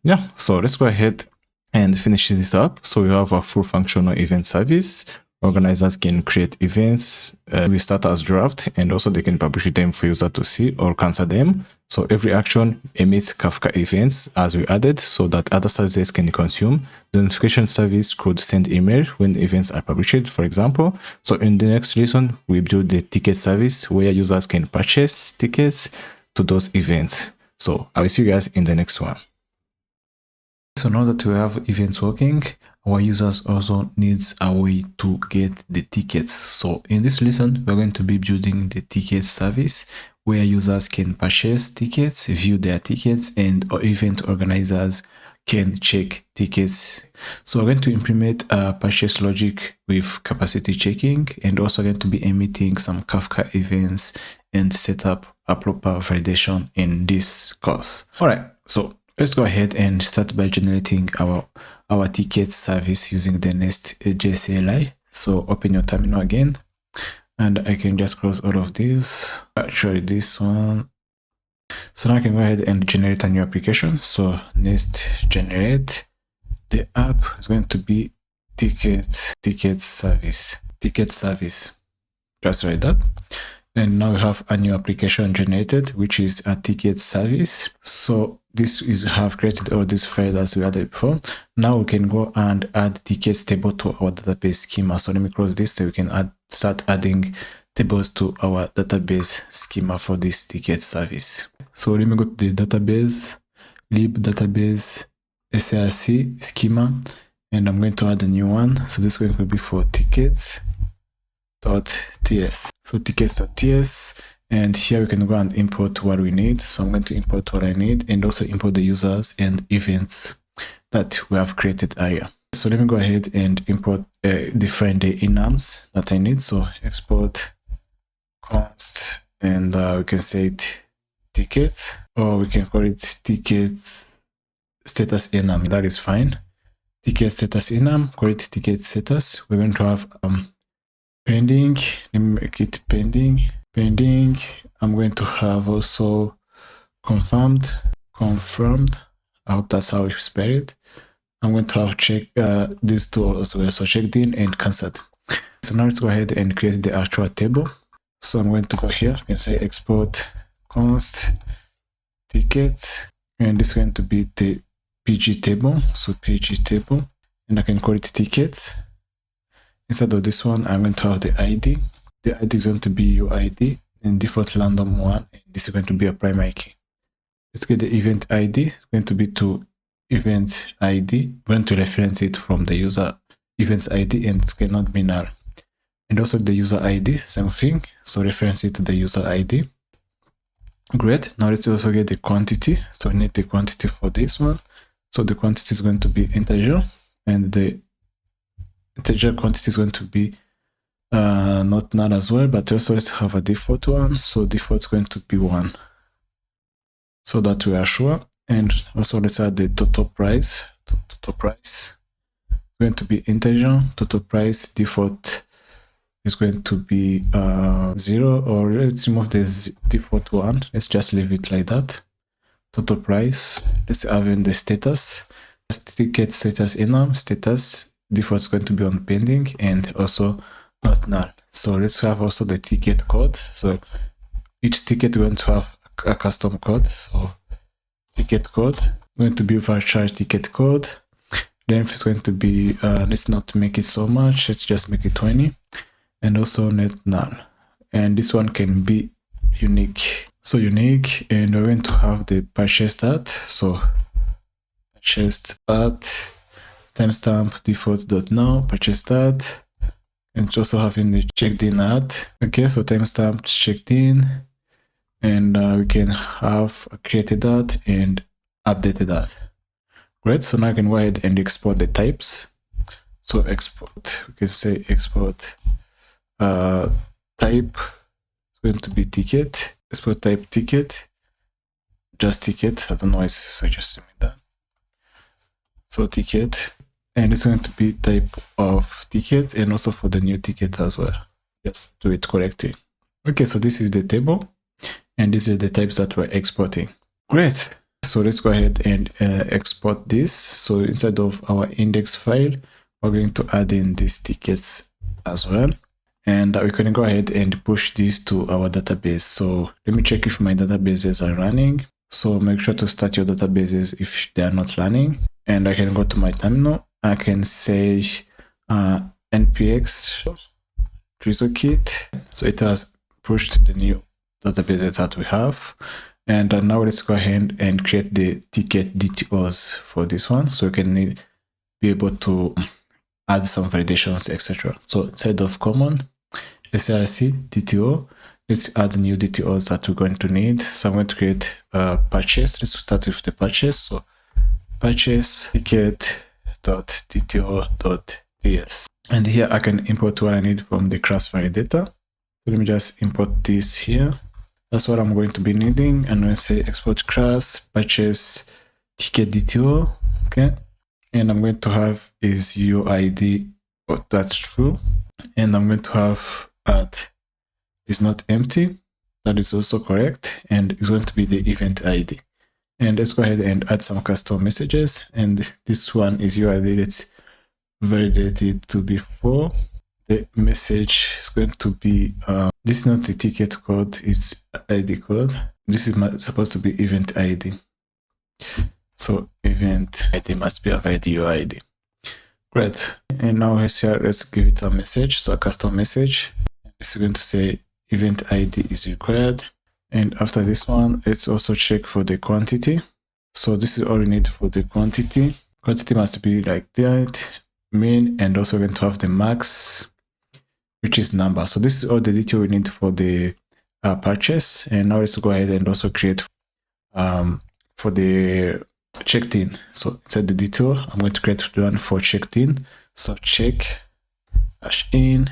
yeah, so let's go ahead and finish this up. So we have a full functional event service. Organizers can create events. We start as draft, and also they can publish them for user to see or cancel them. So every action emits Kafka events as we added, so that other services can consume. The notification service could send email when events are published, for example. So in the next lesson, we build the ticket service where users can purchase tickets to those events. So I will see you guys in the next one. So now that we have events working, our users also needs a way to get the tickets. So in this lesson, we're going to be building the ticket service where users can purchase tickets, view their tickets, and event organizers can check tickets. So we're going to implement a purchase logic with capacity checking, and also going to be emitting some Kafka events and set up a proper validation in this course. All right, so let's go ahead and start by generating our ticket service using the Nest.js CLI. So open your terminal again, and I can just close all of these. Actually, this one. So now I can go ahead and generate a new application. So Nest generate. The app is going to be ticket service, just like that. And now we have a new application generated, which is a ticket service. So this is have created all these files as we added before. Now we can go and add tickets table to our database schema. So let me close this so we can start adding tables to our database schema for this ticket service. So let me go to the database, lib database src schema, and I'm going to add a new one. So this is going to be for tickets.ts. So tickets.ts, and here we can go and import what we need. So I'm going to import what I need and also import the users and events that we have created earlier. So let me go ahead and import, define the enums that I need. So export const, and we can say it ticket, or we can call it tickets status enum. That is fine. Ticket status enum, call it ticket status. We're going to have pending. Let me make it pending. I'm going to have also confirmed. I hope that's how you spell it. I'm going to have check these two as well. So checked in and cancelled. So now let's go ahead and create the actual table. So I'm going to go here and say export const ticket, and this is going to be the PG table. So PG table, and I can call it tickets. Instead of this one, I'm going to have the ID. The ID is going to be UID and default random one, and this is going to be a primary key. Let's get the event ID. It's going to be to event ID. We're going to reference it from the user events ID, and it cannot be null. And also the user ID, same thing. So reference it to the user ID. Great. Now let's also get the quantity. So we need the quantity for this one. So the quantity is going to be integer, and the integer quantity is going to be not null as well, but also let's have a default one. So default is going to be 1, so that we are sure. And also let's add the total price. Total price is going to be integer. Total price default is going to be 0, or let's remove this default 1. Let's just leave it like that. Total price. Let's have in the status. Ticket status enum status default is going to be on pending and also not null. So let's have also the ticket code. So each ticket we're going to have a custom code. So ticket code going to be varchar ticket code. Length is going to be let's not make it so much. Let's just make it 20. And also net null, and this one can be unique. So unique, and we're going to have the purchased at. So purchased at timestamp default.now purchased at, and also having the checked in at. Okay, so timestamp checked in, and we can have created that and updated that. Great. So now I can go ahead and export the types. So export, we can say export type is going to be ticket. Export type ticket, just ticket. I don't know why it's suggesting me that. So ticket, and it's going to be type of ticket, and also for the new ticket as well. Just do it correctly. Okay, so this is the table, and these are the types that we're exporting. Great. So let's go ahead and export this. So inside of our index file, we're going to add in these tickets as well. And we can go ahead and push this to our database. So let me check if my databases are running. So make sure to start your databases if they are not running. And I can go to my terminal. I can say npx Drizzle kit. So it has pushed the new databases that we have. And now let's go ahead and create the ticket DTOs for this one. So we can be able to add some validations, etc. So inside of common src DTO, let's add new DTOs that we're going to need. So I'm going to create a purchase. Let's start with the purchase. So purchase ticket.dto.ts, and here I can import what I need from the class validator. So let me just import this here. That's what I'm going to be needing. And when I say export class purchase ticket DTO, okay, and I'm going to have is UID, oh, that's true. And I'm going to have at is not empty, that is also correct, and it's going to be the event ID. And let's go ahead and add some custom messages, and this one is UID. Let's validate it to be 4. The message is going to be this is not the ticket code, it's ID code. This is supposed to be event ID. So event ID must be a valid UID. Great. And now let's give it a message, so a custom message. It's going to say event ID is required. And after this one, let's also check for the quantity. So this is all we need for the quantity. Quantity must be like that, min, and also we're going to have the max, which is number. So this is all the detail we need for the purchase. And now let's go ahead and also create for the checked in. So inside the detail, I'm going to create one for checked in. So check -in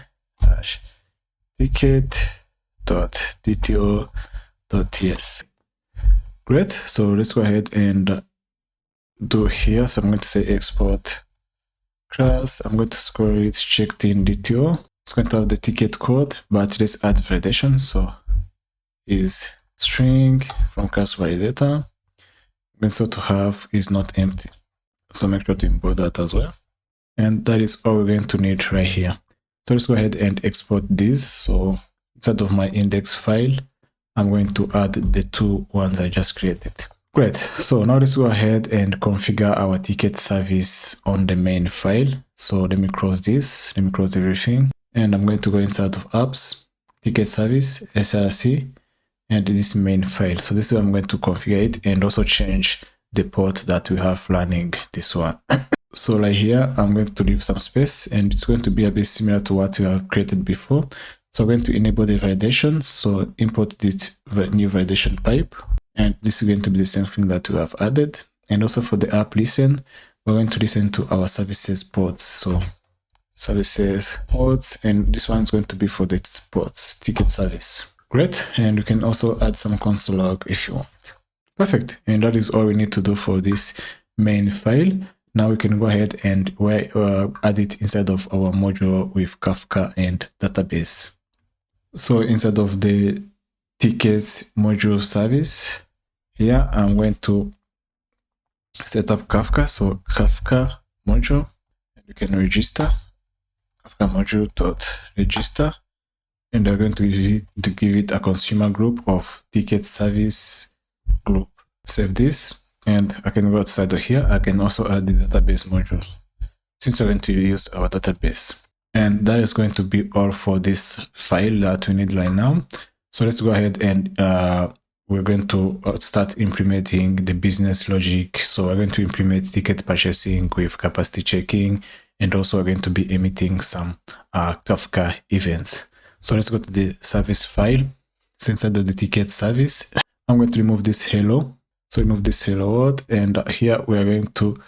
-ticket dot DTO dot TS. Great. So let's go ahead and do here. So I'm going to say export class. I'm going to scroll it checked in DTO. It's going to have the ticket code, but let's add validation. So is string from class validator. So to have is not empty. So make sure to import that as well. And that is all we're going to need right here. So let's go ahead and export this. So instead of my index file, I'm going to add the two ones I just created. Great. So now let's go ahead and configure our ticket service on the main file. So let me close this. Let me close everything. And I'm going to go inside of apps, ticket service, src, and this main file. So this is where I'm going to configure it and also change the port that we have running this one. So like here, I'm going to leave some space and it's going to be a bit similar to what we have created before. So I'm going to enable the validation. So import this new validation pipe. And this is going to be the same thing that we have added. And also for the app listen, we're going to listen to our services ports. So services ports, and this one is going to be for the ports ticket service. Great. And you can also add some console log if you want. Perfect. And that is all we need to do for this main file. Now we can go ahead and add it inside of our module with Kafka and database. So inside of the tickets module service, here I'm going to set up Kafka. So Kafka module, and you can register Kafka module.register, and we're going to give it a consumer group of ticket service group. Save this. And I can go outside of here. I can also add the database module since we're going to use our database. And that is going to be all for this file that we need right now. So let's go ahead and we're going to start implementing the business logic. So we're going to implement ticket purchasing with capacity checking, and also we're going to be emitting some Kafka events. So let's go to the service file. So inside of the ticket service, I'm going to remove this hello. So remove this hello world, and here we are going to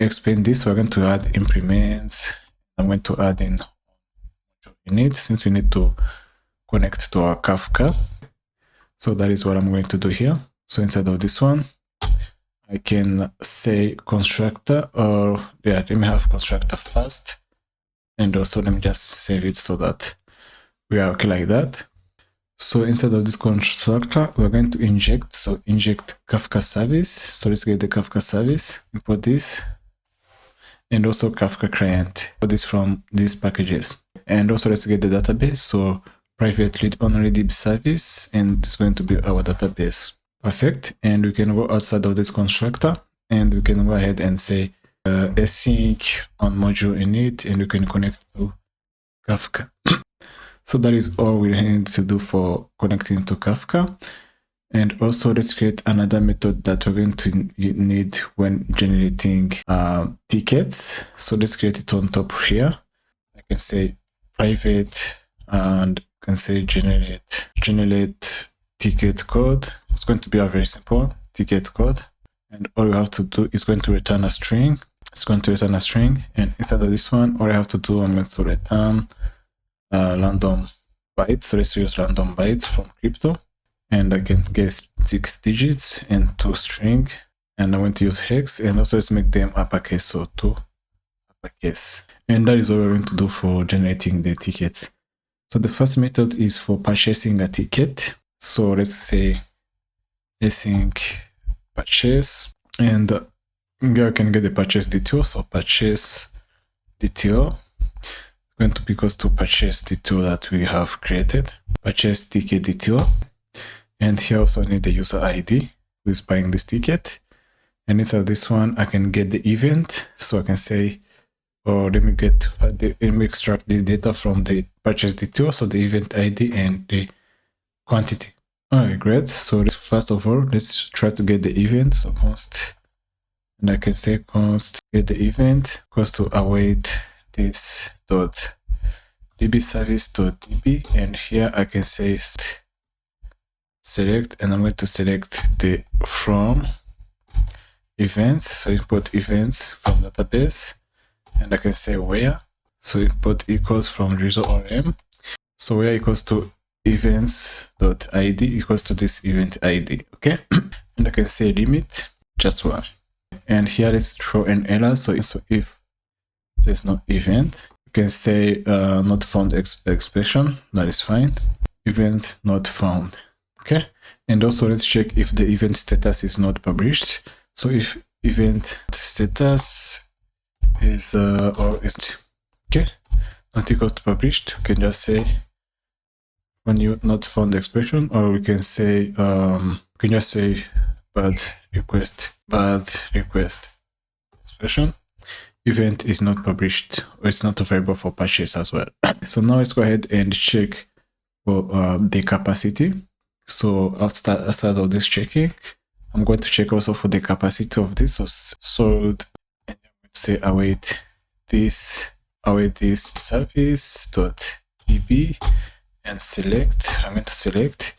explain this. So we're going to add implements. I'm going to add in init since we need to connect to our Kafka. So that is what I'm going to do here. So inside of this one, I can say constructor, or yeah, let me have constructor first. And also let me just save it so that we are okay like that. So inside of this constructor, we're going to inject. So inject Kafka service. So let's get the Kafka service, import this, and also Kafka client. Put this from these packages. And also let's get the database. So private read only db service, and it's going to be our database. Perfect. And we can go outside of this constructor, and we can go ahead and say async on module init, and we can connect to Kafka. So that is all we need to do for connecting to Kafka. And also let's create another method that we're going to need when generating tickets. So let's create it on top here. I can say private, and can say generate ticket code. It's going to be a very simple ticket code. And all you have to do is going to return a string. It's going to return a string. And inside of this one, all I have to do, I'm going to return random bytes. So let's use random bytes from crypto, and I can get 6 digits and 2 string, and I'm going to use hex, and also let's make them uppercase, so 2 uppercase. And that is what we're going to do for generating the tickets. So the first method is for purchasing a ticket. So let's say async purchase, and here I can get the purchase DTO. So purchase DTO going to be equals to purchase DTO that we have created, purchase ticket DTO. And here also I need the user ID who is buying this ticket. And inside this one, I can get the event. So I can say or let me extract the data from the purchase DTO, so the event ID and the quantity. All right, great. So first of all, let's try to get the event. So const, and I can say const get the event equals to await this dot db service dot db, and here I can say select, and I'm going to select the from events. So import events from database, and I can say where. So import equals from Drizzle ORM. So where equals to events.id equals to this event ID. Okay. And I can say limit just one. And here let's throw an error. So if there's no event, you can say not found expression. That is fine. Event not found. Okay. And also let's check if the event status is not published. So if event status is or is okay, not equals to published, we can just say when you not found expression, or we can say bad request expression. Event is not published, or it's not available for purchase as well. So now let's go ahead and check for the capacity. So outside of this checking, I'm going to check also for the capacity of this. So and I'm going to say await this service dot db, and select. I'm going to select.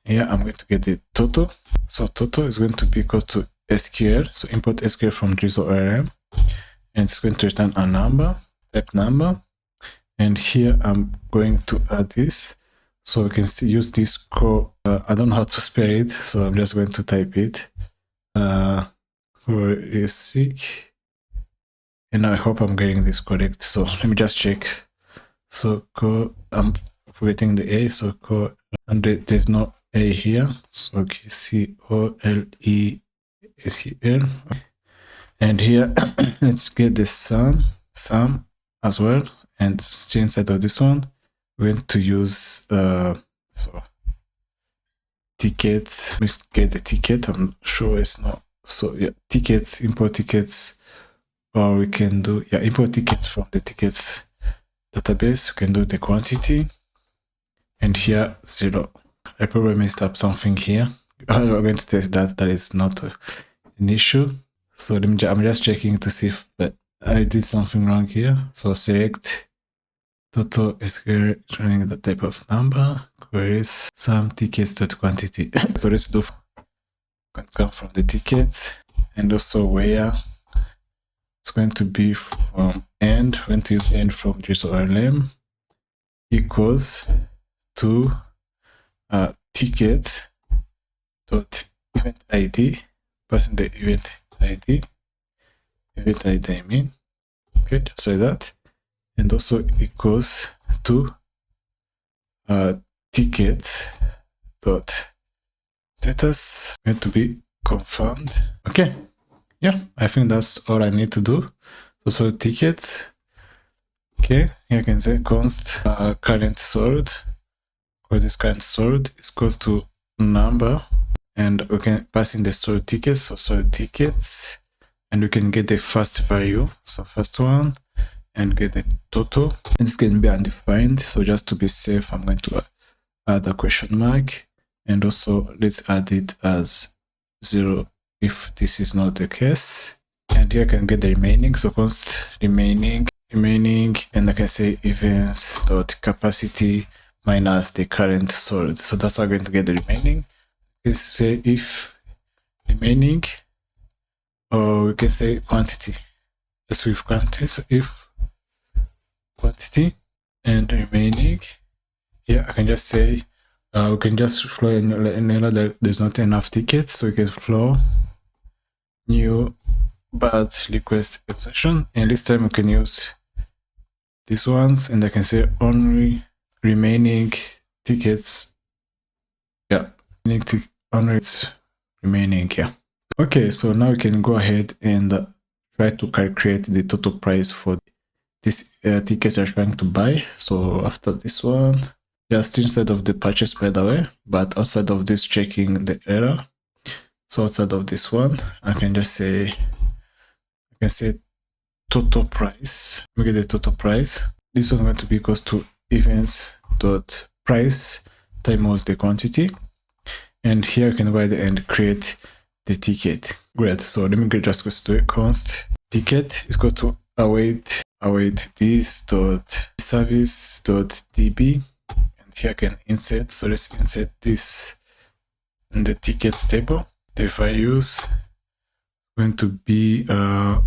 Here I'm going to get the total. So total is going to be equal to SQL. So import SQL from Drizzle ORM, and it's going to return a number, type number. And here I'm going to add this. So we can use this code. I don't know how to spell it, so I'm just going to type it. Who is sick? And I hope I'm getting this correct. So let me just check. So I'm forgetting the A. So and there's no A here. So COLESUL. And here let's get the sum as well. And still inside of this one, we're going to use so tickets. Let's get the ticket. I'm sure it's not. So yeah, tickets, import tickets, or we can do import tickets from the tickets database. We can do the quantity, and here 0. I probably messed up something here. We're going to test that is not an issue. So I'm just checking to see if I did something wrong here. So select total SQL running the type of number, queries some tickets.quantity. So let's do come from the tickets, and also where it's going to be from end. We're going to use end from Drizzle ORM equals to ticket dot event ID, passing the event ID I mean. Okay, just like that. And also equals to ticket dot status going to be confirmed. Okay, yeah, I think that's all I need to do. So tickets. Okay, here you can say const current stored, or this current stored is equals to number, and we can pass in the stored tickets. So stored tickets, and we can get the first value, so first one, and get the total. And this can be undefined, so just to be safe, I'm going to add a question mark, and also let's add it as 0 if this is not the case. And here I can get the remaining, so const remaining, and I can say events.capacity minus the current stored. So that's how I'm going to get the remaining. Let's say if remaining, or we can say quantity. Let's with quantity. So if quantity and remaining, here I can just say we can just flow an error that there's not enough tickets, so we can flow new bad request exception, and this time we can use these ones, and I can say only remaining tickets. Yeah, only it's remaining. Yeah. Okay, so now we can go ahead and try to calculate the total price for this tickets you're trying to buy. So after this one, just instead of the purchase, by the way, but outside of this checking the error. So outside of this one, I can just say, total price. We get the total price. This was going to be equals to events.price times the quantity. And here you can go ahead and create the ticket. Great. So let me just go to const ticket is equal to await this dot service dot db. And here I can insert. So let's insert this in the tickets table. The values going to be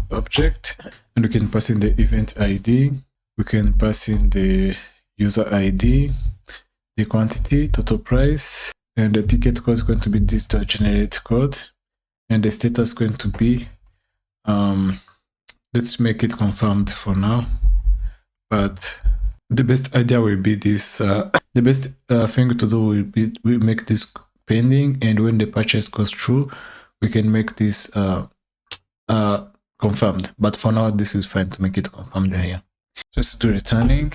object, and we can pass in the event ID. We can pass in the user ID, the quantity, total price, and the ticket code is going to be this .generate code, and the status is going to be let's make it confirmed for now, but the best idea will be this the best thing to do will be we make this pending, and when the purchase goes through we can make this confirmed, but for now this is fine to make it confirmed here. Just do returning,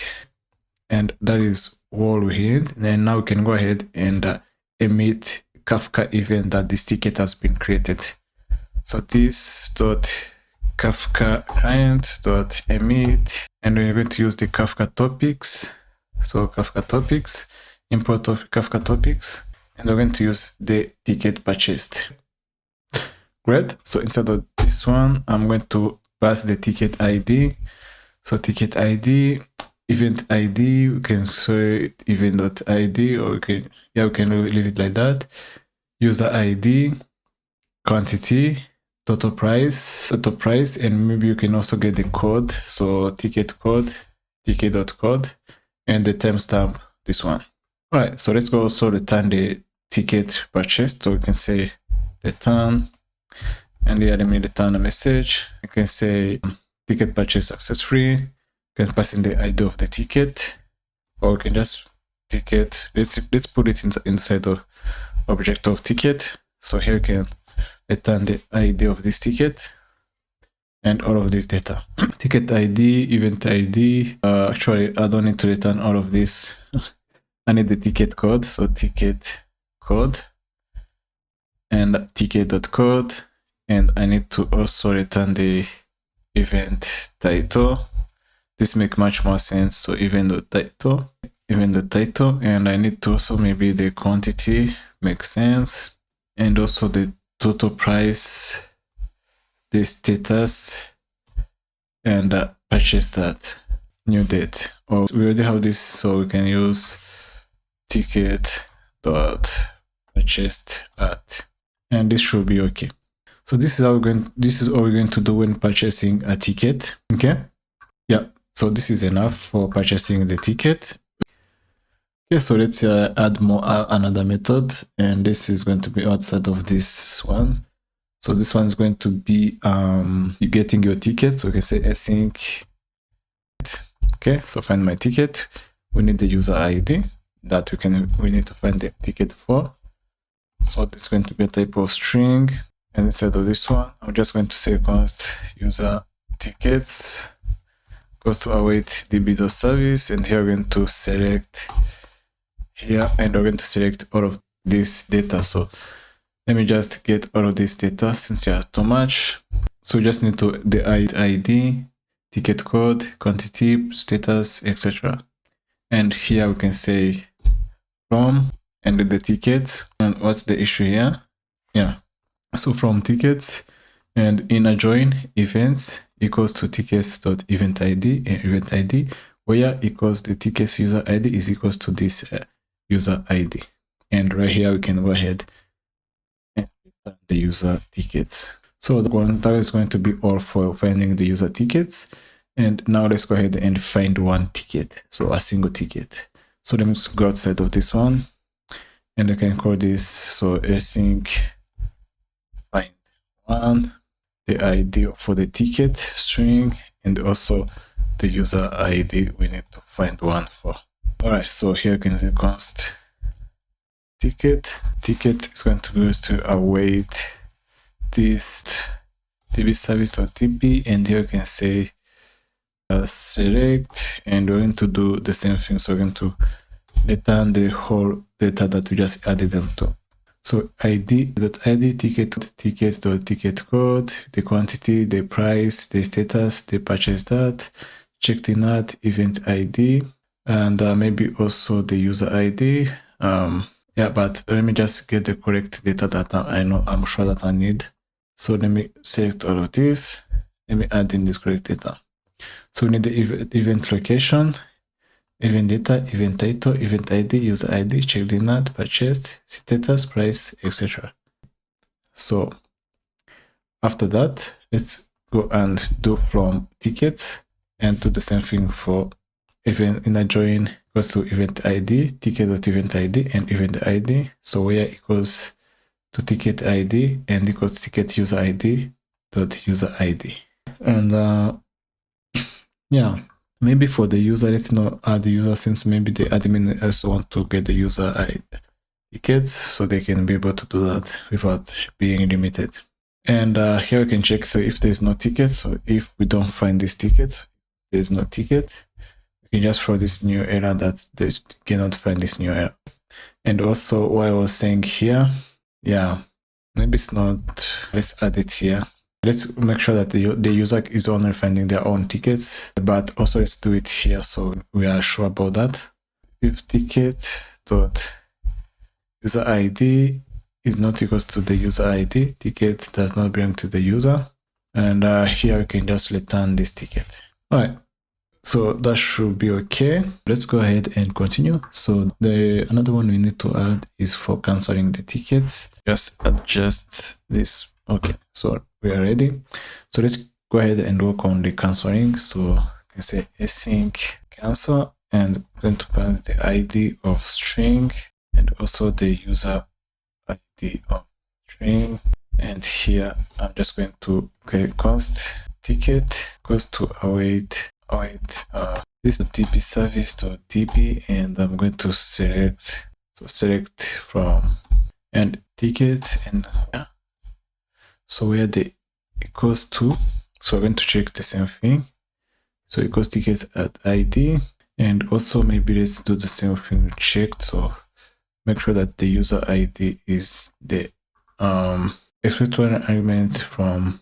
and that is all we need. And now we can go ahead and emit Kafka event that this ticket has been created. So this dot Kafka client dot emit, and we're going to use the Kafka topics. So Kafka topics, import of Kafka topics, and we're going to use the ticket purchased. Great. So instead of this one, I'm going to pass the ticket ID. So ticket ID, event ID, we can say event.id, or we can leave it like that. User ID, quantity, total price, and maybe you can also get the code. So ticket code, ticket.code, and the timestamp, this one. All right, so let's go also return the ticket purchased. So we can say return, and here let me return a message. You can say ticket purchase successfully. You can pass in the ID of the ticket, or we can just ticket. Let's put it inside of object of ticket. So here you can return the ID of this ticket and all of this data. Ticket ID, event ID. Actually, I don't need to return all of this. I need the ticket code. So ticket code and ticket.code, and I need to also return the event title. This makes much more sense. So event.title, and I need to also maybe the quantity makes sense, and also the total price, the status, and purchase that new date. Or we already have this, so we can use ticket dot purchased at, and this should be okay. So this is all we're going to do when purchasing a ticket. Okay, yeah, so this is enough for purchasing the ticket. Okay, so let's add another method, and this is going to be outside of this one. So this one is going to be you getting your ticket. So we can say async. Okay, so find my ticket. We need the user ID that we need to find the ticket for. So it's going to be a type of string, and instead of this one, I'm just going to say const user tickets goes to await db.service, and here we're going to select here, and we're going to select all of this data. So let me just get all of this data since you have too much. So we just need to the ID, ticket code, quantity, status, etc. And here we can say from, and the tickets. And what's the issue here? Yeah, so from tickets, and in a join events equals to tickets.eventID, and event ID, where equals the tickets user ID is equals to this user ID. And right here we can go ahead and return the user tickets. So that is going to be all for finding the user tickets. And now let's go ahead and find one ticket, so a single ticket. So let me go outside of this one, and I can call this so async find one, the ID for the ticket string, and also the user ID we need to find one for. All right, so here you can say const ticket is going to be used to await this db_service.db, and here you can say select, and we're going to do the same thing. So we're going to return the whole data that we just added them to. So id.id ticket code, the quantity, the price, the status, the purchase that, checked in at, event ID, and maybe also the user ID. Yeah, but let me just get the correct data that I'm sure that I need. So let me select all of this. Let me add in this correct data. So we need the event location, event data, event title, event ID, user ID, checked in at, purchased, status, price, etc. So after that, let's go and do from tickets and do the same thing for event in a join equals to event ID, ticket.event ID and event ID. So where equals to ticket ID and equals to ticket user ID dot user ID. And yeah, maybe for the user, let's not add the user since maybe the admin also want to get the user ID tickets so they can be able to do that without being limited. And here we can check, so if there's no ticket, so if we don't find this ticket, there's no ticket, we can just throw this new error that they cannot find this new error. And also what I was saying here, yeah, maybe it's not, let's add it here. Let's make sure that the user is only finding their own tickets, but also let's do it here so we are sure about that. If ticket dot user ID is not equals to the user ID, ticket does not belong to the user, and here we can just return this ticket. All right, so that should be okay. Let's go ahead and continue. So another one we need to add is for canceling the tickets. Just adjust this. Okay, so we are ready. So let's go ahead and work on the canceling. So I can say async cancel, and I'm going to pass the ID of string and also the user ID of string. And here I'm just going to const ticket goes to await this DB service.db, and I'm going to select from and ticket, and yeah, so where the equals to, so we're going to check the same thing. So equals tickets at ID, and also maybe let's do the same thing checked. So make sure that the user ID is the expect one argument from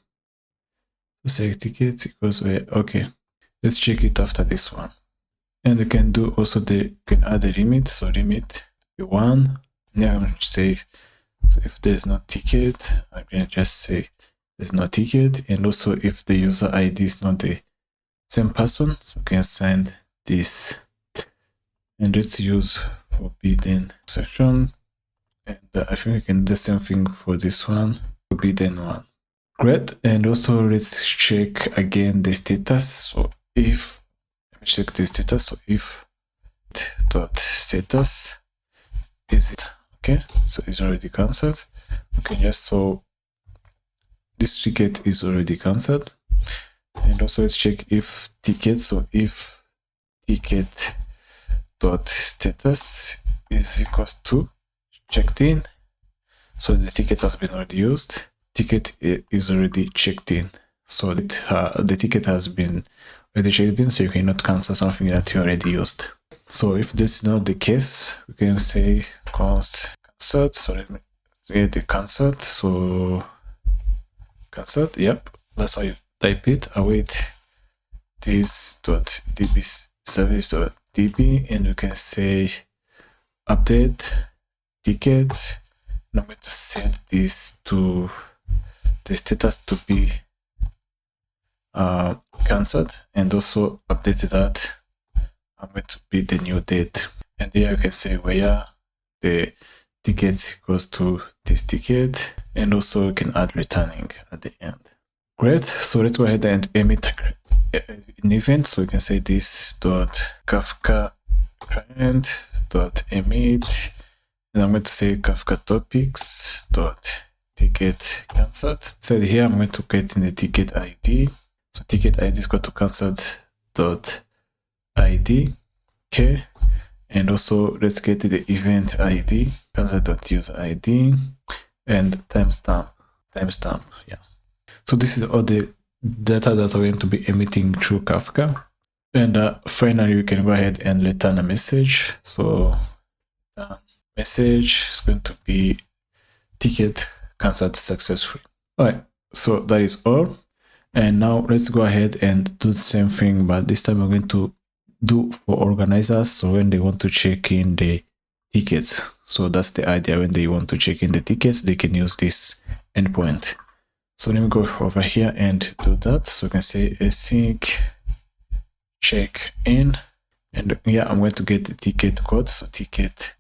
select tickets equals where, okay, let's check it after this one. And you can do also can add a limit. So limit 1. Now I'm going to say, so if there's no ticket, I can just say there's no ticket. And also if the user ID is not the same person, so we can send this. And let's use forbidden section. And I think we can do the same thing for this one, forbidden one. Great. And also let's check again the status. So if, let me check the status. So if dot status is it okay, so it's already cancelled. Okay, just so this ticket is already cancelled. And also let's check if ticket. So if ticket dot status is equals to checked in, so the ticket has been already used. Ticket is already checked in, so the ticket has been already checked in, so you cannot cancel something that you already used. So if this is not the case, we can say const cancelled. So let me get the cancelled. So cancelled, yep, that's how you type it. Await this dot db service dot db, and you can say update ticket. And I'm going to set this to the status to be cancelled, and also update that I'm going to be the new date. And here you can say where the ticket goes to this ticket, and also you can add returning at the end. Great. So let's go ahead and emit an event. So you can say this dot Kafka client dot emit, and I'm going to say Kafka topics dot ticket cancelled. So here I'm going to get in the ticket ID. So ticket ID is going to cancelled dot ID. Okay. And also let's get the event ID, cancelled dot user ID, and timestamp. Yeah. So this is all the data that we're going to be emitting through Kafka. And finally, we can go ahead and return a message. So message is going to be ticket cancelled successfully. All right, so that is all. And now let's go ahead and do the same thing, but this time we're going to do for organizers. So when they want to check in the tickets, so that's the idea. When they want to check in the tickets, they can use this endpoint. So let me go over here and do that. So you can say async check in, and here I'm going to get the ticket code. So ticket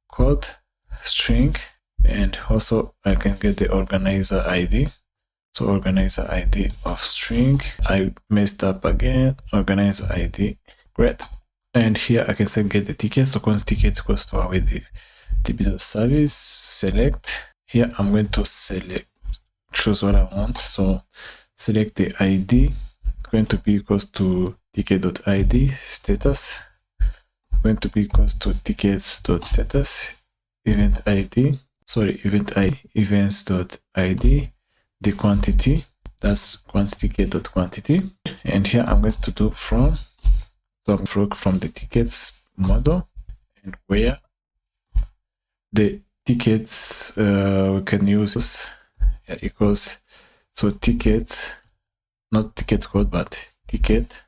code string, and also I can get the organizer ID. So organizer ID of string. I messed up again. Organizer ID. Great. And here I can say get the ticket. So once ticket goes to our DTO service, select. Here I'm going to choose what I want. So select the ID. It's going to be equals to ticket.id status. Going to be equals to tickets.status event ID. Sorry, event ID events.id. The quantity, that's quantity get.quantity, and here I'm going to do from the tickets model, and where the tickets we can use equals, so tickets, not ticket code, but tickets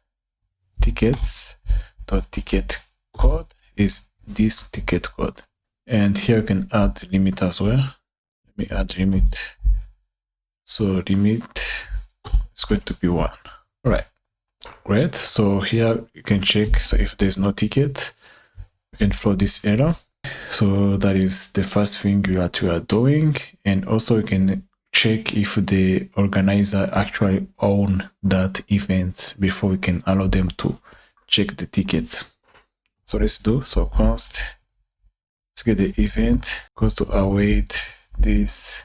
dot ticket code is this ticket code, and here you can add limit as well. Let me add limit. So limit is going to be 1. All right, great. So here you can check. So if there's no ticket, you can throw this error. So that is the first thing you are doing. And also you can check if the organizer actually own that event before we can allow them to check the tickets. So let's do, so const, let's get the event, goes to await this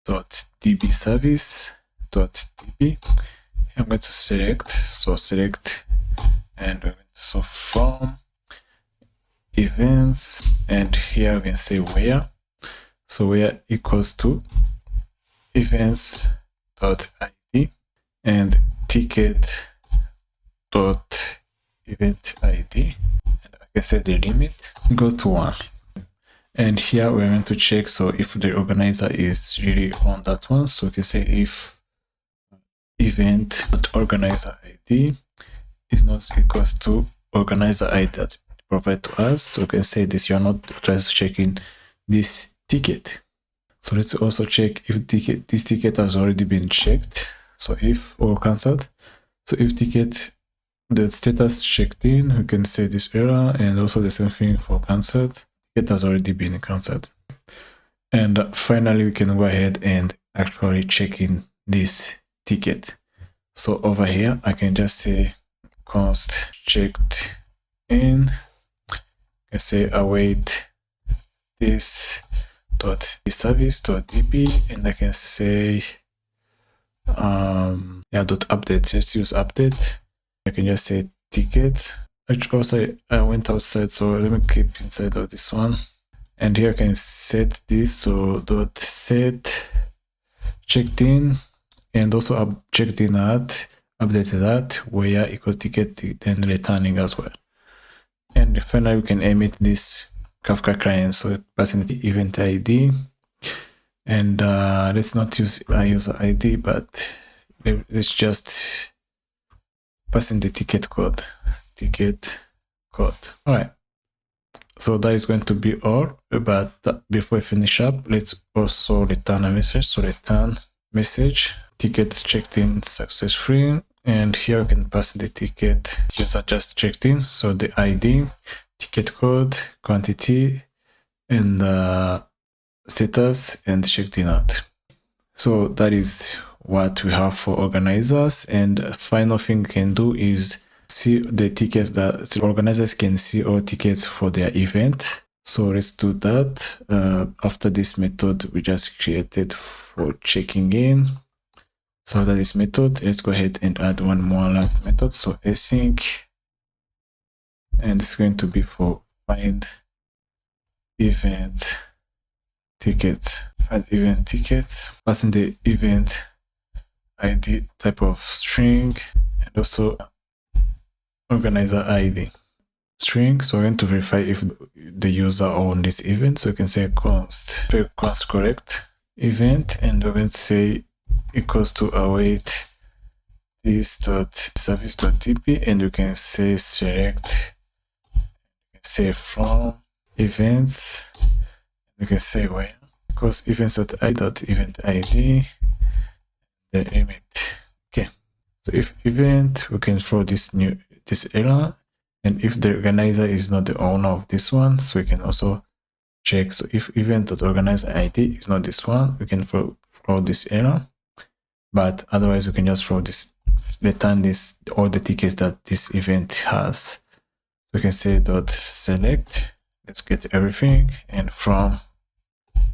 .db service .db. I'm going to select, so select, and so from events, and here we can say where, so where equals to events.id and ticket.event.id, and I can say the limit goes to 1. And here we're going to check, so if the organizer is really on that one, so we can say if event.organizer ID is not equals to organizer ID that provide to us, so we can say this, you're not just checking this ticket. So let's also check if this ticket has already been checked. So if or cancelled. So if ticket the status checked in, we can say this error, and also the same thing for cancelled. It has already been cancelled. And finally, we can go ahead and actually check in this ticket. So over here, I can just say const checked in. I say await this service.db, and I can say dot update. Just use update. I can just say ticket. Also, I went outside, so let me keep inside of this one. And here I can set this, so dot set checked in, and also checked in at updated at where equals ticket, then returning as well. And finally, we can emit this Kafka client, so passing the event ID, and let's not use user ID, but let's just pass in the ticket code. All right, so that is going to be all. But before we finish up, let's also return a message. So return message, ticket checked in successfully, and here we can pass the ticket user just checked in, so the ID, ticket code, quantity, and status, and checked in out. So that is what we have for organizers. And final thing we can do is see the tickets that the organizers can see all tickets for their event. So let's do that after this method we just created for checking in. So after this method, let's go ahead and add one more last method. So async, and it's going to be for find event tickets. Find event tickets, passing the event ID type of string, and also organizer ID. string. So we're going to verify if the user owned this event. So we can say const correct event, and we're going to say equals to await this dot service.dp, and you can say select, say from events, you can say where, because events.id the limit. Okay, so if event, we can throw this error, and if the organizer is not the owner of this one, so we can also check. So if event.organizer ID is not this one, we can throw this error, but otherwise we can just throw this, return this, all the tickets that this event has. We can say dot select, let's get everything, and from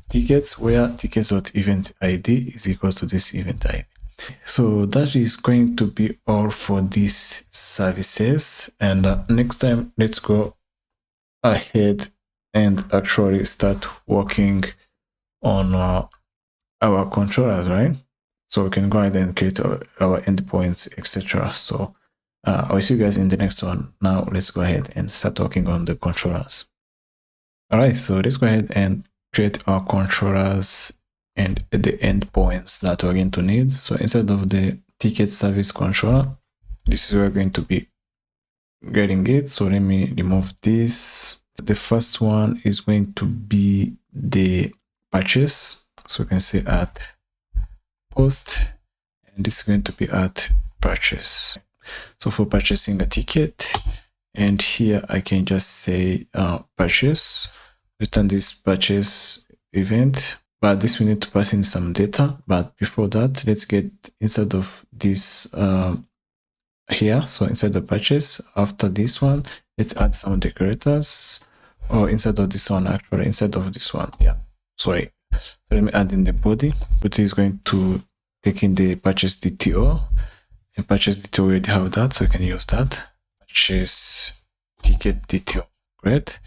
tickets, where tickets.event ID is equals to this event ID. So that is going to be all for these services, and next time let's go ahead and actually start working on our controllers, right? So we can go ahead and create our endpoints, etc. So I'll see you guys in the next one. Now let's go ahead and start working on the controllers. All right, so let's go ahead and create our controllers and the endpoints that we're going to need. So instead of the ticket service controller, this is where we're going to be getting it. So let me remove this. The first one is going to be the purchase. So we can say at post, and this is going to be at purchase. So for purchasing a ticket, and here I can just say purchase, return this purchase event, but this we need to pass in some data. But before that, let's get inside of this here. So inside the purchase, after this one, let's add some decorators, or inside of this one, actually inside of this one, yeah, sorry. So let me add in the body, which is going to take in the purchase DTO, and purchase DTO, we already have that, so we can use that. Purchase ticket DTO, great.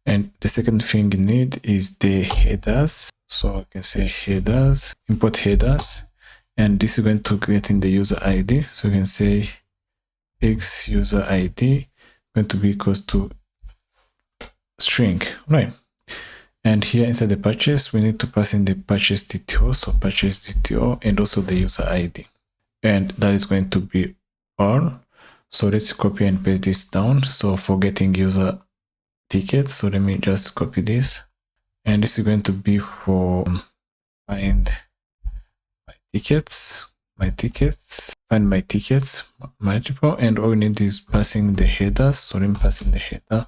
And the second thing you need is the headers. So I can say headers, import headers, and this is going to get in the user ID. So we can say x user ID going to be equals to string, right? And here inside the purchase, we need to pass in the purchase DTO, so purchase DTO, and also the user ID, and that is going to be all. So let's copy and paste this down. So for getting user tickets, so let me just copy this, and this is going to be for find my tickets, find my tickets, multiple, and all we need is passing the headers. So let me pass in the header,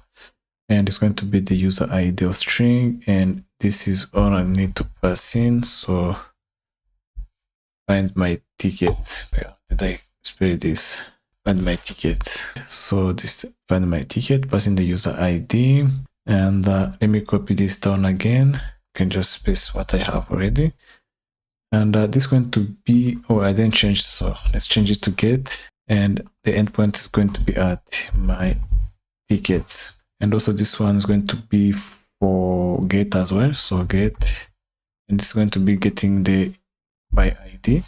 and it's going to be the user ID of string, and this is all I need to pass in. So find my ticket. Where did I spell this? Find my ticket. So this find my ticket, pass in the user ID, and let me copy this down again. You can just paste what I have already, and this is going to be, oh, I didn't change, so let's change it to get, and the endpoint is going to be at my tickets. And also this one is going to be for get as well. So get, and this is going to be getting the by ID.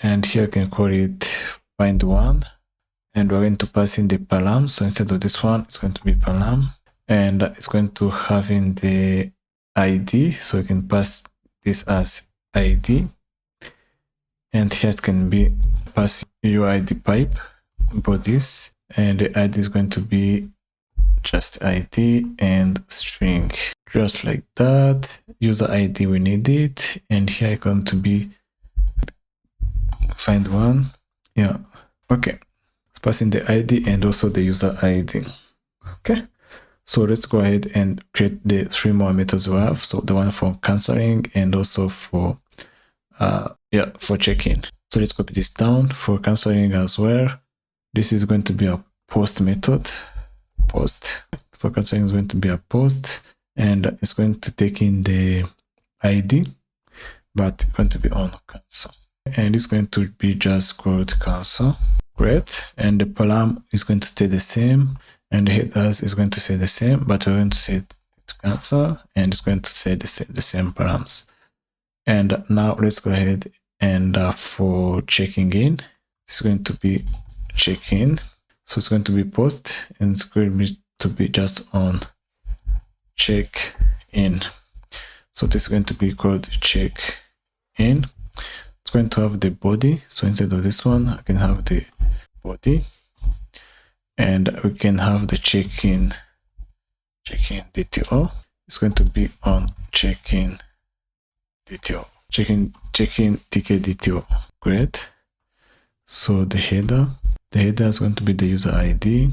And here I can call it find one. And we're going to pass in the param. So instead of this one, it's going to be param. And it's going to have in the ID. So you can pass this as ID. And here it can be pass UID pipe, import this. And the ID is going to be just ID and string, just like that. User ID, we need it, and here it's going to be find one, yeah, okay. It's passing the ID and also the user ID. Okay, so let's go ahead and create the 3 more methods we have. So the one for canceling and also for for check-in. So let's copy this down for canceling as well. This is going to be a post method. Post for canceling is going to be a post, and it's going to take in the ID, but it's going to be on cancel, and it's going to be just called cancel. Great. And the param is going to stay the same, and the headers is going to stay the same, but we're going to set it to cancel, and it's going to say the same params. And now let's go ahead and for checking in, it's going to be check in. So it's going to be post, and it's going to to be just on check in. So this is going to be called check in. It's going to have the body. So instead of this one, I can have the body, and we can have the check-in DTO. It's going to be on check-in DTO, check-in ticket DTO. Great. So the header is going to be the user ID,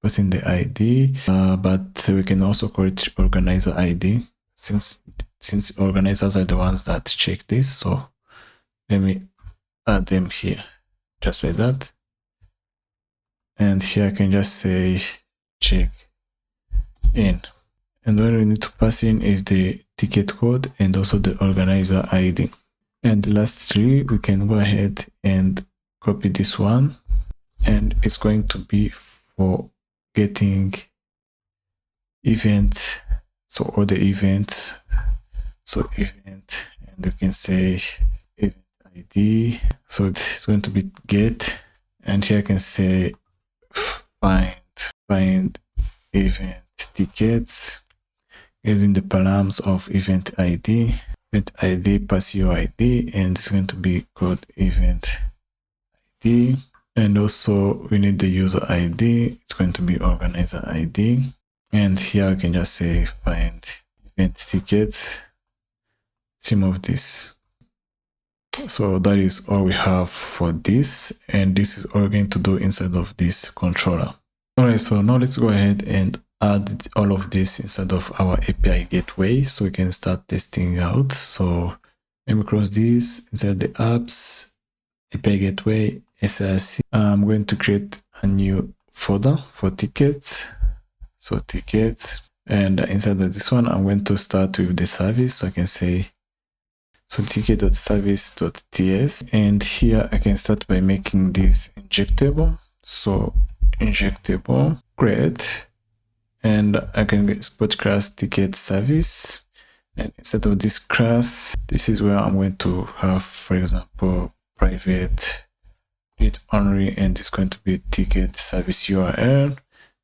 put in the ID, but we can also call it organizer ID since organizers are the ones that check this. So let me add them here, just like that. And here I can just say check in. And what we need to pass in is the ticket code and also the organizer ID. And lastly, we can go ahead and copy this one, and it's going to be for getting event. So all the events. So event, and you can say event ID. So it's going to be get, and here I can say find event tickets using the params of event ID pass your ID, and it's going to be called event ID. And also we need the user ID. It's going to be organizer ID, and here I can just say find event tickets, same of this. So that is all we have for this, and this is all we're going to do inside of this controller. Alright, so now let's go ahead and add all of this inside of our API gateway so we can start testing out. So let me close this. Inside the apps, API gateway, SRC. I'm going to create a new folder for tickets. So tickets, and inside of this one, I'm going to start with the service. So I can say ticket.service.ts, and here I can start by making this injectable. So injectable, great. And I can export class ticket service, and instead of this class, this is where I'm going to have, for example, private read only, and it's going to be ticket service URL,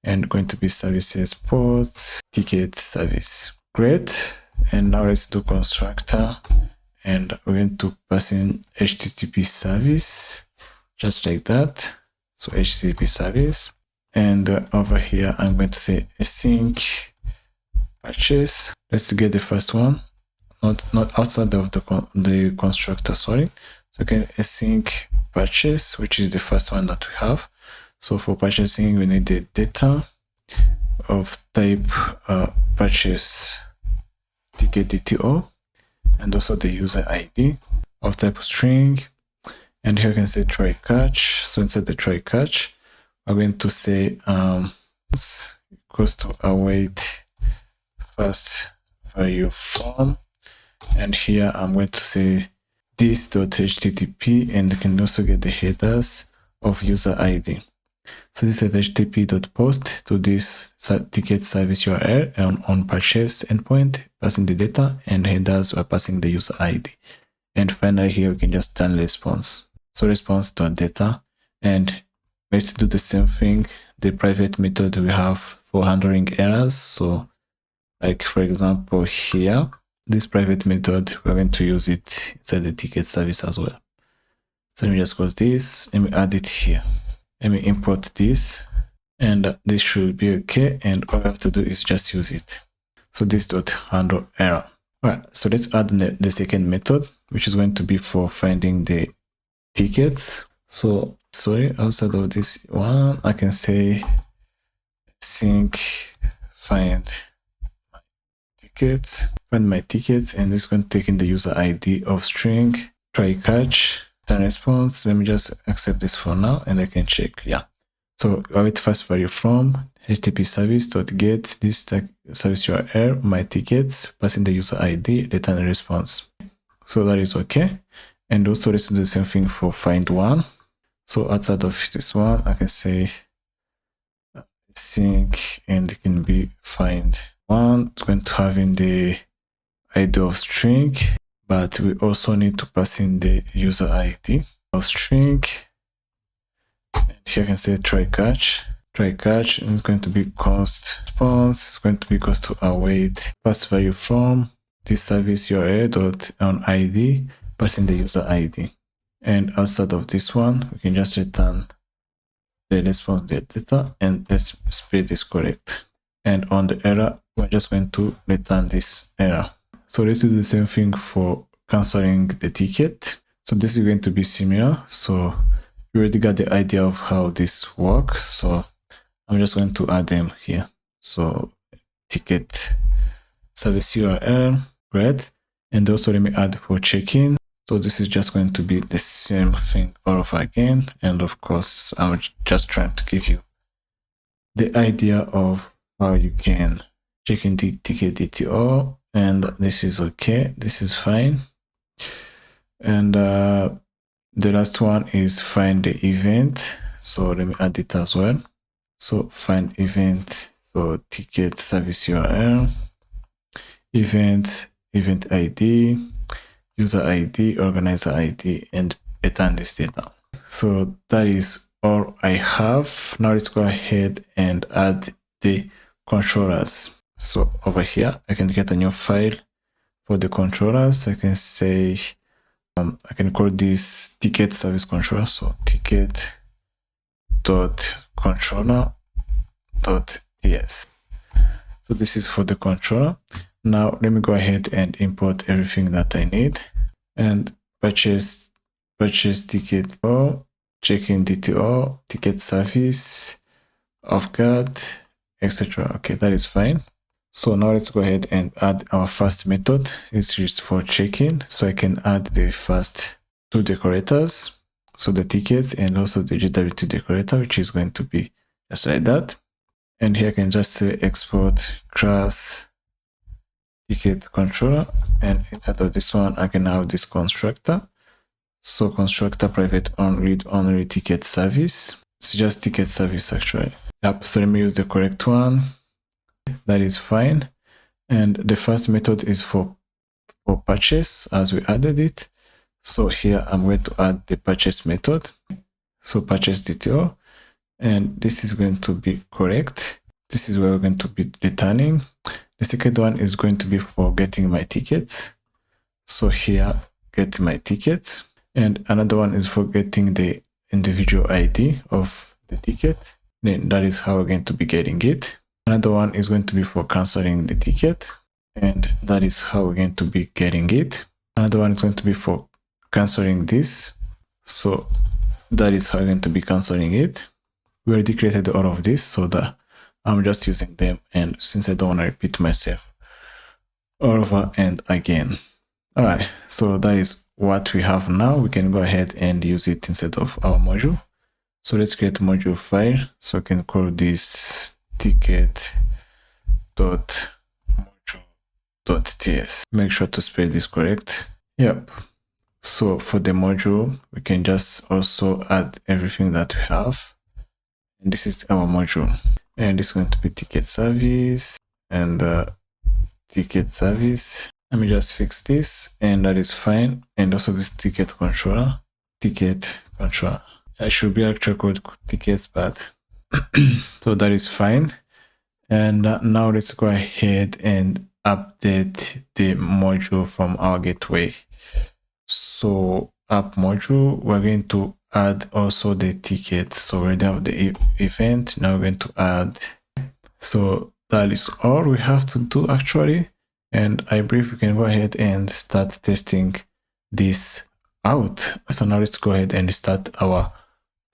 and going to be services ports ticket service. Great. And now let's do constructor, and we're going to pass in HTTP service, just like that. So HTTP service, and over here I'm going to say async purchase. Let's get the first one, not outside of the constructor, sorry. So okay, async purchase, which is the first one that we have. So for purchasing, we need the data of type purchase ticket DTO, and also the user ID of type string. And here you can say try catch. So inside the try catch, we're going to say equals to await first value from, and here I'm going to say this.http, and you can also get the headers of user ID. So this is http.post to this ticket service URL on purchase endpoint, passing the data, and headers are passing the user ID. And finally here we can just turn response. So response.data, and let's do the same thing. The private method we have for handling errors. So like for example here, this private method, we're going to use it inside the ticket service as well. So let me just close this, let me add it here. Let me import this, and this should be okay, and all I have to do is just use it. So this dot handle error. Alright, so let's add the second method, which is going to be for finding the tickets. So sorry, outside of this one, I can say sync find my tickets, and this is going to take in the user ID of string, try catch, turn response. Let me just accept this for now, and I can check. Yeah. So await first value from HTTP service.get this service URL, my tickets, passing the user ID, return a response. So that is okay. And also let's do the same thing for find one. So outside of this one, I can say sync, and it can be find one. It's going to have in the ID of string, but we also need to pass in the user ID of string. And here I can say try catch try catch, and it's going to be const response, it's going to be equals to await pass value from this service URL dot on ID, passing the user ID. And outside of this one, we can just return the response data, and let's spread is correct. And on the error, we're just going to return this error. So let's do the same thing for canceling the ticket. So this is going to be similar. So you already got the idea of how this works. So I'm just going to add them here. So ticket service URL, right? And also let me add for check-in. So this is just going to be the same thing all over again. And of course, I'm just trying to give you the idea of how you can check in the ticket DTO. And this is okay. This is fine. And the last one is find the event. So let me add it as well. So find event. So ticket service URL, event ID, user ID, organizer ID, and return this data. So that is all I have. Now let's go ahead and add the controllers. So over here, I can get a new file for the controllers. I can say, I can call this ticket service controller. So ticket.controller.ts. So this is for the controller. Now let me go ahead and import everything that I need and purchase ticket or check-in DTO, ticket service, off guard, etc. Okay, that is fine. So now let's go ahead and add our first method. It's used for check-in. So I can add the first two decorators. So the tickets and also the GW2 decorator, which is going to be just like that. And here I can just say export class ticket controller, and inside of this one I can have this constructor. So constructor private on read only ticket service. It's just ticket service actually. Yep, so let me use the correct one. That is fine. And the first method is for purchase as we added it. So here I'm going to add the purchase method. So purchase DTO, and this is going to be correct. This is where we're going to be returning. The second one is going to be for getting my tickets. So here, get my tickets. And another one is for getting the individual ID of the ticket. Then that is how we're going to be getting it. Another one is going to be for canceling the ticket. And that is how we're going to be getting it. Another one is going to be for canceling this. So that is how we're going to be canceling it. We already created all of this, so that I'm just using them, and since I don't want to repeat myself over and again. All right, so that is what we have now. We can go ahead and use it instead of our module. So let's create a module file. So I can call this ticket.module.ts. Make sure to spell this correct. Yep. So for the module, we can just also add everything that we have. And this is our module. And this is going to be ticket service and ticket service. Let me just fix this, and that is fine. And also this ticket controller. I should be actually called tickets, but so that is fine. And now let's go ahead and update the module from our gateway. So app module, we're going to add also the ticket. So we already have the event. Now we're going to add. So that is all we have to do actually. And I believe we can go ahead and start testing this out. So now let's go ahead and start our,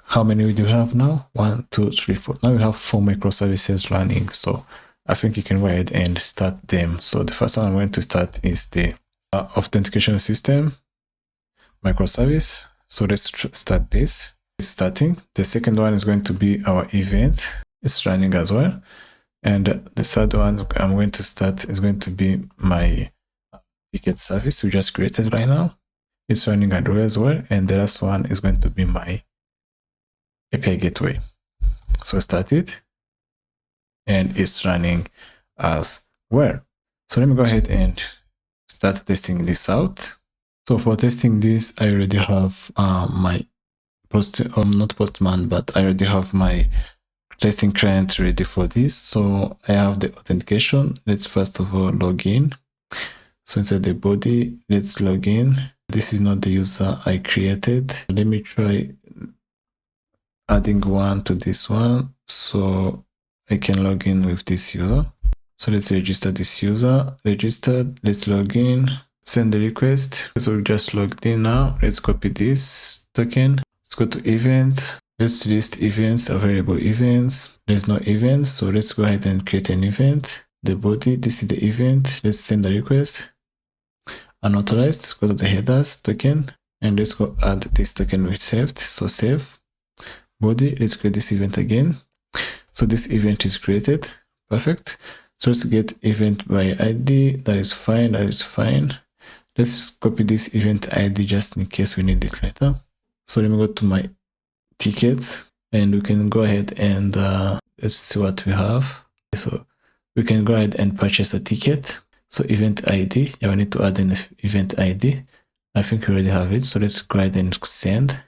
how many do we have now? 1, 2, 3, 4. Now we have 4 microservices running. So I think you can go ahead and start them. So the first one I'm going to start is the authentication system microservice. So let's start this. It's starting. The second one is going to be our event. It's running as well. And the third one I'm going to start is going to be my ticket service we just created right now. It's running as well. And the last one is going to be my API gateway. So start it. And it's running as well. So let me go ahead and start testing this out. So for testing this, I already have my not Postman, but I already have my testing client ready for this. So I have the authentication. Let's first of all log in. So inside the body, let's log in. This is not the user I created. Let me try adding one to this one so I can log in with this user. So let's register this user. Registered. Let's log in. Send the request. So we just logged in now. Let's copy this token. Let's go to event. Let's list events, available events. There's no events, so let's go ahead and create an event. The body, this is the event. Let's send the request. Unauthorized, let's go to the headers token, and let's go add this token we saved. So save. Body, let's create this event again. So this event is created. Perfect. So let's get event by ID. That is fine. That is fine. Let's copy this event ID just in case we need it later. So let me go to my tickets and we can go ahead and let's see what we have. So we can go ahead and purchase a ticket. So event ID, yeah, we need to add an event ID. I think we already have it. So let's go ahead and send.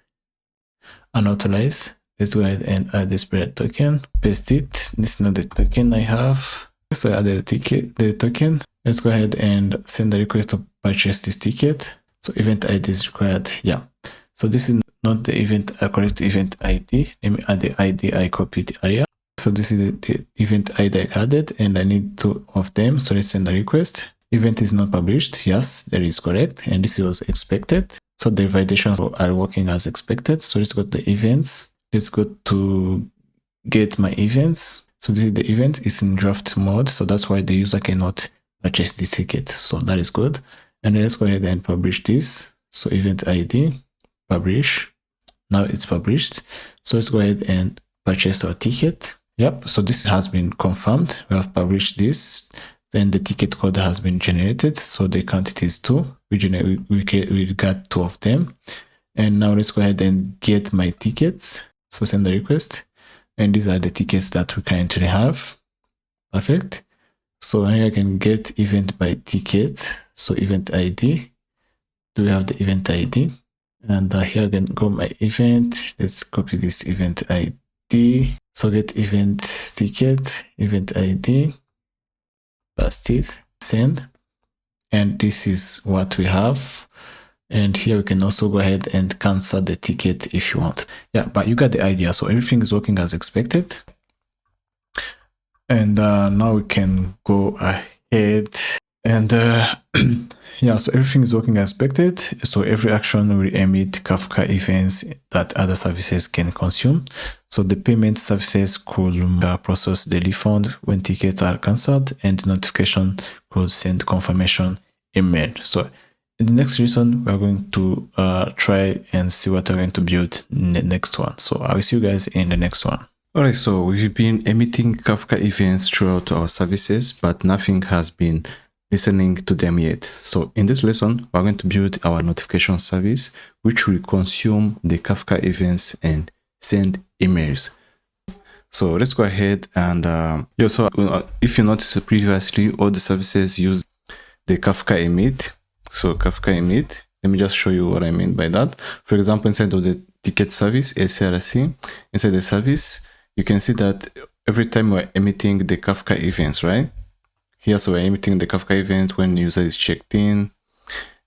Unauthorized. Let's go ahead and add this spread token. Paste it. This is not the token I have. So I added the token. Let's go ahead and send the request to purchase this ticket. So event ID is required. Yeah. So this is not the event, correct event ID. Let me add the ID I copied earlier. So this is the event ID I added, and I need two of them. So let's send the request. Event is not published. Yes, that is correct. And this was expected. So the validations are working as expected. So let's go to the events. Let's go to get my events. So this is the event. It's in draft mode. So that's why the user cannot purchase the ticket. So that is good. And then let's go ahead and publish this. So event ID, publish. Now it's published. So let's go ahead and purchase our ticket. Yep. So this has been confirmed. We have published this. Then the ticket code has been generated. So the quantity is 2. We got 2 of them. And now let's go ahead and get my tickets. So send the request. And these are the tickets that we currently have. Perfect. So here I can get event by ticket. So event ID. Do we have the event ID? And here I can go my event. Let's copy this event ID. So get event ticket, event ID, paste it, send. And this is what we have. And here we can also go ahead and cancel the ticket if you want. Yeah, but you got the idea. So everything is working as expected. And now we can go ahead and yeah, so everything is working as expected. So every action will emit Kafka events that other services can consume. So the payment services could process the refund when tickets are cancelled, and the notification could send confirmation email. So in the next lesson, we're going to try and see what we're going to build in the next one. So I'll see you guys in the next one. Alright, so we've been emitting Kafka events throughout our services, but nothing has been listening to them yet. So in this lesson, we're going to build our notification service, which will consume the Kafka events and send emails. So let's go ahead and if you noticed previously, all the services use the Kafka emit. So Kafka emit, let me just show you what I mean by that. For example, inside of the ticket service, SRC, inside the service, you can see that every time we're emitting the Kafka events, right? Here, so we're emitting the Kafka event when user is checked in,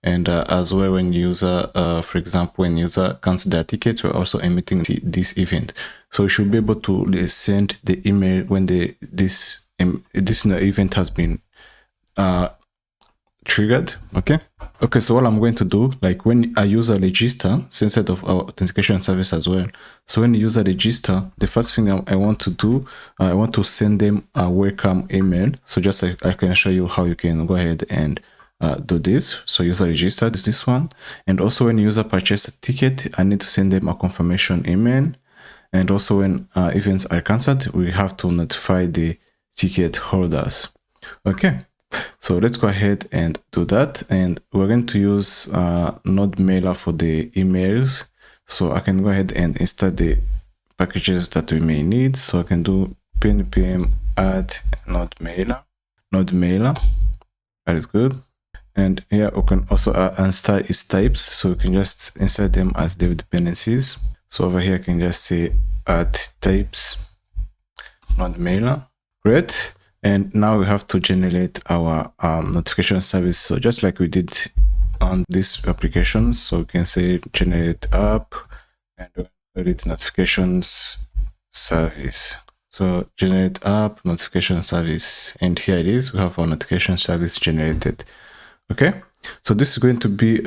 and as well when user, for example, when user cancels their ticket, we're also emitting this event. So we should be able to send the email when this event has been triggered. Okay, so what I'm going to do, like when a user register, so instead of our authentication service as well, so when the user register, the first thing I want to do, I want to send them a welcome email. So just I can show you how you can go ahead and do this. So user registered is this one, and also when user purchase a ticket, I need to send them a confirmation email. And also when events are cancelled, we have to notify the ticket holders. Okay. So let's go ahead and do that, and we're going to use Node Mailer for the emails. So I can go ahead and install the packages that we may need. So I can do npm add Node Mailer. That is good. And here we can also install its types. So we can just insert them as their dependencies. So over here I can just say add types. node mailer. Great. And now we have to generate our notification service. So just like we did on this application, so we can say generate app and create notifications service. So generate app notification service, and here it is. We have our notification service generated. Okay, so this is going to be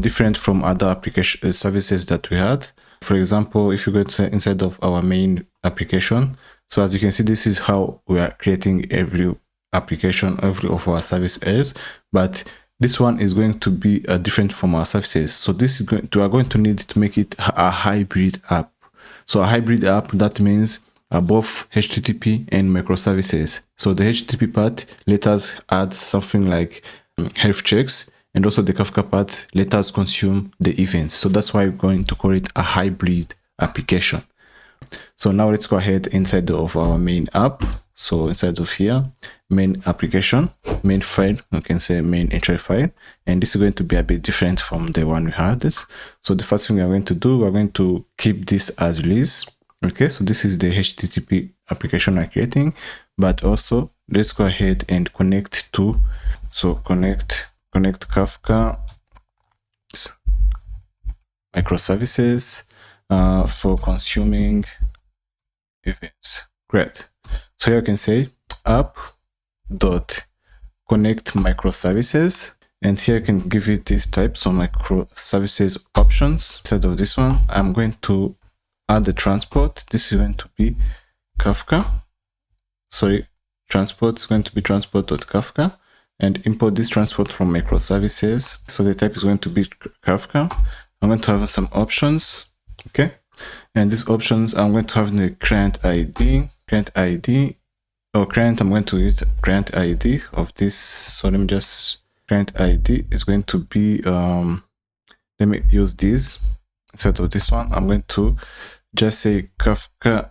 different from other application services that we had. For example, if you go to inside of our main application, so as you can see, this is how we are creating every application, every of our service areas. But this one is going to be different from our services. So this is we are going to need to make it a hybrid app. So a hybrid app, that means both HTTP and microservices. So the HTTP part, let us add something like health checks, and also the Kafka part, let us consume the events. So that's why we're going to call it a hybrid application. So now let's go ahead inside of our main app. So inside of here, main application, main file, we can say main entry file, and this is going to be a bit different from the one we had this. So the first thing we're going to do, we're going to keep this as release. Okay, so this is the HTTP application we're creating, but also let's go ahead and connect to, so connect Kafka microservices for consuming events. Great. So here you can say app.connect microservices, and here you can give it this type, so microservices options. Instead of this one, I'm going to add the transport. This is going to be Kafka. Sorry, transport is going to be transport.kafka, and import this transport from microservices. So the type is going to be Kafka. I'm going to have some options. Okay. And these options, I'm going to have the client ID, I'm going to use client ID of this. So let me just, client ID is going to be, let me use this instead of this one. I'm going to just say Kafka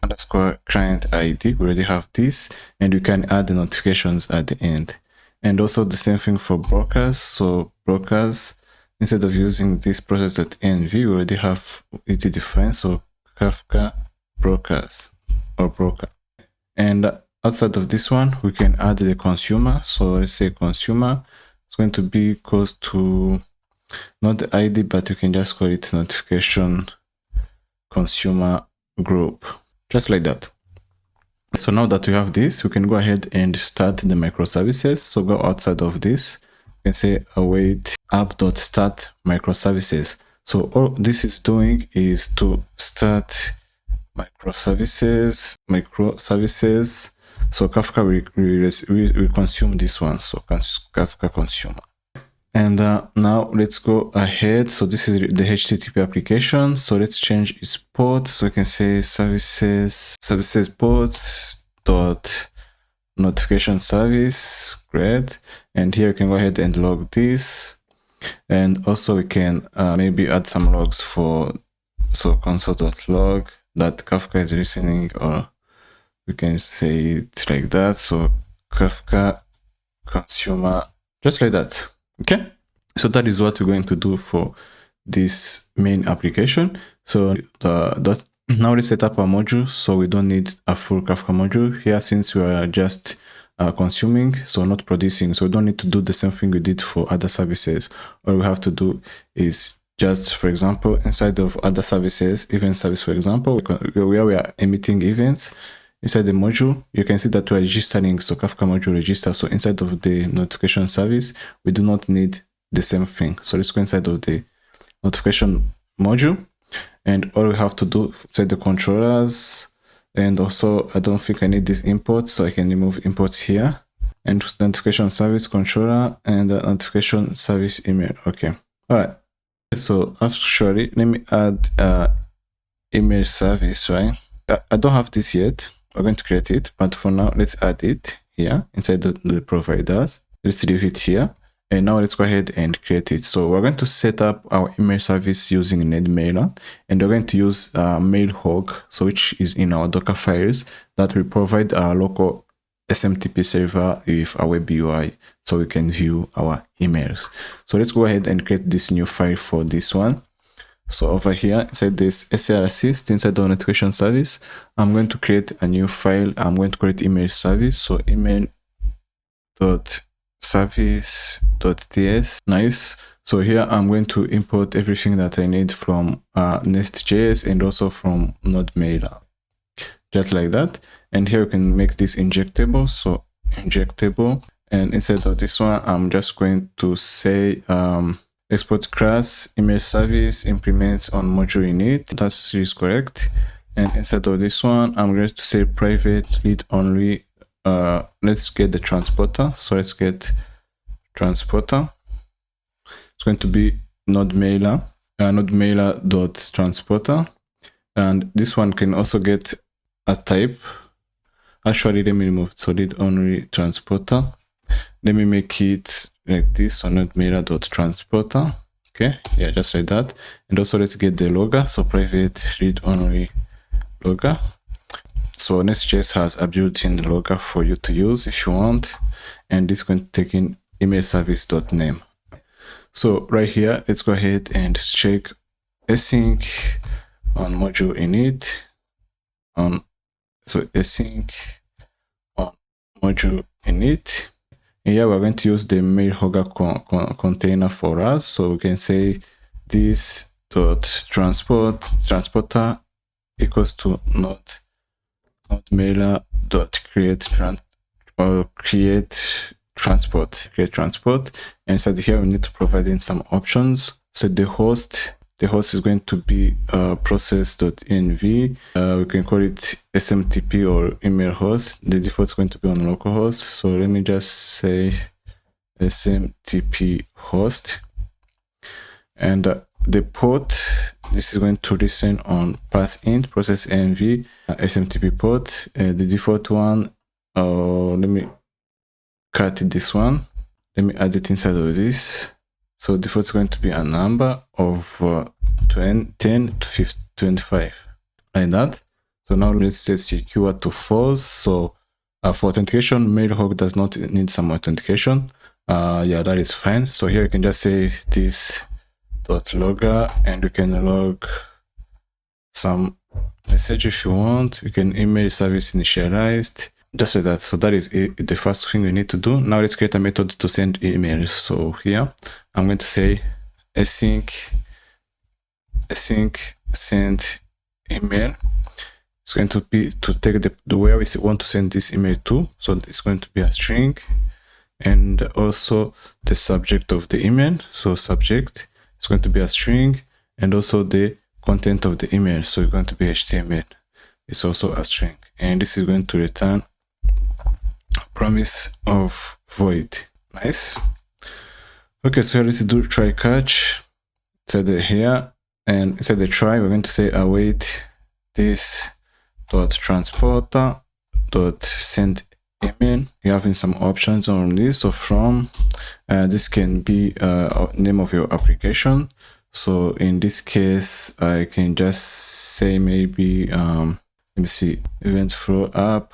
underscore client ID. We already have this, and you can add the notifications at the end. And also the same thing for brokers. So brokers, instead of using this process.env, we already have it defined. So Kafka brokers or broker. And outside of this one, we can add the consumer. So let's say consumer is going to be equals to not the ID, but you can just call it notification consumer group, just like that. So now that we have this, we can go ahead and start the microservices. So go outside of this, you can say await app.start microservices. So all this is doing is to start microservices. So Kafka will consume this one. So Kafka consumer. And now let's go ahead. So this is the HTTP application. So let's change its port. So we can say services ports dot notification service. Great. And here you can go ahead and log this. And also we can maybe add some logs for, so console.log that Kafka is listening, or we can say it like that. So Kafka consumer, just like that. Okay, so that is what we're going to do for this main application. So now let's set up a module. So we don't need a full Kafka module here, since we are just consuming, so not producing. So we don't need to do the same thing we did for other services. All we have to do is just, for example, inside of other services, event service, for example, where we are emitting events, inside the module, you can see that we are registering, so Kafka module register. So inside of the notification service, we do not need the same thing. So let's go inside of the notification module, and all we have to do, set the controllers. And also, I don't think I need this import, so I can remove imports here. And notification service controller and the notification service email. Okay. All right. So actually, let me add email service, right? I don't have this yet. We're going to create it, but for now, let's add it here inside the providers. Let's leave it here. And now let's go ahead and create it. So we're going to set up our email service using NetMailer, and we're going to use Mailhog, so which is in our Docker files, that will provide our local SMTP server with our web UI, so we can view our emails. So let's go ahead and create this new file for this one. So over here, inside this SAR assist, inside the notification service, I'm going to create a new file. I'm going to create email service. So email.service.ts. Nice. So here I'm going to import everything that I need from Nest.js and also from NodeMailer. Just like that. And here you can make this injectable. So injectable. And instead of this one, I'm just going to say export class email service implements on module init. That is correct. And instead of this one, I'm going to say private read only. Let's get the transporter. So let's get transporter. It's going to be NodeMailer, NodeMailer.transporter. And this one can also get a type. Actually, let me remove so read only transporter. Let me make it like this, so NodeMailer.transporter. Okay, yeah, just like that. And also let's get the logger, so private read only logger. So Nest.js has a built-in logger for you to use if you want, and this is going to take in email service.name. So right here, let's go ahead and check async on module init so async on module init. Here we're going to use the mail hogger container for us. So we can say this dot transporter equals to NodeMailer dot create transport. And so here we need to provide in some options. So the host is going to be process.env. We can call it SMTP or email host. The default is going to be on localhost. So let me just say SMTP host. And the port, this is going to listen on pass-int process env SMTP port. The default one, let me cut this one. Let me add it inside of this. So default is going to be a number of 10 to 25, like that. So now let's set secure to false. So for authentication, Mailhog does not need some authentication. Yeah, that is fine. So here you can just say this dot logger, and you can log some message if you want. You can email service initialized. Just like that. So that is the first thing we need to do. Now let's create a method to send emails. So here I'm going to say async send email. It's going to be to take the where we want to send this email to. So it's going to be a string, and also the subject of the email. So subject is going to be a string, and also the content of the email. So it's going to be HTML. It's also a string, and this is going to return promise of void. Nice. Okay, so let's do try catch. Inside here, and inside the try, we're going to say await this dot transporter dot send email. You're having some options on this. So from this can be name of your application. So in this case, I can just say maybe let me see, EventFlow app,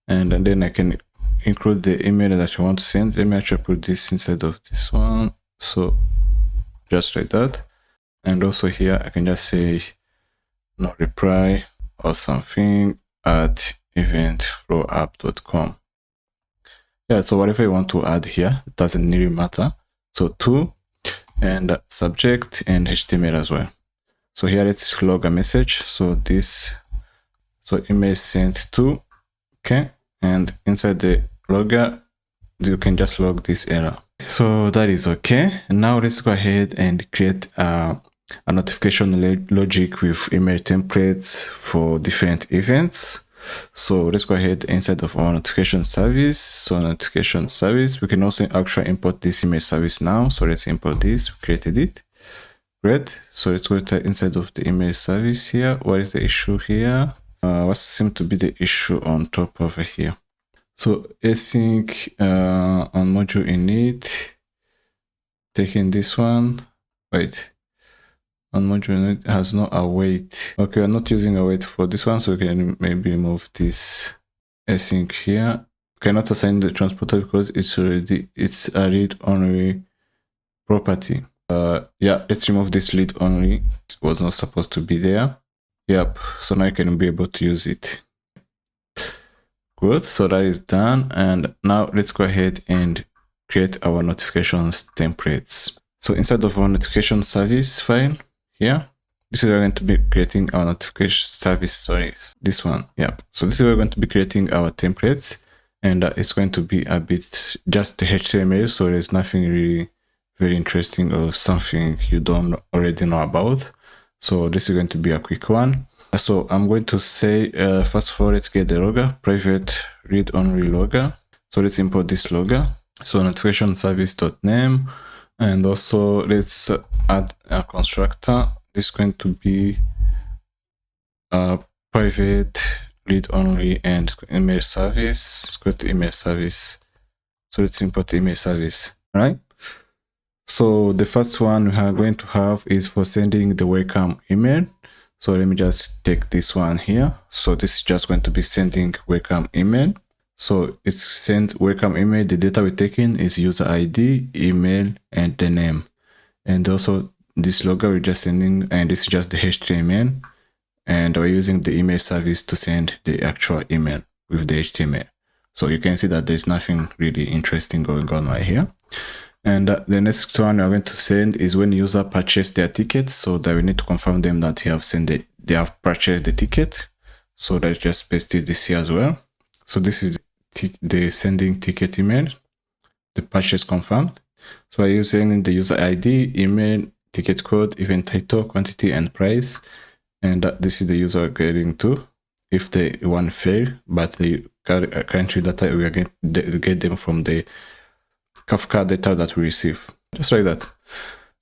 and then I can include the email that you want to send. Let me actually put this inside of this one. So just like that. And also here I can just say no reply or something at eventflowapp.com. Yeah, so whatever you want to add here, it doesn't really matter. So to and subject and HTML as well. So here let's log a message. So this, so email sent to, okay, and inside the logger you can just log this error. So that is okay. Now let's go ahead and create a notification logic with email templates for different events. So let's go ahead inside of our notification service. So notification service, we can also actually import this email service now. So let's import this. We created it. Great. So let's go to inside of the email service here. What is the issue here? What seems to be the issue on top over here? So async on module init, taking this one. Wait, on module init has no await. Okay, we're not using await for this one, so we can maybe remove this async here. Cannot assign the transporter because it's a read only property. Yeah, let's remove this lead only. It was not supposed to be there. Yep, so now you can be able to use it. Good, so that is done. And now let's go ahead and create our notifications templates. So inside of our notification service file here, this is where we're going to be creating our notification service, sorry, this one. Yep. So this is where we're going to be creating our templates, and it's going to be a bit just the HTML. So there's nothing really very interesting or something you don't already know about. So this is going to be a quick one. So I'm going to say, first of all, let's get the logger, private read-only logger. So let's import this logger. So notification service.name, and also let's add a constructor. This is going to be a private read-only and email service. Let's go to email service. So let's import the email service, right? So the first one we are going to have is for sending the welcome email. So let me just take this one here. So this is just going to be sending welcome email. So it's send welcome email. The data we're taking is user ID, email, and the name. And also this logger we're just sending, and this is just the HTML. And we're using the email service to send the actual email with the HTML. So you can see that there's nothing really interesting going on right here. And the next one we're going to send is when user purchased their ticket. So that we need to confirm them that they have purchased the ticket. So let's just paste this here as well. So this is the sending ticket email, the purchase confirmed. So we're using the user ID, email, ticket code, event title, quantity, and price. And this is the user getting to if the one fail, but the currently data we are going to get them from the Kafka data that we receive, just like that.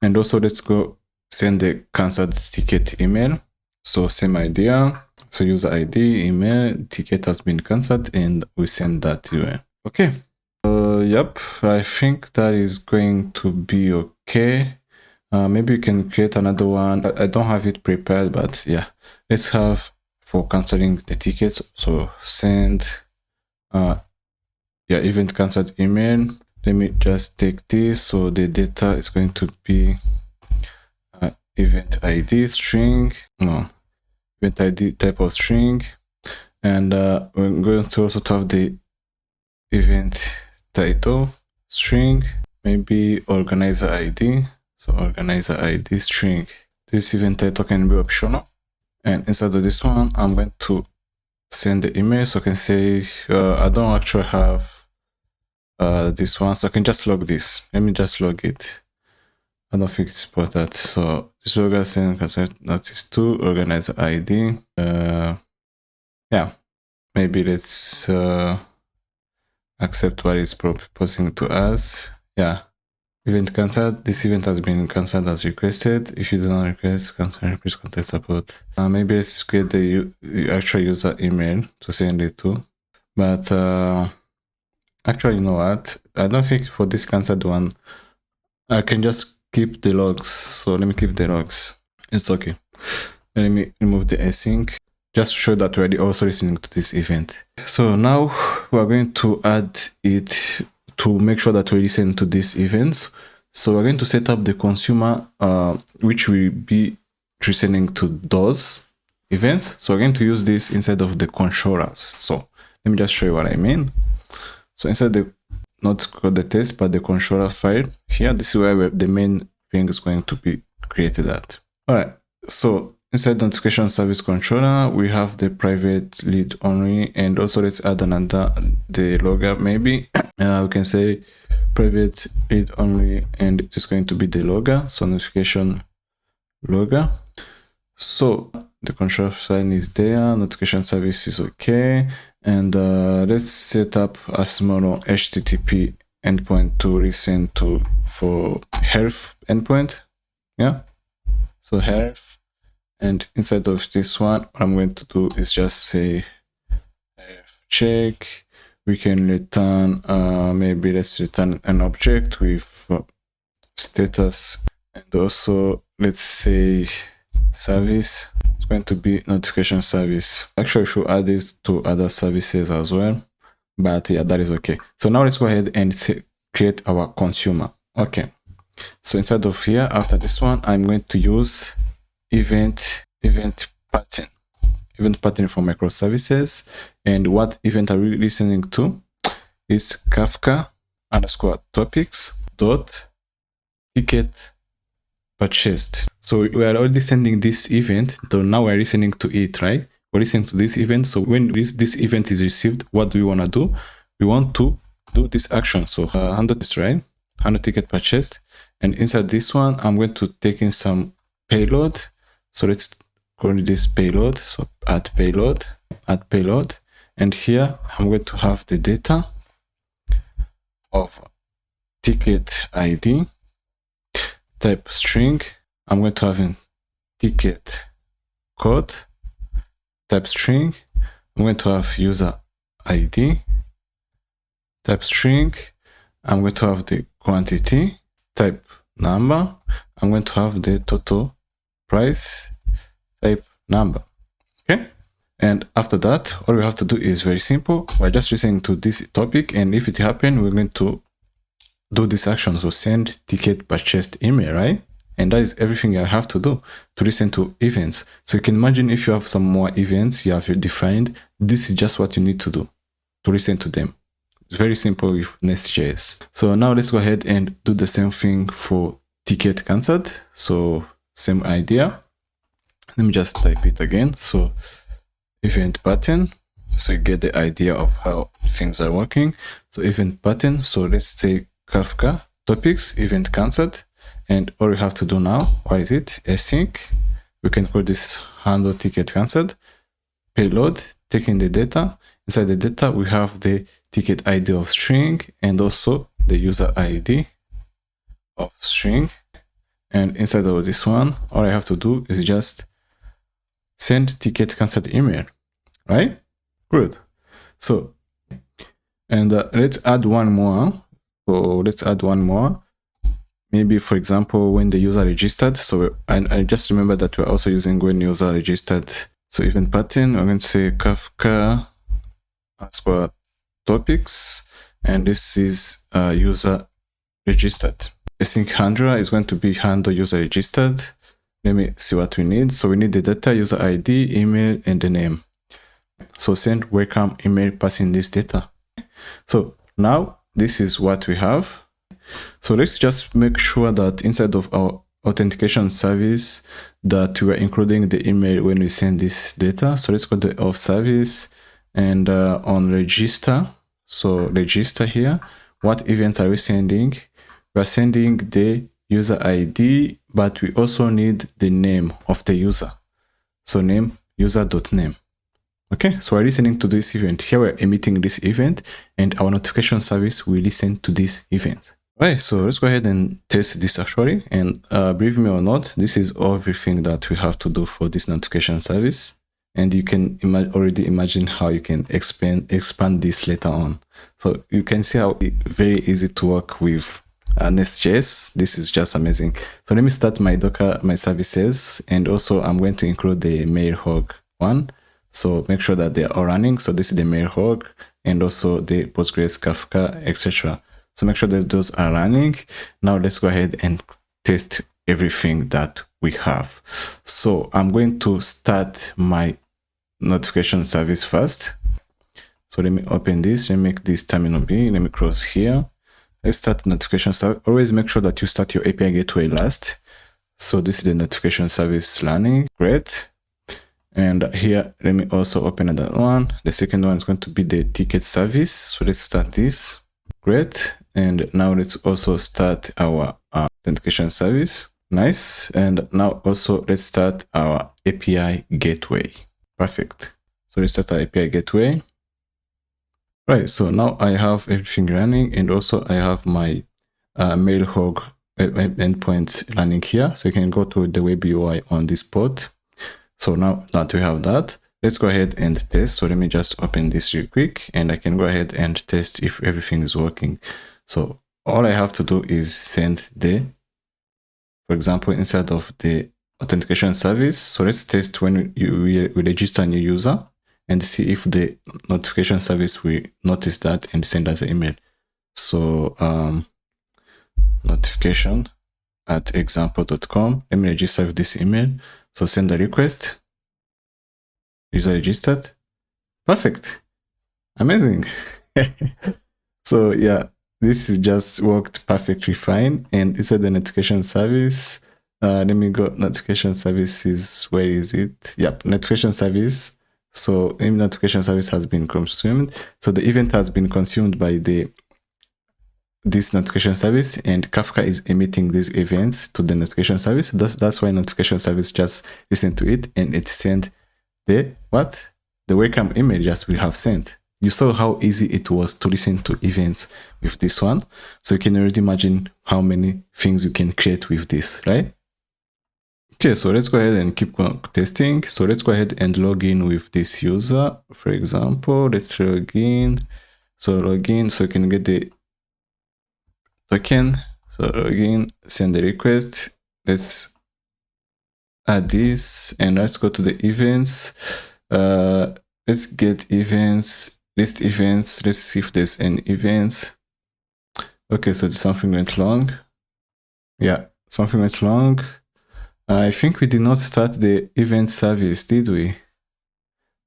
And also let's go send the cancelled ticket email. So same idea. So user ID, email, ticket has been cancelled, and we send that URL. Okay. Yep, I think that is going to be okay. Maybe you can create another one. I don't have it prepared, but yeah, let's have for canceling the tickets. So send, event cancelled email. Let me just take this. So the data is going to be event ID string, event ID type of string. And we're going to also have the event title string, maybe organizer ID. So organizer ID string. This event title can be optional. And inside of this one, I'm going to send the email. So I can say, I don't actually have this one, so I can just log this. Let me just log it. I don't think it's important. So this logger send notice to organizer ID. Yeah, maybe let's accept what it's proposing to us. Yeah, event cancelled. This event has been cancelled as requested. If you do not request cancel, please contact support. Maybe let's get the actual user email to send it to. But actually, you know what? I don't think for this cancelled one, I can just keep the logs. So let me keep the logs. It's okay. Let me remove the async. Just to show that we're also listening to this event. So now we're going to add it to make sure that we listen to these events. So we're going to set up the consumer, which will be listening to those events. So we're going to use this inside of the controllers. So let me just show you what I mean. So inside the, not called the test, but the controller file here, this is where the main thing is going to be created at. All right. So inside the notification service controller, we have the private read only, and also let's add another, the logger maybe. We can say private read only, and it's going to be the logger. So notification logger. So the control sign is there, notification service is okay. And let's set up a small HTTP endpoint to listen to for health endpoint. Yeah. So health. And inside of this one, what I'm going to do is just say check. We can return, maybe let's return an object with status. And also let's say service. It's going to be notification service. Actually, I should add this to other services as well. But yeah, that is okay. So now let's go ahead and create our consumer. Okay. So inside of here, after this one, I'm going to use event pattern for microservices. And what event are we listening to? Is Kafka _topics dot ticket purchased. So we are already sending this event, though now we're listening to it, right? We're listening to this event. So when this event is received, what do we want to do? We want to do this action. So handle this, right? Handle ticket purchased. And inside this one, I'm going to take in some payload. So let's go to this payload. So add payload. And here I'm going to have the data of ticket ID, type string. I'm going to have a ticket code, type string. I'm going to have user ID, type string. I'm going to have the quantity, type number. I'm going to have the total price, type number. Okay. And after that, all we have to do is very simple. We're just listening to this topic, and if it happens, we're going to do this action. So send ticket purchased email, right? And that is everything I have to do to listen to events. So you can imagine if you have some more events you have defined, this is just what you need to do to listen to them. It's very simple with Nest.js. So now let's go ahead and do the same thing for ticket cancelled. So same idea. Let me just type it again. So event pattern. So you get the idea of how things are working. So event pattern. So let's take Kafka topics, event cancelled. And all we have to do now, what is it? Async. We can call this handle ticket cancelled. Payload, taking the data. Inside the data, we have the ticket ID of string and also the user ID of string. And inside of this one, all I have to do is just send ticket cancelled email, right? Good. So, and let's add one more. So let's add one more. Maybe, for example, when the user registered. So I just remember that we're also using when user registered. So event pattern, I'm going to say Kafka _topics, and this is user registered. Async handler is going to be handle user registered. Let me see what we need. So we need the data, user ID, email, and the name. So send welcome email passing this data. So now this is what we have. So let's just make sure that inside of our authentication service that we are including the email when we send this data. So let's go to Auth Service and on register. So register here. What events are we sending? We are sending the user ID, but we also need the name of the user. So name user.name. Okay, so we're listening to this event. Here we're emitting this event, and our notification service will listen to this event. Right, so let's go ahead and test this actually. And believe me or not, this is everything that we have to do for this notification service. And you can already imagine how you can expand this later on. So you can see how it's very easy to work with Nest.js. This is just amazing. So let me start my Docker, my services, and also I'm going to include the mail hog one. So make sure that they are all running. So this is the mail hog and also the Postgres, Kafka, etc. So make sure that those are running. Now let's go ahead and test everything that we have. So I'm going to start my notification service first. So let me open this. Let me make this terminal B. Let me close here. Let's start notification service. Always make sure that you start your API gateway last. So this is the notification service running. Great. And here, let me also open another one. The second one is going to be the ticket service. So let's start this. Great. And now let's also start our authentication service. Nice. And now also let's start our API gateway. Perfect. So let's start our API gateway. Right. So now I have everything running, and also I have my mail hog endpoints running here. So you can go to the web UI on this port. So now that we have that, let's go ahead and test. So let me just open this real quick, and I can go ahead and test if everything is working. So all I have to do is send the, for example, inside of the authentication service. So let's test when we register a new user and see if the notification service will notice that and send us an email. So notification example.com. Let me register with this email. So send a request. User registered. Perfect. Amazing. So yeah, this just worked perfectly fine. And inside the notification service, let me go notification services. Where is it? Yep, notification service. So notification service has been consumed. So the event has been consumed by this notification service, and Kafka is emitting these events to the notification service. That's why notification service just listen to it and it sent the welcome email just we have sent. You saw how easy it was to listen to events with this one. So you can already imagine how many things you can create with this, right? Okay, so let's go ahead and keep testing. So let's go ahead and log in with this user. For example, let's log in. So log in so you can get the token. So log in, send the request. Let's add this and let's go to the events. Let's get events, list events. Let's see if there's any events. Okay, so something went wrong. Yeah, something went wrong. I think we did not start the event service, did we?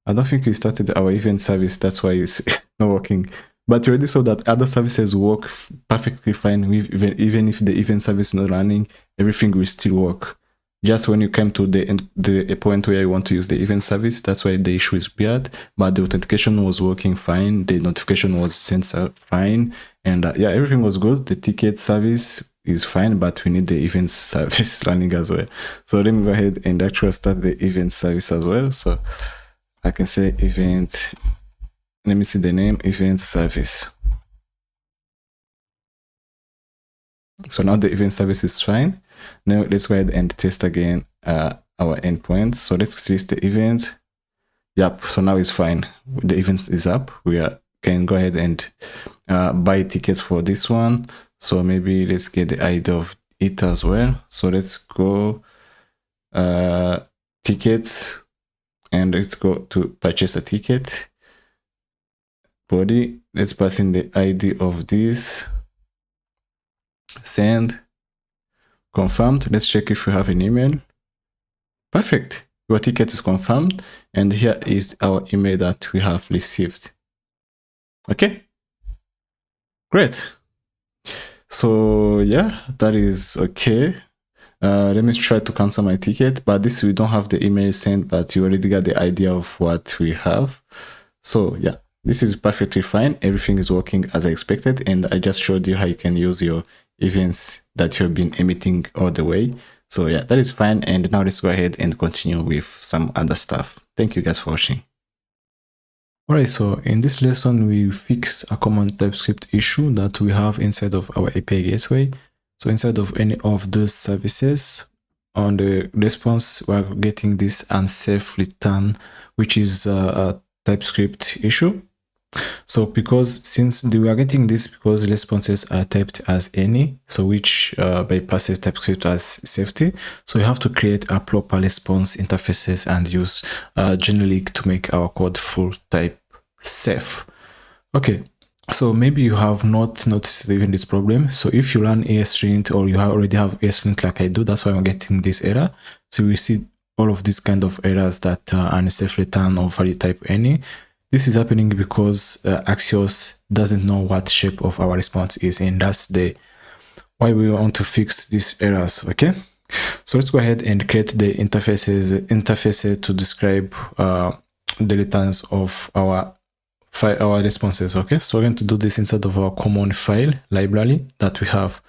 I don't think we started our event service. That's why it's not working. But we already saw that other services work perfectly fine with even if the event service is not running, everything will still work. Just when you come to the point where you want to use the event service, that's why the issue is bad. But the authentication was working fine. The notification was sent fine. And yeah, everything was good. The ticket service is fine, but we need the event service running as well. So let me go ahead and actually start the event service as well. So I can say event, let me see the name, event service. So now the event service is fine. Now let's go ahead and test again our endpoint. So let's list the event. Yep, so now it's fine. The event is up. We can go ahead and buy tickets for this one. So maybe let's get the ID of it as well. So let's go tickets and let's go to purchase a ticket. Body, let's pass in the ID of this. Send. Confirmed. Let's check if we have an email. Perfect. Your ticket is confirmed. And here is our email that we have received. Okay. Great. So yeah, that is okay. Let me try to cancel my ticket, but this we don't have the email sent, but you already got the idea of what we have. So yeah, this is perfectly fine. Everything is working as I expected, and I just showed you how you can use your events that you've been emitting all the way. So yeah, that is fine. And now let's go ahead and continue with some other stuff. Thank you guys for watching. Alright, so in this lesson, we fix a common TypeScript issue that we have inside of our API gateway. So inside of any of those services, on the response, we're getting this unsafe return, which is a TypeScript issue. So since we are getting this because responses are typed as any, so which bypasses TypeScript as safety. So we have to create a proper response interfaces and use generic to make our code full type safe. Okay, so maybe you have not noticed even this problem. So if you run ASLint or you already have ASLint like I do, that's why I'm getting this error. So we see all of these kind of errors that unsafe return or value type any. This is happening because Axios doesn't know what shape of our response is, and that's why we want to fix these errors. Okay, so let's go ahead and create the interfaces to describe the returns of our responses. Okay, so we're going to do this inside of our common file library that we have.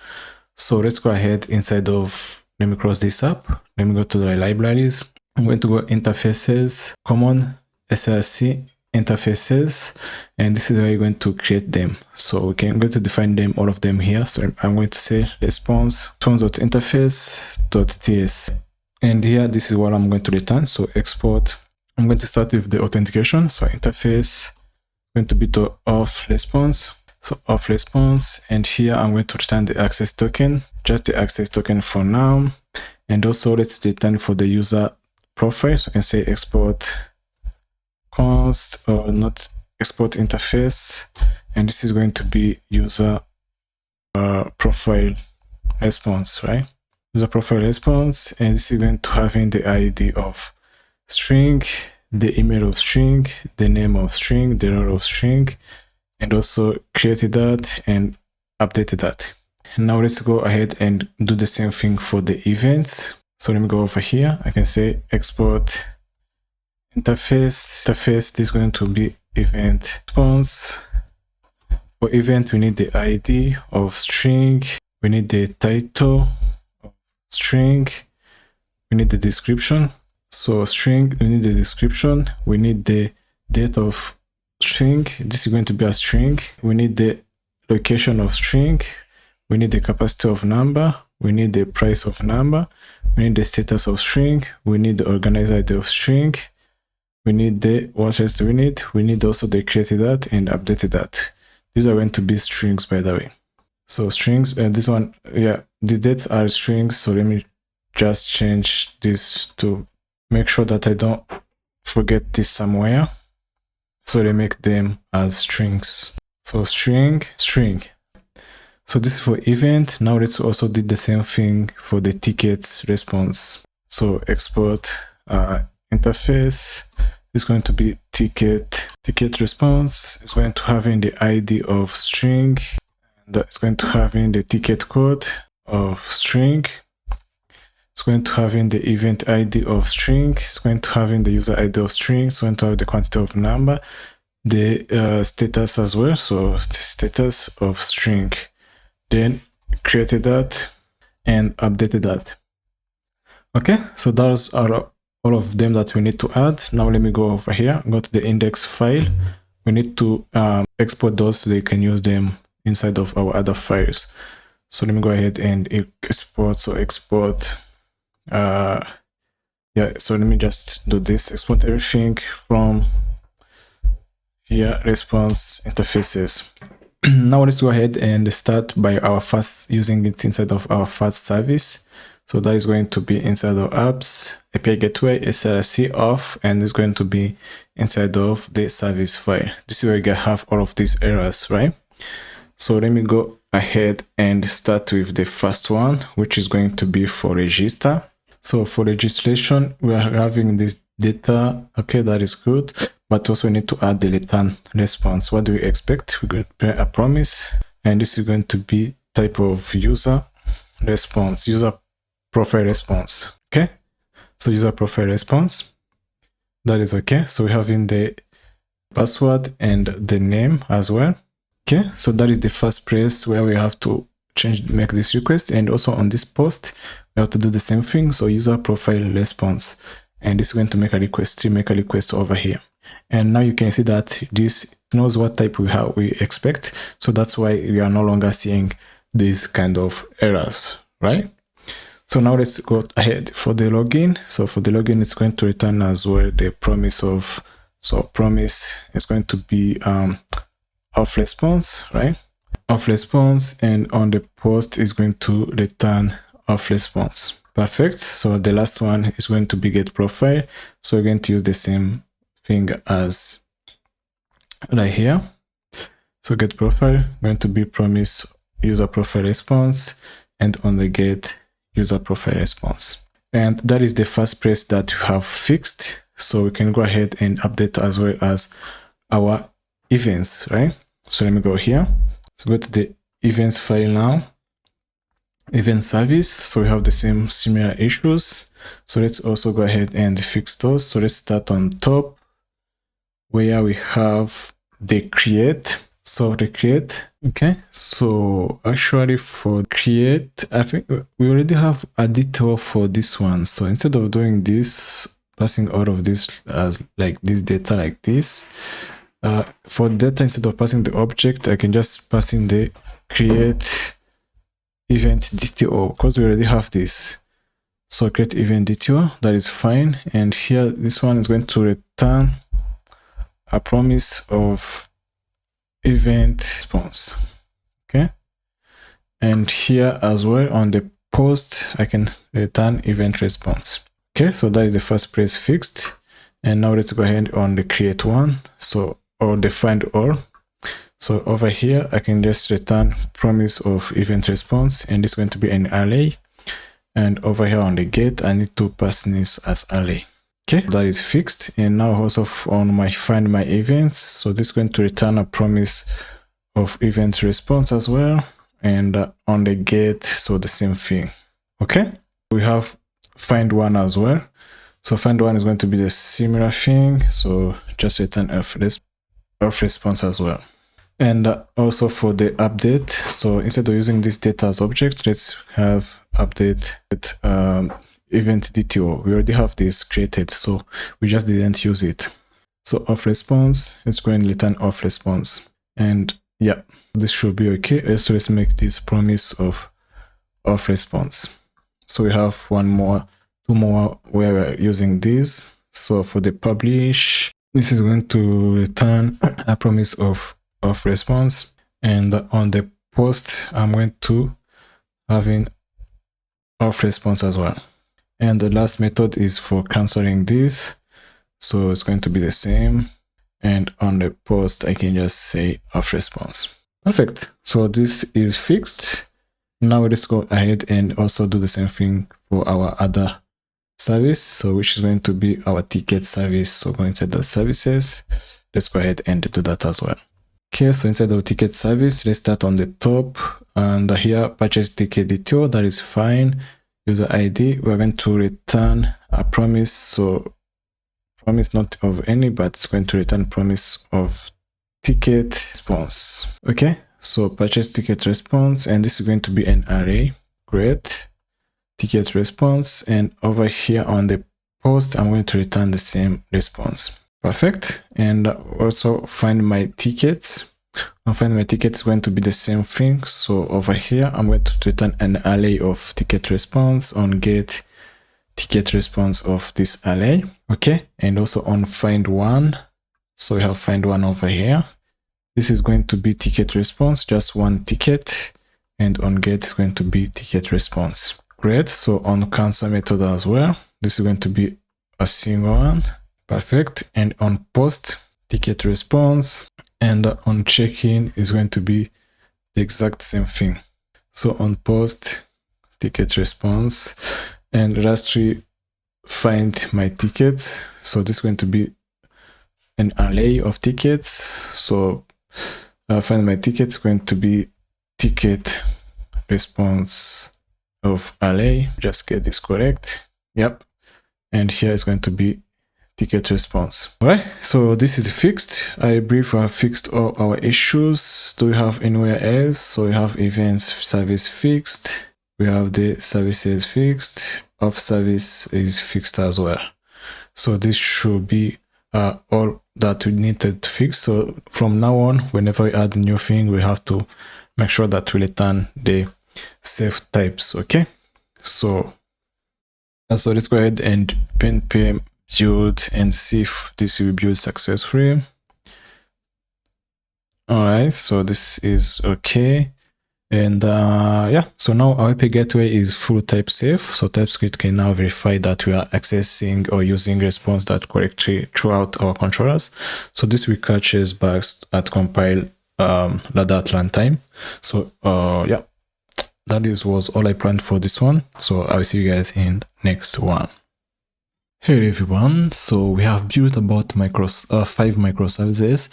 So let's go ahead inside of, let me close this up. Let me go to the libraries. I'm going to go interfaces, common, src, interfaces, and this is where you're going to create them. So we can go to define them, all of them here. So I'm going to say response.interface.ts, and here this is what I'm going to return. So export. I'm going to start with the authentication. So interface going to be to auth response. So auth response, and here I'm going to return the access token, just the access token for now, and also let's return for the user profile. So I can say export const or not export interface, and this is going to be user profile response, right? user profile response, and this is going to have in the ID of string, the email of string, the name of string, the role of string, and also created that and updated that. And now let's go ahead and do the same thing for the events. So let me go over here. I can say export interface. This is going to be event response. For event, we need the ID of string. We need the title of string. We need the description. So string, we need the description. We need the date of string. This is going to be a string. We need the location of string. We need the capacity of number. We need the price of number. We need the status of string. We need the organizer ID of string. We need the, what else do we need? We need also the created that and updated that. These are going to be strings, by the way. So strings, this one, yeah, the dates are strings. So let me just change this to make sure that I don't forget this somewhere. So they make them as strings. So string. So this is for event. Now let's also do the same thing for the tickets response. So export interface is going to be ticket response. It's going to have in the ID of string, and it's going to have in the ticket code of string. It's going to have in the event ID of string. It's going to have in the user ID of string. It's going to have the quantity of number, the status as well. So the status of string. Then created that and updated that. Okay, so those are all of them that we need to add. Now let me go over here, go to the index file. We need to export those so they can use them inside of our other files. So let me go ahead and export. So export, so let me just do this, export everything from here, response interfaces. Now let's go ahead and start by our fast, using it inside of our fast service. So that is going to be inside of apps, API gateway, SRC off, and it's going to be inside of the service file. This is where you have all of these errors, right? So let me go ahead and start with the first one, which is going to be for register. So for registration, we are having this data. Okay, that is good. But also need to add the return response. What do we expect? We're going to prepare a promise, and this is going to be type of user response, user profile response. Okay, so user profile response, that is okay. So we have in the password and the name as well. Okay, so that is the first place where we have to make this request, and also on this post we have to do the same thing. So user profile response, and this is going to make a request over here. And now you can see that this knows what type we expect. So that's why we are no longer seeing these kind of errors, right? So now let's go ahead for the login. So for the login, it's going to return as well the promise of, so promise is going to be auth response, right? Auth response, and on the post is going to return auth response. Perfect. So the last one is going to be get profile. So we're going to use the same thing as right here. So get profile going to be promise user profile response, and on the get user profile response. And that is the first place that we have fixed. So we can go ahead and update as well as our events, right? So let me go here. So go to the events file now, event service. So we have the same similar issues. So let's also go ahead and fix those. So let's start on top, where we have the create. So the create, okay. So actually for create, I think we already have a DTO for this one. So instead of doing this, passing all of this as like this data like this, for data, instead of passing the object, I can just pass in the create event DTO, because we already have this. So create event DTO, that is fine. And here, this one is going to return a promise of event response. Okay, and here as well on the post I can return event response. Okay, so that is the first place fixed. And now let's go ahead on the create one, so or the find all. So over here I can just return promise of event response, and it's going to be an array. And over here on the get, I need to pass this as array. Okay, that is fixed. And now also on my find my events, so this is going to return a promise of event response as well. And on the get, so the same thing. Okay, we have find one as well. So find one is going to be the similar thing. So just return of response as well. And also for the update, so instead of using this data as object, let's have update with event DTO. We already have this created, so we just didn't use it. So of response, let's go and return of response. And yeah, this should be okay. So let's make this promise of response. So we have two more where we're using this. So for the publish, this is going to return a promise of response. And on the post, I'm going to having of response as well. And the last method is for canceling this. So it's going to be the same. And on the post, I can just say of response. Perfect. So this is fixed. Now let's go ahead and also do the same thing for our other service. So which is going to be our ticket service. So go inside the services. Let's go ahead and do that as well. Okay, so inside the ticket service, let's start on the top. And here, purchase ticket DTO, that is fine. User ID, we're going to return a promise. So promise not of any, but it's going to return promise of ticket response. Okay, so purchase ticket response, and this is going to be an array. Great. Ticket response, and over here on the post, I'm going to return the same response. Perfect. And also find my tickets. And find my tickets is going to be the same thing. So over here, I'm going to return an array of ticket response on get ticket response of this array. Okay. And also on find one. So we have find one over here. This is going to be ticket response, just one ticket. And on get is going to be ticket response. Great. So on cancel method as well, this is going to be a single one. Perfect. And on post, ticket response, and on check-in is going to be the exact same thing. So on post, ticket response, and lastly, find my tickets. So this is going to be an array of tickets. So find my tickets is going to be ticket response of array. Just get this correct. Yep. And here is going to be ticket response. All right, so this is fixed. I believe we have fixed all our issues. Do we have anywhere else? So we have events service fixed. We have the services fixed. Auth service is fixed as well. So this should be all that we needed to fix. So from now on, whenever we add a new thing, we have to make sure that we return the safe types. Okay, so let's go ahead and npm build and see if this will build successfully. All right, so this is okay. And yeah, so now our API gateway is full type safe. So TypeScript can now verify that we are accessing or using response that correctly throughout our controllers. So this will catches bugs at compile ladder at runtime. So yeah, that was all I planned for this one. So I'll see you guys in next one. Hey everyone, so we have built about 5 microservices,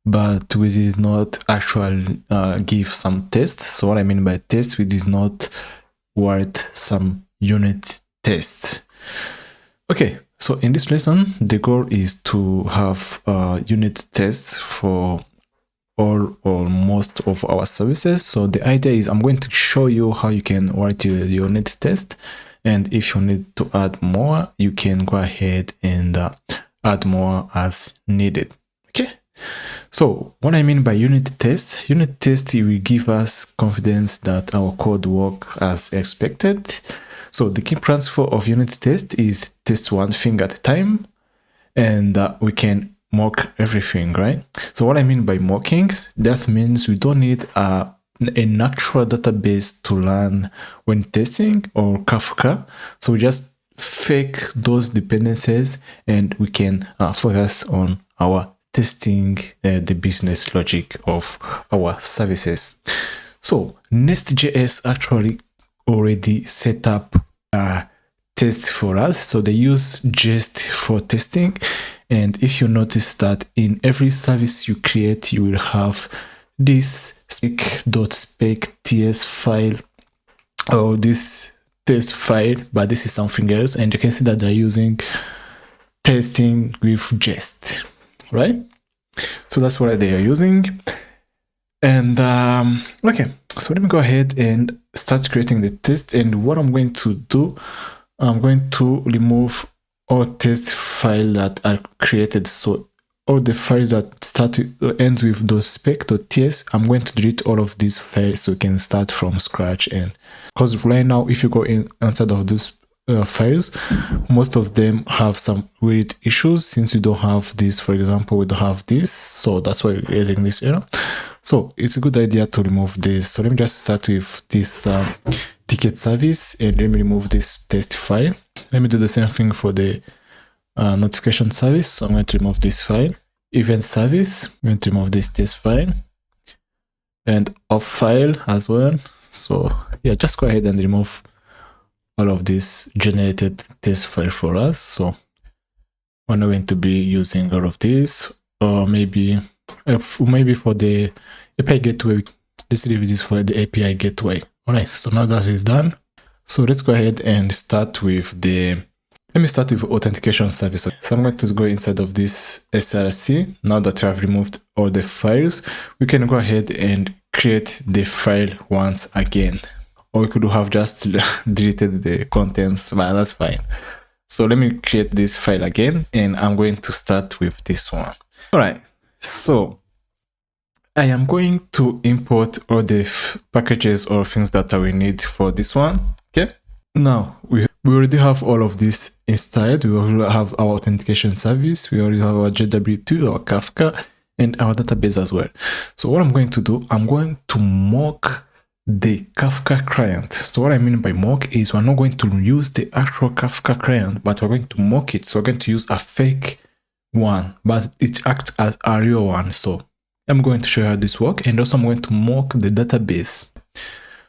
but we did not actually give some tests. So what I mean by tests, we did not write some unit tests. Okay, so in this lesson, the goal is to have unit tests for all or most of our services. So the idea is I'm going to show you how you can write your unit test. And if you need to add more, you can go ahead and add more as needed. Okay. So what I mean by unit test will give us confidence that our code works as expected. So the key principle of unit test is test one thing at a time, and we can mock everything, right? So what I mean by mocking, that means we don't need an actual database to run when testing or Kafka. So we just fake those dependencies and we can focus on our testing the business logic of our services. So Nest.js actually already set up test for us. So they use jest for testing. And if you notice that in every service you create, you will have this spec.spec.ts file or this test file, but this is something else. And you can see that they're using testing with jest, right? So that's what they are using. And okay, so let me go ahead and start creating the test. And what I'm going to do, I'm going to remove all test files that are created. So all the files that ends with .spec.ts, I'm going to delete all of these files so we can start from scratch. And because right now, if you go inside of these files, most of them have some weird issues. Since you don't have this, for example, we don't have this, so that's why we're getting this error. So it's a good idea to remove this. So let me just start with this ticket service, and let me remove this test file. Let me do the same thing for the notification service. So I'm going to remove this file. Event service, I'm going to remove this test file, and off file as well. So yeah, just go ahead and remove all of this generated test file for us. So we're not going to be using all of this, or maybe for the API gateway, let's leave this for the API gateway. All right, so now that is done. So let's go ahead and start with let me start with authentication service. So I'm going to go inside of this SRC. Now that we have removed all the files, we can go ahead and create the file once again. Or we could have just deleted the contents, but that's fine. So let me create this file again, and I'm going to start with this one. All right, so I am going to import all the packages or things that we need for this one. Okay, now we already have all of this installed. We already have our authentication service. We already have our JWT, our Kafka, and our database as well. So what I'm going to do, I'm going to mock the Kafka client. So what I mean by mock is we're not going to use the actual Kafka client, but we're going to mock it. So we're going to use a fake one, but it acts as a real one. So I'm going to show you how this works, and also I'm going to mock the database.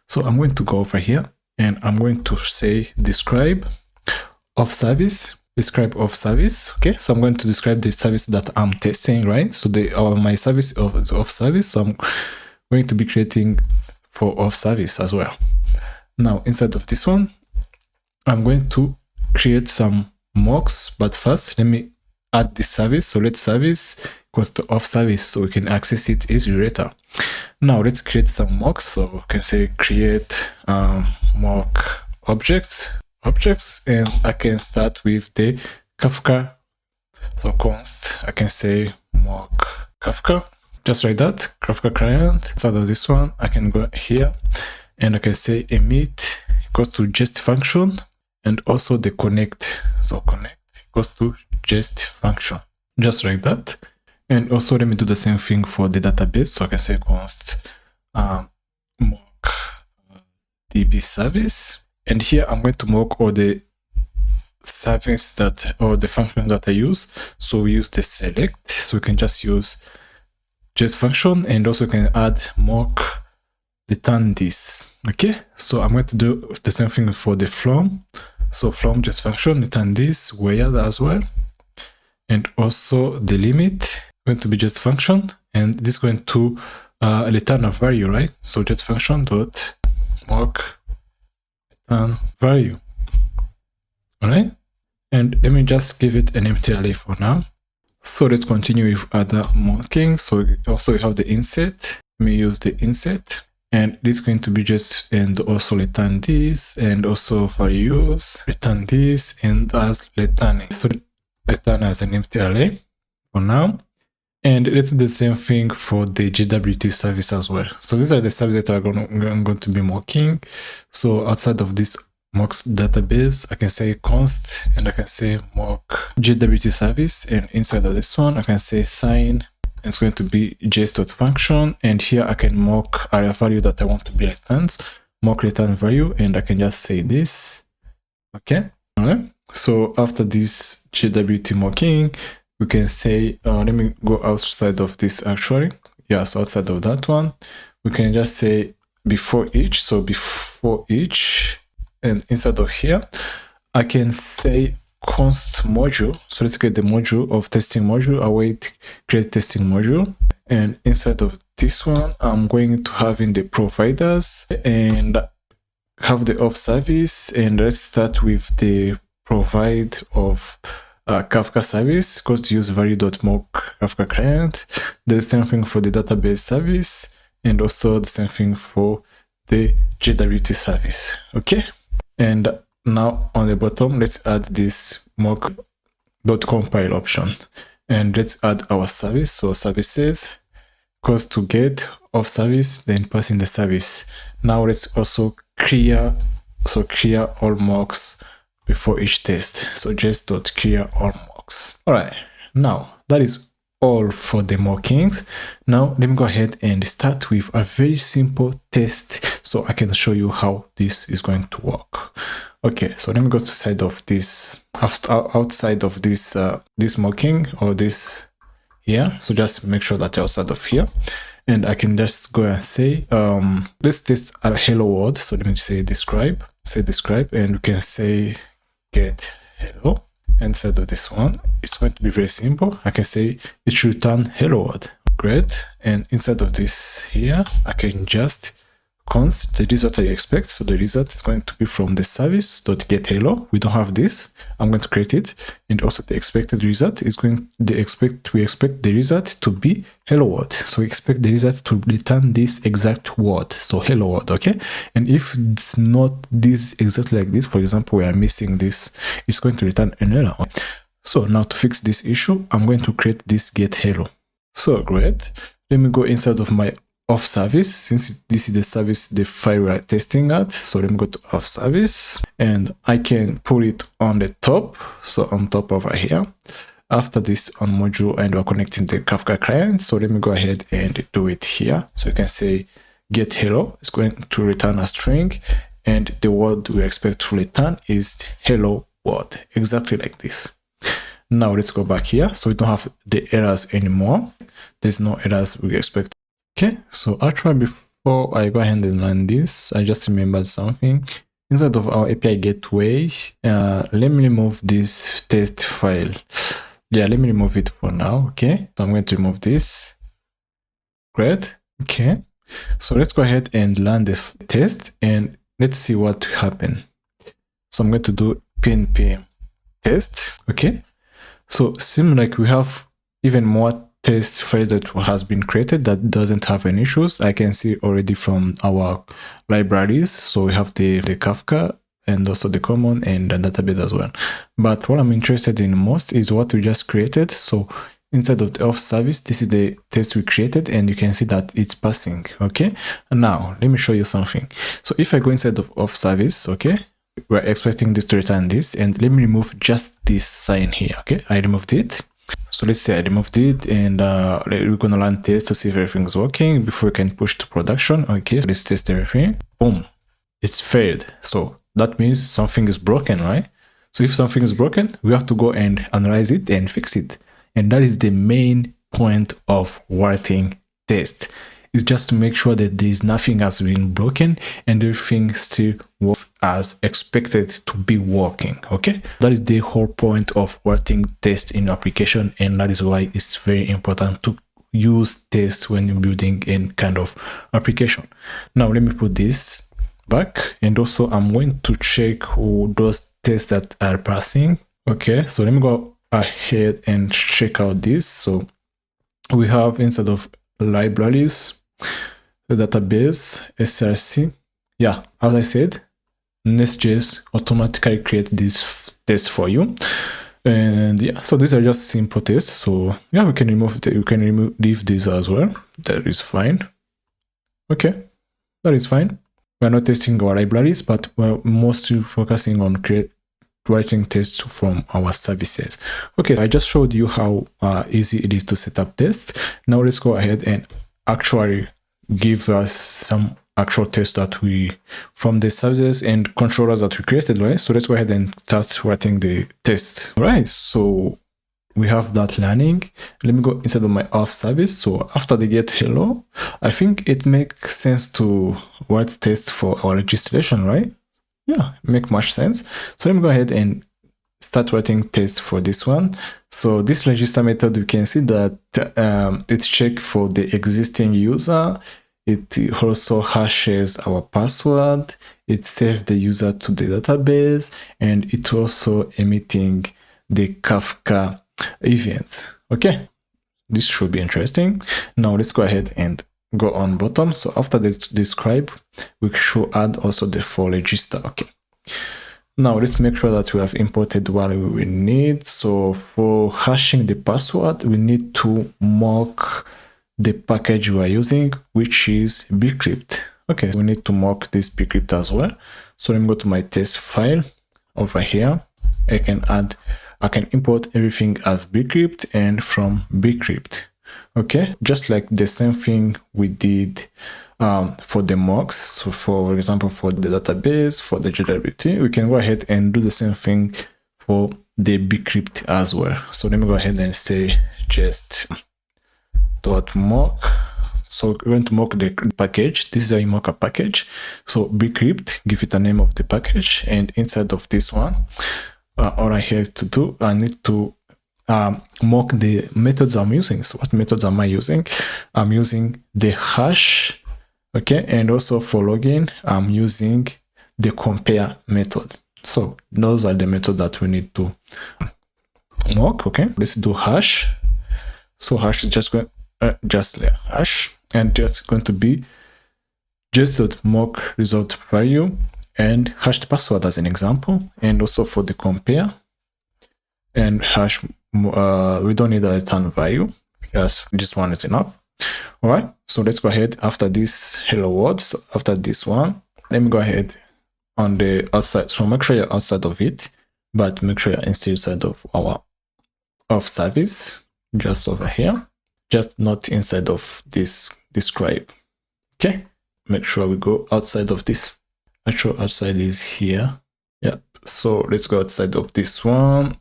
So I'm going to go over here, and I'm going to say describe of service. Okay, so I'm going to describe the service that I'm testing, right? So my service of service. So I'm going to be creating for Auth Service as well. Now inside of this one, I'm going to create some mocks, but first let me add this service. So let service equals to Auth Service so we can access it easily later. Now let's create some mocks. So we can say create mock objects, and I can start with the Kafka. So const, I can say mock Kafka. Just like that, Kafka client. Inside of this one, I can go here and I can say emit equals to jest function, and also the connect. So connect equals to jest function. Just like that. And also let me do the same thing for the database. So I can say const mock db service. And here I'm going to mock all the service or the functions that I use. So we use the select. So we can just use jest function, and also can add mock return this. Okay, so I'm going to do the same thing for the from. So from jest function return this where as well, and also the limit going to be jest function, and this is going to return a value, right? So jest function dot mock return value. All right, and let me just give it an empty array for now. So let's continue with other mocking. So also we have the insert. Let me use the insert, and this is going to be just, and also return this, and also values, return this, and as returning. So return as an empty array for now. And let's do the same thing for the JWT service as well. So these are the services that I'm going to be mocking. So outside of this mocks database, I can say const, and I can say mock JWT service, and inside of this one I can say sign, and it's going to be jest.function, and here I can mock a value that I want to be returned, mock return value, and I can just say this. Okay, all right. So after this JWT mocking, we can say let me go outside of this actually. Yeah, so outside of that one we can just say before each. So before each And inside of here, I can say const module. So let's get the module of testing module, await create testing module. And inside of this one, I'm going to have in the providers and have the auth service. And let's start with the provide of Kafka service, because use value.mock Kafka client. The same thing for the database service, and also the same thing for the JWT service. Okay. And now on the bottom, let's add this mock.compile option, and let's add our service. So services, because to get auth service, then pass in the service. Now let's also clear all mocks before each test. So just .clear all mocks. All right, now that is all for the mockings. Now let me go ahead and start with a very simple test so I can show you how this is going to work. Okay, so let me go to side of this, outside of this this mocking, or this here. So just make sure that you're outside of here, and I can just go and say let's test a hello world. So let me say describe, and we can say get hello. Inside of this one, it's going to be very simple. I can say it should return hello world. Great. And inside of this here, I can just const the result I expect. So the result is going to be from the service.getHello. We don't have this. I'm going to create it. And also the expected result is we expect the result to be hello world. So we expect the result to return this exact word. So hello world, okay? And if it's not this exactly like this, for example, we are missing this, it's going to return an error. So now to fix this issue, I'm going to create this get hello. So great. Let me go inside of my auth service, since this is the service, the file we are testing at. So let me go to auth service, and I can put it on the top. So on top over here, after this on module, and we're connecting the Kafka client. So let me go ahead and do it here. So you can say get hello. It's going to return a string, and the word we expect to return is hello world, exactly like this. Now let's go back here. So we don't have the errors anymore. There's no errors we expect. Okay, so actually before I go ahead and run this, I just remembered something. Inside of our API gateway, let me remove this test file. Yeah, let me remove it for now. Okay, so I'm going to remove this. Great. Okay, so let's go ahead and run the test, and let's see what happened. So I'm going to do pnp test. Okay, so seems like we have even more test file that has been created that doesn't have any issues. I can see already from our libraries. So we have the Kafka, and also the common, and the database as well. But what I'm interested in most is what we just created. So inside of the auth service, this is the test we created, and you can see that it's passing. Okay, and now let me show you something. So if I go inside of auth service, okay, we're expecting this to return this, and let me remove just this sign here. Okay, I removed it. So let's say I removed it, and we're gonna run test to see if everything's working before we can push to production. Okay, so let's test everything. Boom, it's failed. So that means something is broken, right? So if something is broken, we have to go and analyze it and fix it. And that is the main point of writing test. It's just to make sure that there is nothing has been broken and everything still works as expected to be working. Okay, that is the whole point of writing test in your application, and that is why it's very important to use tests when you're building any kind of application. Now let me put this back, and also I'm going to check those tests that are passing. Okay, so let me go ahead and check out this. So we have inside of libraries, the database, src. Yeah, as I said, NestJS automatically create this test for you. And yeah, so these are just simple tests. So yeah, we can leave these as well. That is fine. Okay, that is fine. We're not testing our libraries, but we're mostly focusing on writing tests from our services. Okay, I just showed you how easy it is to set up tests. Now let's go ahead and actually give us some actual tests that we from the services and controllers that we created, right? So let's go ahead and start writing the tests. All right, so we have that learning. Let me go inside of my auth service. So after the get hello, I think it makes sense to write tests for our registration, right? yeah, make much sense. So let me go ahead and start writing test for this one. So this register method, you can see that it checks for the existing user. It also hashes our password. It saves the user to the database, and it also emitting the Kafka event. Okay, this should be interesting. Now let's go ahead and go on bottom. So after this describe, we should add also the for register. Okay. Now let's make sure that we have imported what we need. So for hashing the password, we need to mock the package we are using, which is bcrypt. Okay, so we need to mock this bcrypt as well. So let me go to my test file over here. I can import everything as bcrypt and from bcrypt. Okay, just like the same thing we did for the mocks. So for example, for the database, for the JWT, we can go ahead and do the same thing for the bcrypt as well. So let me go ahead and say just .mock. So we're going to mock the package. This is a mock a package. So bcrypt, give it a name of the package, and inside of this one, all I have to do, I need to mock the methods I'm using. So what methods am I using? I'm using the hash, okay, and also for login, I'm using the compare method. So those are the methods that we need to mock. Okay, let's do hash. So hash is just going hash, and just going to be just.mock result value and hashed password as an example, and also for the compare and hash. We don't need a return value, just this one is enough. All right, so let's go ahead after this hello world. So after this one, let me go ahead on the outside. So make sure you're outside of it, but make sure you're inside of our auth service, just over here, just not inside of this describe. Okay, make sure we go outside of this. Actual outside is here. Yeah, so let's go outside of this one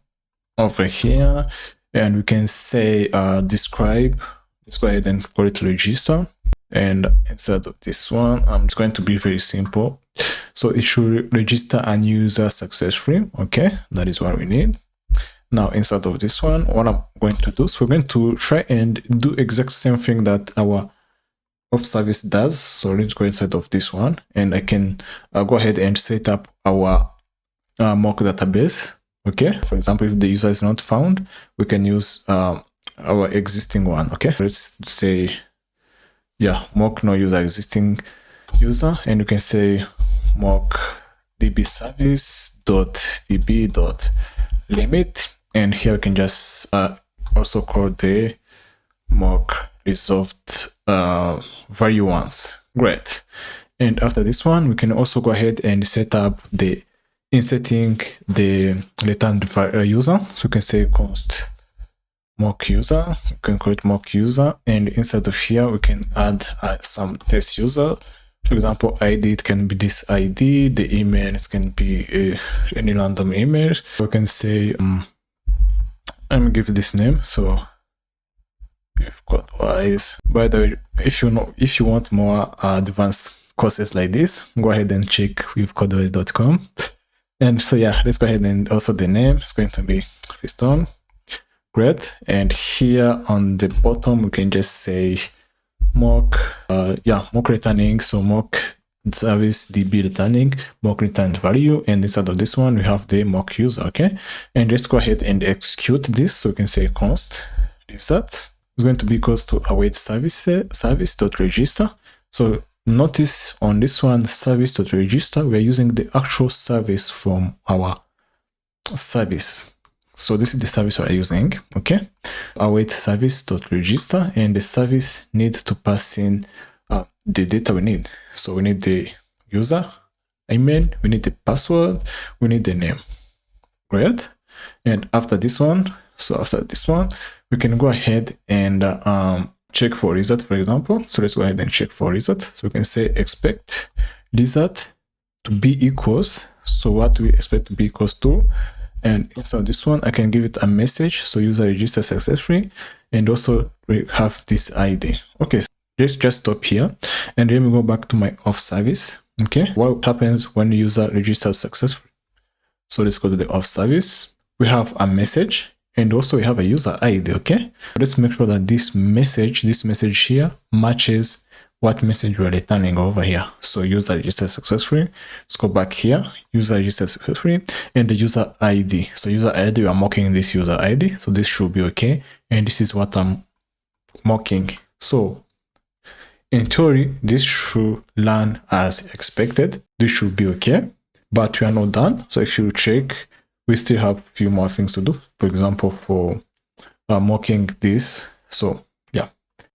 over here, and we can say describe. Let's go ahead and call it register, and inside of this one, it's going to be very simple. So it should register a new user successfully. Okay, that is what we need. Now inside of this one, what I'm going to do, so we're going to try and do exact same thing that our auth service does. So let's go inside of this one, and I can go ahead and set up our mock database. Okay, for example, if the user is not found, we can use our existing one. Okay, so let's say, yeah, mock no user existing user, and you can say mock db service .db .limit, and here we can just also call the mock resolved value once. Great. And after this one, we can also go ahead and set up the inserting the returned user. So you can say const mock user, you can call it mock user, and inside of here we can add some test user. For example, ID, it can be this ID, the email, it can be any random email. So we can say let me give this name. So we've got wise. By the way, if you want more advanced courses like this, go ahead and check with codewise.com. And so yeah, let's go ahead, and also the name is going to be Fiston. Great. And here on the bottom, we can just say mock, mock returning. So mock service db returning mock returned value, and inside of this one we have the mock user. Okay, and let's go ahead and execute this. So we can say const result is going to be equals to await service.register. So notice on this one, service.register, we are using the actual service from our service. So this is the service we are using. Okay, await service.register, and the service needs to pass in the data we need. So we need the user, email, we need the password, we need the name. Great. And after this one, we can go ahead and check for result, for example. So let's go ahead and check for result. So we can say expect result to be equals. So what we expect to be equals to, and inside this one, I can give it a message. So user registered successfully, and also we have this ID. Okay, let's just stop here, and then we go back to my auth service. Okay, what happens when the user registers successfully? So let's go to the Auth Service. We have a message and also we have a user ID. Okay, let's make sure that this message here matches what message we're returning over here. So user registered successfully. Let's go back here, user registered successfully, and the user ID. So user ID, we are mocking this user ID. So this should be okay. And this is what I'm mocking. So in theory, this should run as expected. This should be okay, but we are not done. So if you check, we still have a few more things to do. For example, for mocking this. So yeah.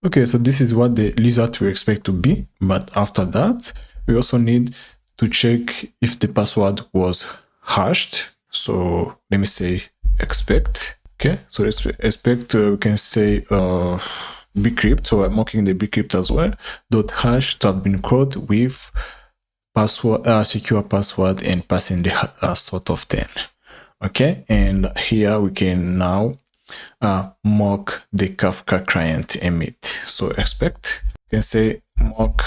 Okay, so this is what the result we expect to be. But after that, we also need to check if the password was hashed. So let me say expect. Okay, so let's expect, we can say bcrypt. So I'm mocking the bcrypt as well. .hash to have been called with password, secure password, and passing the sort of 10. Okay, and here we can now mock the Kafka client emit. So expect, you can say mock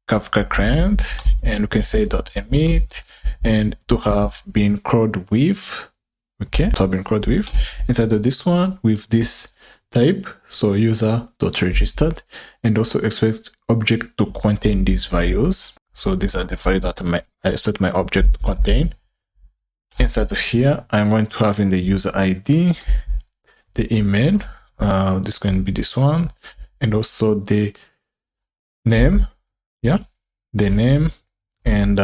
Kafka client, and we can say .emit, and to have been crawled with. Okay, to have been crawled with inside of this one with this type, so user.registered, and also expect object to contain these values. So these are the values that I expect my object to contain. Inside of here, I'm going to have in the user ID, the email, this is going to be this one, and also the name, yeah, the name, and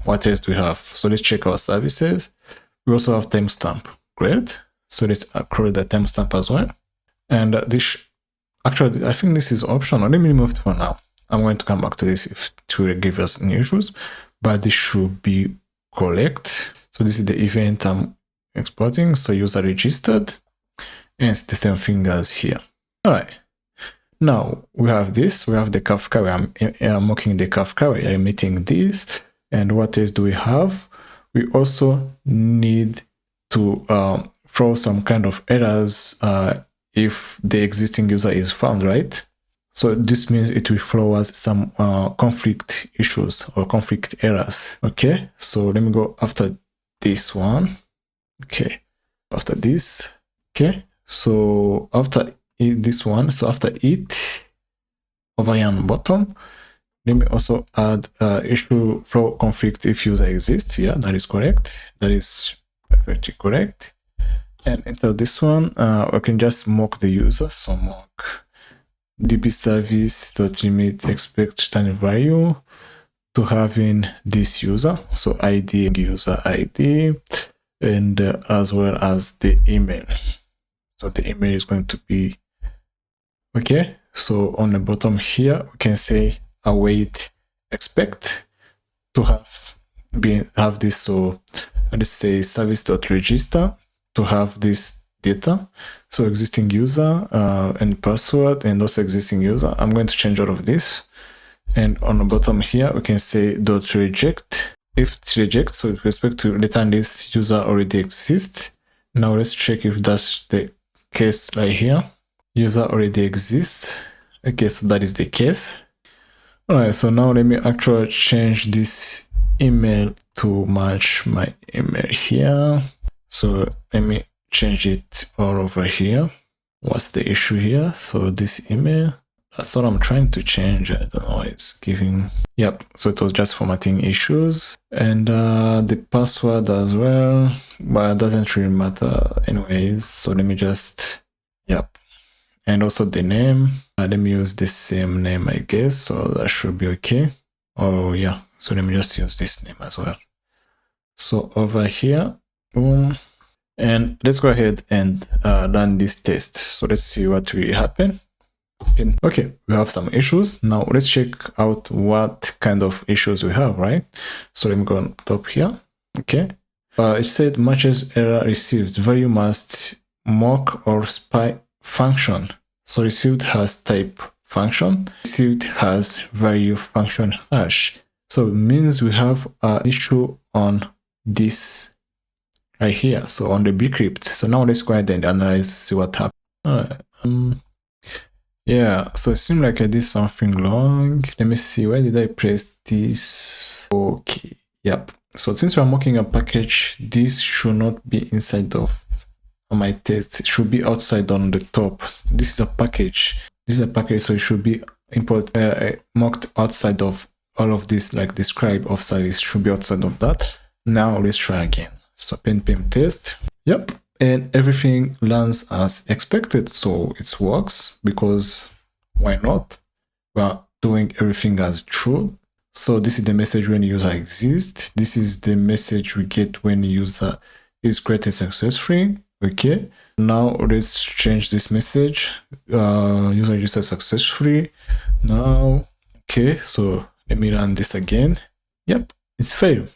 what else do we have? So let's check our services. We also have timestamp. Great. So let's create the timestamp as well. And this, actually, I think this is optional. Let me remove it for now. I'm going to come back to this if to give us any issues, but this should be correct. So this is the event I'm exporting. So user registered, and it's the same thing as here. All right. Now we have this. We have the Kafka. I'm mocking the Kafka. We are emitting this. And what else do we have? We also need to throw some kind of errors if the existing user is found, right? So this means it will throw us some conflict issues or conflict errors. Okay, so let me go after this one. Okay, after this. Okay, so after this one, so after it, over here on bottom, let me also add issue throw conflict if user exists. Yeah, that is correct. That is perfectly correct. And into this one, I can just mock the user. So mock dbService.limit expect standard value to having this user. So ID, user ID, and as well as the email. So the email is going to be okay. So on the bottom here, we can say await expect to have this. So let's say service.register to have this data. So existing user and password, and also existing user. I'm going to change all of this. And on the bottom here, we can say .reject. If it's reject, so with respect to return this user already exists. Now let's check if that's the case right here. User already exists. Okay, so that is the case. All right, so now let me actually change this email to match my email here. So let me change it all over here. What's the issue here? So this email, that's what I'm trying to change. I don't know, it's giving, yep. So it was just formatting issues, and the password as well, but it doesn't really matter anyways. So let me just, yep. And also the name, let me use the same name, I guess. So that should be okay. Oh yeah, so let me just use this name as well. So over here, boom. And let's go ahead and run this test. So let's see what will happen. Okay, we have some issues. Now let's check out what kind of issues we have, right? So let me go on top here. Okay. It said matches error received. Value must mock or spy function. So received has type function. Received has value function hash. So it means we have an issue on this right here. So on the bcrypt. So now let's go ahead and analyze, see what happened. All right. Yeah, so it seems like I did something wrong. Let me see, where did I press this? Okay, yep. So since we're making a package, this should not be inside of my test. It should be outside on the top. This is a package. This is a package, so it should be marked outside of all of this, like describe of service should be outside of that. Now let's try again. So npm test. Yep. And everything lands as expected. So it works because why not? We're doing everything as true. So this is the message when the user exists. This is the message we get when the user is created successfully. Okay. Now let's change this message. User registered successfully. Now, okay. So let me run this again. Yep, it's failed,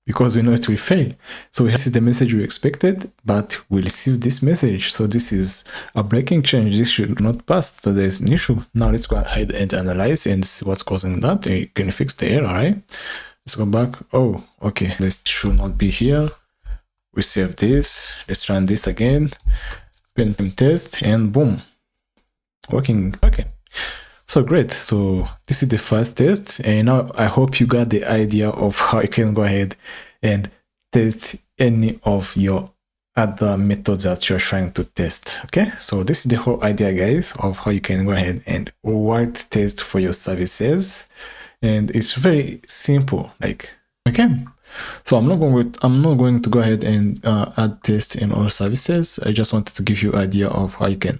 because we know it will fail. So this is the message we expected, but we received this message. So this is a breaking change. This should not pass. So there's an issue. Now let's go ahead and analyze and see what's causing that. You can fix the error, right? Let's go back. Oh, okay. This should not be here. We save this. Let's run this again. Npm test, and boom. Working. Okay. So great. So this is the first test, and now I hope you got the idea of how you can go ahead and test any of your other methods that you're trying to test. Okay, so this is the whole idea, guys, of how you can go ahead and write test for your services, and it's very simple. Like, okay, so I'm not going to go ahead and add tests in all services. I just wanted to give you an idea of how you can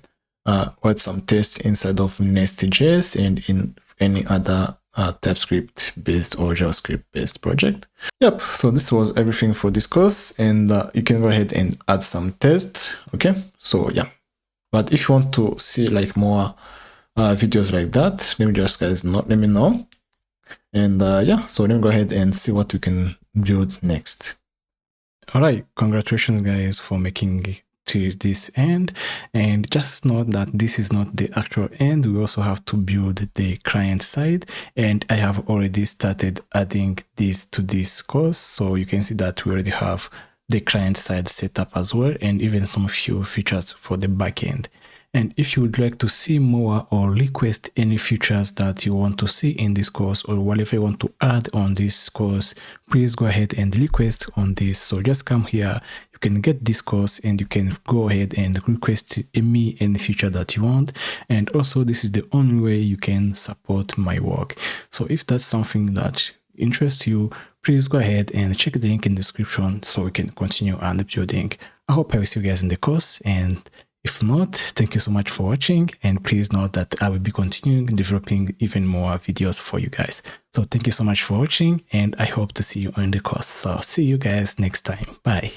write some tests inside of Nest.js and in any other TypeScript based or JavaScript based project. Yep, so this was everything for this course, and you can go ahead and add some tests. Okay, so yeah, but if you want to see like more videos like that, let me know. And yeah, so let me go ahead and see what we can build next. All right, congratulations guys for making to this end, and just note that this is not the actual end. We also have to build the client side, and I have already started adding this to this course, so you can see that we already have the client side set up as well, and even some few features for the backend. And if you would like to see more or request any features that you want to see in this course, or whatever you want to add on this course, please go ahead and request on this. So just come here, you can get this course, and you can go ahead and request me any feature that you want. And also, this is the only way you can support my work. So if that's something that interests you, please go ahead and check the link in the description so we can continue on building. I hope I will see you guys in the course, and if not, thank you so much for watching, and please note that I will be continuing developing even more videos for you guys. So thank you so much for watching, and I hope to see you on the course. So see you guys next time. Bye.